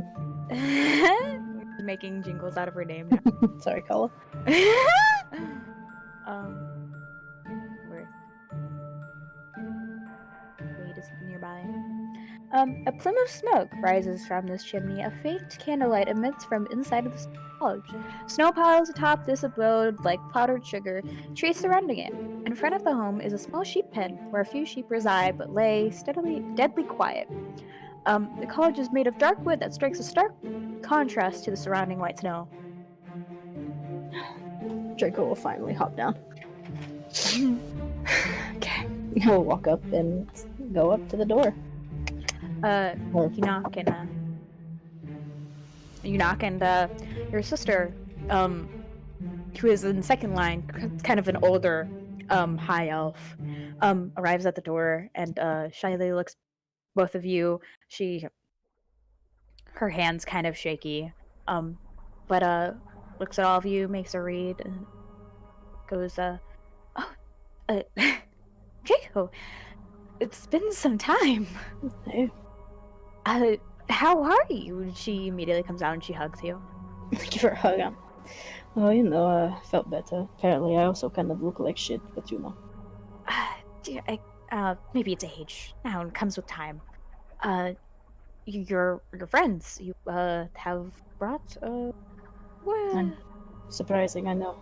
S1: Making jingles out of her name now.
S5: Sorry, Kala.
S1: Where? Wade is nearby. A plume of smoke rises from this chimney. A faint candlelight emits from inside of the lodge. Snow piles atop this abode like powdered sugar, trees surrounding it. In front of the home is a small sheep pen where a few sheep reside but lay deadly quiet. The cottage is made of dark wood that strikes a stark contrast to the surrounding white snow.
S5: Draco will finally hop down. Okay. He'll walk up and go up to the door.
S1: You knock and your sister, who is in second line, kind of an older, high elf, arrives at the door and shyly looks both of you. Her hand's kind of shaky, but looks at all of you, makes a read, and goes, Draco, it's been some time.
S5: Hey.
S1: How are you? And she immediately comes out and she hugs you.
S5: Give her a hug. Oh, I felt better. Apparently, I also kind of look like shit, but
S1: Dear, maybe it's age. Now it comes with time. Your friends you have brought well,
S5: Surprising, I know.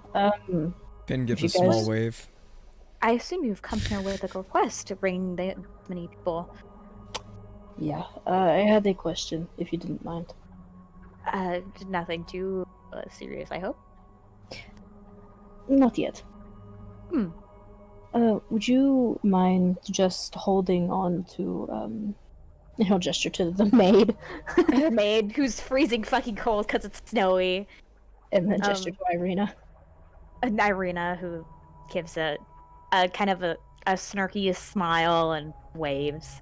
S2: Finn gives
S5: you
S2: a small
S5: guys-
S2: wave.
S1: I assume you've come here with a request to bring many people.
S5: Yeah, I had a question, if you didn't mind.
S1: Nothing too serious, I hope.
S5: Not yet.
S1: Hmm.
S5: Would you mind just holding on to, he'll gesture to the maid,
S1: The maid who's freezing fucking cold because it's snowy.
S5: and then gesture to Irina.
S1: And Irina, who gives a kind of a snarky smile and waves.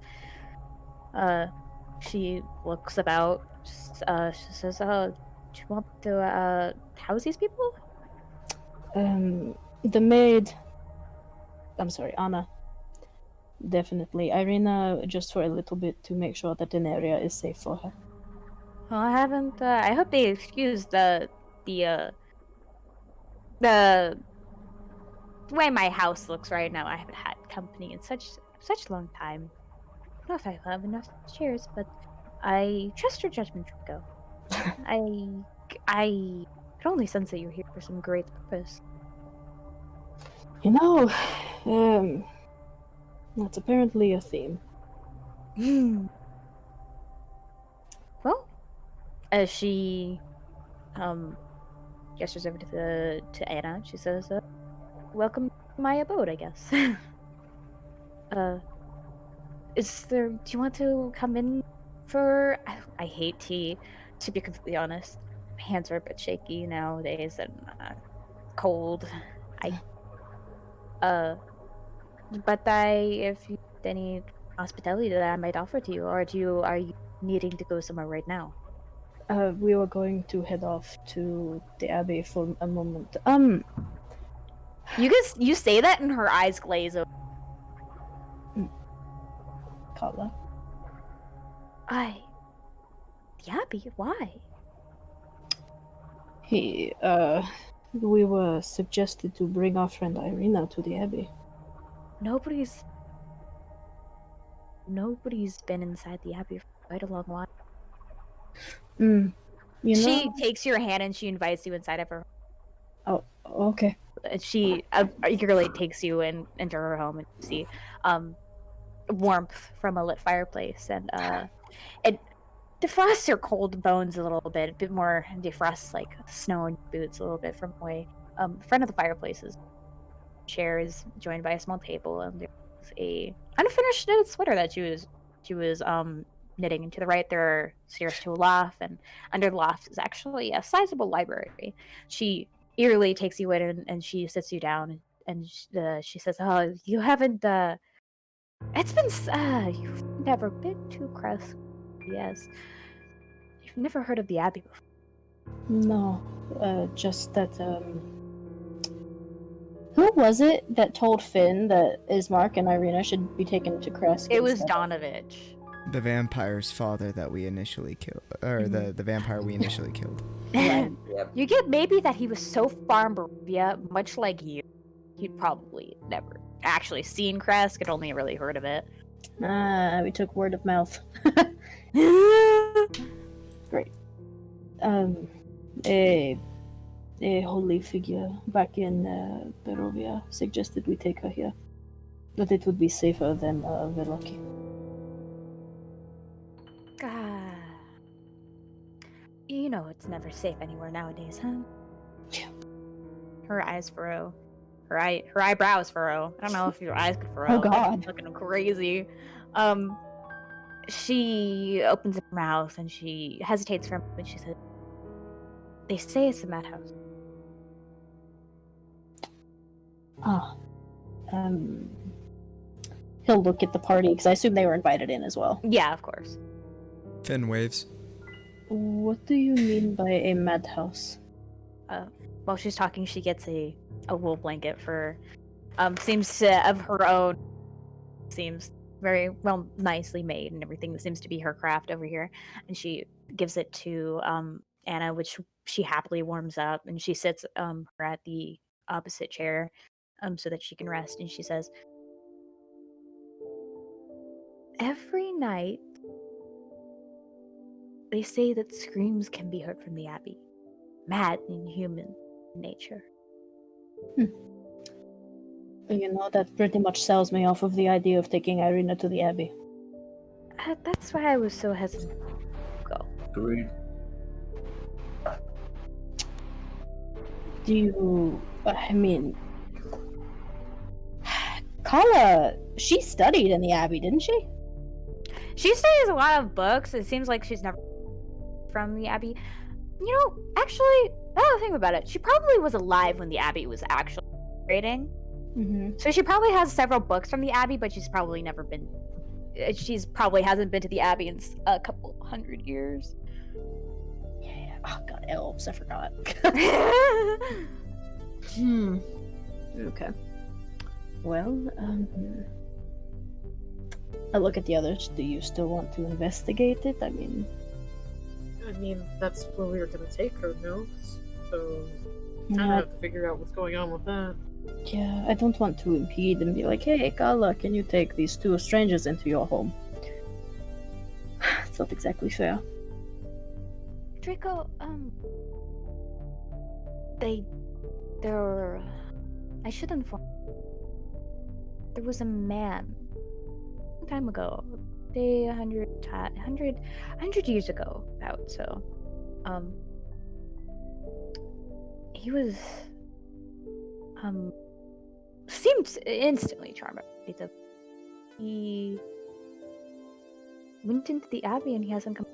S1: She looks about. She says, do you want to house these people?"
S5: The maid. I'm sorry, Anna. Definitely. Irina, just for a little bit to make sure that an area is safe for her.
S1: Well, I haven't. I hope they excuse the way my house looks right now. I haven't had company in such a long time. I don't know if I have enough chairs, but I trust your judgment, Trico. I could only sense that you're here for some great purpose.
S5: You know, that's apparently a theme.
S1: Well, as she gestures over to Anna, she says, "Welcome to my abode, I guess." Is there? Do you want to come in for? I hate tea. To be completely honest, my hands are a bit shaky nowadays and cold. But if you any hospitality that I might offer to you, or are you needing to go somewhere right now?
S5: We were going to head off to the Abbey for a moment.
S1: You say that and her eyes glaze over.
S5: Kala.
S1: The Abbey? Why?
S5: We were suggested to bring our friend Irina to the Abbey.
S1: Nobody's been inside the Abbey for quite a long while.
S5: You know?
S1: She takes your hand and she invites you inside of her.
S5: Oh, okay.
S1: She eagerly takes you into her home, and you see warmth from a lit fireplace, and it defrosts your cold bones a little bit, more defrosts like snow in your boots a little bit from away. Front of the fireplace is chairs joined by a small table, and there's a unfinished knitted sweater that she was knitting. And to the right there are stairs to a loft, and under the loft is actually a sizable library. She eagerly takes you in, and she sits you down, and she says, "Oh, you haven't it's been you've never been to Crest, yes? You've never heard of the Abbey before?"
S5: No, just that, who was it that told Finn that Ismark and Irina should be taken to Kresk?
S1: It was
S5: instead?
S1: Donovich.
S7: The vampire's father that we initially killed, or the vampire we initially killed.
S6: Yep.
S1: You get maybe that he was so far in Barovia, much like you, he'd probably never actually seen Kresk and only really heard of it.
S5: We took word of mouth. Great. A holy figure back in Barovia suggested we take her here. That it would be safer than Veloki.
S1: You know it's never safe anywhere nowadays, huh?
S5: Yeah.
S1: Her eyes furrow. Her eyebrows furrow. I don't know if your eyes could furrow.
S5: Oh, God.
S1: Looking crazy. She opens her mouth and she hesitates for a moment. She says, "They say it's a madhouse."
S5: He'll look at the party, because I assume they were invited in as well.
S1: Yeah, of course.
S2: Finn waves.
S5: What do you mean by a madhouse?
S1: While she's talking, she gets a wool blanket for seems to of her own. Seems very well, nicely made, and everything that seems to be her craft over here. And she gives it to Anna, which she happily warms up, and she sits her at the opposite chair so that she can rest. And she says, every night they say that screams can be heard from the Abbey. Mad in human nature.
S5: You know, that pretty much sells me off of the idea of taking Irina to the Abbey.
S1: That's why I was so hesitant to go.
S6: Agreed.
S5: Do you... I mean... Kala, she studied in the Abbey, didn't she?
S1: She studies a lot of books. It seems like she's never from the Abbey. You know, actually, now that I think about it, she probably was alive when the Abbey was actually operating.
S5: Mm-hmm.
S1: So she probably has several books from the Abbey, but she's probably never been. She's probably hasn't been to the Abbey in a couple hundred years.
S5: Yeah. Oh god, elves, I forgot. Okay. Well, I look at the others. Do you still want to investigate it? I mean,
S4: that's where we were gonna take her, no? So I
S5: yeah,
S4: have to figure out what's going on with that.
S5: yeah, I don't want to impede and be like, hey, Kala, can you take these two strangers into your home? It's not exactly fair.
S1: Draco, I should inform. There was a man a long time ago, say 100 years ago, about so. He was, seemed instantly charming. He went into the Abbey and he hasn't come.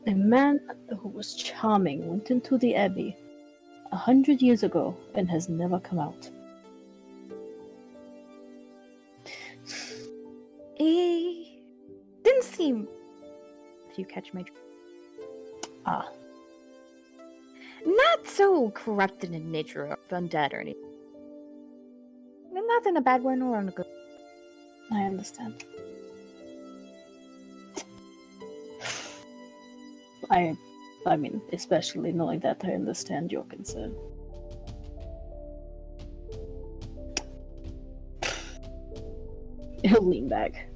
S5: A man who was charming went into the Abbey 100 years ago and has never come out.
S1: He didn't seem. If you catch my drift.
S5: Ah,
S1: Not so corrupted in nature or undead or anything. Not in a bad way nor in a good.
S5: I understand. I mean, especially knowing that, I understand your concern. He'll lean back.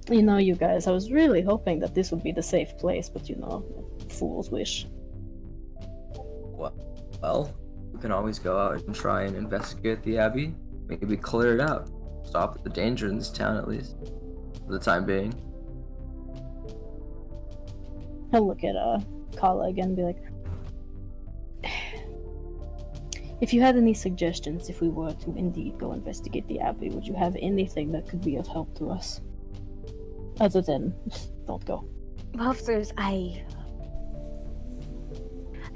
S5: You know, you guys, I was really hoping that this would be the safe place, but you know, fool's wish.
S6: Well, we can always go out and try and investigate the Abbey. Maybe clear it out. Stop the danger in this town, at least. For the time being.
S5: He'll look at Kala again and be like, if you had any suggestions if we were to indeed go investigate the Abbey, would you have anything that could be of help to us? Other than, don't go.
S1: Well, if there's I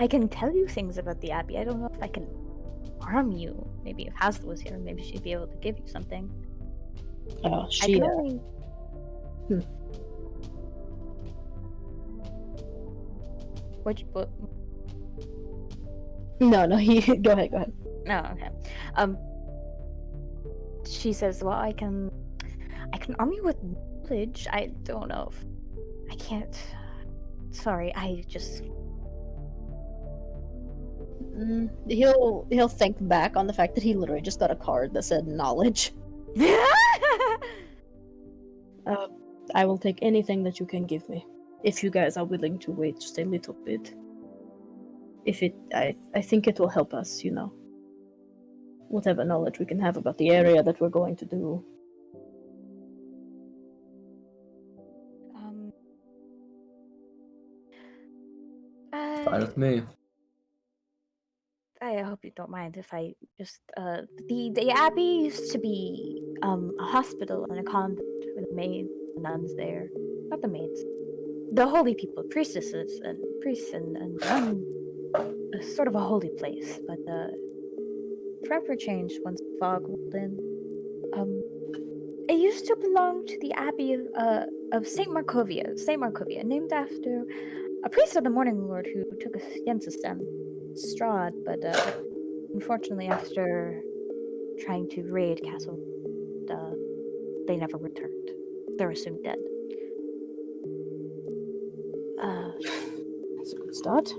S1: can tell you things about the Abbey. I don't know if I can harm you. Maybe if Hazel was here, maybe she'd be able to give you something. I
S5: She,
S1: can only. What?
S5: No, go ahead.
S1: No, okay. She says, well, I can arm you with knowledge. I don't know if I can't. Sorry, I just.
S5: He'll think back on the fact that he literally just got a card that said knowledge. I will take anything that you can give me, if you guys are willing to wait just a little bit. I think it will help us, you know. Whatever knowledge we can have about the area that we're going to do.
S6: Fine with me.
S1: I hope you don't mind if I just the Abbey used to be a hospital and a convent for the maids and nuns there. Not the maids. The holy people, priestesses and priests and sort of a holy place, but forever changed once the fog rolled in. It used to belong to the Abbey of Saint Markovia, named after a priest of the Morning Lord who took us against them, Strahd, but unfortunately after trying to raid Castle, they never returned. They're assumed dead.
S5: That's a good start.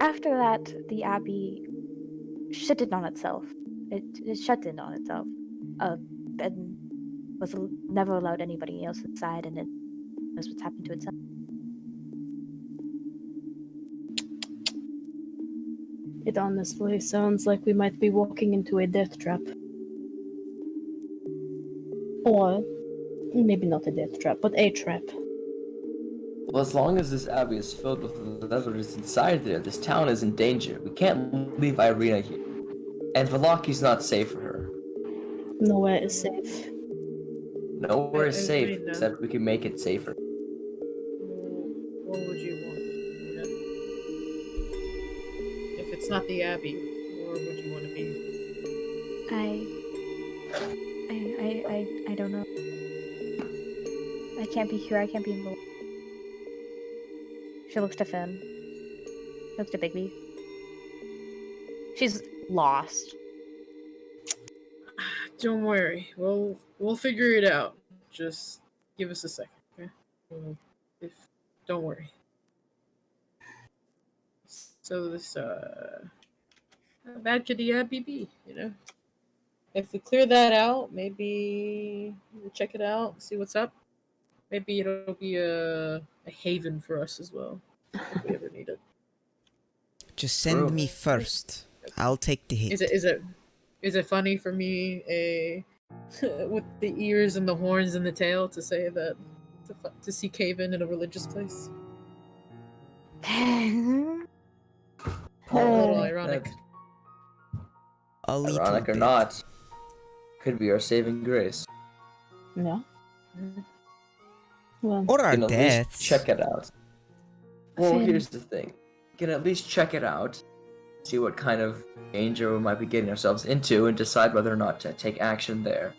S1: After that, the Abbey shitted on itself it shut in on itself. And never allowed anybody else inside, and it knows what's happened to itself.
S5: It honestly sounds like we might be walking into a death trap. Or maybe not a death trap, but a trap.
S6: Well, as long as this abbey is filled with whatever is inside there, this town is in danger. We can't leave Irina here. And Valaki's not safe for her.
S5: Nowhere is safe.
S6: Nowhere is safe,
S4: Irina.
S6: except we can make it safer.
S4: What would you want? If it's not the Abbey, where would you want to be?
S1: I don't know. I can't be here. I can't be in the. She looks to Finn. She looks to Bigby. She's lost.
S4: Don't worry, we'll figure it out. Just give us a second, okay? Don't worry. So this how bad could the Abbey be? You know, if we clear that out, maybe we'll check it out, see what's up. Maybe it'll be a haven for us as well if we ever need it.
S7: Just send me first. I'll take the hit.
S4: Is it funny for me, with the ears and the horns and the tail, to say that to see Caven in a religious place? A little ironic.
S7: A little
S6: Ironic or
S7: bit.
S6: not, could be our saving grace.
S5: Yeah. Well,
S7: Or our
S6: We can at least
S7: deaths.
S6: check it out. Well,
S5: Finn.
S6: here's the thing. We can at least check it out, see what kind of danger we might be getting ourselves into, and decide whether or not to take action there.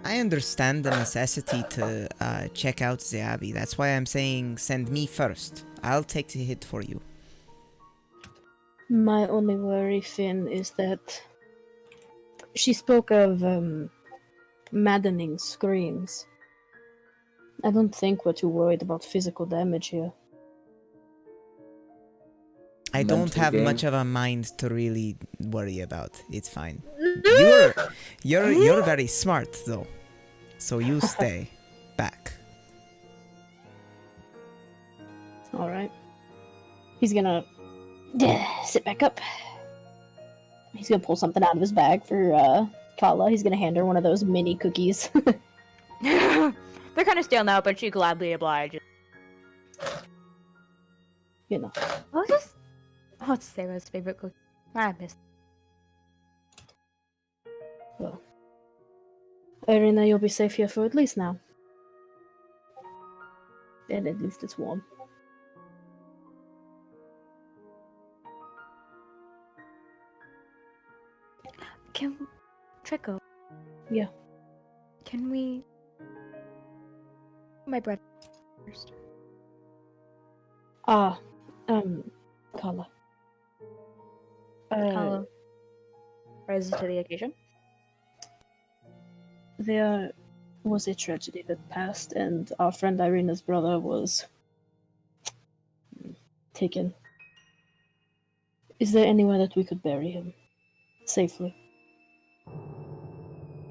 S7: I understand the necessity to check out the Abbey. That's why I'm saying send me first. I'll take the hit for you.
S5: my only worry, Finn, is that she spoke of maddening screams. I don't think we're too worried about physical damage here.
S7: I don't
S6: Mental
S7: have
S6: game.
S7: much of a mind to really worry about. It's fine.
S1: Mm-hmm.
S7: You're very smart though. So you stay back.
S5: Alright. He's gonna sit back up. He's gonna pull something out of his bag for Kala. He's gonna hand her one of those mini cookies.
S1: They're kind of stale now, but she gladly obliges.
S5: You know.
S1: It's Sarah's favorite cookie. I miss.
S5: Well. Irina, you'll be safe here for at least now. And at least it's warm.
S1: Trico.
S5: Yeah.
S1: Can we? My bread first.
S5: Kala.
S1: Kala rises to the occasion.
S5: There was a tragedy that passed, and our friend Irina's brother was taken. Is there anywhere that we could bury him safely?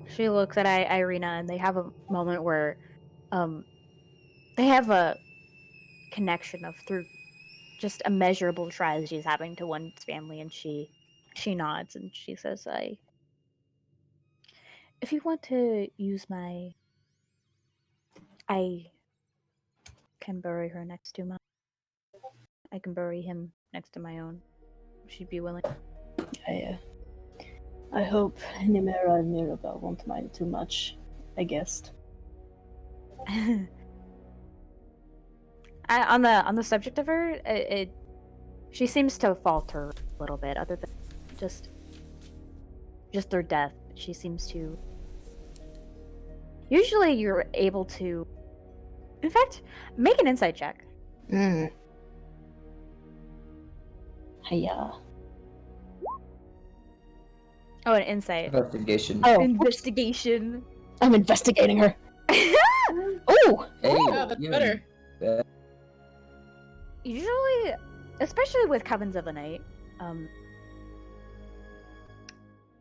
S1: She looks at Irina, and they have a moment where, they have a connection of through just immeasurable tragedies happening to one's family, and she nods and she says, if you want to use I can bury her next to mine. I can bury him next to my own. She'd be willing.
S5: I hope Nimera and Mirabelle won't mind too much. I guessed.
S1: On the subject of her, she seems to falter a little bit. Other than just their death, she seems to. Usually, you're able to. In fact, make an insight check.
S5: Hiya.
S1: Oh, an insight.
S6: Investigation.
S5: Oh,
S1: Investigation.
S5: I'm investigating her. Ooh!
S6: Hey,
S4: Oh, that's
S6: you-
S4: better.
S1: Usually, especially with Covens of the Night,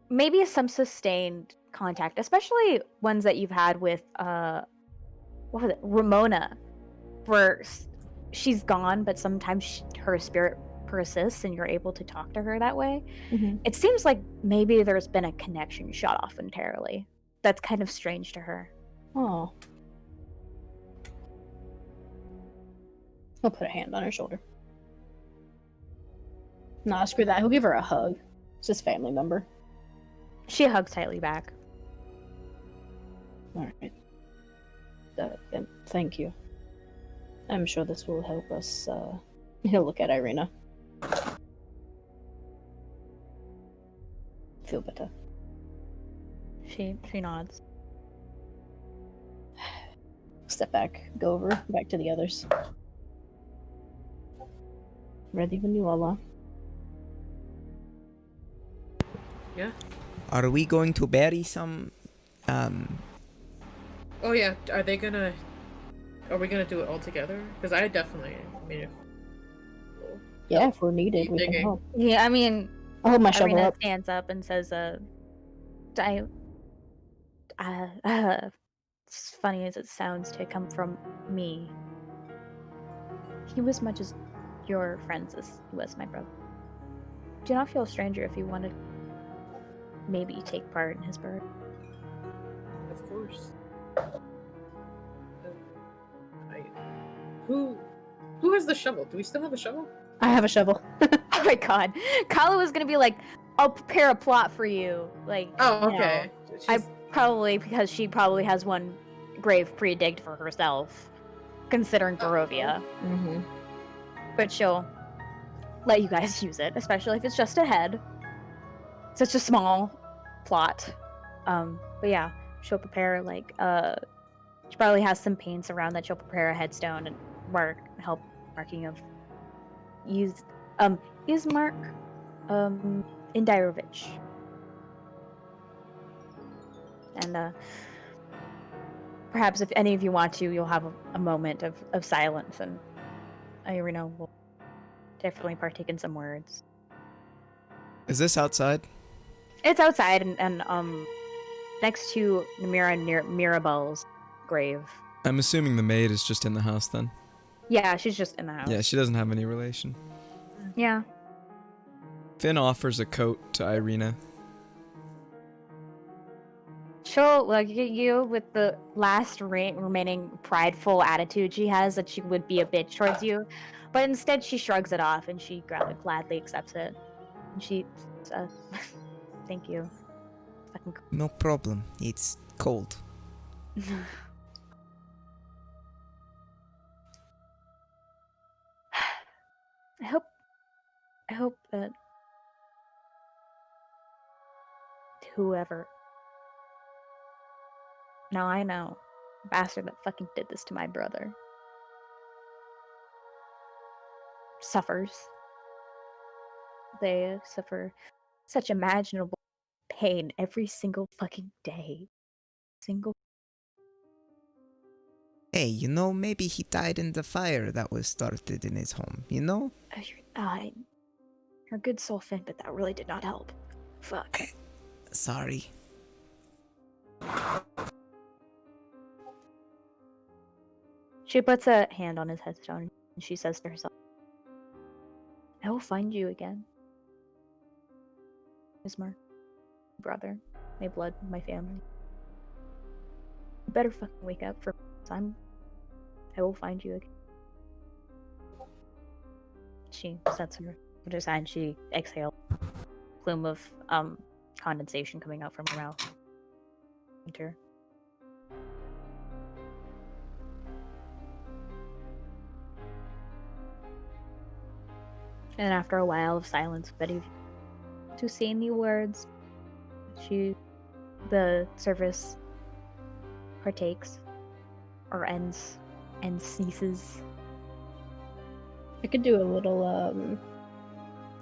S1: maybe some sustained contact, especially ones that you've had with what was it, Ramona, where she's gone, but sometimes her spirit persists, and you're able to talk to her that way.
S5: Mm-hmm.
S1: It seems like maybe there's been a connection shut off entirely. That's kind of strange to her.
S5: Oh. I'll put a hand on her shoulder. Nah, screw that. He'll give her a hug. It's his family member.
S1: She hugs tightly back.
S5: Alright. Thank you. I'm sure this will help us, he'll look at Irina. Feel better.
S1: She nods.
S5: Step back. Go over. Back to the others. Ready when you all are.
S4: Yeah.
S7: Are we going to bury some?
S4: Oh yeah. Are we gonna do it all together? Because I definitely. I mean,
S5: Yeah, if we're needed, we can
S4: digging.
S5: help.
S1: Yeah, I mean,
S5: I'll hold my shovel
S1: Irina
S5: up.
S1: stands up and says, it's funny as it sounds to come from me. He was much as your friends as he was my brother. Do not feel a stranger if you want to maybe take part in his burial.
S4: Of course. Who has the shovel? Do we still have a shovel?
S5: I have a shovel.
S1: Oh my god. Kala was gonna be like, I'll prepare a plot for you. Like,
S4: Oh,
S1: you know,
S4: okay.
S1: I probably, because she probably has one grave pre-digged for herself, considering Barovia.
S5: Mm-hmm.
S1: But she'll let you guys use it, especially if it's just a head. Such a small plot. But yeah, she'll prepare like she probably has some paints around that she'll prepare a headstone and help marking of Ismark Indirovich. And perhaps if any of you want to, you'll have a moment of silence, and Irina will definitely partake in some words.
S2: Is this outside?
S1: It's outside and next to Namira and Mirabelle's grave.
S2: I'm assuming the maid is just in the house then.
S1: Yeah, she's just in the house.
S2: Yeah, she doesn't have any relation.
S1: Yeah.
S2: Finn offers a coat to Irina.
S1: She'll look at you with the last remaining prideful attitude she has, that she would be a bitch towards you, but instead she shrugs it off and she gladly accepts it. And she says, thank you. Fucking
S7: No problem. It's cold.
S1: I hope that whoever. Now I know, the bastard that fucking did this to my brother suffers. They suffer such imaginable pain every single fucking day.
S7: Hey, maybe he died in the fire that was started in his home,
S1: You're a good soul, Finn, but that really did not help. Fuck.
S7: Sorry.
S1: She puts a hand on his headstone and she says to herself, I will find you again. Ismar, brother, my blood, my family. You better fucking wake up for time. I will find you again. She sets her foot aside and she exhales. Plume of condensation coming out from her mouth. Enter. And after a while of silence, Betty, to say any words, the service partakes, or ends, and ceases.
S5: I could do a little,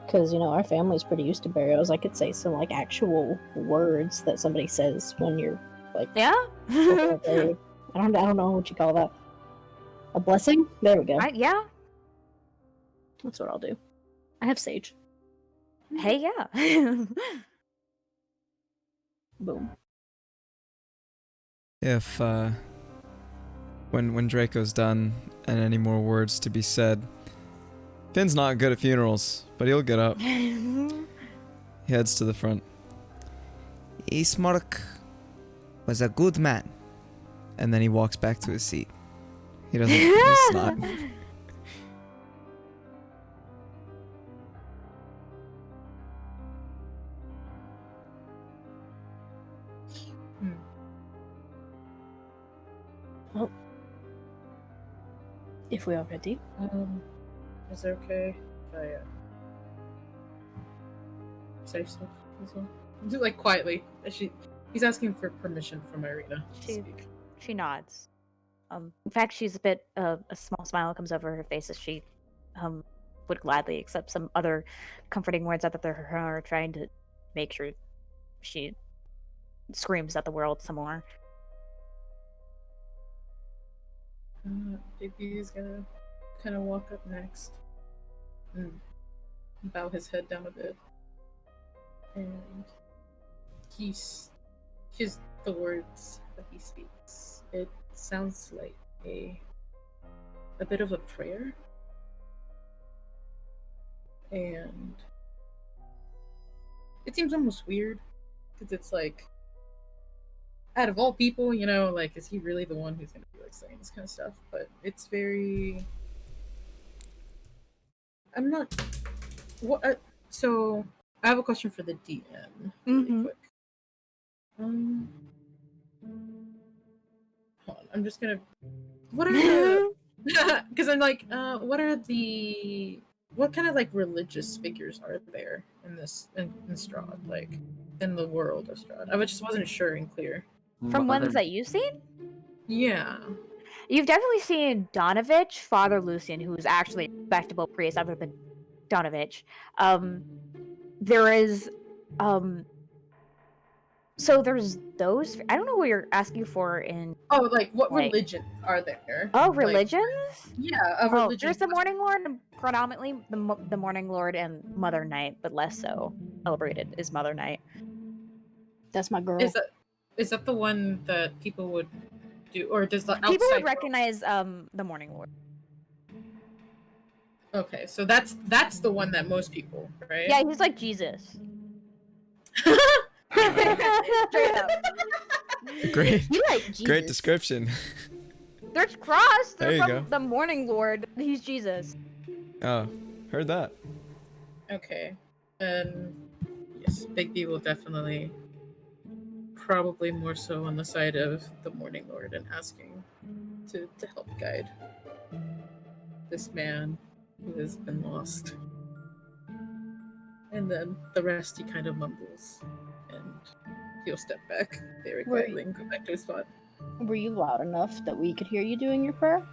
S5: because, our family's pretty used to burials. I could say some, actual words that somebody says when you're,
S1: Yeah?
S5: I don't know what you call that. A blessing? There we go.
S1: Yeah.
S5: That's what I'll do. I have sage.
S1: Hey, yeah.
S5: Boom.
S2: If when Draco's done and any more words to be said, Finn's not good at funerals, but he'll get up. He heads to the front.
S7: Ismark was a good man.
S2: And then he walks back to his seat. He doesn't. He's not.
S5: Well, if we are ready.
S4: Is it okay if I say stuff as well? Like quietly. He's asking for permission from Irina to speak.
S1: She nods. In fact, she's a bit. A small smile comes over her face as she would gladly accept some other comforting words out of her, trying to make sure she screams at the world some more.
S4: Bigby is gonna kind of walk up next and bow his head down a bit, and he's the words that he speaks. It sounds like a bit of a prayer, and it seems almost weird because it's like, out of all people, you know, like, is he really the one who's gonna be like saying this kind of stuff? But it's very. I'm not. What? So I have a question for the DM, really quick. Hold on, I'm just gonna. What are the? Because I'm like, what kind of like religious figures are there in this in Strahd, like in the world of Strahd? I just wasn't sure and clear.
S1: From ones that you've seen?
S4: Yeah.
S1: You've definitely seen Donovich, Father Lucian, who's actually a respectable priest other than Donovich. There is so there's those. I don't know what you're asking for in.
S4: Oh, like what religions are there?
S1: Oh, religions?
S4: Yeah, religion.
S1: There's the Morning Lord, and predominantly the Morning Lord and Mother Night, but less so celebrated is Mother Night.
S5: That's my girl.
S4: Is that the one that people would do, or does the
S1: people would recognize the Morning Lord?
S4: Okay, so that's the one that most people, right?
S1: Yeah, he's like Jesus. Straight up.
S2: Great.
S5: You like Jesus.
S2: Great description.
S1: They're crossed. They're
S2: There you
S1: from
S2: go.
S1: the Morning Lord. He's Jesus.
S2: Oh, heard that.
S4: Okay, and yes, Bigby will definitely, probably more so on the side of the Morning Lord and asking to help guide this man who has been lost. And then the rest he kind of mumbles, and he'll step back very quietly and go back to his spot.
S5: Were you loud enough that we could hear you doing your prayer?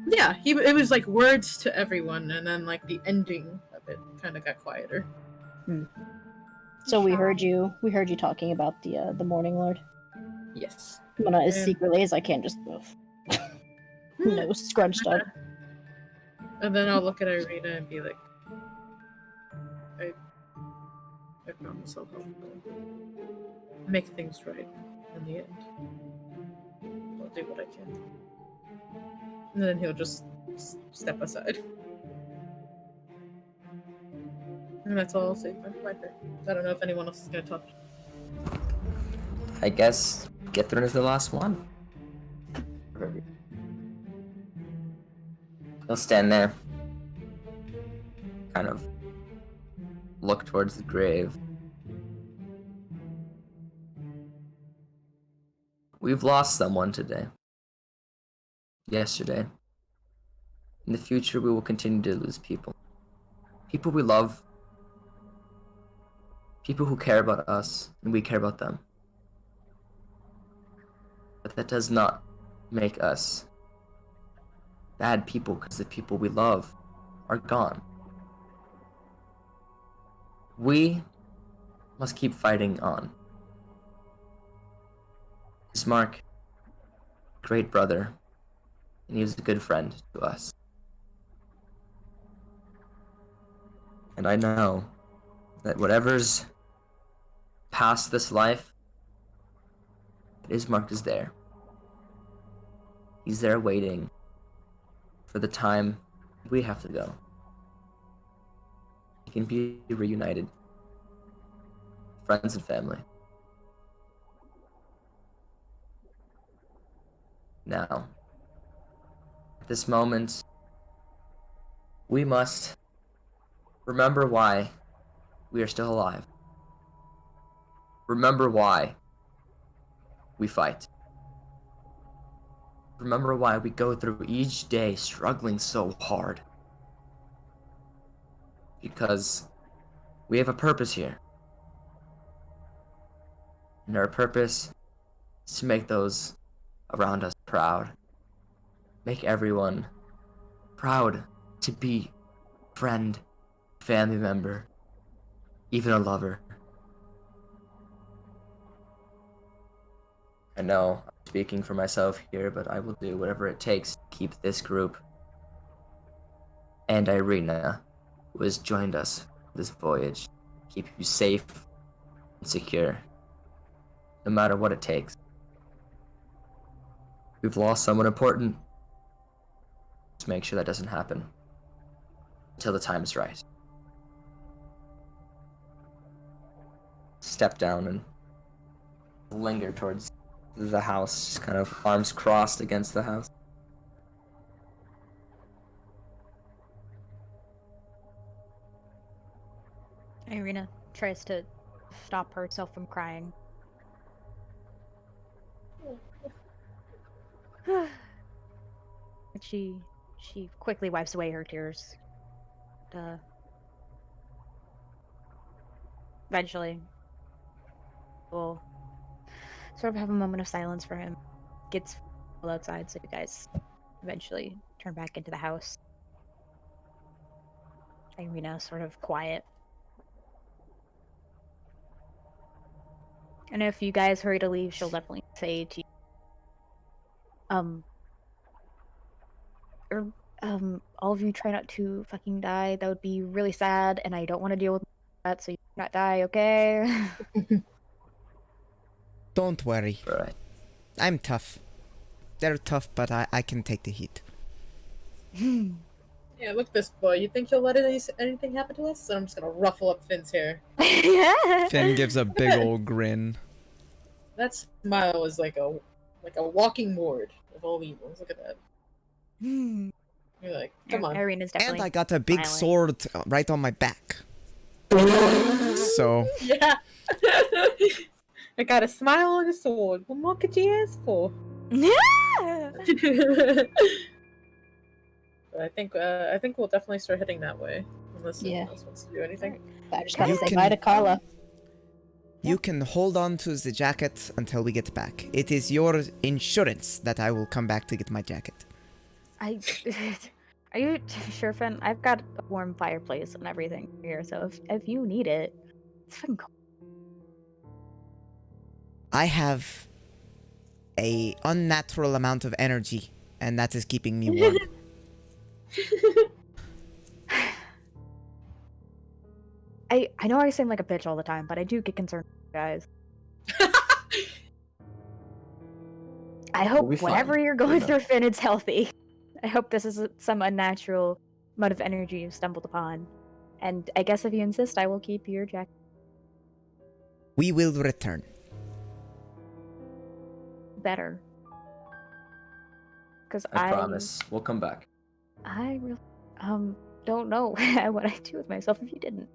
S4: Yeah, it was like words to everyone, and then like the ending of it kind of got quieter.
S5: So we heard you talking about the Morning Lord.
S4: Yes.
S5: I'm gonna, as secretly as I can, just nose scrunched up.
S4: And then I'll look at Irina and be like, I promise I'll help make things right in the end. I'll do what I can. And then he'll just step aside. And that's all I'll say for my prayer. I don't know if anyone else is gonna talk.
S6: I guess Githrin is the last one. He'll stand there, kind of look towards the grave. We've lost someone today. Yesterday. In the future, we will continue to lose people. People we love. People who care about us, and we care about them. But that does not make us bad people, because the people we love are gone. We must keep fighting on. Ismark, great brother, and he was a good friend to us. And I know that whatever's past this life, Ismark is there. He's there waiting for the time we have to go. He can be reunited. Friends and family. Now, at this moment, we must remember why we are still alive. Remember why we fight. Remember why we go through each day struggling so hard. Because we have a purpose here. And our purpose is to make those around us proud. Make everyone proud to be a friend, family member, even a lover. I know I'm speaking for myself here, but I will do whatever it takes to keep this group and Irina, who has joined us this voyage, keep you safe and secure, no matter what it takes. We've lost someone important. Let's make sure that doesn't happen until the time is right. Step down and linger towards the house, just kind of arms crossed against the house.
S1: Irina tries to stop herself from crying. But she quickly wipes away her tears. Eventually, we'll sort of have a moment of silence for him. Gets outside, so you guys eventually turn back into the house. Irina sort of quiet. And if you guys hurry to leave, she'll definitely say to you, all of you try not to fucking die. That would be really sad, and I don't want to deal with that, so you do not die, okay?
S7: Don't worry.
S6: Right.
S7: I'm tough. They're tough, but I can take the heat.
S4: Yeah, look at this boy. You think he'll let anything happen to us? So I'm just gonna ruffle up Finn's hair.
S2: Finn gives a big old grin.
S4: That smile was like a walking ward of all evils. Look at that. You're like, come on.
S1: Irina's definitely
S7: And I got a big
S1: smiling.
S7: sword right on my back. So
S4: Yeah. I got a smile and a sword. What more could you ask for? But I think we'll definitely start heading that way. Unless anyone else wants to do anything.
S5: I just gotta
S7: You
S5: say
S7: can-
S5: bye to Carla.
S7: you can hold on to the jacket until we get back. It is your insurance that I will come back to get my jacket.
S1: Are you sure, Finn? I've got a warm fireplace and everything here, so if you need it, it's fucking cold.
S7: I have a unnatural amount of energy, and that is keeping me warm.
S1: I know I seem like a bitch all the time, but I do get concerned, guys. I hope
S6: be fine.
S1: whatever you're going
S6: Yeah.
S1: through, Finn, it's healthy. I hope this isn't some unnatural amount of energy you've stumbled upon. And I guess if you insist, I will keep your jacket.
S7: We will return.
S1: Better. Because
S6: I promise. We'll come back.
S1: I really don't know what I'd do with myself if you didn't.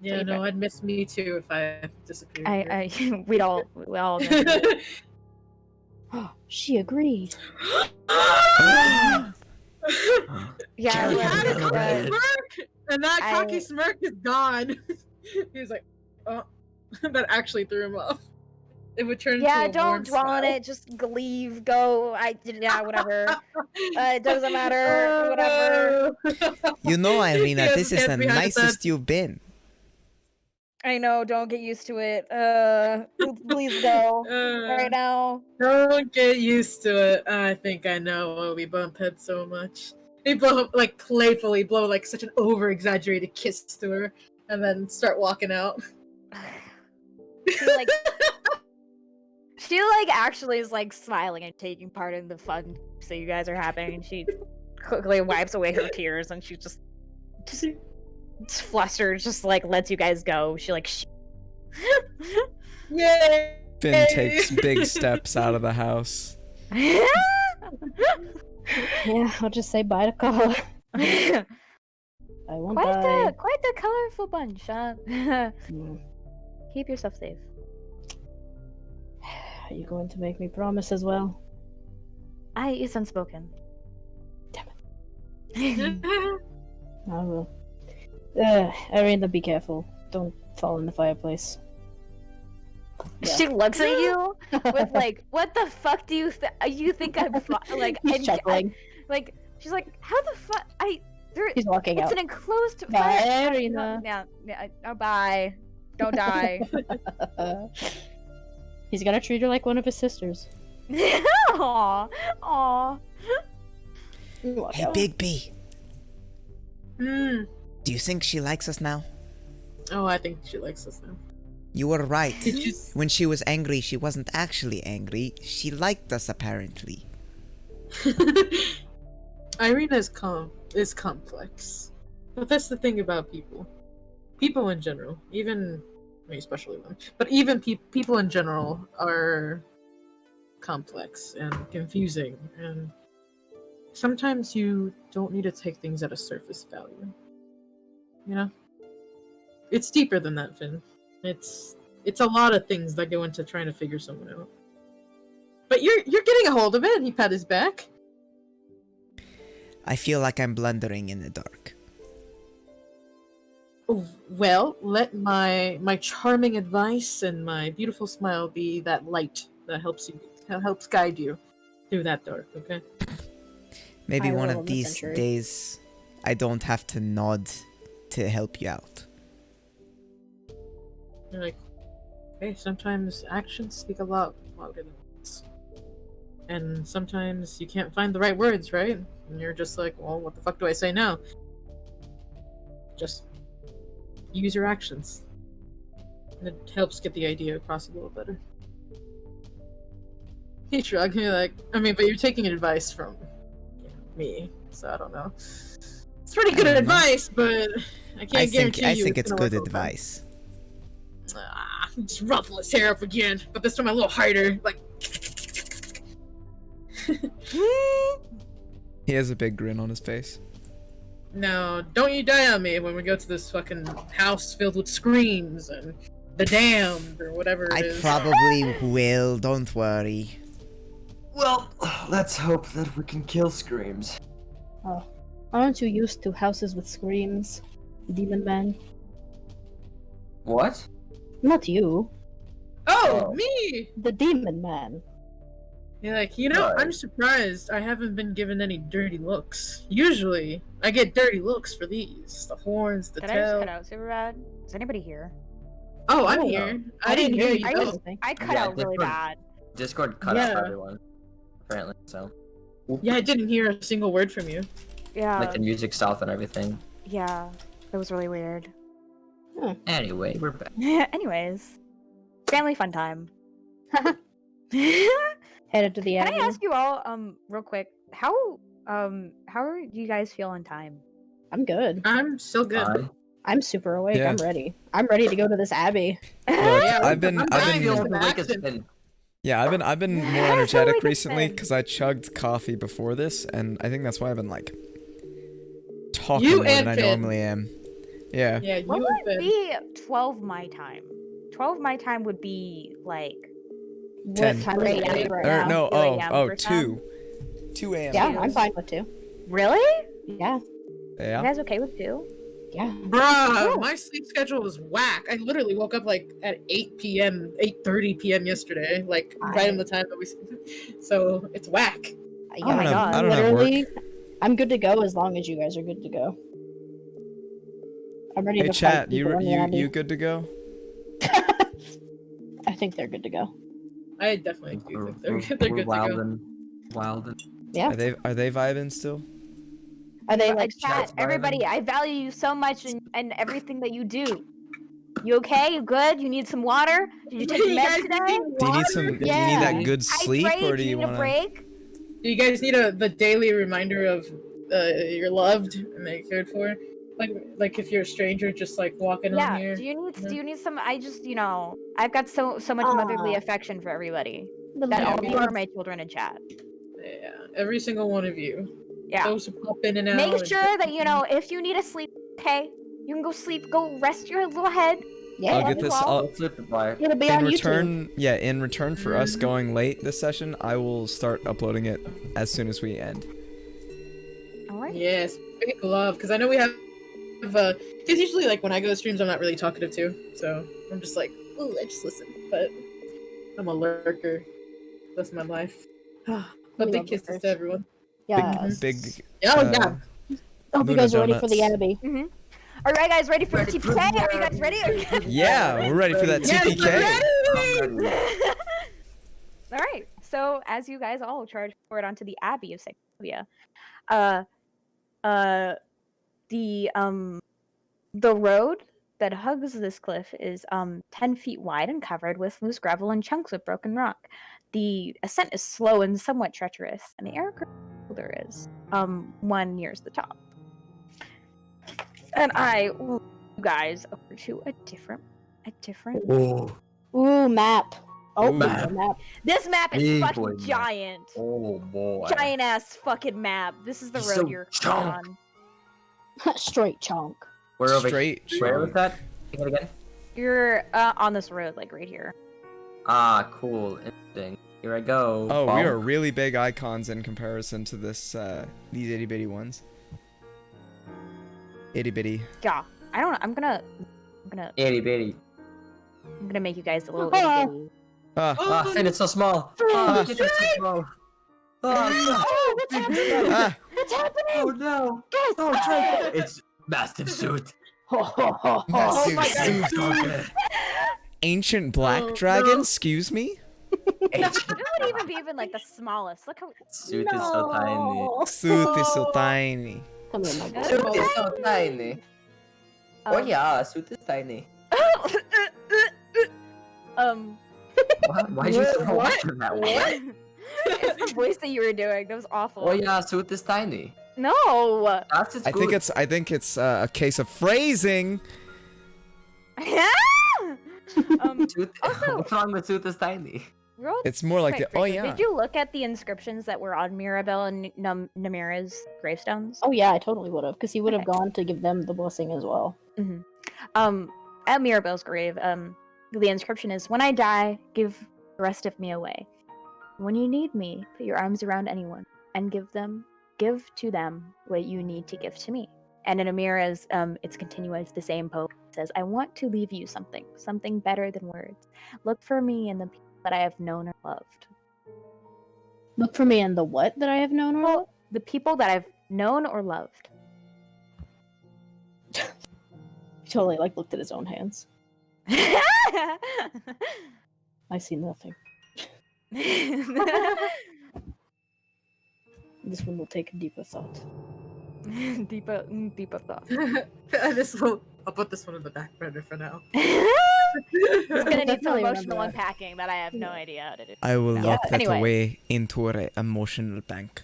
S4: Yeah, no, I'd miss me too if I disappeared.
S1: we'd all
S5: She agreed.
S1: yeah.
S4: That
S1: look,
S4: cocky smirk! And that cocky
S1: I-
S4: smirk is gone. He was like, oh, that actually threw him off. It would turn into a
S1: don't
S4: warm
S1: dwell on
S4: smile.
S1: it. Just leave, go. Whatever. It doesn't matter. Whatever.
S7: You know, Irina,
S4: He has
S7: this
S4: his
S7: is
S4: hands
S7: the
S4: behind his
S7: nicest you've been.
S1: I know. Don't get used to it. Please go right now.
S4: Don't get used to it. I think I know why we bump heads so much. They blow like playfully blow like such an over exaggerated kiss to her. and then start walking out.
S1: She actually is smiling and taking part in the fun so you guys are having, and she quickly wipes away her tears, and she just flustered, just lets you guys go. She
S4: Yay!
S2: Finn takes big steps out of the house.
S5: Yeah, I'll just say bye to Carl. I won't die.
S1: Quite the colorful bunch, huh?
S5: Mm.
S1: Keep yourself safe.
S5: Are you going to make me promise as well?
S1: It's unspoken.
S5: Damn it. I will. Arena, be careful. Don't fall in the fireplace. Yeah.
S1: She looks at you with what the fuck do you think I'm
S5: He's chuckling.
S1: She's like, how the fuck
S5: He's walking
S1: it's
S5: out.
S1: an enclosed
S5: Bye, Arena.
S1: Yeah, bye. Don't die.
S5: He's gonna treat her like one of his sisters.
S1: Aww.
S7: Hey, Big B.
S4: Hmm.
S7: Do you think she likes us now?
S4: Oh, I think she likes us now.
S7: You were right.
S4: Did you s-
S7: When she was angry, she wasn't actually angry. She liked us, apparently.
S4: Irina is complex, but that's the thing about people. People in general, especially them, but even people in general are complex and confusing, and sometimes you don't need to take things at a surface value. You know, it's deeper than that, Finn. It's a lot of things that go into trying to figure someone out. But you're getting a hold of it. He pat his back.
S7: I feel like I'm blundering in the dark.
S4: Well, let my charming advice and my beautiful smile be that light that helps guide you through that dark. Okay.
S7: Maybe
S5: I
S7: one
S5: will
S7: of
S5: in the
S7: these
S5: century.
S7: days, I don't have to nod to help you out.
S4: You're like, hey, sometimes actions speak a lot louder than words. And sometimes you can't find the right words, right? And you're just like, well, what the fuck do I say now? Just use your actions. And it helps get the idea across a little better. He shrugged. You're like, but you're taking advice from me, so I don't know. It's pretty good
S7: don't know.
S4: advice, but I can't guarantee you.
S7: I think it's
S4: gonna
S7: good
S4: work all the time.
S7: advice.
S4: Just ruffle his hair up again, but this time a little harder. Like,
S2: He has a big grin on his face.
S4: no, don't you die on me when we go to this fucking house filled with screams and the damned or whatever it
S7: I
S4: is.
S7: probably will, don't worry.
S6: Well, let's hope that we can kill screams.
S5: Oh, aren't you used to houses with screams, Demon Man?
S6: What?
S5: Not you,
S4: Oh, me!
S5: the Demon Man.
S4: You're like,
S6: Right.
S4: I'm surprised I haven't been given any dirty looks. Usually, I get dirty looks for these. The horns, the
S1: Did I just
S4: tail.
S1: cut out super bad? Is anybody here?
S4: Oh, I'm
S5: Oh,
S4: here. I didn't hear you.
S1: I
S4: though.
S1: was- I cut
S6: Yeah,
S1: out really
S6: different.
S1: bad.
S6: Discord cut out
S4: Yeah.
S6: for everyone. Apparently, so.
S4: Yeah, I didn't hear a single word from you.
S1: Yeah.
S6: Like the music stopped and everything.
S1: Yeah. That was really weird.
S6: Anyway, we're back.
S1: Anyways. Family fun time.
S5: Headed to the
S1: Can I
S5: avenue.
S1: ask you all, real quick, how do you guys feel on time?
S5: I'm good.
S4: I'm so good.
S6: Bye.
S5: I'm super awake.
S2: Yeah.
S5: I'm ready. I'm ready to go to this abbey.
S2: Look,
S4: Yeah,
S2: I've been
S4: I'm dying
S6: Feels
S4: to
S6: the wake has
S4: action.
S6: been.
S2: Yeah, I've been more
S1: That's
S2: energetic
S1: really
S2: recently
S1: good.
S2: because I chugged coffee before this, and I think that's why I've been talking
S4: You
S2: more than
S4: and
S2: I
S4: Finn.
S2: normally am. Yeah.
S4: Yeah, you
S1: What
S4: and
S1: would
S4: Finn.
S1: be 12 my time? 12 my time would be like
S5: What
S2: 10.
S5: time is it
S1: 3
S5: right
S2: Or
S5: now?
S2: no,
S1: 2 a.m. for
S2: 2. 2 a.m.
S5: Yeah, I'm fine with 2.
S1: Really?
S5: Yeah,
S2: Yeah.
S1: You guys okay with 2?
S5: yeah.
S4: Bruh, my sleep schedule was whack. I literally woke up like at 8 p.m., 8:30 p.m. yesterday, like right in the time that we. So it's whack.
S5: Yeah,
S1: Oh my
S2: don't have-
S1: god.
S2: I don't have
S5: literally, I'm good to go as long as you guys are good to go. I'm ready
S2: Hey
S5: to
S2: chat,
S5: fight people in the abbey.
S2: you good to go?
S5: I think they're good to go.
S4: I definitely do think they're
S6: We're
S4: good to go.
S6: Wild and
S5: Yeah.
S2: Are they vibing still?
S5: Are they like
S1: chat? Everybody, I value you so much and everything that you do. You okay? You good? You need some water? Did you take meds today?
S2: Do you need some? Do you need that good sleep,
S1: Hydrate?
S2: or do you
S1: need
S2: want
S1: a break?
S4: Do you guys need the daily reminder of you're loved and that you're cared for? Like if you're a stranger just like walking on here.
S1: Do you need some? I just I've got so much motherly affection for everybody. That all of you are my children in chat.
S4: Yeah, every single one of you.
S1: Yeah.
S4: Those who pop in and out.
S1: Make sure that if you need a sleep, okay, you can go sleep. Go rest your little head.
S5: Yeah,
S2: I'll get this.
S5: It'll be on YouTube.
S2: In return for us going late this session, I will start uploading it as soon as we end.
S1: All right.
S4: Yes, big love, because I know we have. Because usually, like when I go to streams, I'm not really talkative too, so I'm just like, oh, I just listen. But I'm a lurker. That's my life. But big kisses to everyone.
S5: Yeah.
S2: Big.
S4: Yeah.
S5: I hope you guys are ready for the Abbey.
S1: Mm-hmm. Are you guys ready for the TPK? Are you guys ready?
S2: Yeah, we're ready for that TPK.
S1: All right. So as you guys all charge forward onto the Abbey of Segovia, the road that hugs this cliff is 10 feet wide and covered with loose gravel and chunks of broken rock. The ascent is slow and somewhat treacherous, and the air there is one nears the top. And I will you guys over to a different
S5: Ooh, map. Oh,
S6: Map.
S5: map.
S1: This map is
S6: Big
S1: fucking
S6: boy map.
S1: giant.
S6: Oh boy.
S1: Giant ass fucking map. This is the
S6: He's
S1: road
S6: so
S1: you're
S6: chunk.
S1: on.
S5: Straight chunk.
S6: Where over?
S2: Straight.
S6: Where was that? Say it again.
S1: You're on this road, like right here.
S6: Ah, cool. Interesting. Here I go.
S2: Oh, we
S6: Bonk.
S2: are really big icons in comparison to this these itty bitty ones. Itty bitty.
S1: Yeah. I don't know. I'm gonna
S6: Itty bitty.
S1: make you guys a little itty bitty.
S6: Ah, Finn, it's so small. Oh, it's so small. Oh,
S5: What's happening?
S2: Ah,
S5: What's happening?
S6: oh no.
S5: Guys,
S6: Oh, it's massive suit.
S2: massive
S1: my
S2: suit.
S6: Okay.
S2: Ancient black dragon. Excuse me.
S1: It would even be like the smallest. Look how
S6: Suit is so tiny.
S2: Suit is so tiny.
S5: Come here, my boy.
S6: Suit is so tiny. Oh
S1: Um,
S6: yeah, suit is tiny. Why'd you throw water that way?
S1: It's the voice that you were doing. That was awful.
S6: Oh yeah, suit is tiny.
S1: No.
S6: That's just
S2: I think it's a case of phrasing.
S6: Suit,
S1: Also-
S6: what's wrong with suit is tiny?
S1: Real
S2: It's more like
S1: quick,
S2: the
S1: quick,
S2: yeah.
S1: Did you look at the inscriptions that were on Mirabelle and Namira's gravestones?
S5: Oh yeah, I totally would have, because he would have
S1: Okay.
S5: gone to give them the blessing as well.
S1: At Mirabelle's grave, the inscription is, "When I die, give the rest of me away. When you need me, put your arms around anyone and give to them what you need to give to me." And in Amira's, it's continuous. The same poem says, "I want to leave you something better than words. Look for me in the people that I have known or loved."
S5: Look for me in the what that I have known or loved?
S1: The people that I've known or loved.
S5: He totally looked at his own hands. I see nothing. This one will take a deeper thought.
S1: deeper thought.
S4: I'll put this one in the back burner for now.
S1: It's gonna need some
S5: Definitely
S1: emotional
S5: remember that.
S1: unpacking that I have no idea how to do.
S2: I will
S1: No.
S2: lock that
S1: Anyway.
S2: away into an emotional bank.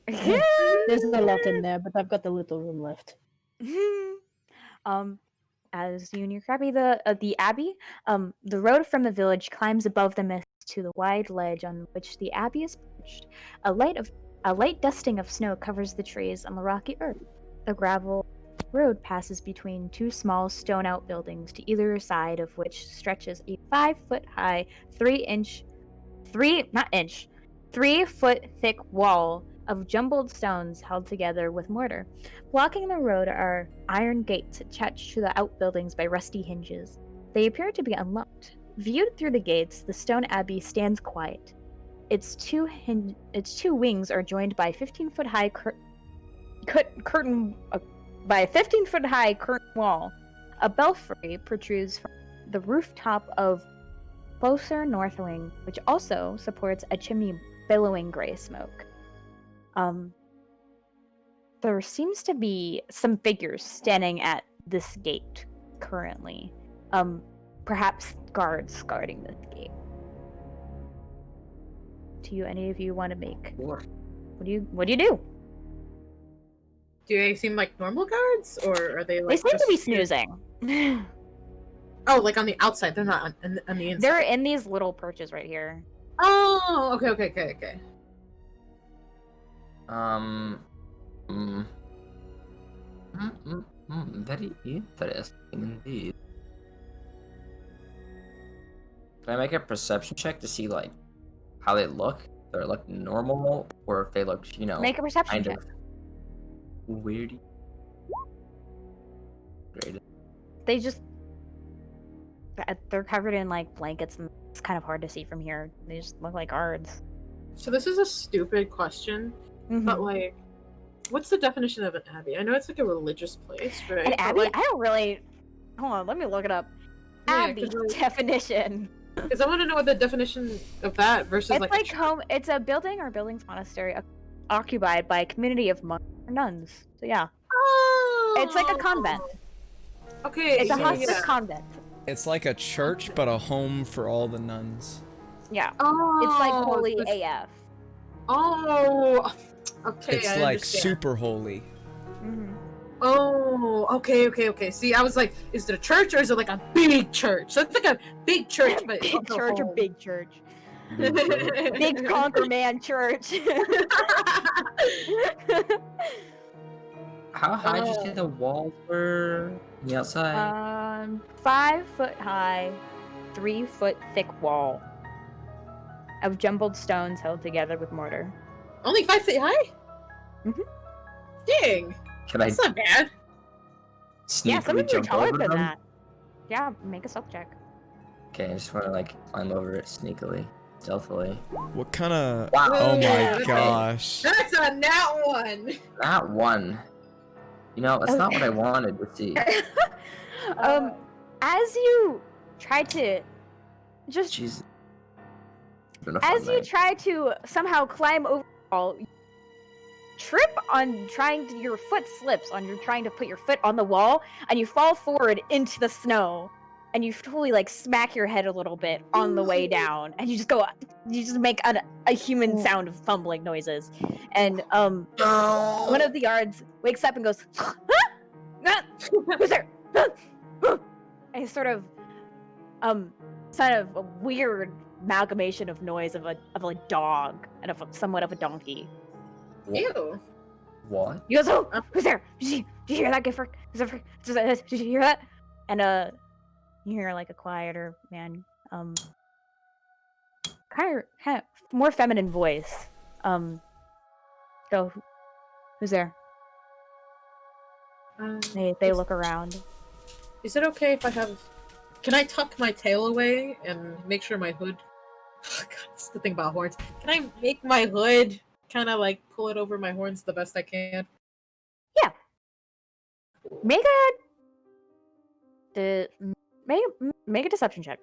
S5: There's a lot in there, but I've got the little room left.
S1: As you near Krabby, the Abbey, the road from the village climbs above the mist to the wide ledge on which the Abbey is perched. A light dusting of snow covers the trees on the rocky earth. The gravel road passes between two small stone outbuildings, to either side of which stretches a 5-foot high, 3-foot thick wall of jumbled stones held together with mortar. Blocking the road are iron gates attached to the outbuildings by rusty hinges. They appear to be unlocked. Viewed through the gates, the stone abbey stands quiet. Its two wings are joined by 15-foot high curtain wall. A belfry protrudes from the rooftop of closer north wing, which also supports a chimney billowing gray smoke. there seems to be some figures standing at this gate currently. Perhaps guards guarding this gate. Do any of you want to make?
S6: What?
S1: What do you do?
S4: Do they seem like normal guards, or are they
S1: They
S4: like?
S1: seem to be
S4: just-
S1: snoozing.
S4: Oh, like on the outside. They're not on the inside.
S1: They're in these little perches right here.
S4: Oh, okay.
S6: Very interesting indeed. Can I make a perception check to see like how they look? If they look normal, or if they look,
S1: Make a perception
S6: kind
S1: check.
S6: of weird. Great.
S1: They just they're covered in like blankets and it's kind of hard to see from here. They just look like guards.
S4: So this is a stupid question, but like, what's the definition of an abbey? I know it's like a religious place, right?
S1: An
S4: But,
S1: abbey?
S4: like,
S1: I don't really. Hold on, let me look it up.
S4: Yeah,
S1: Abbey
S4: 'cause, like-
S1: definition.
S4: Because I want to know what the definition of that versus
S1: It's
S4: like.
S1: like home. It's a building or buildings monastery occupied by a community of monks or nuns. So yeah,
S4: Oh!
S1: it's like a convent.
S4: Okay.
S1: It's a
S4: yeah,
S1: hospice
S4: yeah.
S1: convent.
S2: It's like a church, but a home for all the nuns.
S1: Yeah,
S4: Oh,
S1: it's like holy
S4: so it's-
S1: AF.
S4: Oh, okay.
S2: It's
S4: I
S2: like
S4: understand.
S2: super holy.
S4: Oh, okay. See, I was like, is it a church or is it like a big church? So it's like a big church, but
S1: Big
S4: also
S1: church or
S4: home.
S1: big church. Big conquer man church.
S6: How high did you say the walls were on the outside?
S1: 5 foot high, 3 foot thick wall of jumbled stones held together with mortar.
S4: Only 5 feet high?
S1: Mhm.
S4: Dang,
S6: Can I
S4: that's not bad.
S1: Yeah, some
S6: sneakily
S1: of you are
S6: jump
S1: taller
S6: over
S1: than
S6: them?
S1: that. Yeah, make a stealth check.
S6: Okay, I just want to like climb over it sneakily, stealthily.
S2: What kind of?
S6: Wow.
S2: Oh my
S4: Okay.
S2: gosh.
S4: That's a nat one.
S6: That one. That's not what I wanted to see.
S1: As you try to just
S6: Jeez. Been a fun
S1: as you
S6: night.
S1: try to somehow climb over the wall, you trip on your foot slips on you're trying to put your foot on the wall and you fall forward into the snow and you totally like smack your head a little bit on the way down and you just make a human sound of fumbling noises and one of the guards wakes up and goes, "Huh? Ah, who's there?" And it's sort of a weird amalgamation of noise of a dog and of somewhat of a donkey.
S4: Ew.
S6: What?
S1: He goes, "Oh, who's there? Did you hear that, Gifford? Did you hear that?" And you hear like a quieter man, kind of more feminine voice. Go, who's there? They look around.
S4: Is it okay if I have? Can I tuck my tail away and make sure my hood? Oh, God, that's the thing about horns. Can I make my hood kind of like pull it over my horns the best I can?
S1: Make a deception check.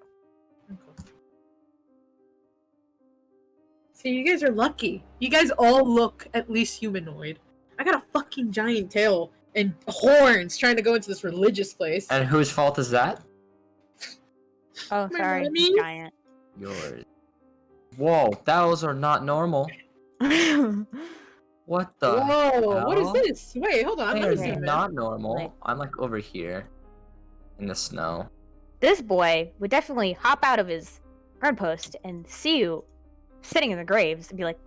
S4: See, you guys are lucky. You guys all look at least humanoid. I got a fucking giant tail and horns trying to go into this religious place.
S6: And whose fault is that?
S1: Oh,
S4: My
S1: sorry,
S4: mommy?
S1: giant.
S6: Yours. Whoa, those are not normal. What the
S4: Whoa, what is
S6: hell?
S4: this? Wait, hold on.
S6: They
S4: Let me
S6: are
S4: zoom in.
S6: not normal.
S1: Like-
S6: I'm like over here in the snow.
S1: This boy would definitely hop out of his guard post and see you sitting in the graves and be like,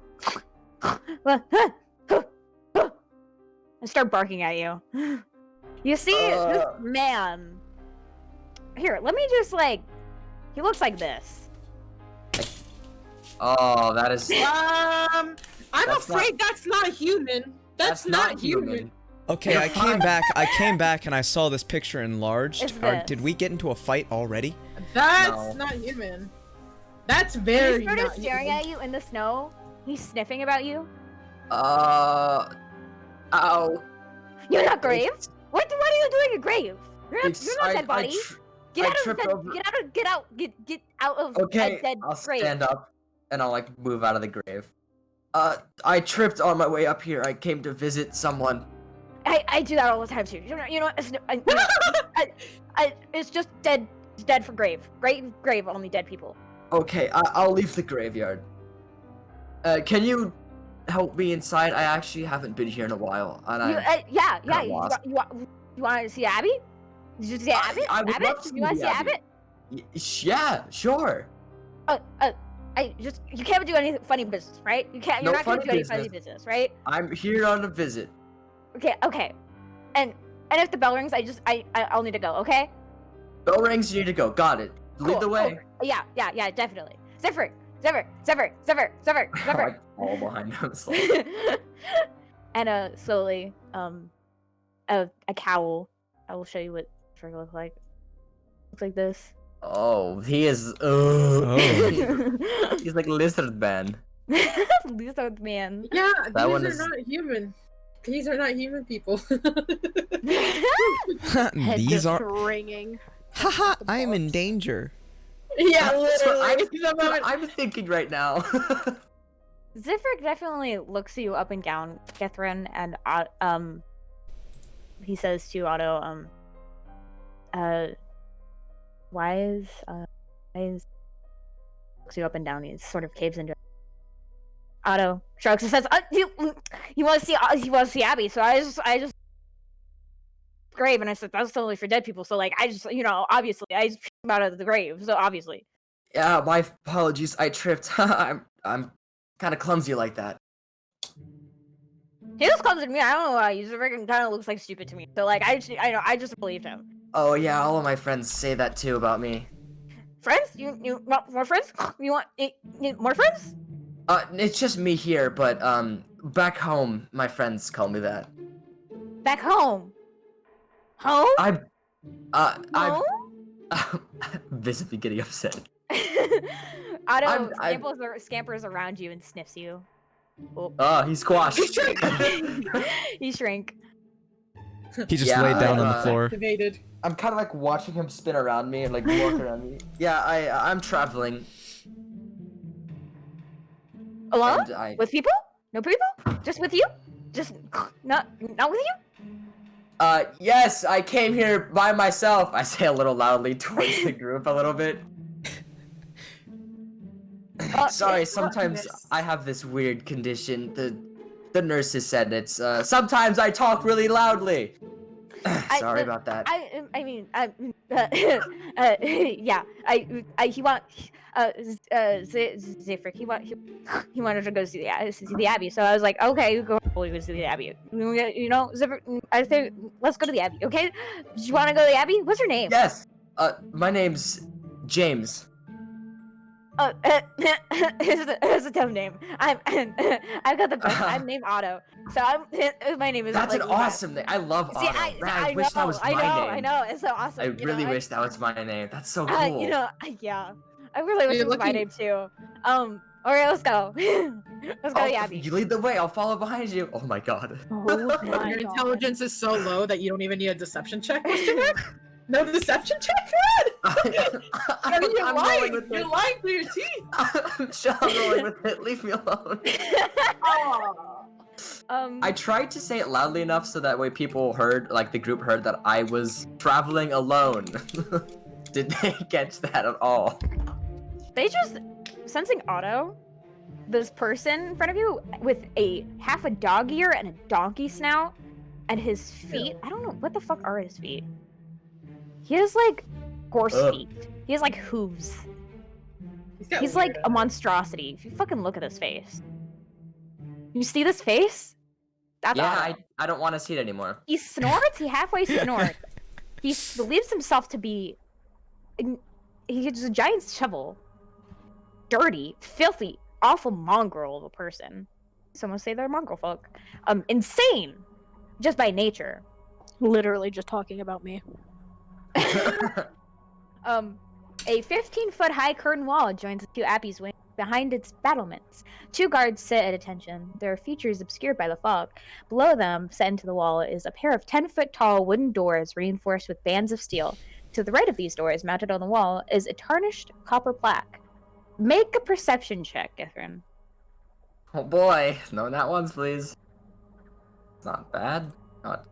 S1: and start barking at you. You see this man. Here, let me just he looks like this.
S6: Oh, that is.
S4: I'm
S6: That's
S4: afraid that's not human. That's not human.
S2: Okay,
S6: You're
S2: I
S6: fine.
S2: came back and I saw this picture enlarged.
S1: It's
S2: Did
S1: this.
S2: we get into a fight already?
S4: That's
S6: No.
S4: not human. That's
S1: He
S4: very
S1: started
S4: not
S1: staring
S4: human.
S1: at you in the snow. He's sniffing about you.
S6: Ow.
S1: You're not grave. What are you doing in grave? You're not dead body. Get
S6: I
S1: out of
S6: tripped
S1: dead,
S6: over-
S1: get out of
S6: Okay,
S1: a dead
S6: I'll
S1: grave.
S6: stand up and I'll move out of the grave. I tripped on my way up here. I came to visit someone.
S1: I do that all the time too. You know it's just dead for grave. Grave only dead people.
S6: Okay, I'll leave the graveyard. Can you help me inside? I actually haven't been here in a while, and
S1: Yeah.
S6: lost.
S1: You want to see Abby? Did you see Abbott?
S6: I would
S1: Abbott?
S6: love to
S1: You want to see Abbott?
S6: Yeah, sure.
S1: You can't do any funny business, right? You're
S6: No
S1: not gonna
S6: funny
S1: do any
S6: business.
S1: funny business, right?
S6: I'm here on a visit.
S1: Okay. And if the bell rings, I'll need to go, okay?
S6: Bell rings, you need to go. Got it. Lead the way.
S1: Cool. Yeah, definitely. Zephyr.
S6: I fall behind him slowly.
S1: And slowly, a cowl. I will show you what Zephyr looks like. Looks like this.
S6: Oh, he is. He's like lizard man.
S1: Lizard man.
S4: Yeah,
S6: That one
S4: these
S6: is-
S4: are not human. These are not human people.
S7: These are.
S5: ringing.
S7: Haha, I'm in danger.
S4: Yeah,
S6: That's what
S4: literally.
S6: I'm thinking right now.
S1: Zephyr definitely looks you up and down, Catherine, and he says to Otto, why is looks you up and down. He sort of caves into. Otto shrugs and says, "He wants to see Abby." So I just grave, and I said that's totally for dead people. So like I just obviously I just came out of the grave. So obviously.
S6: Yeah, my apologies. I tripped. I'm kind of clumsy like that.
S1: He just comes to me. I don't know why. He's freaking kind of looks like stupid to me. So like I just believed him.
S6: Oh yeah, all of my friends say that too about me.
S1: Friends? You want more friends? You want more friends?
S6: It's just me here, but back home, my friends call me that.
S1: Back home. Home?
S6: I'm visibly getting upset.
S1: Otto
S6: I'm-
S1: scampers around you and sniffs you. Oh.
S6: Oh, he's squashed.
S1: He shrank.
S7: He just
S6: Yeah,
S7: laid down on the
S6: uh,
S7: floor.
S4: Activated.
S6: I'm kind of like watching him spin around me and like walk around me. Yeah, I'm traveling.
S1: Alone?
S6: And
S1: With people? No people? Just with you? Just not with you?
S6: Yes, I came here by myself. I say a little loudly towards the group a little bit. Sorry, sometimes I have this weird condition. The nurses said it's sometimes I talk really loudly. Sorry about that.
S1: Zephyr, he wanted to go see the Abbey, so I was like, okay, you go see the Abbey. Zephyr, I say, let's go to the Abbey, okay? Do you want to go to the Abbey? What's your name?
S6: Yes. My name's James.
S1: It's a dumb name. I've got the best. I'm named Otto, so my name is.
S6: That's
S1: like,
S6: an awesome name. I love Otto. Man, I wish that was my name.
S1: I know, it's so awesome.
S6: I really wish that was my name. That's so cool.
S1: Yeah, I really wish it was my name too. Alright, let's go. Let's go, Abby.
S6: You lead the way. I'll follow behind you. Oh my god.
S4: Your intelligence is so low that you don't even need a deception check. No deception check, Fred? You're lying. You're lying through your teeth.
S6: I'm sure I'm rolling with it. Leave me alone. I tried to say it loudly enough so that way people heard, like the group heard that I was traveling alone. Did they catch that at all?
S1: They just sensing Otto, this person in front of you with half a dog ear and a donkey snout, and his feet. I don't know what the fuck are his feet. He has like horse feet. He has like hooves. He's like a monstrosity. If you fucking look at his face, you see this face? That's Otto.
S6: I don't want to see it anymore.
S1: He snorts. He halfway snorts. He believes himself to be. He's a giant shovel. Dirty, filthy, awful mongrel of a person. Some would say they're mongrel folk. Insane, just by nature.
S5: Literally just talking about me.
S1: A 15-foot high curtain wall adjoins the two Abbey's wings. Behind its battlements, two guards sit at attention, their features obscured by the fog. Below them, set into the wall, is a pair of 10-foot tall wooden doors reinforced with bands of steel. To the right of these doors, mounted on the wall, is a tarnished copper plaque. Make a perception check, Githrin.
S6: Oh boy, no nat ones, please. It's not bad. Not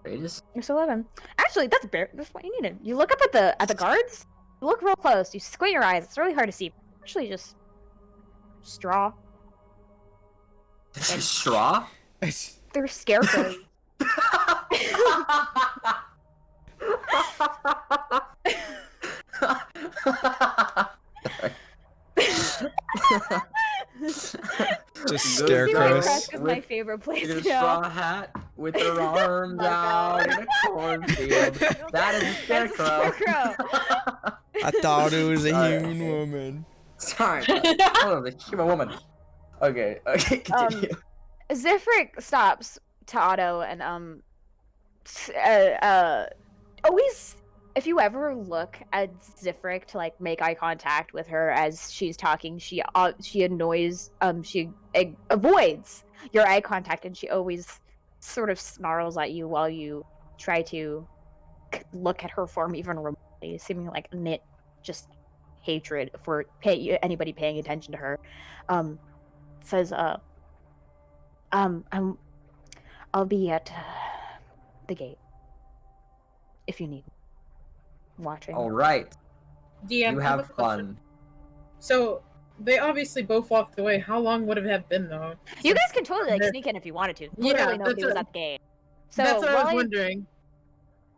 S6: Greatest?
S1: You're still 11. Actually, that's what you needed. You look up at the guards. You look real close. You squint your eyes. It's really hard to see. Actually, just straw.
S6: This is straw?
S1: They're scarecrows.
S2: Just
S6: Scarecrows.
S2: scarecrows.
S1: Is my favorite place
S6: In a
S1: to go.
S6: straw hat with their arms
S1: Oh,
S6: out
S1: God.
S6: in a cornfield. That is a
S1: That's a
S6: scarecrow.
S1: scarecrow.
S2: I thought it was a
S6: Sorry.
S2: human woman.
S6: Sorry. Hold on, the human woman. Okay, continue.
S1: Zifric stops to Otto and always, if you ever look at Zifric to like make eye contact with her as she's talking, she avoids your eye contact, and she always sort of snarls at you while you try to look at her form even remotely, seeming like knit just hatred for anybody paying attention to her. Says I'll be at the gate if you need watching.
S6: All right.
S4: DM,
S6: You
S4: I a
S6: have
S4: question.
S6: fun.
S4: So they obviously both walked away. How long would it have been though?
S1: You guys can totally like
S4: they're-
S1: sneak in if you wanted to.
S4: Yeah,
S1: Literally nobody
S4: that's
S1: was
S4: what-
S1: at the gate. So
S4: That's what I was
S1: while
S4: wondering.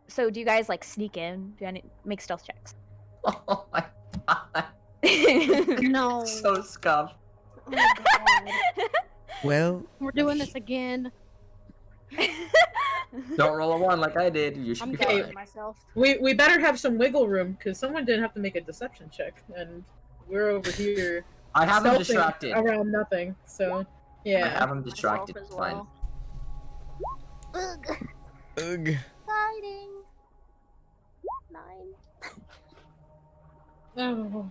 S1: so do you guys like sneak in? Do you make stealth checks?
S6: Oh my god.
S5: No.
S6: So scuffed.
S5: Oh my god.
S7: Well,
S5: We're doing this again.
S6: Don't roll a 1 like I did. You should
S5: I'm
S6: be
S5: going
S6: fine.
S5: myself.
S4: We better have some wiggle room because someone didn't have to make a deception check, and we're over here
S6: I have him
S4: stealthing
S6: distracted.
S4: around nothing. So
S6: I
S4: yeah.
S6: have him distracted.
S5: Myself as
S6: Fine.
S5: well. Ugh.
S2: Ugh.
S5: Exciting. 9.
S4: Oh.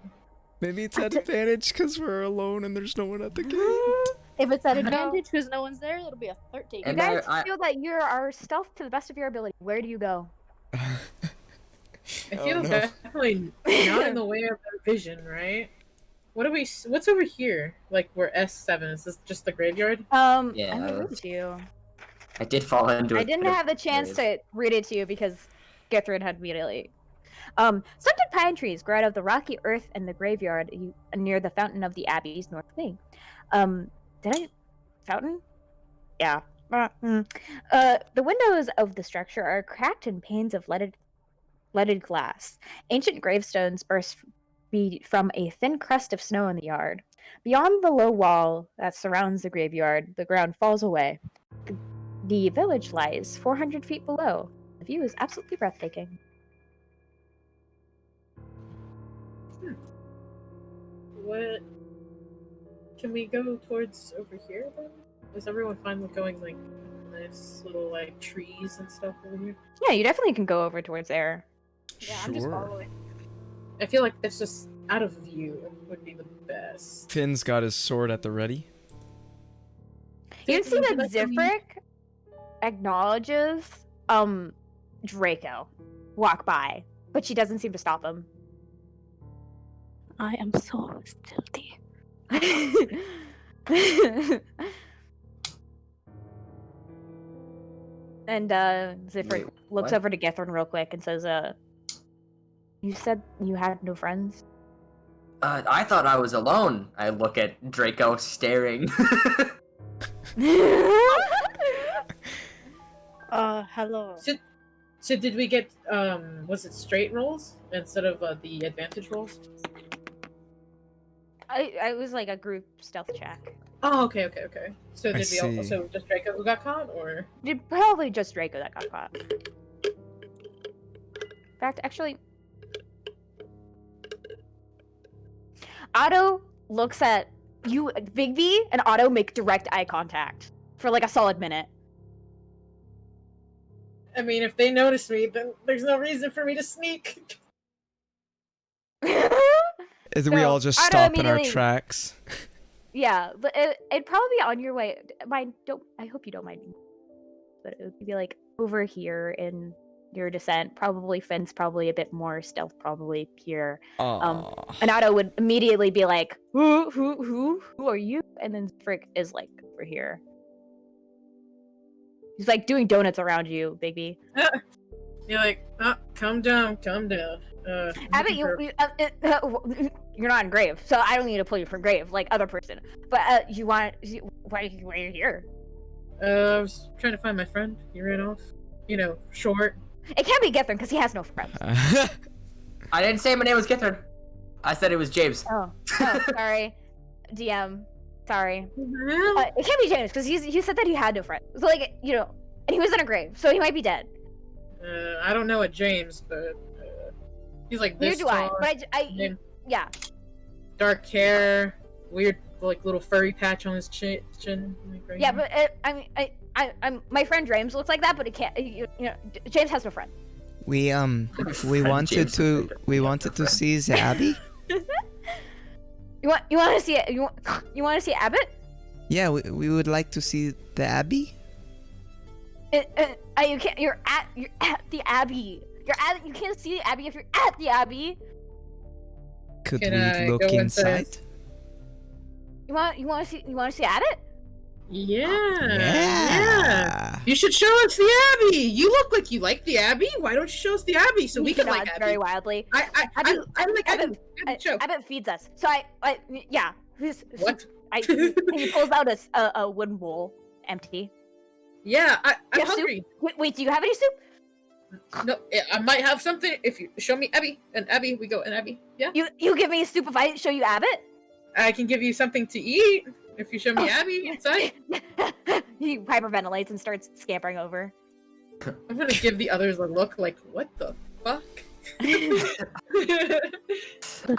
S2: Maybe it's at advantage because we're alone and there's no one at the gate.
S5: If it's at
S4: No.
S5: advantage because no one's there, it'll be a 13.
S1: You
S6: And
S1: guys
S6: I-
S1: feel that you are stealth to the best of your ability. Where do you go?
S4: I
S2: Oh,
S4: feel
S2: no.
S4: definitely not in the way of their vision, right? What's over here? Like we're S7. Is this just the graveyard?
S1: I'm
S6: Yeah,
S1: gonna read it
S6: that's-
S1: to you.
S6: I did fall into
S1: I
S6: it.
S1: didn't have the chance to read it to you because Githrin had immediately. Stunted pine trees grow out of the rocky earth in the graveyard near the fountain of the abbey's north wing. Fountain? Yeah. The windows of the structure are cracked in panes of leaded glass. Ancient gravestones burst from a thin crust of snow in the yard. Beyond the low wall that surrounds the graveyard, the ground falls away. The village lies 400 feet below. The view is absolutely breathtaking.
S4: What? Can we go towards over here then? Is everyone fine with going like nice little like trees and stuff over here?
S1: Yeah, you definitely can go over towards there.
S5: Yeah, I'm just
S2: Sure.
S5: following.
S4: I feel like that's just out of view would be the best.
S2: Finn's got his sword at the ready.
S1: You can see that
S4: Would you like to-
S1: Zifric acknowledges Draco walk by, but she doesn't seem to stop him.
S5: I am so stealthy.
S1: And Zifric
S6: Wait,
S1: looks
S6: what?
S1: over to Gethrin real quick and says, you said you had no friends?
S6: I thought I was alone. I look at Draco staring.
S5: Hello.
S4: So did we get was it straight rolls instead of the advantage rolls?
S1: I was like a group stealth check.
S4: Oh, okay. So
S2: I
S4: did we
S2: see.
S4: also just Draco who got caught, or
S1: Probably just Draco that got caught. In fact, actually, Otto looks at you, Big B, and Otto make direct eye contact for like a solid minute.
S4: I mean, if they notice me, then there's no reason for me to sneak.
S2: Is we
S1: No,
S2: all just
S1: Otto
S2: stop in our
S1: immediately-
S2: tracks?
S1: Yeah, but it'd probably be on your way. I hope you don't mind. But it would be like over here in your descent. Probably Finn's probably a bit more stealth, probably here.
S2: Aw.
S1: And Otto would immediately be like, who are you? And then Frick is like over here. He's like doing donuts around you, Bigby.
S4: You're like, calm down.
S1: Abbott, you're not in grave, so I don't need to pull you from grave like other person. But why are you here?
S4: I was trying to find my friend. He ran off. Short.
S1: It can't be Githrin because he has no friends.
S6: I didn't say my name was Githrin. I said it was James.
S1: Oh, sorry, DM. Sorry. It can't be James because he said that he had no friends. So and he was in a grave, so he might be dead.
S4: I don't know a James, but he's like this
S1: Neither do I.
S4: tall,
S1: But yeah.
S4: dark hair, weird like little furry patch on his chin. Like, right
S1: Yeah,
S4: here.
S1: but I'm my friend James looks like that, but it can't. James has no friend.
S7: We wanted to see the Abbey.
S1: You want to see it? You want to see Abbott?
S7: Yeah, we would like to see the Abbey.
S1: You can't. You're at the Abbey. You can't see the Abbey if you're at the Abbey.
S7: Could
S4: Can
S7: we
S4: I
S7: look
S4: go
S7: inside?
S1: You want to see Abbott?
S4: Yeah. You should show us the Abbey. You look like you like the Abbey. Why don't you show us the Abbey so we can like Abbey?
S1: Very wildly.
S4: I like Abbey. Show.
S1: Abbott feeds us. So yeah.
S4: What?
S1: He pulls out a wooden bowl, empty.
S4: Yeah, I'm
S1: You have
S4: hungry.
S1: soup? Wait, do you have any soup?
S4: No, I might have something if you show me Abby. And Abby, we go and Abby. Yeah.
S1: You give me soup if I show you Abbott?
S4: I can give you something to eat if you show me Abby inside.
S1: He hyperventilates and starts scampering over.
S4: I'm gonna give the others a look like, what the fuck?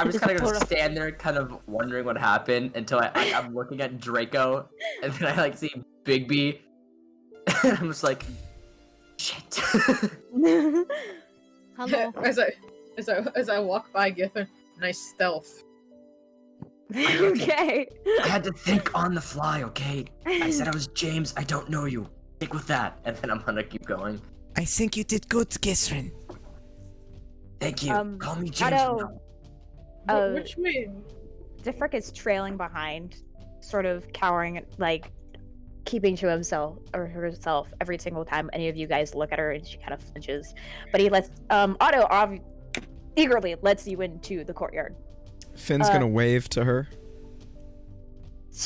S6: I'm just kind of gonna stand there, kind of wondering what happened until I'm looking at Draco, and then I see Bigby, and I'm just like, shit.
S1: Hello.
S4: As I walk by Giffen, nice stealth.
S1: Okay.
S6: I had to think on the fly, okay? I said I was James. I don't know you. Stick with that, and then I'm gonna keep going.
S7: I think you did good, Githrin.
S6: Thank you. Call me James.
S1: Otto,
S4: Which way?
S1: Zifric is trailing behind, sort of cowering, like keeping to himself or herself every single time any of you guys look at her, and she kind of flinches. But he lets Otto eagerly lets you into the courtyard.
S2: Finn's gonna wave to her.
S1: To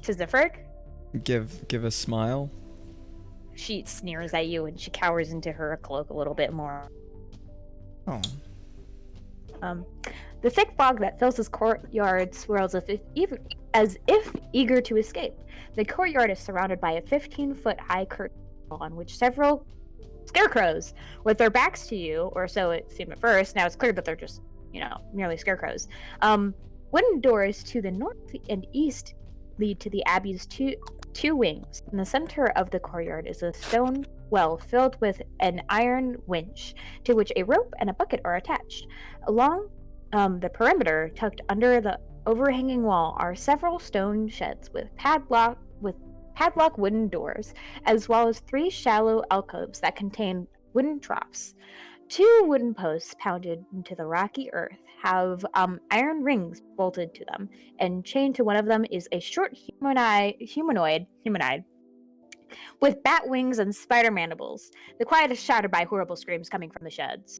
S1: Zifric.
S2: Give a smile.
S1: She sneers at you and she cowers into her cloak a little bit more.
S7: Oh.
S1: The thick fog that fills this courtyard swirls as if eager to escape. The courtyard is surrounded by a 15-foot high curtain on which several scarecrows, with their backs to you, or so it seemed at first. Now it's clear that they're just, merely scarecrows. Wooden doors to the north and east lead to the Abbey's two wings. In the center of the courtyard is a stone well filled with an iron winch, to which a rope and a bucket are attached. Along the perimeter, tucked under the overhanging wall, are several stone sheds with padlock wooden doors, as well as 3 shallow alcoves that contain wooden troughs. 2 wooden posts pounded into the rocky earth have iron rings bolted to them, and chained to one of them is a short humanoid with bat wings and spider mandibles. The quiet is shattered by horrible screams coming from the sheds.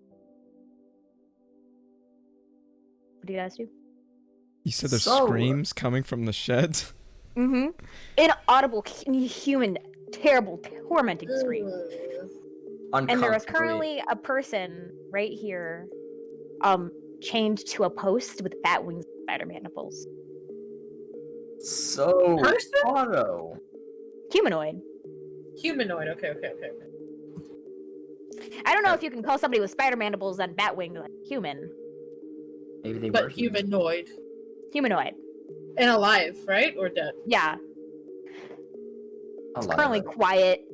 S1: What do you guys do?
S2: You said there's screams coming from the sheds?
S1: Mm-hmm. Inaudible, human, terrible, tormenting screams. And there is currently a person right here, chained to a post with bat wings and spider mandibles.
S6: So, Otto.
S1: Humanoid.
S4: Okay.
S1: I don't know if you can call somebody with spider mandibles and bat wings like human.
S6: Maybe they
S4: But
S6: were
S4: humanoid.
S1: Humanoid.
S4: And alive, right? Or dead?
S1: Yeah.
S6: alive.
S1: Currently quiet,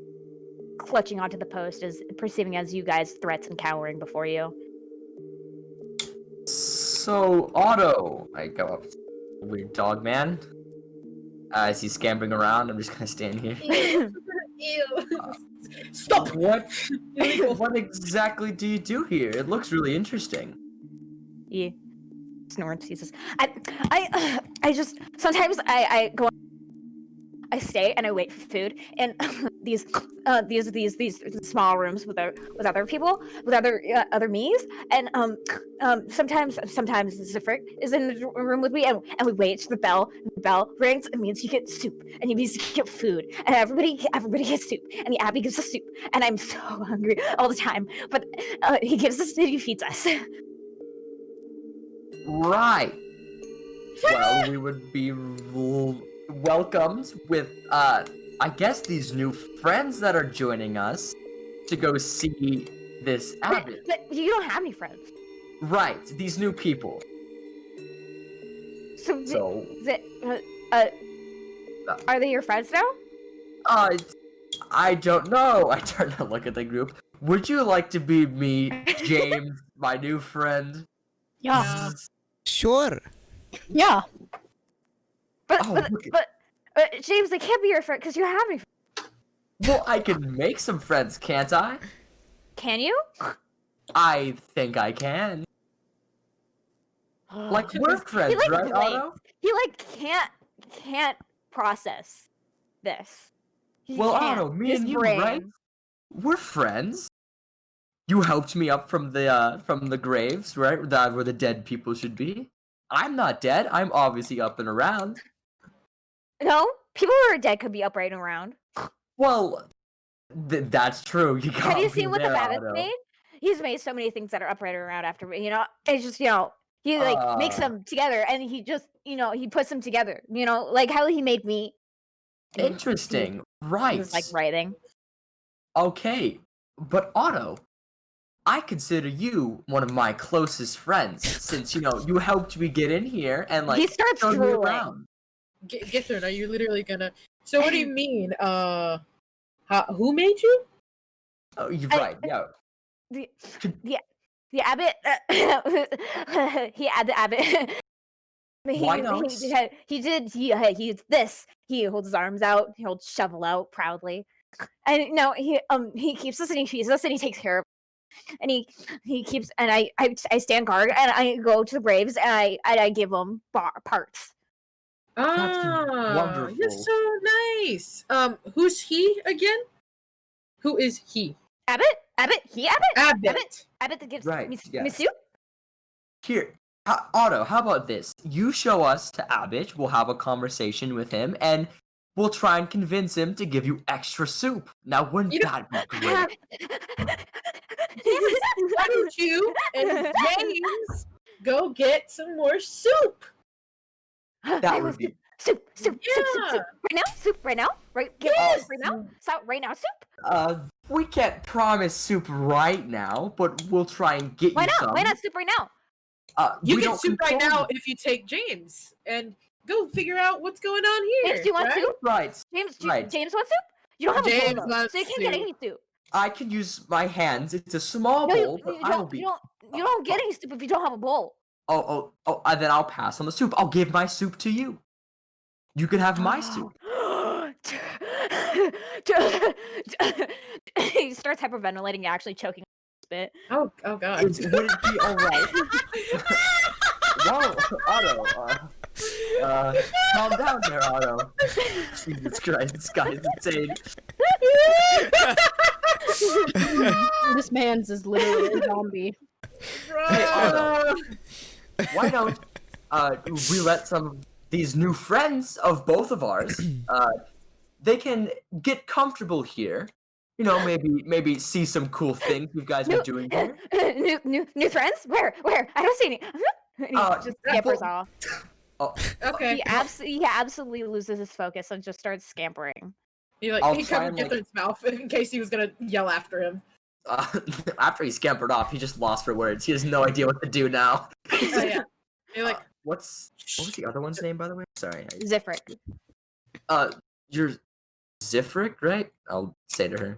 S1: clutching onto the post, as perceiving as you guys' threats and cowering before you.
S6: So, Otto. I go up to the weird dog man. As he's scampering around, I'm just gonna stand here.
S4: Ew. Stop!
S6: What exactly do you do here? It looks really interesting.
S1: He snorts. He says, I just, sometimes I go, I stay and I wait for food in these small rooms with other people, with other me's, and sometimes Zifric is in the room with me, and we wait. The bell rings. It means you get soup, and it means you get food, and everybody gets soup, and the Abbey gives us soup, and I'm so hungry all the time, but he gives us and he feeds us.
S6: Right. Well, we would be welcomed with, I guess these new friends that are joining us to go see this abbot.
S1: But you don't have any friends.
S6: Right, these new people.
S1: So are they your friends now?
S6: I don't know. I turn to look at the group. Would you like to be me, James, my new friend?
S5: Yeah.
S7: Sure.
S5: Yeah.
S1: But James, they can't be your friend because you have any.
S6: Well, I can make some friends, can't I?
S1: Can you?
S6: I think I can. Like, we're friends,
S1: He, like,
S6: right, Otto?
S1: He can't process this.
S6: Well, Otto, me and you, right? We're friends. You helped me up from the graves, right? That where the dead people should be. I'm not dead. I'm obviously up and around.
S1: No, people who are dead could be upright and around.
S6: Well, that's true.
S1: Have you seen what the rabbit's made? He's made so many things that are upright and around after me. It's just he makes them together, and he just he puts them together. Like how he made me.
S6: Interesting, right?
S1: He was like writing.
S6: Okay, but Otto, I consider you one of my closest friends since you helped me get in here and
S1: he starts
S6: showed me
S1: drooling.
S6: around.
S4: Githern, are you literally gonna? So what do you mean? Who made you?
S6: Oh, you're right. Yeah.
S1: The abbot. The abbot.
S6: Why not?
S1: He's this. He holds his arms out. He holds shovel out proudly, and he keeps us and he feeds us and he takes care of us. And he keeps and I stand guard and I go to the graves and I give them parts.
S6: Wonderful.
S4: That's so nice. Who's he again? Who is he?
S1: Abbott? Abbott that gives me soup?
S6: Here, Otto, how about this? You show us to Abbott, we'll have a conversation with him, and we'll try and convince him to give you extra soup. Now, wouldn't that be great?
S4: Why don't you and James go get some more soup?
S6: That would be...
S1: Soup. Right now? Right now? Soup right now, soup?
S6: We can't promise soup right now, but we'll try and get you some.
S1: Why not soup right now?
S4: You get soup right now if you take James and go figure out what's going on here.
S1: James, do you want soup?
S6: Right.
S1: James wants soup? You don't have a bowl, though, so you can't get any soup.
S6: I can use my hands. It's a small bowl, but
S1: you don't get any soup if you don't have a bowl.
S6: Oh, then I'll pass on the soup. I'll give my soup to you. You can have my soup.
S1: He starts hyperventilating, actually choking a bit.
S4: Oh God.
S6: Would it be alright? Whoa, Otto. Calm down there, Otto. Jesus Christ, this guy is insane.
S5: This man's is literally a zombie.
S6: Hey, Otto. Why don't we let these new friends of both of ours, they can get comfortable here. Maybe see some cool things you guys are doing here.
S1: New friends? Where? I don't see any. And he just scampers off.
S6: Oh.
S4: Okay.
S1: He absolutely loses his focus and just starts scampering.
S4: He covered Githern's mouth in case he was gonna yell after him.
S6: After he scampered off, he just lost for words. He has no idea what to do now.
S4: Oh yeah. You're like,
S6: what was the other one's name, by the way? Sorry.
S1: Zifric.
S6: You're Zifric, right? I'll say to her.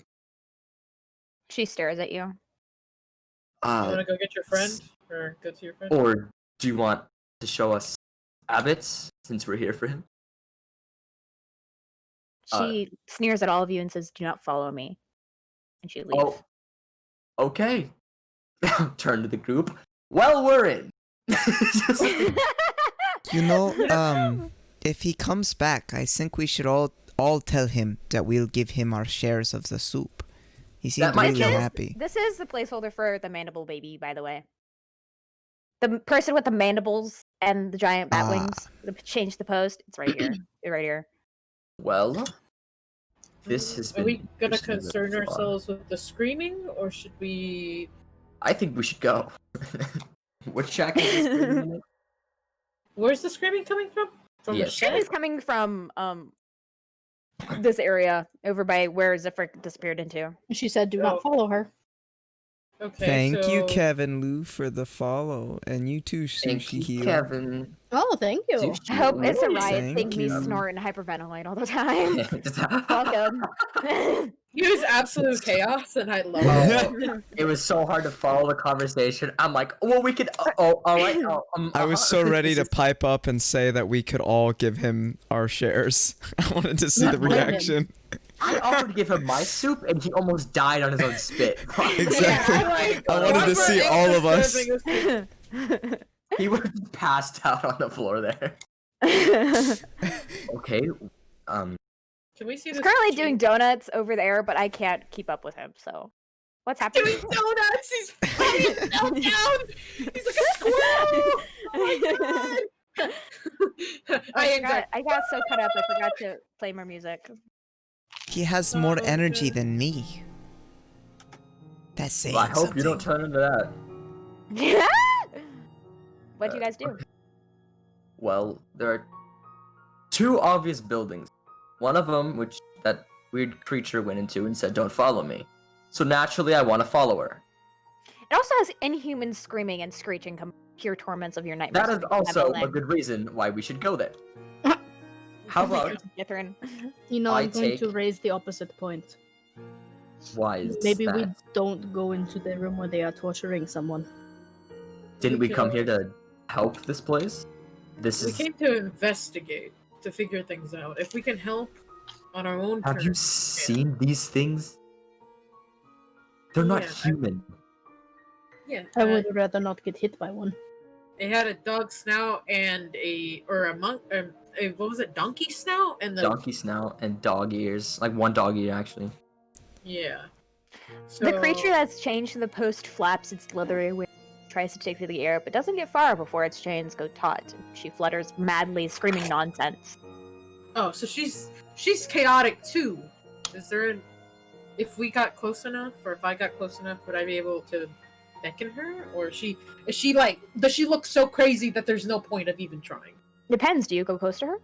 S1: She stares at you.
S4: you wanna go get your friend? Or go to your friend?
S6: Or do you want to show us Abbott's, since we're here for him?
S1: She sneers at all of you and says, "Do not follow me." And she leaves.
S6: Oh, okay. Turn to the group. Well, we're in.
S7: If he comes back, I think we should all all tell him that we'll give him our shares of the soup. He seemed
S6: might
S7: really
S6: kill him.
S7: happy.
S1: This is the placeholder for the mandible baby, by the way. The person with the mandibles and the giant bat wings. Change the post. It's right here. Right here.
S6: Well, this has been.
S4: Are we gonna
S6: interesting so
S4: concern
S6: far.
S4: ourselves with the screaming, or should we?
S6: I think we should go. Which shack is this screaming in?
S4: Where's the screaming coming from? From the
S6: Yes.
S1: Shit
S4: shed?
S1: is coming from this area over by where Zephyr disappeared into.
S5: She said, "Do
S4: Oh.
S5: not follow her."
S4: Okay.
S7: Thank you,
S4: so-
S7: Kevin Lou, for the follow. And you too,
S6: Thank
S7: Sushi
S6: you,
S7: Heel.
S6: Kevin.
S5: Oh, thank you.
S6: Sushi
S1: I hope it's a
S6: Heel.
S1: riot.
S7: Thank
S1: Think me
S7: you.
S1: snort and hyperventilate all the time. Welcome.
S4: It was absolute chaos, and I love it.
S6: It was so hard to follow the conversation. I'm like, well, we could. Oh, all right.
S2: I was so ready to pipe up and say that we could all give him our shares. I wanted to see the
S5: Not let him.
S2: reaction.
S6: I offered to give him my soup, and he almost died on his own spit.
S2: Exactly.
S4: Yeah,
S2: I wanted to see all of us.
S6: He would have passed out on the floor there. Okay.
S4: Can we see
S1: He's
S4: this?
S1: currently doing donuts over there, but I can't keep up with him. So, what's happening?
S4: doing donuts. He's putting himself down. He's like a squirrel. Oh my god.
S1: I got so caught up. I forgot to play more music.
S7: He has more energy than me. That's saying
S6: I hope you
S7: something.
S6: don't turn into that.
S1: What'd you guys do?
S6: Well, there are two obvious buildings. One of them, which that weird creature went into and said, "Don't follow me." So naturally, I want to follow her.
S1: It also has inhuman screaming and screeching, pure torments of your nightmares.
S6: That is also a good reason why we should go there. How about
S1: Catherine?
S5: You know,
S6: I
S5: I'm going to
S6: take-
S5: raise the opposite point.
S6: why is
S5: Maybe
S6: that?
S5: we don't go into the room where they are torturing someone.
S6: Didn't we come here to help this place? This
S4: We
S6: is.
S4: came to investigate, to figure things out. If we can help on our own
S6: Have you
S4: terms.
S6: seen these things? They're not
S4: Yeah,
S6: human.
S4: Yeah.
S5: I would rather not get hit by one.
S4: It had a dog snout and what was it? Donkey snout and the
S6: Donkey snout and dog ears. Like one dog ear, actually.
S4: yeah.
S1: The creature that's changed to the post flaps its leathery wings, tries to take to the air, but doesn't get far before its chains go taut. She flutters madly, screaming nonsense.
S4: Oh, so she's chaotic too. Is there if we got close enough, or if I got close enough, would I be able to beckon her? Or is she like, does she look so crazy that there's no point of even trying?
S1: Depends. Do you go close to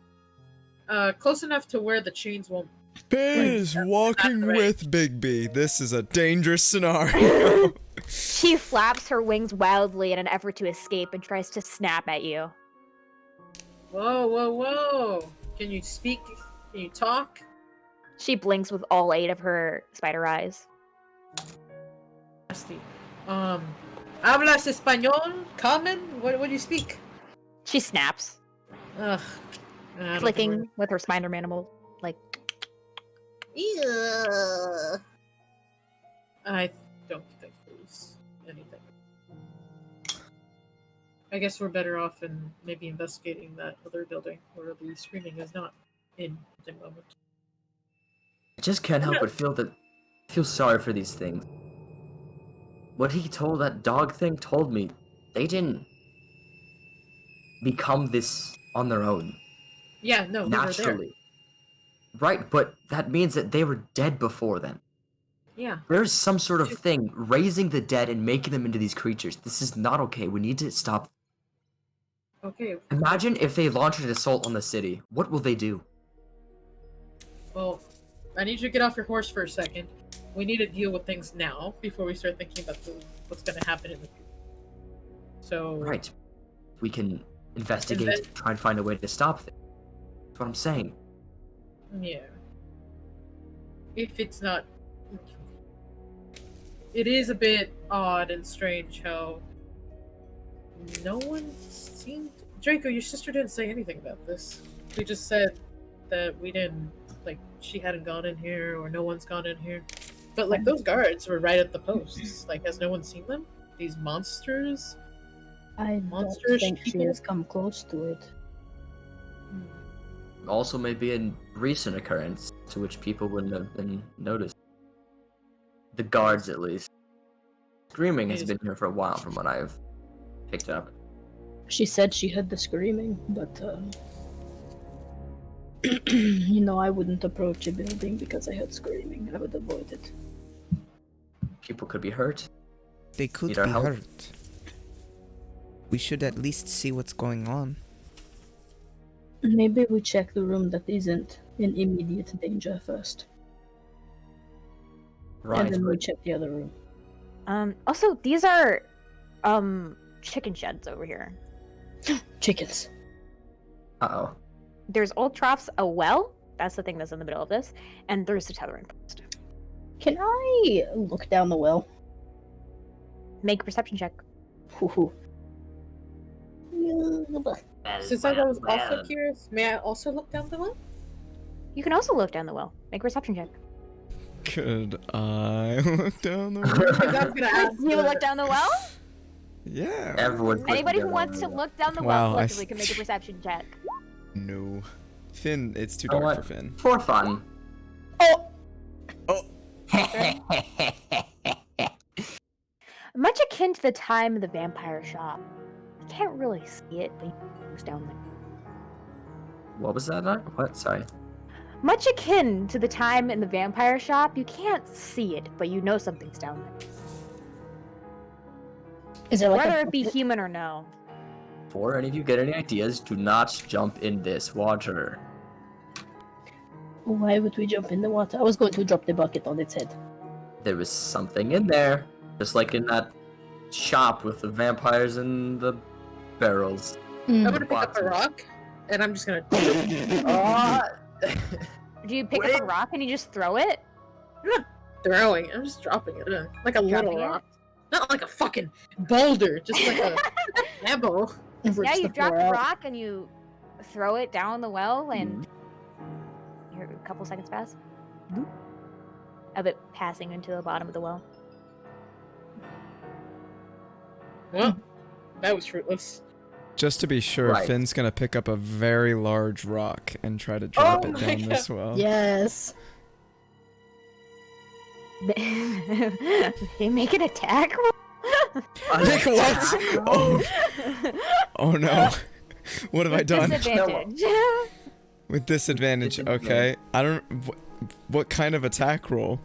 S1: her?
S4: Close enough to where the chains won't.
S2: Biz walking with Bigby. This is a dangerous scenario.
S1: She flaps her wings wildly in an effort to escape and tries to snap at you.
S4: Whoa, whoa, whoa! Can you speak? Can you talk?
S1: She blinks with all 8 of her spider eyes.
S4: Nasty. Hablas español? Common? What do you speak?
S1: She snaps,
S4: Ugh. I don't
S1: clicking
S4: think
S1: with her spider mandible. Like,
S4: we're- I don't think there's anything. I guess we're better off in maybe investigating that other building where the screaming is not in the moment.
S6: I just can't help but feel sorry for these things. What he told that dog thing told me they didn't become this on their own.
S4: Yeah, no, we were there.
S6: Naturally. Right, but that means that they were dead before then.
S4: Yeah.
S6: There's some sort of thing raising the dead and making them into these creatures. This is not okay. We need to stop.
S4: Okay.
S6: Imagine if they launch an assault on the city. What will they do?
S4: Well, I need you to get off your horse for a second. We need to deal with things now before we start thinking about what's going to happen in the future. So.
S6: Right. We can investigate, try and find a way to stop them. That's what I'm saying.
S4: Yeah. If it's not. It is a bit odd and strange how no one seemed. Draco, your sister didn't say anything about this. We just said that we didn't. Like, she hadn't gone in here or no one's gone in here. But, like, those guards were right at the posts. Like, has no one seen them? These monsters?
S5: I don't
S4: Monsters,
S5: think she
S4: people?
S5: has come close to it.
S6: also may be a recent occurrence to which people wouldn't have been noticed. The guards, at least. Screaming has been here for a while, from what I've picked up.
S5: She said she heard the screaming, but you know, I wouldn't approach a building because I heard screaming. I would avoid it.
S6: People could be hurt.
S7: They could
S6: Need
S7: be
S6: our help.
S7: hurt. We should at least see what's going on.
S5: Maybe we check the room that isn't in immediate danger first,
S6: Right.
S5: and then we check the other room.
S1: Also, these are chicken sheds over here.
S5: Chickens.
S6: Uh-oh.
S1: There's old troughs, a well. That's the thing that's in the middle of this, and there's the tethering post.
S5: Can I look down the well?
S1: Make a perception check.
S5: Hoo-hoo.
S4: Since I was also curious, may I also look down the well?
S1: You can also look down the well. Make a perception check.
S2: Could I look down the
S4: Because
S2: road?
S4: I was gonna ask.
S1: You look down the well?
S2: Yeah.
S6: Everyone's
S1: Anybody who
S6: looking
S1: wants to
S6: down
S1: look down the
S2: Wow,
S1: well
S2: I
S1: collectively can make a perception check.
S2: No. Finn, it's too
S6: Oh,
S2: dark
S6: what?
S2: for Finn.
S6: for fun.
S5: Oh!
S1: Much akin to the time in the vampire shop. You can't really see it, but it's down there.
S6: What was that? What? Sorry.
S1: Much akin to the time in the vampire shop, you can't see it, but you know something's down there.
S5: Is there like
S1: Whether
S5: a
S1: it be
S5: bucket?
S1: human or no.
S6: Before any of you get any ideas, do not jump in this water.
S5: Why would we jump in the water? I was going to drop the bucket on its head.
S6: There was something in there, just like in that shop with the vampires and the barrels.
S4: I'm
S5: Mm.
S4: gonna pick up a rock, and I'm just gonna.
S1: Do you pick
S6: Wait.
S1: up a rock and you just throw it?
S4: Throwing. I'm just dropping it in, like a
S1: Dropping
S4: little
S1: it?
S4: rock, not like a fucking boulder, just like a pebble.
S5: Rips
S1: Yeah, you
S5: the
S1: drop
S5: floor
S1: the
S5: out.
S1: rock and you throw it down the well, and
S6: Mm-hmm.
S1: here a couple seconds pass. Bloop. Of it passing into the bottom of the well.
S4: Well, that was fruitless.
S2: Just to be sure,
S6: Right.
S2: Finn's gonna pick up a very large rock and try to drop
S4: Oh
S2: it
S4: my
S2: down
S4: God.
S2: this well.
S5: Yes.
S1: They make an attack roll?
S2: Nick, what? Oh, oh no. What have I done?
S1: Disadvantage.
S2: With disadvantage, okay. I don't. What kind of attack roll?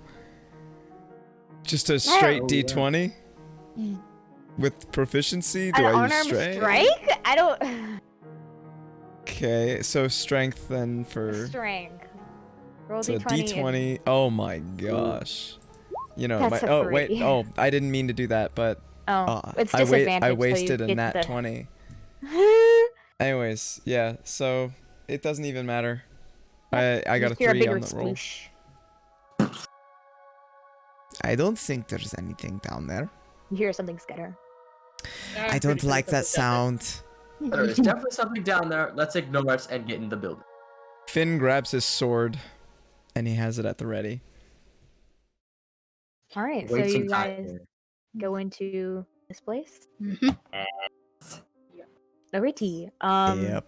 S2: Just a straight
S6: Oh, yeah.
S2: D20? With proficiency? Do
S1: An
S2: I use
S1: unarmed
S2: strength?
S1: strike? I don't.
S2: Okay, so strength then for.
S1: Strength. Roll
S2: So
S1: D20.
S2: D20. Oh my gosh. You know,
S1: That's
S2: my.
S1: a
S2: Oh, wait.
S1: three.
S2: Oh, I didn't mean to do that, but.
S1: Oh, it's
S2: I
S1: disadvantage.
S2: wasted
S1: so
S2: a
S1: you
S2: nat
S1: get
S2: 20. Anyways, yeah, so it doesn't even matter. I got a
S1: hear
S2: 3
S1: bigger
S2: on the roll.
S1: sploosh.
S7: I don't think there's anything down there.
S1: You hear something skitter.
S7: I don't like that sound.
S6: There is definitely something down there. Let's ignore it and get in the building.
S2: Finn grabs his sword, and he has it at the ready.
S1: All right, so
S6: Wasting
S1: you
S6: time
S1: guys
S6: here.
S1: go into this place.
S5: Mhm.
S1: Alrighty.
S2: Yep.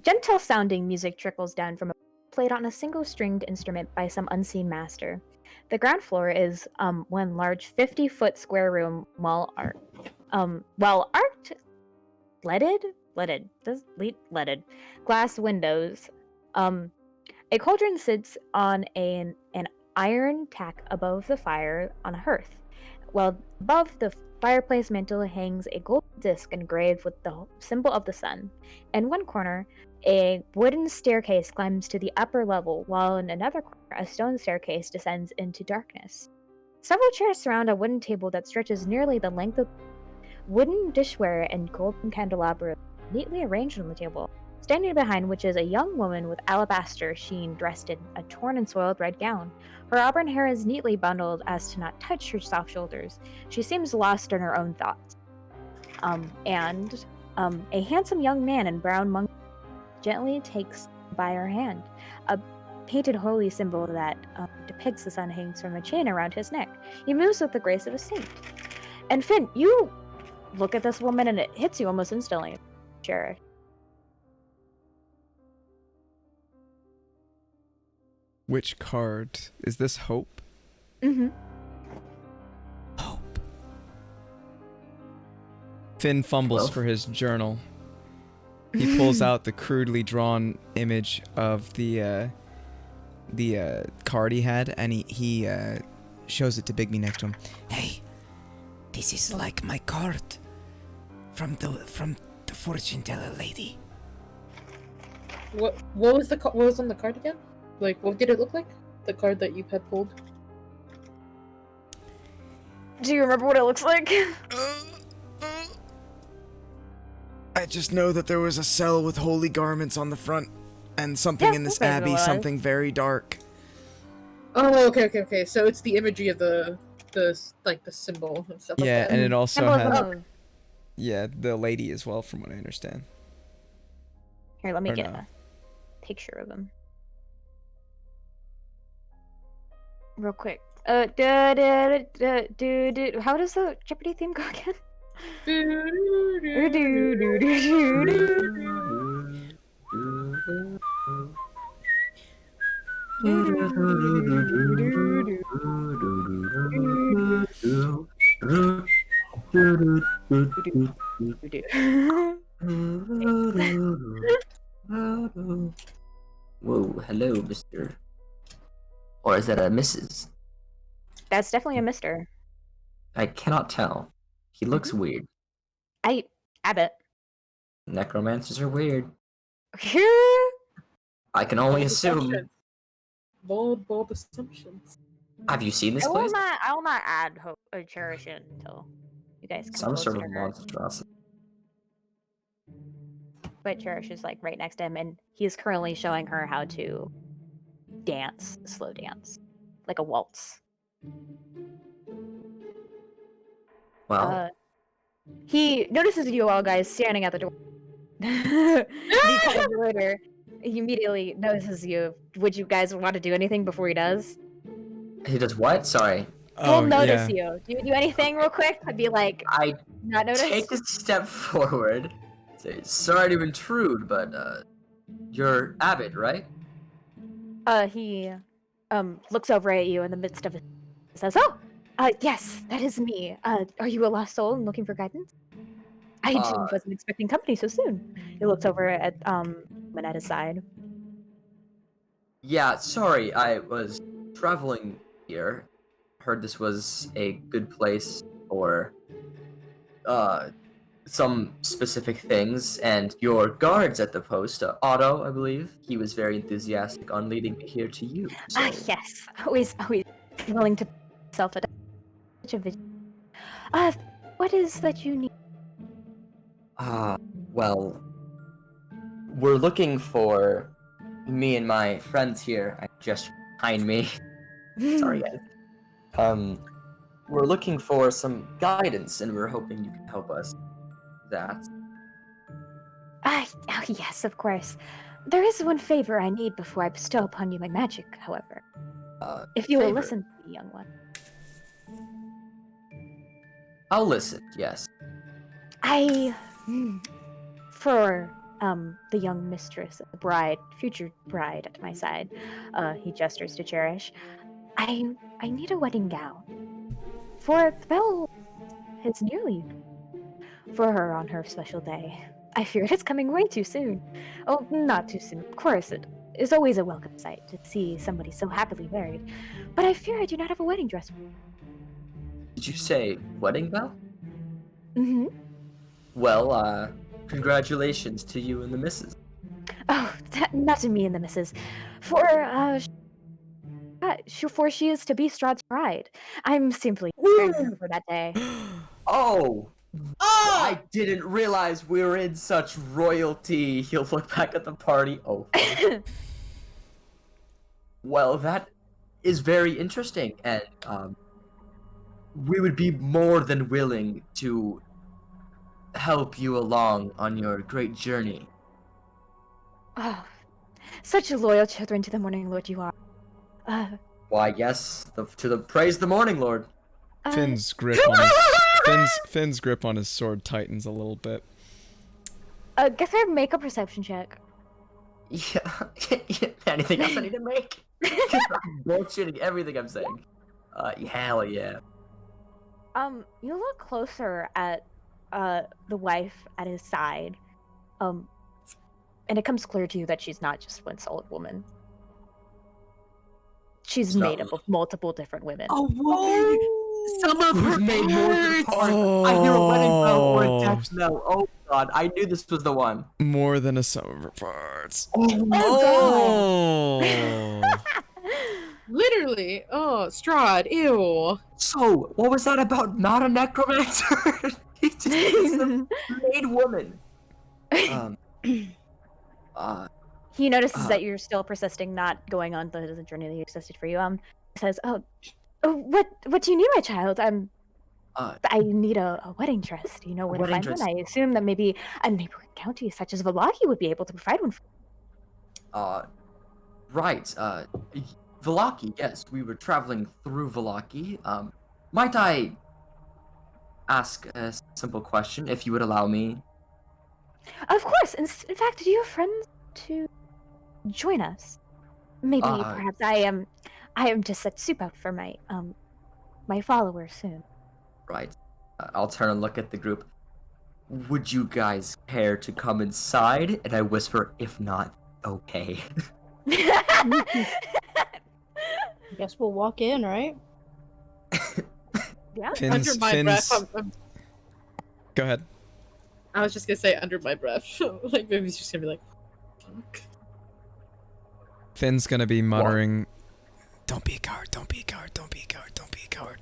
S1: Gentle sounding music trickles down from a played on a single stringed instrument by some unseen master. The ground floor is one large 50-foot square room, well arced, leaded glass windows. A cauldron sits on an iron tack above the fire on a hearth, while above the fireplace mantle hangs a gold disc engraved with the symbol of the sun. In one corner, a wooden staircase climbs to the upper level, while in another corner, a stone staircase descends into darkness. Several chairs surround a wooden table that stretches nearly the length of wooden dishware and golden candelabra neatly arranged on the table. Standing behind which is a young woman with alabaster sheen dressed in a torn and soiled red gown. Her auburn hair is neatly bundled as to not touch her soft shoulders. She seems lost in her own thoughts. And a handsome young man in brown monk gently takes by her hand. A painted holy symbol that depicts the sun hangs from a chain around his neck. He moves with the grace of a saint. And Finn, you look at this woman and it hits you almost instantly. Sure.
S2: Which card? Is this Hope?
S1: Mm-hmm.
S2: Hope. Finn fumbles
S6: 12.
S2: for his journal. He pulls out the crudely drawn image of the card he had, and he shows it to Bigby next to him.
S7: Hey, this is like my card from the fortune teller lady.
S4: What was what was on the card again? Like, what did it look like? The card that you had pulled.
S1: Do you remember what it looks like?
S2: I just know that there was a cell with holy garments on the front, and something
S1: Yeah,
S2: in this
S1: that's
S2: abbey,
S1: what it was.
S2: something very dark.
S4: Oh, okay. So it's the imagery of the symbol and stuff
S2: Yeah,
S4: like that.
S2: and it also
S1: Symbolism
S2: had
S1: of-
S2: the lady as well, from what I understand.
S1: Here, let me
S2: Or
S1: get
S2: no.
S1: a picture of him. Real quick. How does the Jeopardy theme go again?
S6: Whoa, hello, Mr. Or is that a Mrs.?
S1: That's definitely a mister.
S6: I cannot tell. He looks weird.
S1: I bet.
S6: Necromancers are weird.
S1: I
S6: I can only assume.
S4: Assumptions. Bold assumptions.
S6: Have you seen this
S1: will
S6: place?
S1: not. I will not add hope or cherish it until you guys come
S6: Some sort
S1: closer
S6: of
S1: to her.
S6: monstrosity.
S1: But Cherish is like right next to him, and he's currently showing her how to dance, slow dance, like a waltz.
S6: Well,
S1: He notices you all guys standing at the door. Because later, he immediately notices you. Would you guys want to do anything before he does?
S6: he does what? Sorry.
S1: He'll notice you. Do you do anything real quick? I'd be like,
S6: I
S1: not notice.
S6: take a step forward. Say, sorry to intrude, but you're Abbott, right?
S1: He looks over at you in the midst of it. Says, "Oh, yes, that is me. Are you a lost soul and looking for guidance?" I wasn't expecting company so soon. He looks over at and at his side.
S6: Yeah, sorry, I was traveling here. Heard this was a good place for some specific things, and your guards at the post, Otto, I believe, he was very enthusiastic on leading me here to you. So.
S1: Yes, always willing to self a vision. What is that you need?
S6: Well, we're looking for me and my friends here. I just behind me. Sorry, guys. We're looking for some guidance, and we're hoping you can help us. That.
S1: Oh, yes, of course. There is one favor I need before I bestow upon you my magic, however. If you will
S6: favor?
S1: listen to me, young one.
S6: I'll listen. Yes.
S1: For the young mistress, the bride, future bride at my side, he gestures to Cherish. I need a wedding gown. For the bell is nearly for her on her special day. I fear it's coming way too soon. Oh, not too soon. Of course, it is always a welcome sight to see somebody so happily married. But I fear I do not have a wedding dress.
S6: Did you say wedding bell?
S1: Mm-hmm.
S6: Well, congratulations to you and the missus.
S1: Oh, not to me and the missus. For she is to be Strahd's bride. I'm simply preparing her for that day.
S6: Oh! I didn't realize we were in such royalty. He'll look back at the party. Oh. Well, that is very interesting, and we would be more than willing to help you along on your great journey.
S1: Oh, such loyal children to the Morning Lord you are.
S6: Why, yes, to the praise the Morning Lord.
S2: Finn's grip on his sword tightens a little bit.
S1: Guess I make a perception check.
S6: Yeah. Anything else I need to make? I'm bullshitting everything I'm saying. Hell yeah.
S1: You look closer at the wife at his side, and it comes clear to you that she's not just one solid woman. She's made up of multiple different women.
S3: A woman.
S4: Some of her
S6: Made more than
S4: parts.
S6: I hear a wedding bell or a death knell. Oh god, I knew this was the one.
S2: More than a sum of her parts.
S4: Literally. Oh, Strahd. Ew.
S6: So, what was that about? Not a necromancer? He's a made woman.
S1: He notices that you're still persisting, not going on the journey that he existed for you. He says, "Oh, what do you need, my child? I need a wedding dress. Do you know where to find one? I assume that maybe a neighboring county such as Vallaki would be able to provide one for you."
S6: Right. Vallaki, yes. We were traveling through Vallaki. Might I ask a simple question, if you would allow me?
S1: Of course. In fact, do you have friends to join us? Maybe, perhaps I am to set soup out for my my followers soon.
S6: Right. I'll turn and look at the group. Would you guys care to come inside? And I whisper, if not, okay.
S5: Guess we'll walk in, right?
S1: Yeah.
S4: Under my breath.
S2: Go ahead.
S4: I was just gonna say under my breath. Like maybe he's just gonna be like, fuck.
S2: Finn's gonna be muttering, "Don't be a coward, don't be a coward, don't be a coward, don't be a coward."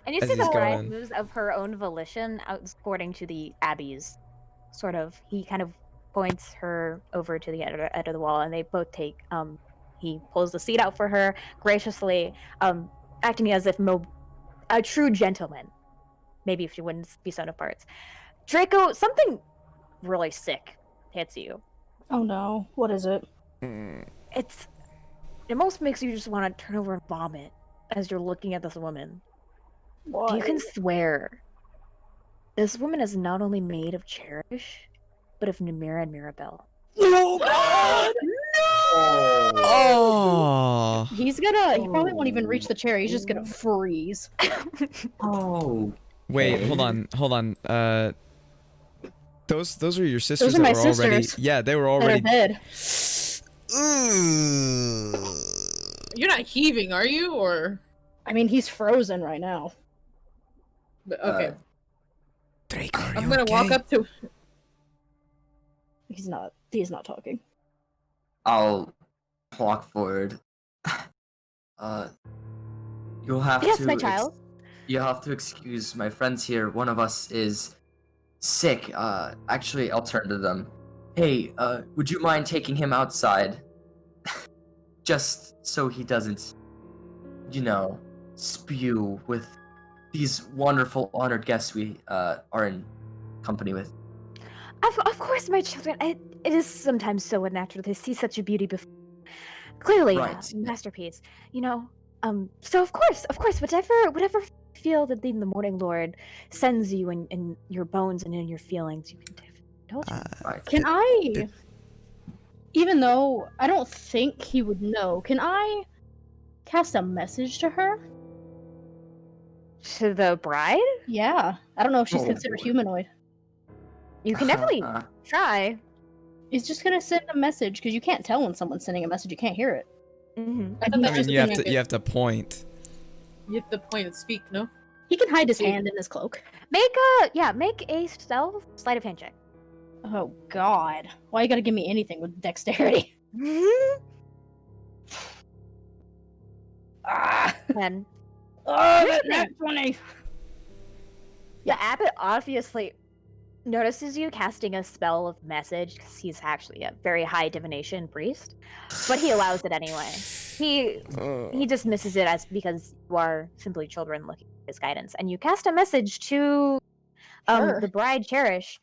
S1: And you see the bride moves of her own volition out according to the Abbey's sort of. He kind of points her over to the edge of the wall, and they both take. He pulls the seat out for her graciously, acting as if a true gentleman. Maybe if she wouldn't be sewn of parts. Draco, something really sick hits you.
S5: Oh no, what is it?
S1: It almost makes you just want to turn over and vomit as you're looking at this woman.
S5: Why?
S1: You can swear this woman is not only made of Cherish, but of Namira and Mirabelle.
S5: Oh god!
S2: Oh.
S5: He probably won't even reach the chair. He's just gonna freeze.
S6: Oh.
S2: Wait, hold on. Those are your sisters.
S5: Those are my
S2: that were already.
S5: sisters.
S2: Yeah, they were already.
S5: Dead.
S4: You're not heaving, are you? Or
S5: I mean, he's frozen right now.
S4: but, okay.
S2: Draco, are
S4: I'm
S2: you
S4: gonna
S2: okay?
S4: walk up to.
S5: He's not talking.
S6: I'll walk forward. You'll have
S1: Yes,
S6: to.
S1: my child.
S6: You'll have to excuse my friends here. One of us is sick. Actually, I'll turn to them. Hey, would you mind taking him outside? Just so he doesn't, spew with these wonderful, honored guests we are in company with.
S1: Of course, my children. It is sometimes so unnatural to see such a beauty before. Clearly,
S6: Right.
S1: a masterpiece. So of course, whatever feel that the Morning Lord sends you in your bones and in your feelings, you can indulge in.
S6: Right.
S5: Can I, even though I don't think he would know, can I cast a message to her?
S1: To the bride,
S5: Yeah. I don't know if she's
S6: Oh,
S5: considered
S6: boy.
S5: humanoid.
S1: you can definitely try.
S5: He's just gonna send a message, because you can't tell when someone's sending a message. You can't hear it.
S1: Mm-hmm.
S4: I thought
S2: I
S4: that
S2: mean,
S4: was
S2: you have
S4: the
S2: to.
S4: thing.
S2: You have to point.
S4: You have to point and speak. No.
S5: He can hide his hand in his cloak.
S1: Make a stealth sleight of hand check.
S5: Oh god. Why you gotta give me anything with dexterity? Ah!
S1: 10.
S5: Oh, that's not 20!
S1: The abbot obviously notices you casting a spell of message because he's actually a very high divination priest, but he allows it anyway. He dismisses it as because you are simply children looking for his guidance, and you cast a message to
S5: Sure.
S1: the bride Cherish.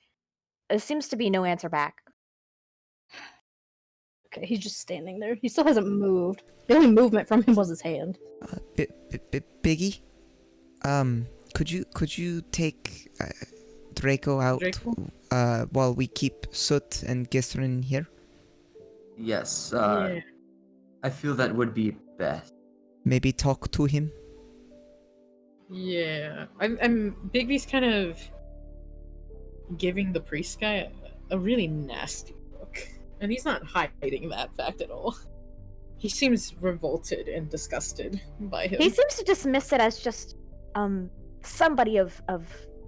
S1: There seems to be no answer back.
S5: Okay, he's just standing there. He still hasn't moved. The only movement from him was his hand.
S7: Biggie, could you take Draco out
S4: Draco?
S7: while we keep Soot and Gistrin here?
S6: Yes.
S5: Yeah.
S6: I feel that would be best.
S7: Maybe talk to him.
S4: Yeah, I'm Bigby's kind of giving the priest guy a really nasty look, and he's not hiding that fact at all. He seems revolted and disgusted by him.
S1: He seems to dismiss it as just somebody of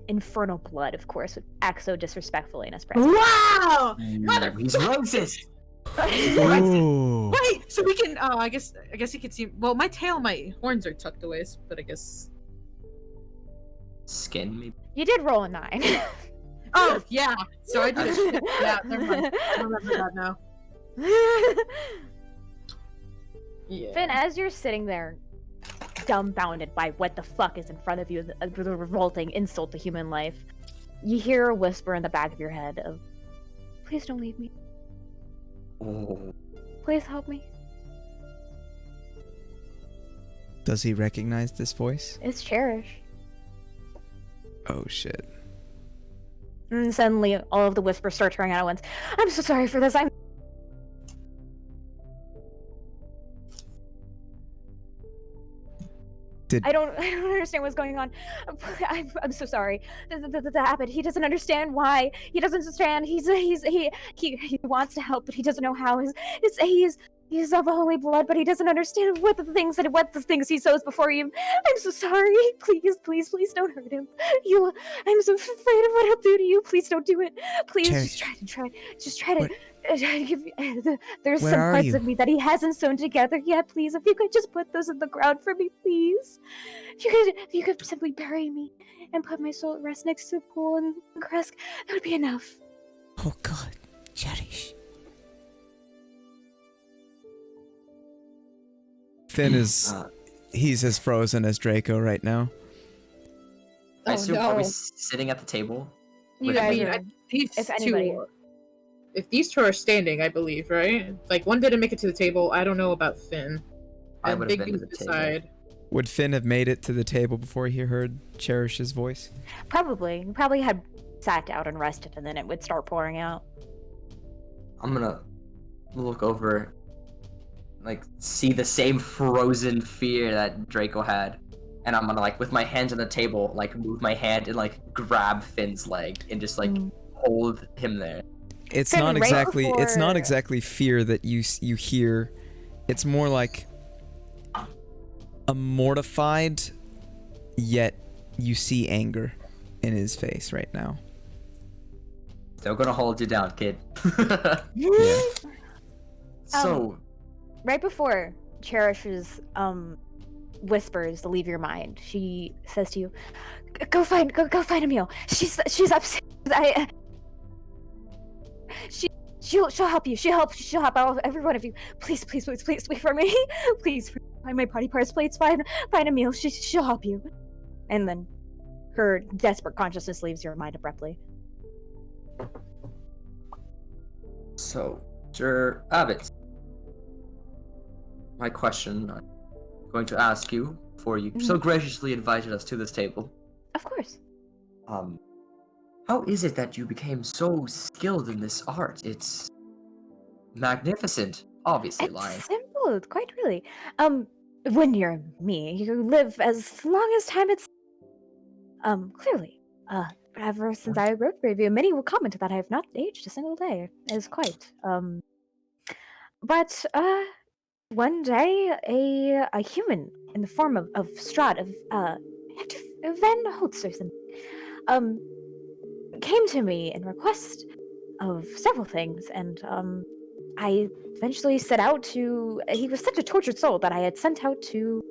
S1: infernal blood, of course, would act so disrespectfully in his presence.
S4: Wow!
S6: He's racist.
S7: Ooh.
S4: Wait, so we can I guess you can see, well, my horns are tucked away, but I guess
S6: Skin me.
S1: You did roll a 9.
S4: oh yeah, so I did yeah, never mind. I remember that now. Yeah.
S1: Finn, as you're sitting there, dumbfounded by what the fuck is in front of you, the revolting insult to human life, you hear a whisper in the back of your head of, "Please don't leave me.
S6: Oh.
S1: Please help me."
S7: Does he recognize this voice?
S1: It's Cherish.
S7: Oh shit.
S1: And suddenly, all of the whispers start turning out at once. "I'm so sorry for this. I don't understand what's going on. I'm so sorry. That happened. He doesn't understand why. He doesn't understand. He wants to help, but he doesn't know how. He's of holy blood, but he doesn't understand what the things he sows before him. I'm so sorry. Please don't hurt him. I'm so afraid of what he'll do to you. Please don't do it. Please just try to. There's
S7: Where
S1: some
S7: are
S1: parts
S7: you?
S1: of me that he hasn't sewn together yet. Please, if you could just put those in the ground for me, please. If you could simply bury me and put my soul at rest next to the pool in Kresk, that would be enough.
S7: Oh god. Cherish. Finn is... he's as frozen as Draco right now.
S6: I assume,
S4: no.
S6: are we sitting at the table?
S1: You
S6: With-
S1: guys
S4: mean,
S1: are,
S4: these
S1: if
S4: two
S1: anybody.
S4: are- if these two are standing, I believe, right? Like, one didn't make it to the table. I don't know about Finn.
S6: I
S4: And
S6: would have been to
S4: Bigby's
S6: the
S4: beside.
S6: table.
S2: Would Finn have made it to the table before he heard Cherish's voice?
S1: Probably. You probably had sat down and rested, and then it would start pouring out.
S6: I'm gonna look over, like, see the same frozen fear that Draco had. And I'm gonna, like, with my hands on the table, like, move my hand and, like, grab Finn's leg and just, like, hold him there.
S2: It's
S1: Finn,
S2: not
S1: right
S2: exactly. It's not
S1: before-
S2: exactly fear that you hear. It's more like a mortified, yet you see anger in his face right now.
S6: Still gonna hold you down, kid.
S2: Yeah.
S6: So,
S1: Right before Cherish's whispers to leave your mind, she says to you, Go find Emil. She's upset. She'll help you. She'll help every one of you. Please wait for me. Please find my body parts. Please find Emil. She'll help you. And then her desperate consciousness leaves your mind abruptly.
S6: Sir Abbott, my question I'm going to ask you, before you so graciously invited us to this table.
S1: Of course.
S6: How is it that you became so skilled in this art? It's magnificent, obviously, Lion.
S1: It's simple, quite really. When you're me, you live as long as time it's clearly. Ever since I wrote review, many will comment that I have not aged a single day. It is quite. But one day a human in the form of Strahd, of Van Holtz or something, came to me in request of several things, and I eventually set out to. He was such a tortured soul that I had sent out to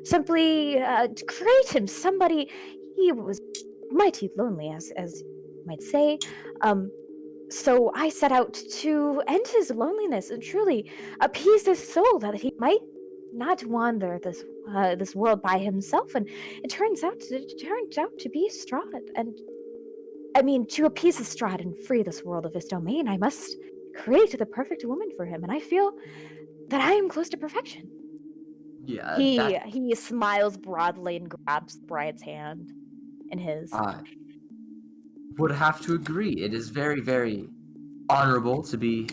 S1: simply to create him somebody. He was mighty lonely, as you might say. So I set out to end his loneliness and truly appease his soul, that he might not wander this world by himself. And it turned out to be Strahd. And I mean, to appease Strahd and free this world of his domain, I must create the perfect woman for him. And I feel that I am close to perfection.
S6: Yeah,
S1: He smiles broadly and grabs the bride's hand in his.
S6: I would have to agree. It is very, very honorable to be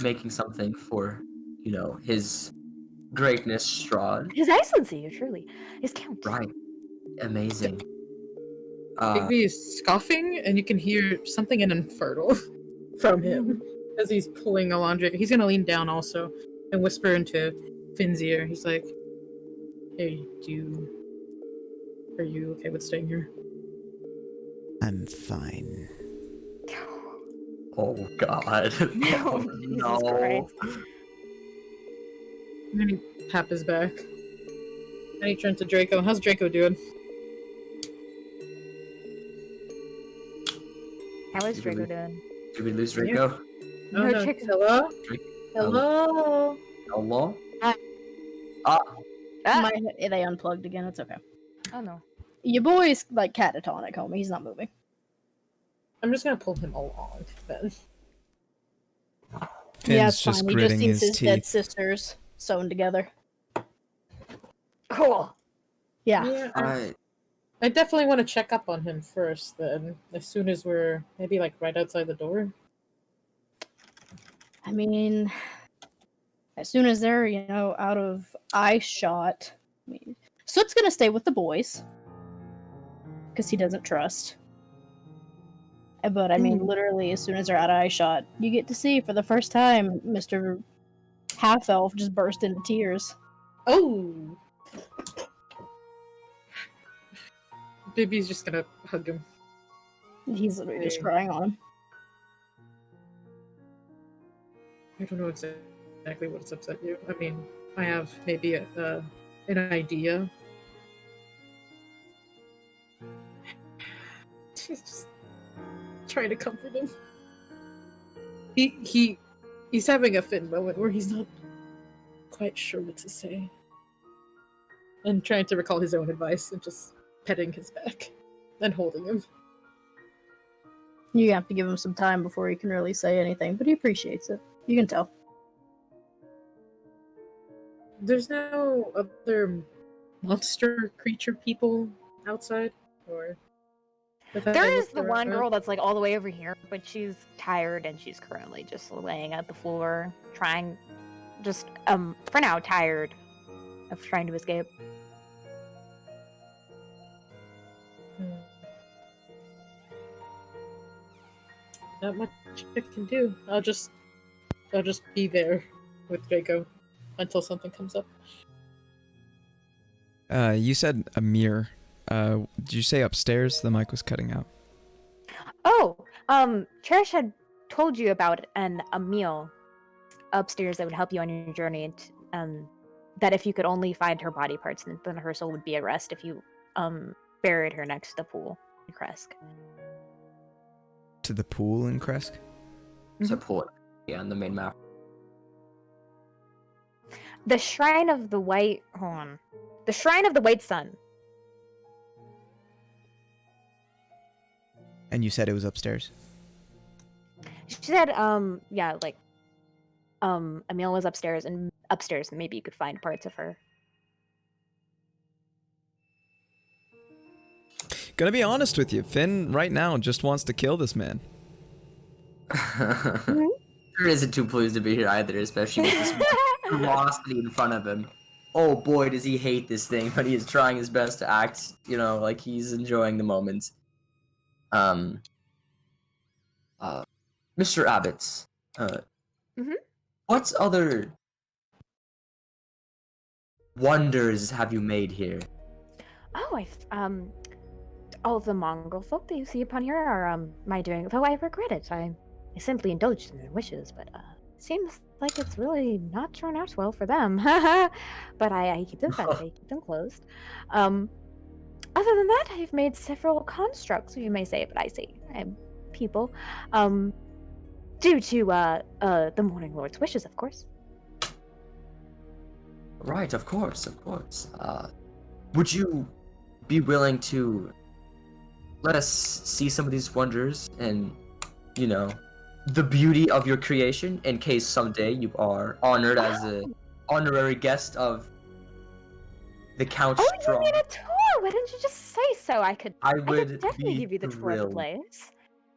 S6: making something for his greatness, Strahd.
S1: His Excellency, truly. His Count.
S6: Right. Amazing.
S4: Bigby is scoffing, and you can hear something infertile from him as he's pulling Alondra. He's gonna lean down also and whisper into Finn's ear. He's like, "Hey, are you okay with staying here?"
S7: I'm fine.
S6: Oh God.
S1: No,
S6: Oh,
S1: Jesus
S6: no.
S1: Christ.
S4: And then he tap his back. And he turned to Draco. How's Draco doing?
S1: How is Draco doing?
S6: Did we lose Draco?
S4: Oh, no.
S1: Draco.
S4: Hello?
S6: Draco?
S4: Hello?
S6: Hello?
S1: Ah,
S5: They unplugged again. It's okay.
S1: oh no.
S5: Your boy's like catatonic, homie. He's not moving.
S4: I'm just gonna pull him along then.
S7: Finn's
S5: Yeah, it's
S7: just
S5: fine. He just
S7: gritting
S5: sees
S7: his
S5: his dead
S7: teeth.
S5: sisters sewn together.
S1: Cool.
S5: Yeah.
S4: I definitely want to check up on him first then. As soon as we're maybe like right outside the door.
S5: I mean, as soon as they're, out of eye shot, Soot's gonna stay with the boys. Because he doesn't trust. But I mean, literally, as soon as they're out of eye shot, you get to see for the first time Mr. Half Elf just burst into tears.
S4: Oh! Bibby's just gonna hug him.
S5: He's literally just
S4: Hey.
S5: crying on him.
S4: I don't know exactly what's upset you. I mean, I have maybe an idea. She's just trying to comfort him. He's having a Finn moment where he's not quite sure what to say. And trying to recall his own advice and just petting his back and holding him.
S5: You have to give him some time before he can really say anything, but he appreciates it. You can tell.
S4: There's no other monster creature people outside? Or
S1: There is the one girl that's like all the way over here, but she's tired and she's currently just laying at the floor, trying, just for now tired of trying to escape.
S4: Not much I can do. I'll just be there with Draco until something comes up.
S2: You said a mirror. Did you say upstairs? The mic was cutting out.
S1: Oh, Cherish had told you about a meal upstairs that would help you on your journey, and that if you could only find her body parts, then her soul would be at rest if you buried her next to the pool in Kresk.
S2: To the pool in Kresk?
S6: So pull it. Yeah, on the main map.
S1: The Shrine of the White... Hold on. The Shrine of the White Sun.
S7: And you said it was upstairs?
S1: She said, yeah, like, Emil was upstairs, and upstairs maybe you could find parts of her.
S2: Gonna be honest with you, Finn right now just wants to kill this man.
S6: He isn't too pleased to be here either, especially with this velocity in front of him. Oh boy, does he hate this thing, but he is trying his best to act, like he's enjoying the moment. Mr. Abbots, what other wonders have you made here?
S1: Oh, all the Mongol folk that you see upon here are, my doing, though I regret it. I simply indulged in their wishes, but, seems like it's really not turned out well for them. But I keep them fed, I keep them closed. Other than that, I've made several constructs, you may say, but I say I'm people. Due to, the Morning Lord's wishes, of course.
S6: Right, of course. Would you be willing to let us see some of these wonders and, the beauty of your creation in case someday you are honored as an honorary guest of the Count
S1: Oh,
S6: Strahd?
S1: you need a tour! Why didn't you just say so? I could
S6: would
S1: definitely
S6: be
S1: give you the tour of the
S6: thrilled.
S1: place.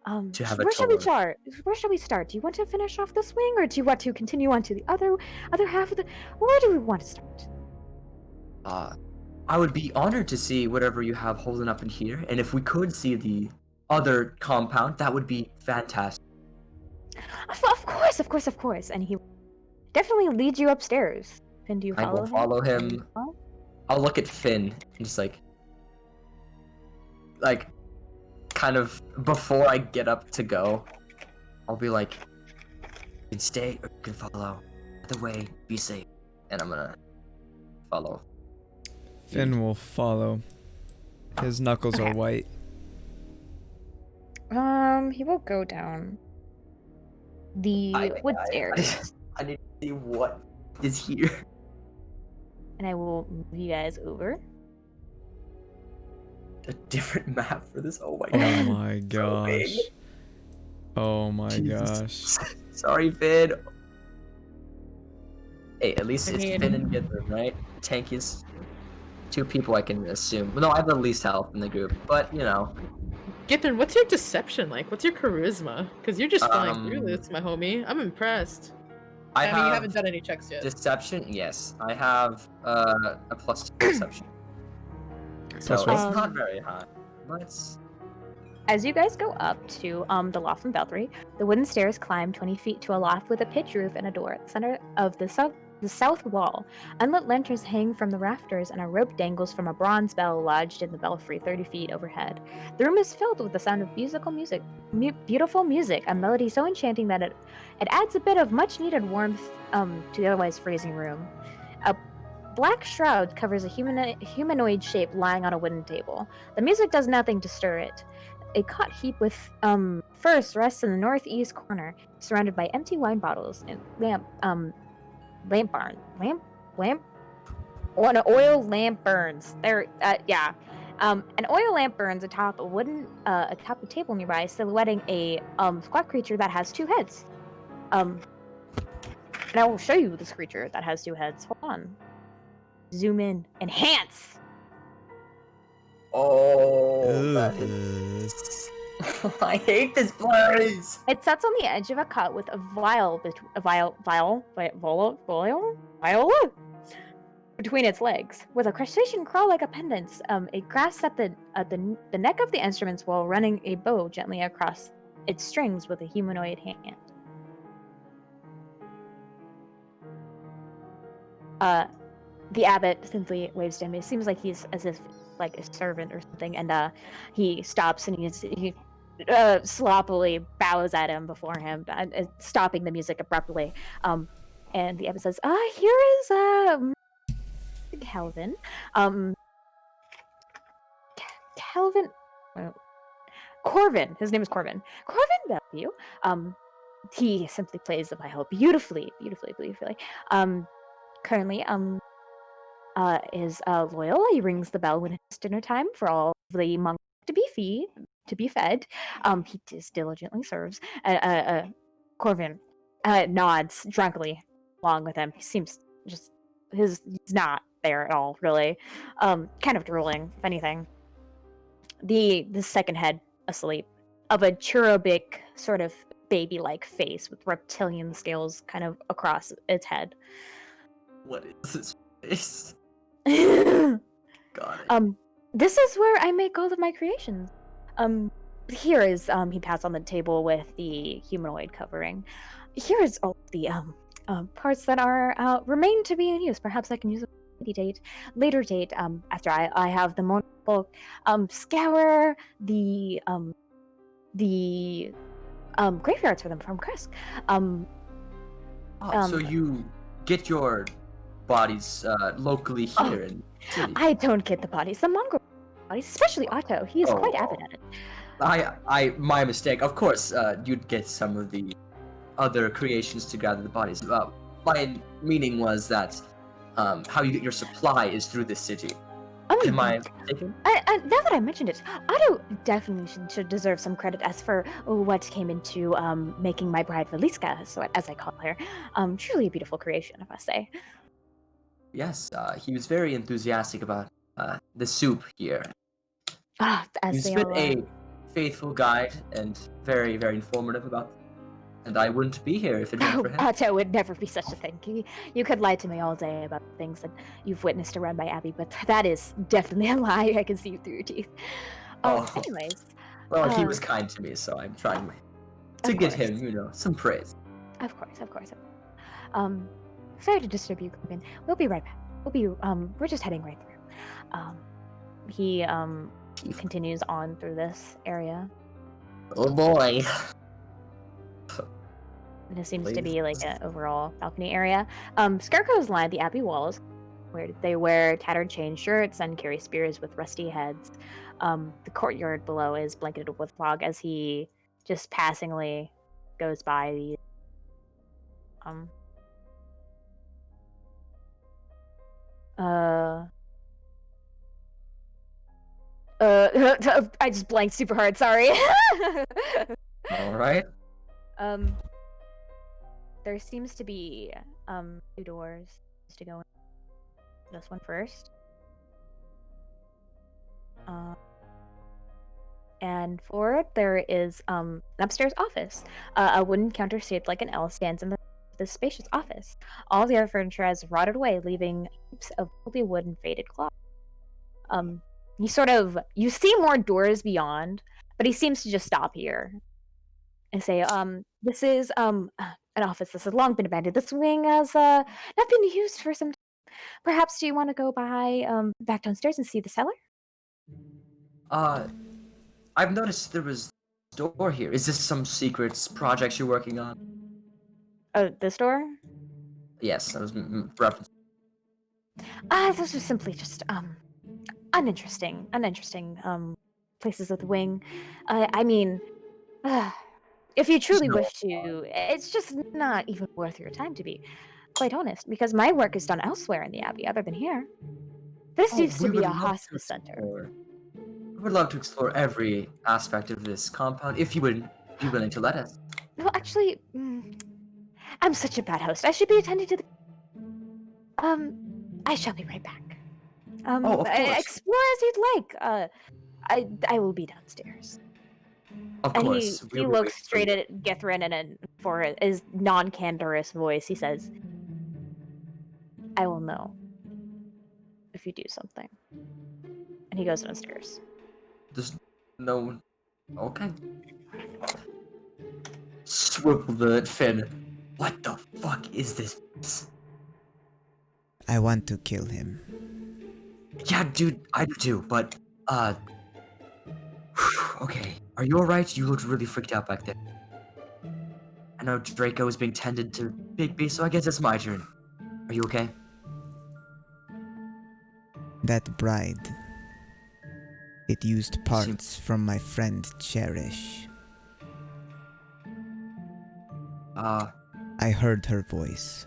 S6: To have a
S1: where shall we
S6: tour.
S1: start? Where shall we start? Do you want to finish off this wing, or do you want to continue on to the other half of the? Where do we want to start?
S6: I would be honored to see whatever you have holding up in here, and if we could see the other compound, that would be fantastic.
S1: Of course. And he definitely leads you upstairs. Finn, do you
S6: I
S1: follow
S6: will
S1: him?
S6: follow him. I'll look at Finn and just like kind of before I get up to go, I'll be like, you can stay or you can follow. Either way, be safe. And I'm gonna follow.
S2: Finn will follow. His knuckles are white.
S1: He will go down the wood stairs.
S6: I need to see what is here.
S1: And I will move you guys over.
S6: A different map for this. Oh my
S2: Oh
S6: god.
S2: my
S6: So big.
S2: gosh. Oh my
S6: Jesus.
S2: gosh.
S6: Sorry, Finn. Hey, at least
S4: I
S6: it's
S4: mean-
S6: Finn and Githrin, right? Tank is 2 people I can assume. No, I have the least health in the group, but you know.
S4: Githrin, what's your deception like? What's your charisma? Because you're just flying through this, my homie. I'm impressed. I mean, you haven't done any checks yet.
S6: Deception, yes. I have a +2 deception. So
S2: Plus what?
S6: it's not very high, but it's...
S1: As you guys go up to the loft from Belfry, the wooden stairs climb 20 feet to a loft with a pitch roof and a door at the center of the south wall. Unlit lanterns hang from the rafters, and a rope dangles from a bronze bell lodged in the belfry 30 feet overhead. The room is filled with the sound of beautiful music, a melody so enchanting that it adds a bit of much-needed warmth to the otherwise freezing room. A black shroud covers a humanoid shape lying on a wooden table. The music does nothing to stir it. A cot heap with furs rests in the northeast corner, surrounded by empty wine bottles and an oil lamp burns. An oil lamp burns atop a table nearby, silhouetting a squat creature that has 2 heads. And I will show you this creature that has 2 heads. Hold on. Zoom in. Enhance.
S6: Oh, that is... I hate this place!
S1: It sits on the edge of a cot with a vial between its legs. With a crustacean crawl-like appendage, it grasps at the neck of the instruments while running a bow gently across its strings with a humanoid hand. The abbot simply waves to him. It seems like he's as if like a servant or something, and he stops and he sloppily bows at him before him, stopping the music abruptly. And the abbot says, here is Calvin. Corvin. His name is Corvin. Corvin Bellevue. He simply plays the viol beautifully. Currently, is loyal. He rings the bell when it's dinner time for all the monks to be fed. He just diligently serves. Corvin nods drunkenly along with him. He seems just he's not there at all, really. Kind of drooling, if anything. The second head asleep, of a cherubic sort of baby-like face with reptilian scales kind of across its head.
S6: What is this face? Got it.
S1: This is where I make all of my creations. Here is he pats on the table with the humanoid covering. Here is all the parts that are remain to be in use. Perhaps I can use a later date after I have the more bulk scour the graveyards for them from Kresk.
S6: So you get your bodies locally here in the city.
S1: I don't get the bodies, the mongrel bodies, especially Otto. He is quite avid at it.
S6: My mistake. Of course, you'd get some of the other creations to gather the bodies. My meaning was that how you get your supply is through the city. Am I mistaken?
S1: Now that I mentioned it, Otto definitely should deserve some credit as for what came into making my bride Valiska, so as I call her. Truly a beautiful creation, I must say.
S6: Yes, he was very enthusiastic about the soup here.
S1: As
S6: He
S1: they
S6: spent
S1: all
S6: a faithful guide and very, very informative about. And I wouldn't be here if it weren't for him.
S1: Pato would never be such a thing. You could lie to me all day about things that you've witnessed around by Abby, but that is definitely a lie. I can see through your teeth. Anyways.
S6: Well, he was kind to me, so I'm trying to get him, some praise.
S1: Of course. Sorry to disturb you, Logan. We'll be right back. We're just heading right through. He continues on through this area.
S6: Oh boy.
S1: And it seems to be like an overall balcony area. Scarecrows line the Abbey walls, where they wear tattered chain shirts and carry spears with rusty heads. The courtyard below is blanketed with fog as he just passingly goes by the I just blanked super hard, sorry.
S6: Alright.
S1: There seems to be 2 doors to go in. This one first. And for it, there is an upstairs office. A wooden counter shaped like an L stands in this spacious office. All the other furniture has rotted away, leaving heaps of moldy wood and faded cloth. You see more doors beyond, but he seems to just stop here and say, this is an office. This has long been abandoned. This wing has not been used for some time. Perhaps do you want to go back downstairs and see the cellar?
S6: I've noticed there was a door here. Is this some secret project you're working on?
S1: Oh, this door?
S6: Yes, I was referencing.
S1: Those are simply just uninteresting places of the wing. If you truly wish to, it's just not even worth your time, to be quite honest, because my work is done elsewhere in the Abbey other than here. This used to be a hospice center.
S6: I would love to explore every aspect of this compound if you would be willing to let us.
S1: No, actually, I'm such a bad host. I should be attending to the... I shall be right back.
S6: Of course.
S1: Explore as you'd like. I will be downstairs.
S6: Of course.
S1: And he looks straight at Githrin, and for his non-candorous voice, he says, I will know if you do something. And he goes downstairs.
S6: There's no one. Okay. Swivel the fin. What the fuck is this?
S7: I want to kill him.
S6: Yeah, dude, I do too, but, okay. Are you alright? You looked really freaked out back there. I know Draco is being tended to Bigby, so I guess it's my turn. Are you okay?
S7: That bride. It used parts from my friend Cherish. I heard her voice.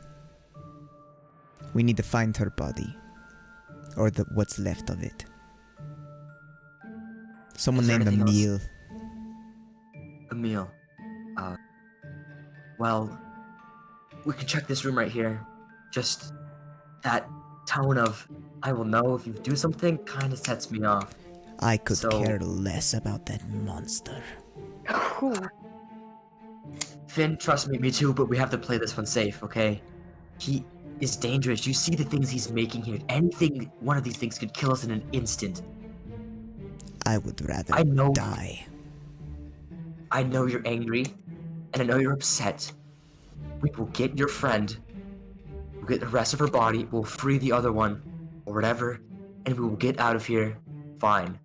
S7: We need to find her body. Or what's left of it. Someone named Emil.
S6: Emil. Well, we can check this room right here. Just that tone of, I will know if you do something, kind of sets me off.
S7: I could care less about that monster.
S6: Finn, trust me too, but we have to play this one safe, okay? He is dangerous. You see the things he's making here. Anything, one of these things could kill us in an instant.
S7: I would rather die.
S6: I know you're angry, and I know you're upset. We will get your friend. We'll get the rest of her body. We'll free the other one, or whatever, and we will get out of here fine.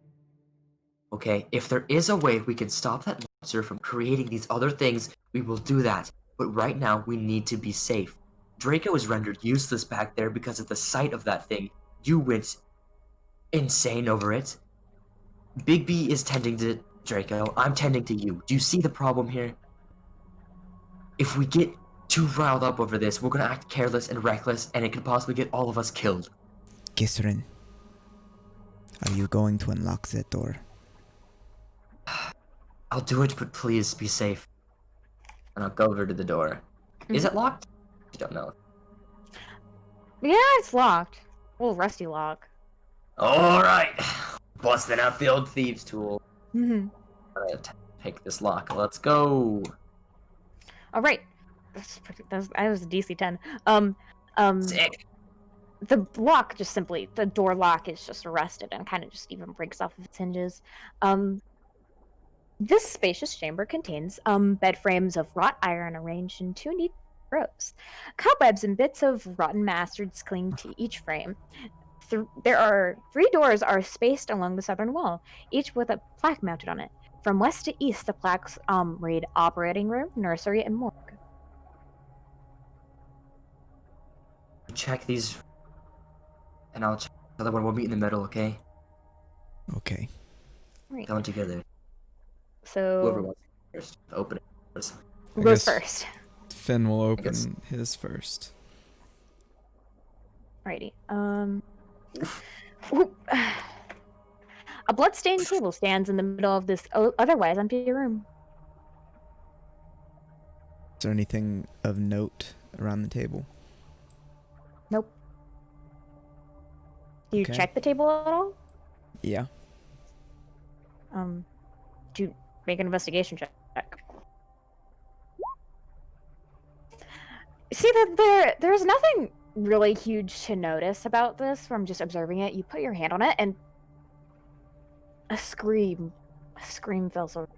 S6: Okay, if there is a way we can stop that monster from creating these other things, we will do that. But right now, we need to be safe. Draco was rendered useless back there because of the sight of that thing. You went insane over it. Bigby is tending to Draco. I'm tending to you. Do you see the problem here? If we get too riled up over this, we're gonna act careless and reckless, and it could possibly get all of us killed.
S7: Githrin, are you going to unlock that door?
S6: I'll do it, but please be safe. And I'll go over to the door. Is it locked? I don't know.
S1: Yeah, it's locked. Well, rusty lock.
S6: Alright. Busting out the old thieves' tool. Pick this lock. Let's go.
S1: All right. That was a DC 10.
S6: Sick.
S1: The lock the door lock is just arrested and kind of just even breaks off of its hinges. This spacious chamber contains bed frames of wrought iron arranged in 2 neat rows. Cobwebs and bits of rotten mastards cling to each frame. There are 3 doors are spaced along the southern wall, each with a plaque mounted on it. From west to east, the plaques read operating room, nursery, and morgue.
S6: Check these, and I'll check the other one. We'll meet in the middle, okay?
S7: Okay.
S1: Right.
S6: Going together.
S1: So
S6: Whoever wants first, open it first.
S1: who goes first?
S2: Finn will
S6: guess-
S2: open his first.
S1: Alrighty. A bloodstained table stands in the middle of this otherwise empty room.
S7: Is there anything of note around the table?
S1: Nope. Do you
S7: Okay.
S1: check the table at all?
S7: Yeah.
S1: Do you make an investigation check? See that there's nothing really huge to notice about this from just observing it. You put your hand on it and a scream fills over.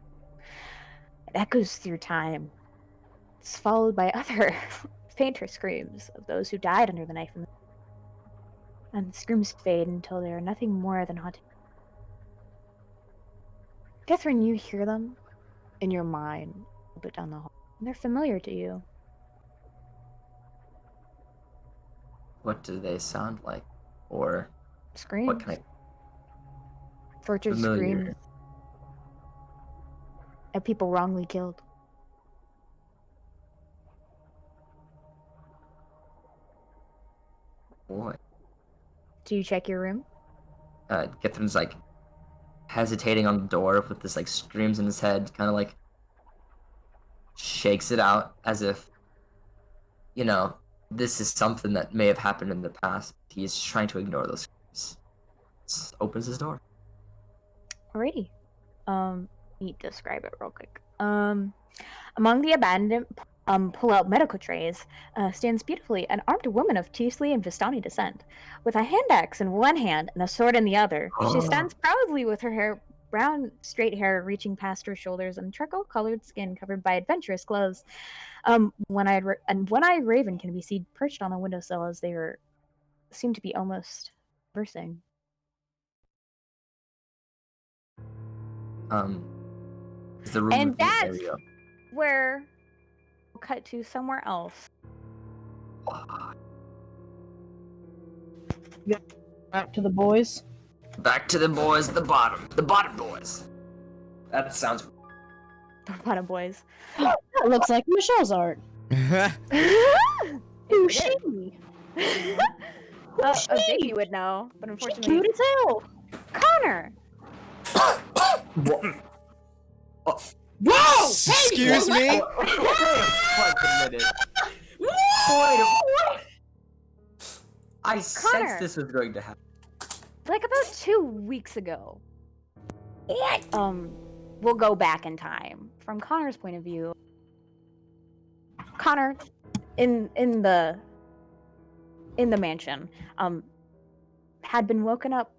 S1: It echoes through time. It's followed by other fainter screams of those who died under the knife. And the screams fade until they are nothing more than haunting. Catherine, you hear them in your mind a little bit down the hall. And they're familiar to you.
S6: What do they sound like? Or
S1: Screams.
S6: what kind of
S1: Tortured
S6: familiar?
S1: screams. Of people wrongly killed.
S6: Boy.
S1: Do you check your room?
S6: Githrin's like hesitating on the door with this like screams in his head, kind of like shakes it out as if, you know, this is something that may have happened in the past. He's trying to ignore those screams. Opens his door.
S1: Alrighty. Need to describe it real quick. Among the abandoned pull-out medical trays stands beautifully an armed woman of Teasley and Vistani descent. With a hand axe in one hand and a sword in the other, she stands proudly with her brown, straight hair reaching past her shoulders and charcoal-colored skin covered by adventurous clothes. One-eyed raven can be seen perched on the windowsill as they seem to be almost conversing.
S6: Is the room
S1: And
S6: with the
S1: that's
S6: area.
S1: where we'll cut to somewhere else.
S5: Back to the boys.
S6: Back to the boys, the bottom boys. That sounds.
S1: The bottom boys.
S5: That looks like Michelle's art.
S1: Who's
S5: she?
S1: Vicky would know, but
S5: She's
S1: unfortunately,
S5: cute as hell.
S1: Connor.
S4: Whoa!
S2: Excuse me?
S6: Wait a minute. I sensed
S1: Connor.
S6: this was going to happen.
S1: Like about 2 weeks ago. What? We'll go back in time. From Connor's point of view, Connor, in the mansion, had been woken up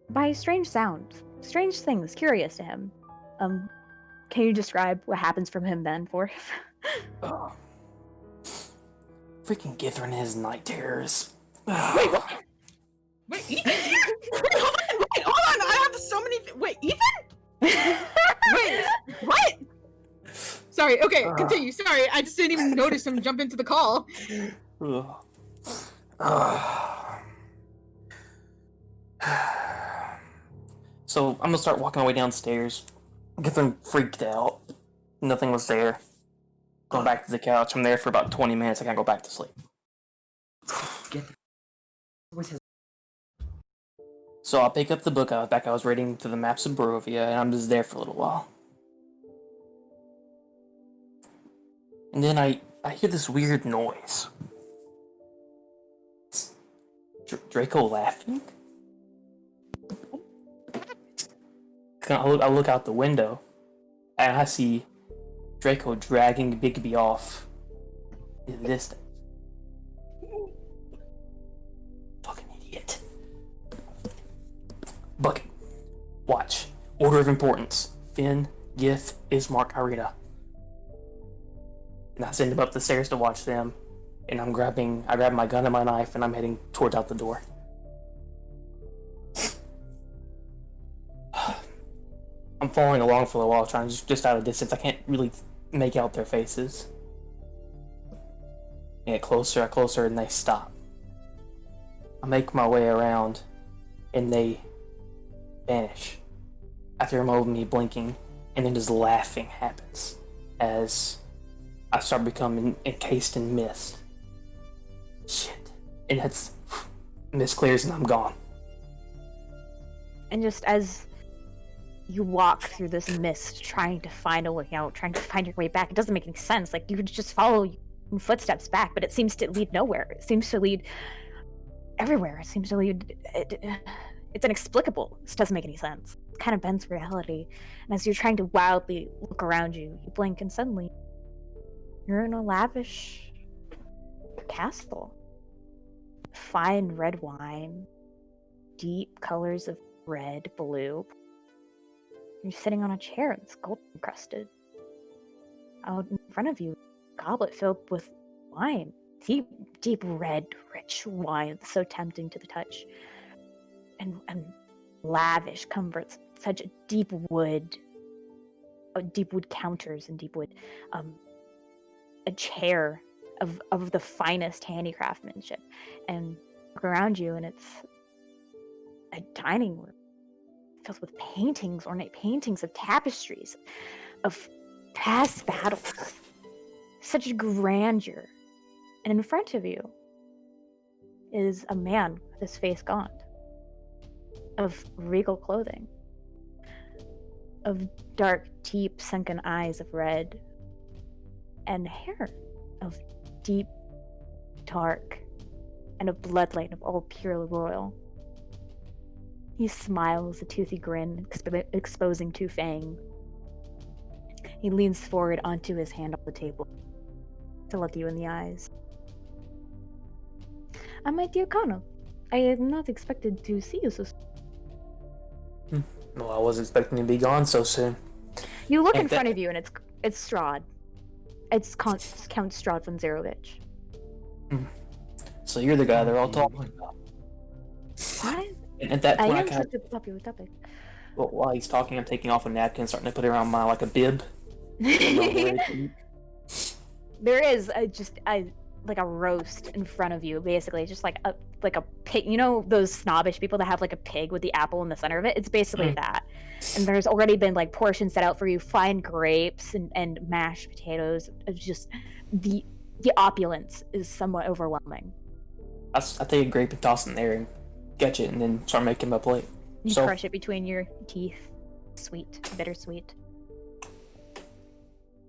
S1: by strange sounds, strange things, curious to him. Can you describe what happens from him then, forth?
S3: Oh. Freaking Githrin and his night terrors.
S4: Wait, what? Wait, Ethan? Wait, hold on! I have so many. Wait, Ethan? Wait, what? Sorry. Okay, continue. Sorry, I just didn't even notice him jump into the call.
S3: So I'm gonna start walking my way downstairs. Githrin freaked out. Nothing was there. Going back to the couch. I'm there for about 20 minutes. I can't go back to sleep. So I'll pick up the book I was reading to the maps of Barovia, and I'm just there for a little while. And then I hear this weird noise. It's Draco laughing? I look out the window, and I see Draco dragging Bigby off in the distance. Fucking idiot. Bucket. Watch. Order of importance. Finn, Gith, Ismark, Irina. And I send him up the stairs to watch them. And I grab my gun and my knife, and I'm heading towards out the door. I'm following along for a while, trying just out of distance. I can't really make out their faces. I get closer, and they stop. I make my way around, and they vanish. After a moment, me blinking, and then just laughing happens as I start becoming encased in mist. Shit. And that's mist clears and I'm gone.
S1: And just as you walk through this mist, trying to find a way out, trying to find your way back, it doesn't make any sense. Like, you could just follow your footsteps back, but it seems to lead nowhere. It seems to lead everywhere. It seems to lead... It's inexplicable. This doesn't make any sense. It kind of bends reality. And as you're trying to wildly look around you, you blink and suddenly you're in a lavish castle. Fine red wine, deep colors of red, blue. You're sitting on a chair and it's gold encrusted. Out in front of you, a goblet filled with wine. Deep red, rich wine, so tempting to the touch. And lavish comforts, such deep wood counters and deep wood, a chair of the finest handicraftsmanship, and look around you, and it's a dining room filled with paintings, ornate paintings of tapestries, of past battles, such grandeur, and in front of you is a man with his face gaunt, of regal clothing, of dark, deep, sunken eyes of red, and hair of deep, dark, and a bloodline of all pure royal. He smiles, a toothy grin, exposing two fangs. He leans forward onto his hand on the table to look you in the eyes. My dear Connor, I am not expected to see you so soon.
S3: Well, I wasn't expecting to be gone so soon.
S1: You look in front of you, and it's Strahd. It's Count Strahd von Zerovich.
S3: So you're the guy they're all talking about.
S1: What?
S3: And at that point,
S1: I am such a popular topic.
S3: Well, while he's talking, I'm taking off a napkin, starting to put it around my like a bib.
S1: There is like a roast in front of you, basically, just like a pig. You know those snobbish people that have like a pig with the apple in the center of it? It's basically that. And there's already been like portions set out for you, fine grapes and mashed potatoes. Of just the opulence is somewhat overwhelming.
S3: I take a grape and toss it in there and catch it, and then start making my plate.
S1: You crush it between your teeth. Sweet, bittersweet.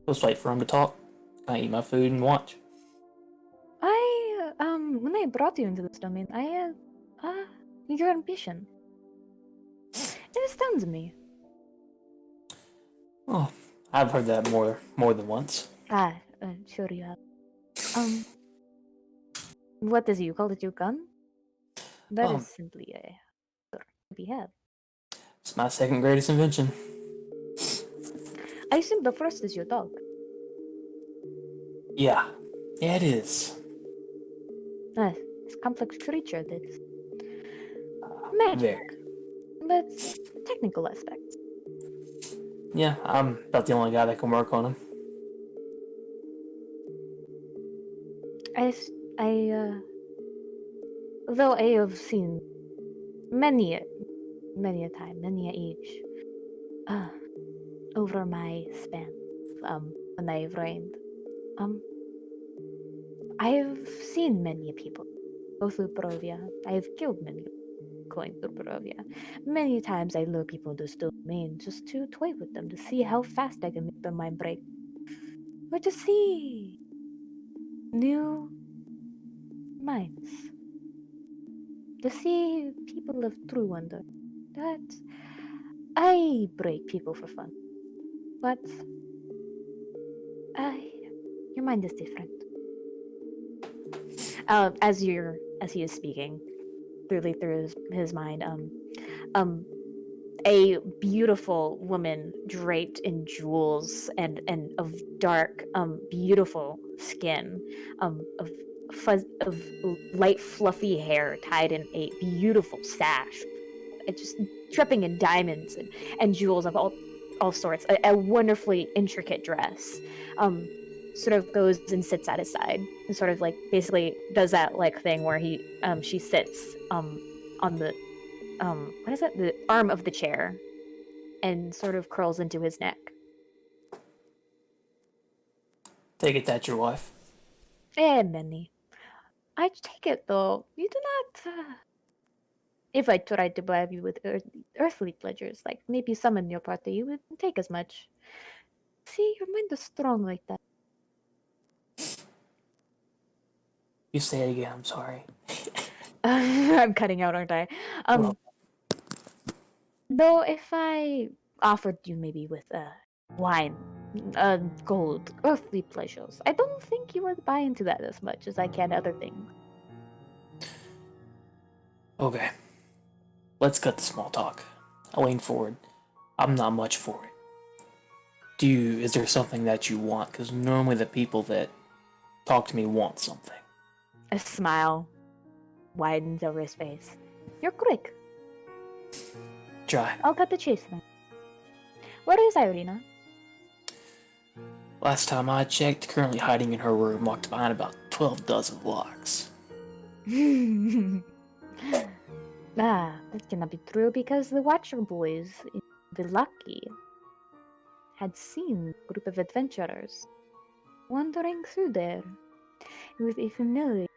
S3: Let's wait for him to talk. I eat my food and watch.
S1: When I brought you into this domain, your ambition. It astounds me.
S3: Oh, I've heard that more than once.
S1: Sure you have. What is it? You call it your gun? That is simply a we have.
S3: It's my second greatest invention.
S1: I assume the first is your dog.
S3: Yeah, it is.
S1: It's a complex creature that's magic, but technical aspects.
S3: Yeah, I'm about the only guy that can work on him.
S1: Though I have seen many a time, many a age, over my span, when I've reigned, I have seen many people go through Barovia. I have killed many going through Barovia. Many times I lure people to still domain just to toy with them, to see how fast I can make their mind break. Or to see new minds. To see people of true wonder. That I break people for fun. But your mind is different. As he is speaking, through his mind, a beautiful woman draped in jewels and of dark, beautiful skin, of light fluffy hair tied in a beautiful sash, just dripping in diamonds and jewels of all sorts. A wonderfully intricate dress. Sort of goes and sits at his side and sort of like basically does that like thing where she sits on the what is it, the arm of the chair, and sort of curls into his neck.
S3: Take it that your wife.
S1: Many. I take it though. You do not. If I tried to bribe you with earthly pleasures, like maybe summon your party, you wouldn't take as much. See, your mind is strong like that.
S3: You say it again. I'm sorry.
S1: I'm cutting out, aren't I?
S3: Well,
S1: Though if I offered you maybe with wine, gold, earthly pleasures, I don't think you would buy into that as much as I can other things.
S3: okay. Let's cut the small talk. I lean forward. I'm not much for it. Is there something that you want? Because normally the people that talk to me want something.
S1: A smile widens over his face. You're quick.
S3: Try.
S1: I'll cut the chase then. Where is Irina?
S3: Last time I checked, currently hiding in her room, locked behind about 12 dozen locks.
S1: That cannot be true because the Watcher boys in Villaki had seen a group of adventurers wandering through there with a familiar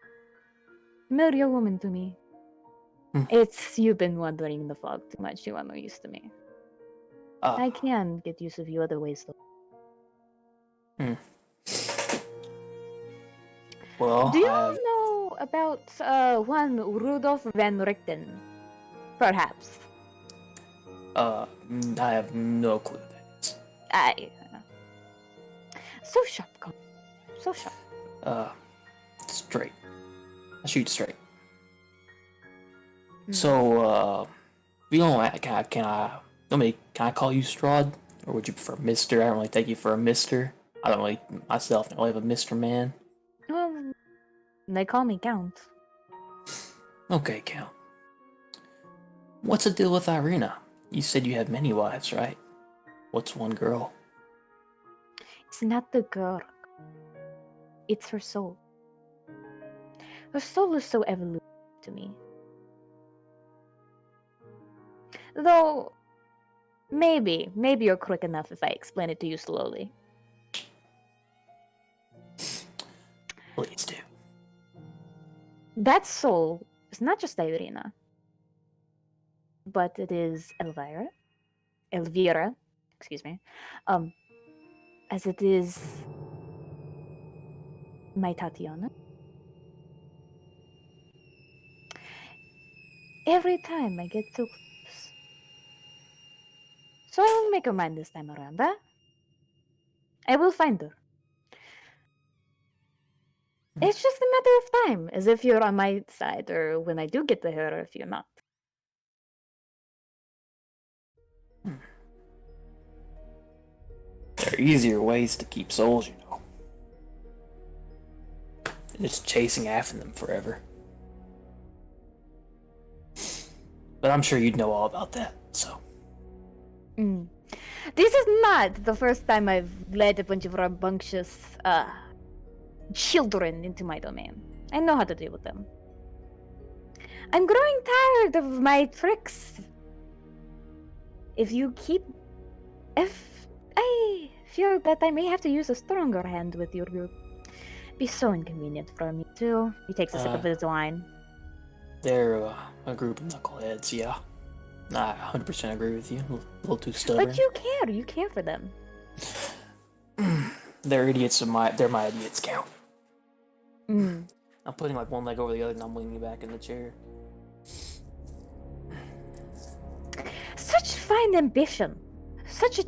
S1: woman to me. It's you've been wandering in the fog too much. You are no use to me. I can get use of you other ways though.
S3: Well,
S1: do you know about one Rudolf van Richten? Perhaps.
S3: I have no clue who that is.
S1: So sharp, Con. So sharp.
S3: Straight. I shoot straight. So, you know, can I call you Strahd? Or would you prefer Mr.? I don't really take you for a Mr. I don't really, myself, don't really have a Mr. Man.
S1: Well, they call me Count.
S3: Okay, Count. What's the deal with Irina? You said you had many wives, right? What's one girl?
S1: It's not the girl. It's her soul. Her soul is so evolutive to me. Though, maybe you're quick enough if I explain it to you slowly.
S3: Please do.
S1: That soul is not just Irina, but it is Elvira, excuse me, as it is my Tatiana. Every time I get too close. So I won't make her mind this time around, huh? I will find her. It's just a matter of time, as if you're on my side, or when I do get to her, or if you're not.
S3: There are easier ways to keep souls, you know. Just chasing after them forever. But I'm sure you'd know all about that, so.
S1: This is not the first time I've led a bunch of rambunctious, children into my domain. I know how to deal with them. I'm growing tired of my tricks. If I feel that I may have to use a stronger hand with your group, it'd be so inconvenient for me too. He takes a sip of his wine.
S3: They're a group of knuckleheads, yeah. I 100% agree with you. A little too stubborn.
S1: But you care for them.
S3: They're idiots. They're my idiots, Count.
S1: Mm.
S3: I'm putting like one leg over the other and I'm leaning back in the chair.
S1: Such fine find ambition. Such a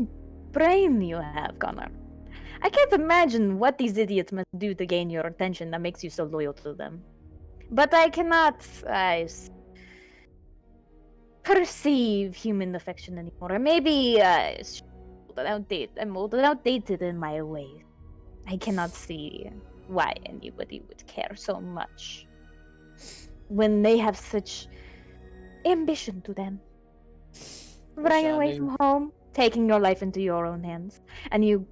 S1: brain you have, Connor. I can't imagine what these idiots must do to gain your attention that makes you so loyal to them. But I cannot perceive human affection anymore. Or maybe I'm old and outdated in my ways. I cannot see why anybody would care so much when they have such ambition to them. Running away from home, taking your life into your own hands, and you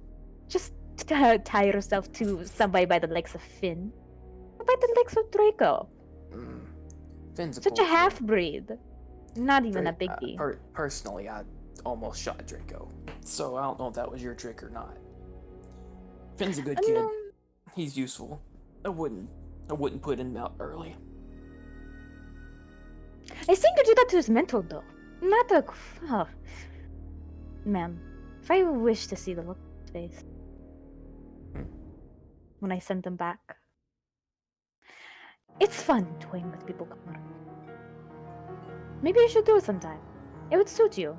S1: just tie yourself to somebody by the legs of Finn, or by the legs of Draco.
S3: Finn's
S1: Such a half-breed. Not even a biggie.
S3: Personally, I almost shot Draco, so I don't know if that was your trick or not. Finn's a good kid. He's useful. I wouldn't put him out early.
S1: I seem to do that to his mentor, though. Not a... Oh. Man, if I wish to see the look on his face when I send him back. It's fun toying with people, Connor. Maybe you should do it sometime. It would suit you.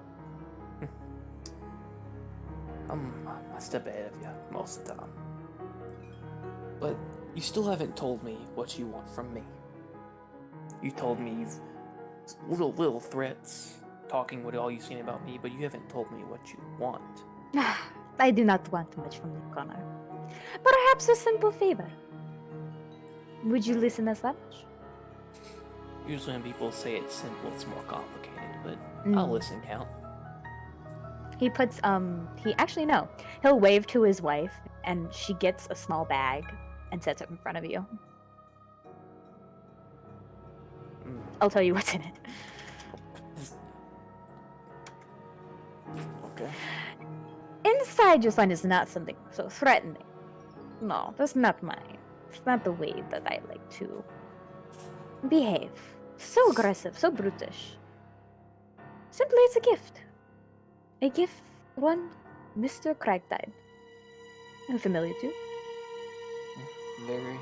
S3: I'm a step ahead of you most of the time. But you still haven't told me what you want from me. You told me you've little threats, talking what all you've seen about me, but you haven't told me what you want.
S1: I do not want much from you, Connor. Perhaps a simple favor. Would you listen as such?
S3: Usually when people say it's simple, it's more complicated, but I'll listen, Count.
S1: He puts, He'll wave to his wife, and she gets a small bag and sets it in front of you. I'll tell you what's in it.
S3: Okay.
S1: Inside you'll find is not something so threatening. No, that's not mine. It's not the way that I like to behave. So aggressive, so brutish. Simply, it's a gift. A gift one Mr. Cragtide. I'm familiar too.
S3: Very.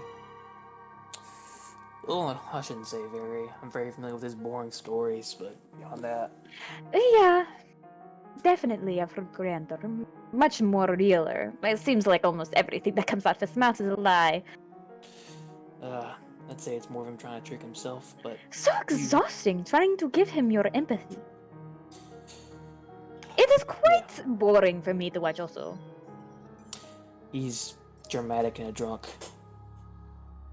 S3: Oh, I shouldn't say very. I'm very familiar with his boring stories, but beyond that.
S1: Yeah, definitely a grander, much more realer. It seems like almost everything that comes out of his mouth is a lie.
S3: I'd say it's more of him trying to trick himself, but...
S1: So exhausting, trying to give him your empathy. It is quite boring for me to watch also.
S3: He's dramatic and a drunk.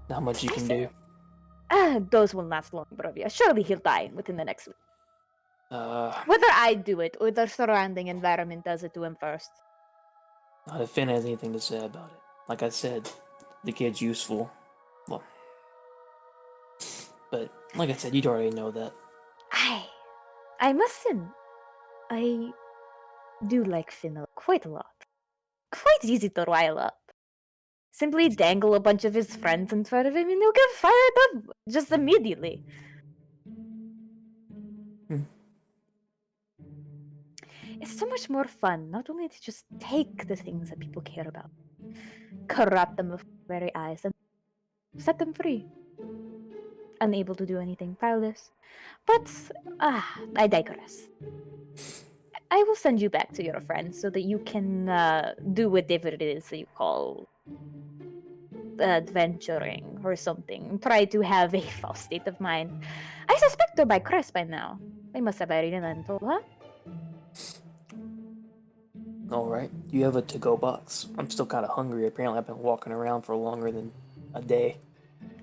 S3: Not much you can do.
S1: Those will last long, Brovia. Surely he'll die within the next week. Whether I do it or the surrounding environment does it to him first.
S3: Not if Finn has anything to say about it. Like I said, the kid's useful. Well, but like I said, you'd already know that.
S1: I mustn't. I do like Finn quite a lot. Quite easy to rile up. Simply dangle a bunch of his friends in front of him and he'll get fired up just immediately. It's so much more fun, not only to just take the things that people care about, corrupt them before their very eyes, and set them free. Unable to do anything powerless. But, I digress. I will send you back to your friends so that you can do whatever it is that you call adventuring or something. Try to have a false state of mind. I suspect they're by Crest by now. They must have already been told, huh?
S3: Alright, you have a to-go box. I'm still kind of hungry. Apparently I've been walking around for longer than a day.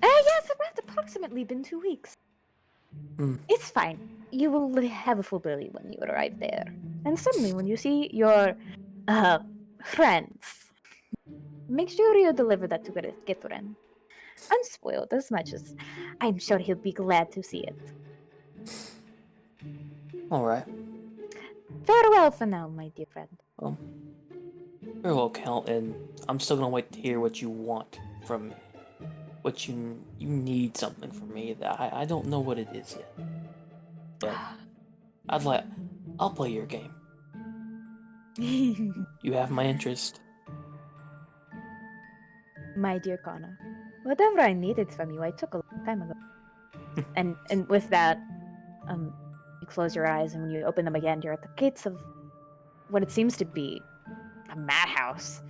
S1: Yes, it's approximately been 2 weeks. It's fine. You will have a full belly when you arrive there. And suddenly when you see your friends, make sure you deliver that to Githren. Unspoiled as much as I'm sure he'll be glad to see it.
S3: Alright.
S1: Farewell for now, my dear friend.
S3: Very well, Count, and I'm still gonna wait to hear what you want from me. What you need something from me that I don't know what it is yet. But I'll play your game. You have my interest.
S1: My dear Connor, whatever I needed from you, I took a long time ago. and with that, You close your eyes, and when you open them again, you're at the gates of what it seems to be a madhouse.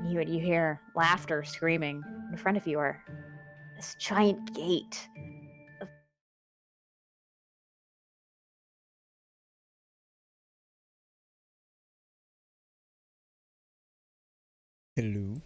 S1: You hear laughter, screaming. In front of you are this giant gate.
S7: Hello.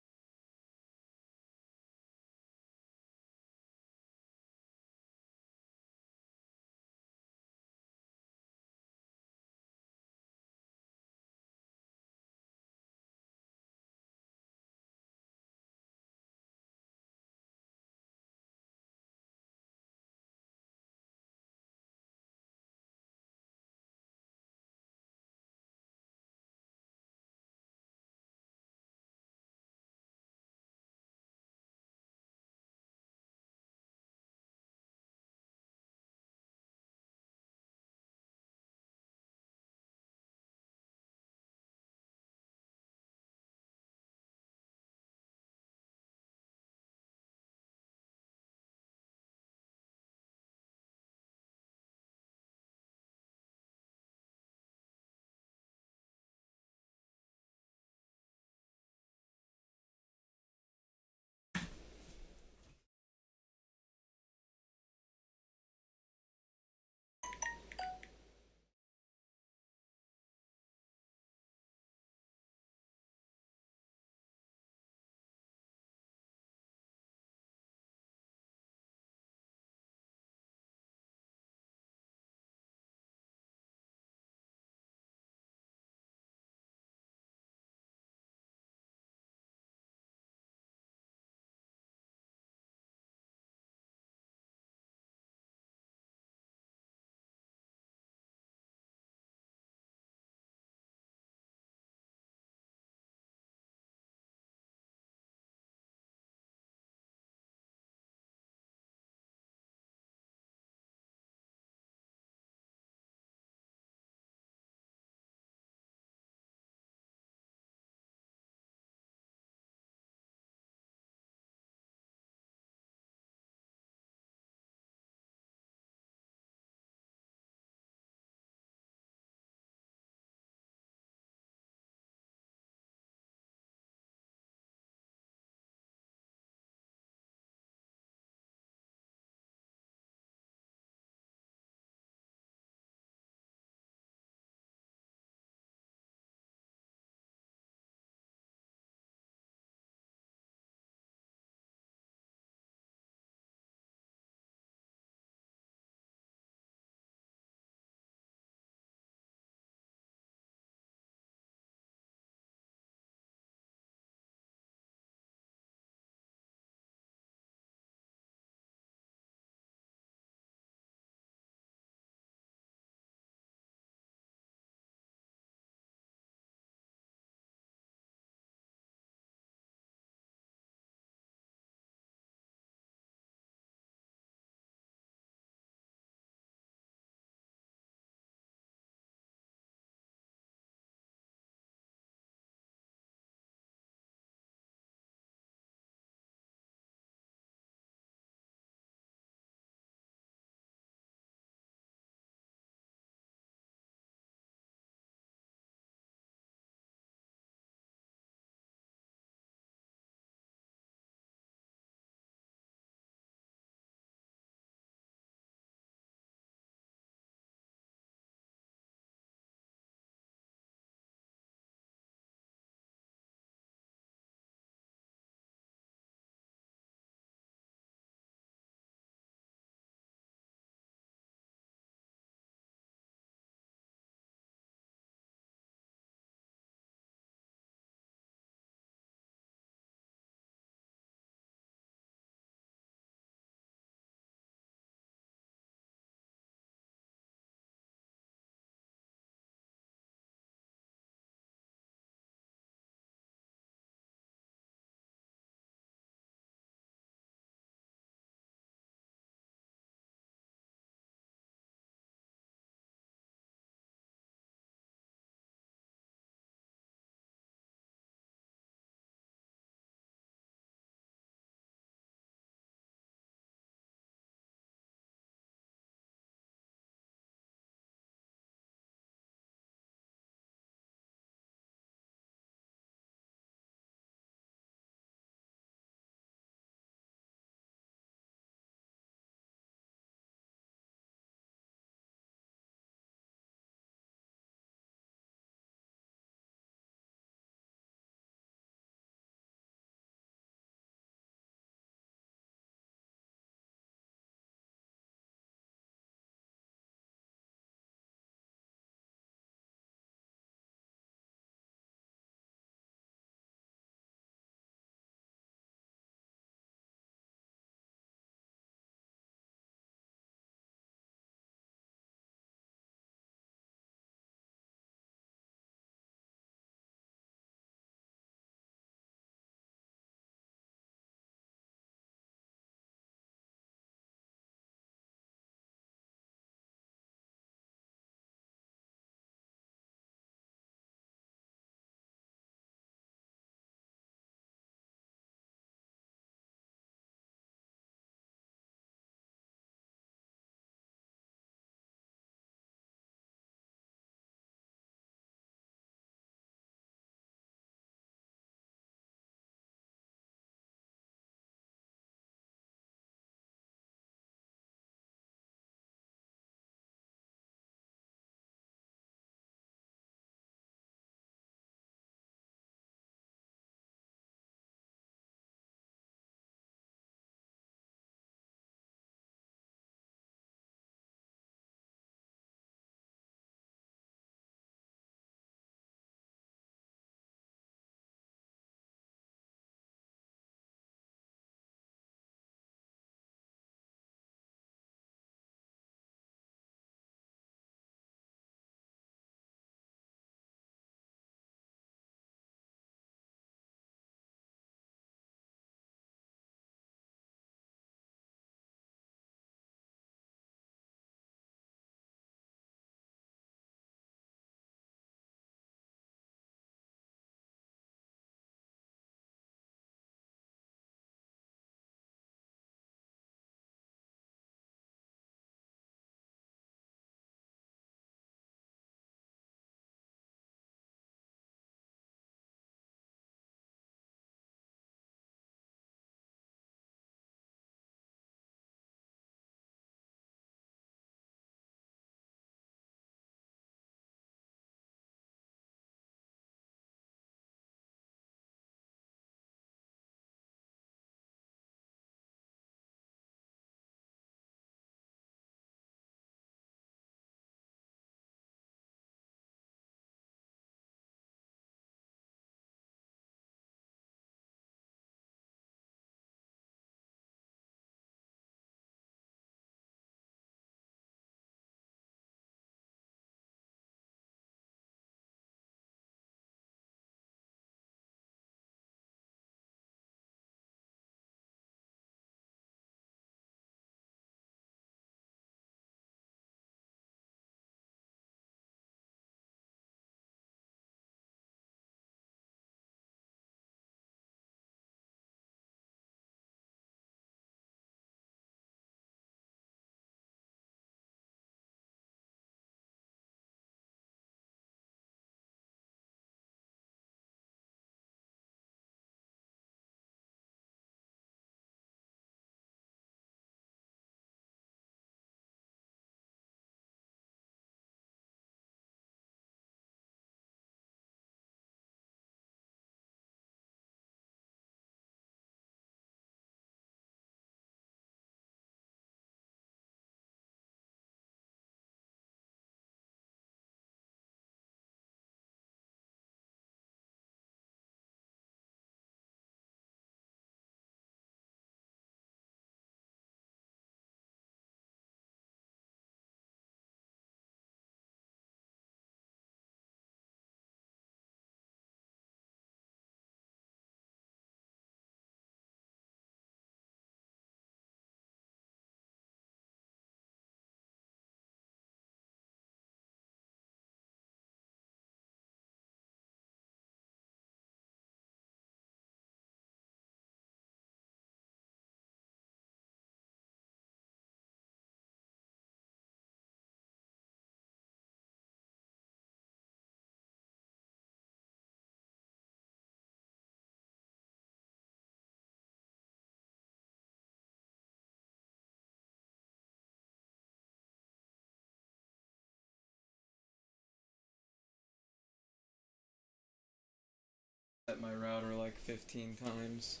S2: Set my router like 15 times.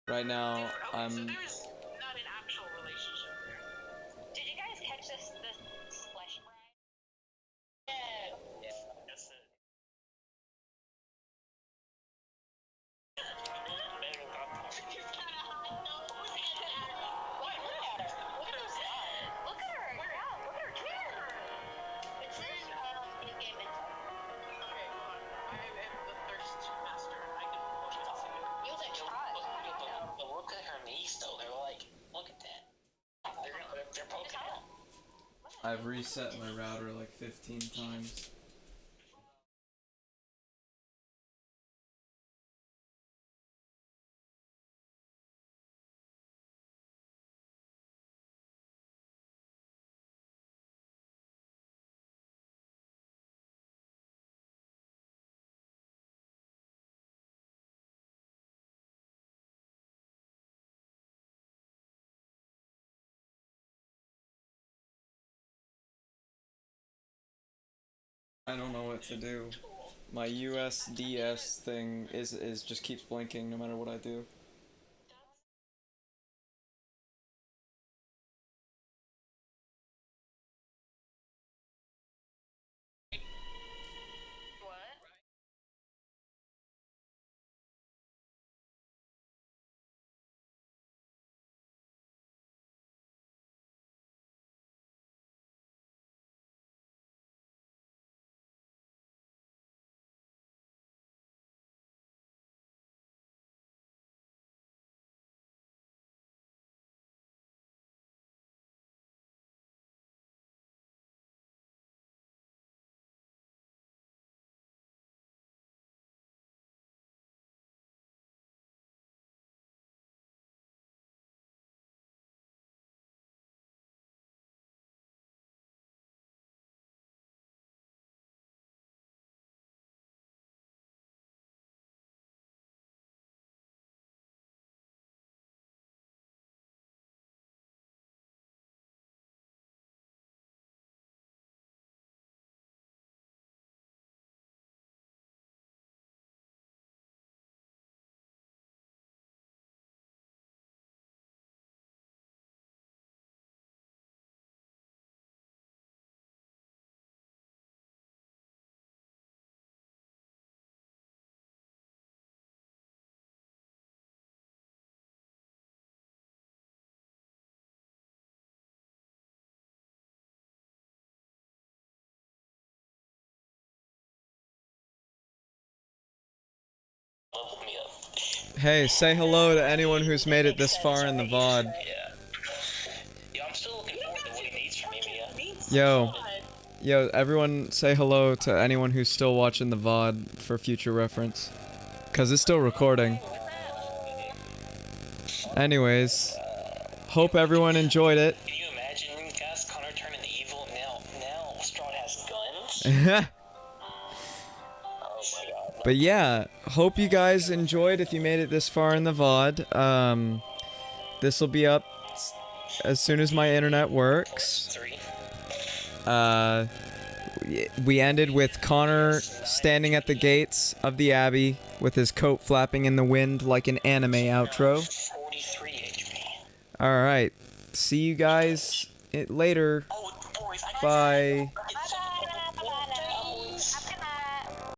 S2: Right now, I'm.
S8: So there's not an actual relationship here. Did you guys catch this splash bride? Yeah. That's it. Look at her. Look at her. It says in-game info. Okay, hold on. I am the thirst master. I can push it off. Use it, try. But look at her knees, though. They're like, look at that. They're poking out.
S2: I've reset my router like 15 times. I don't know what to do. My USDS thing is just keeps blinking no matter what I do. Hey, say hello to anyone who's made it this far in the VOD.
S8: Yeah. Yo, I'm still looking forward to what he needs from me,
S2: Yo, everyone say hello to anyone who's still watching the VOD for future reference. Cause it's still recording. Anyways, hope everyone enjoyed it.
S8: Can you imagine, guys, Connor turning evil? Now Strahd has guns? Oh my god.
S2: But yeah, hope you guys enjoyed if you made it this far in the VOD. This will be up as soon as my internet works. We ended with Connor standing at the gates of the Abbey with his coat flapping in the wind like an anime outro.
S8: 43 HP.
S2: Alright, see you guys later. Bye.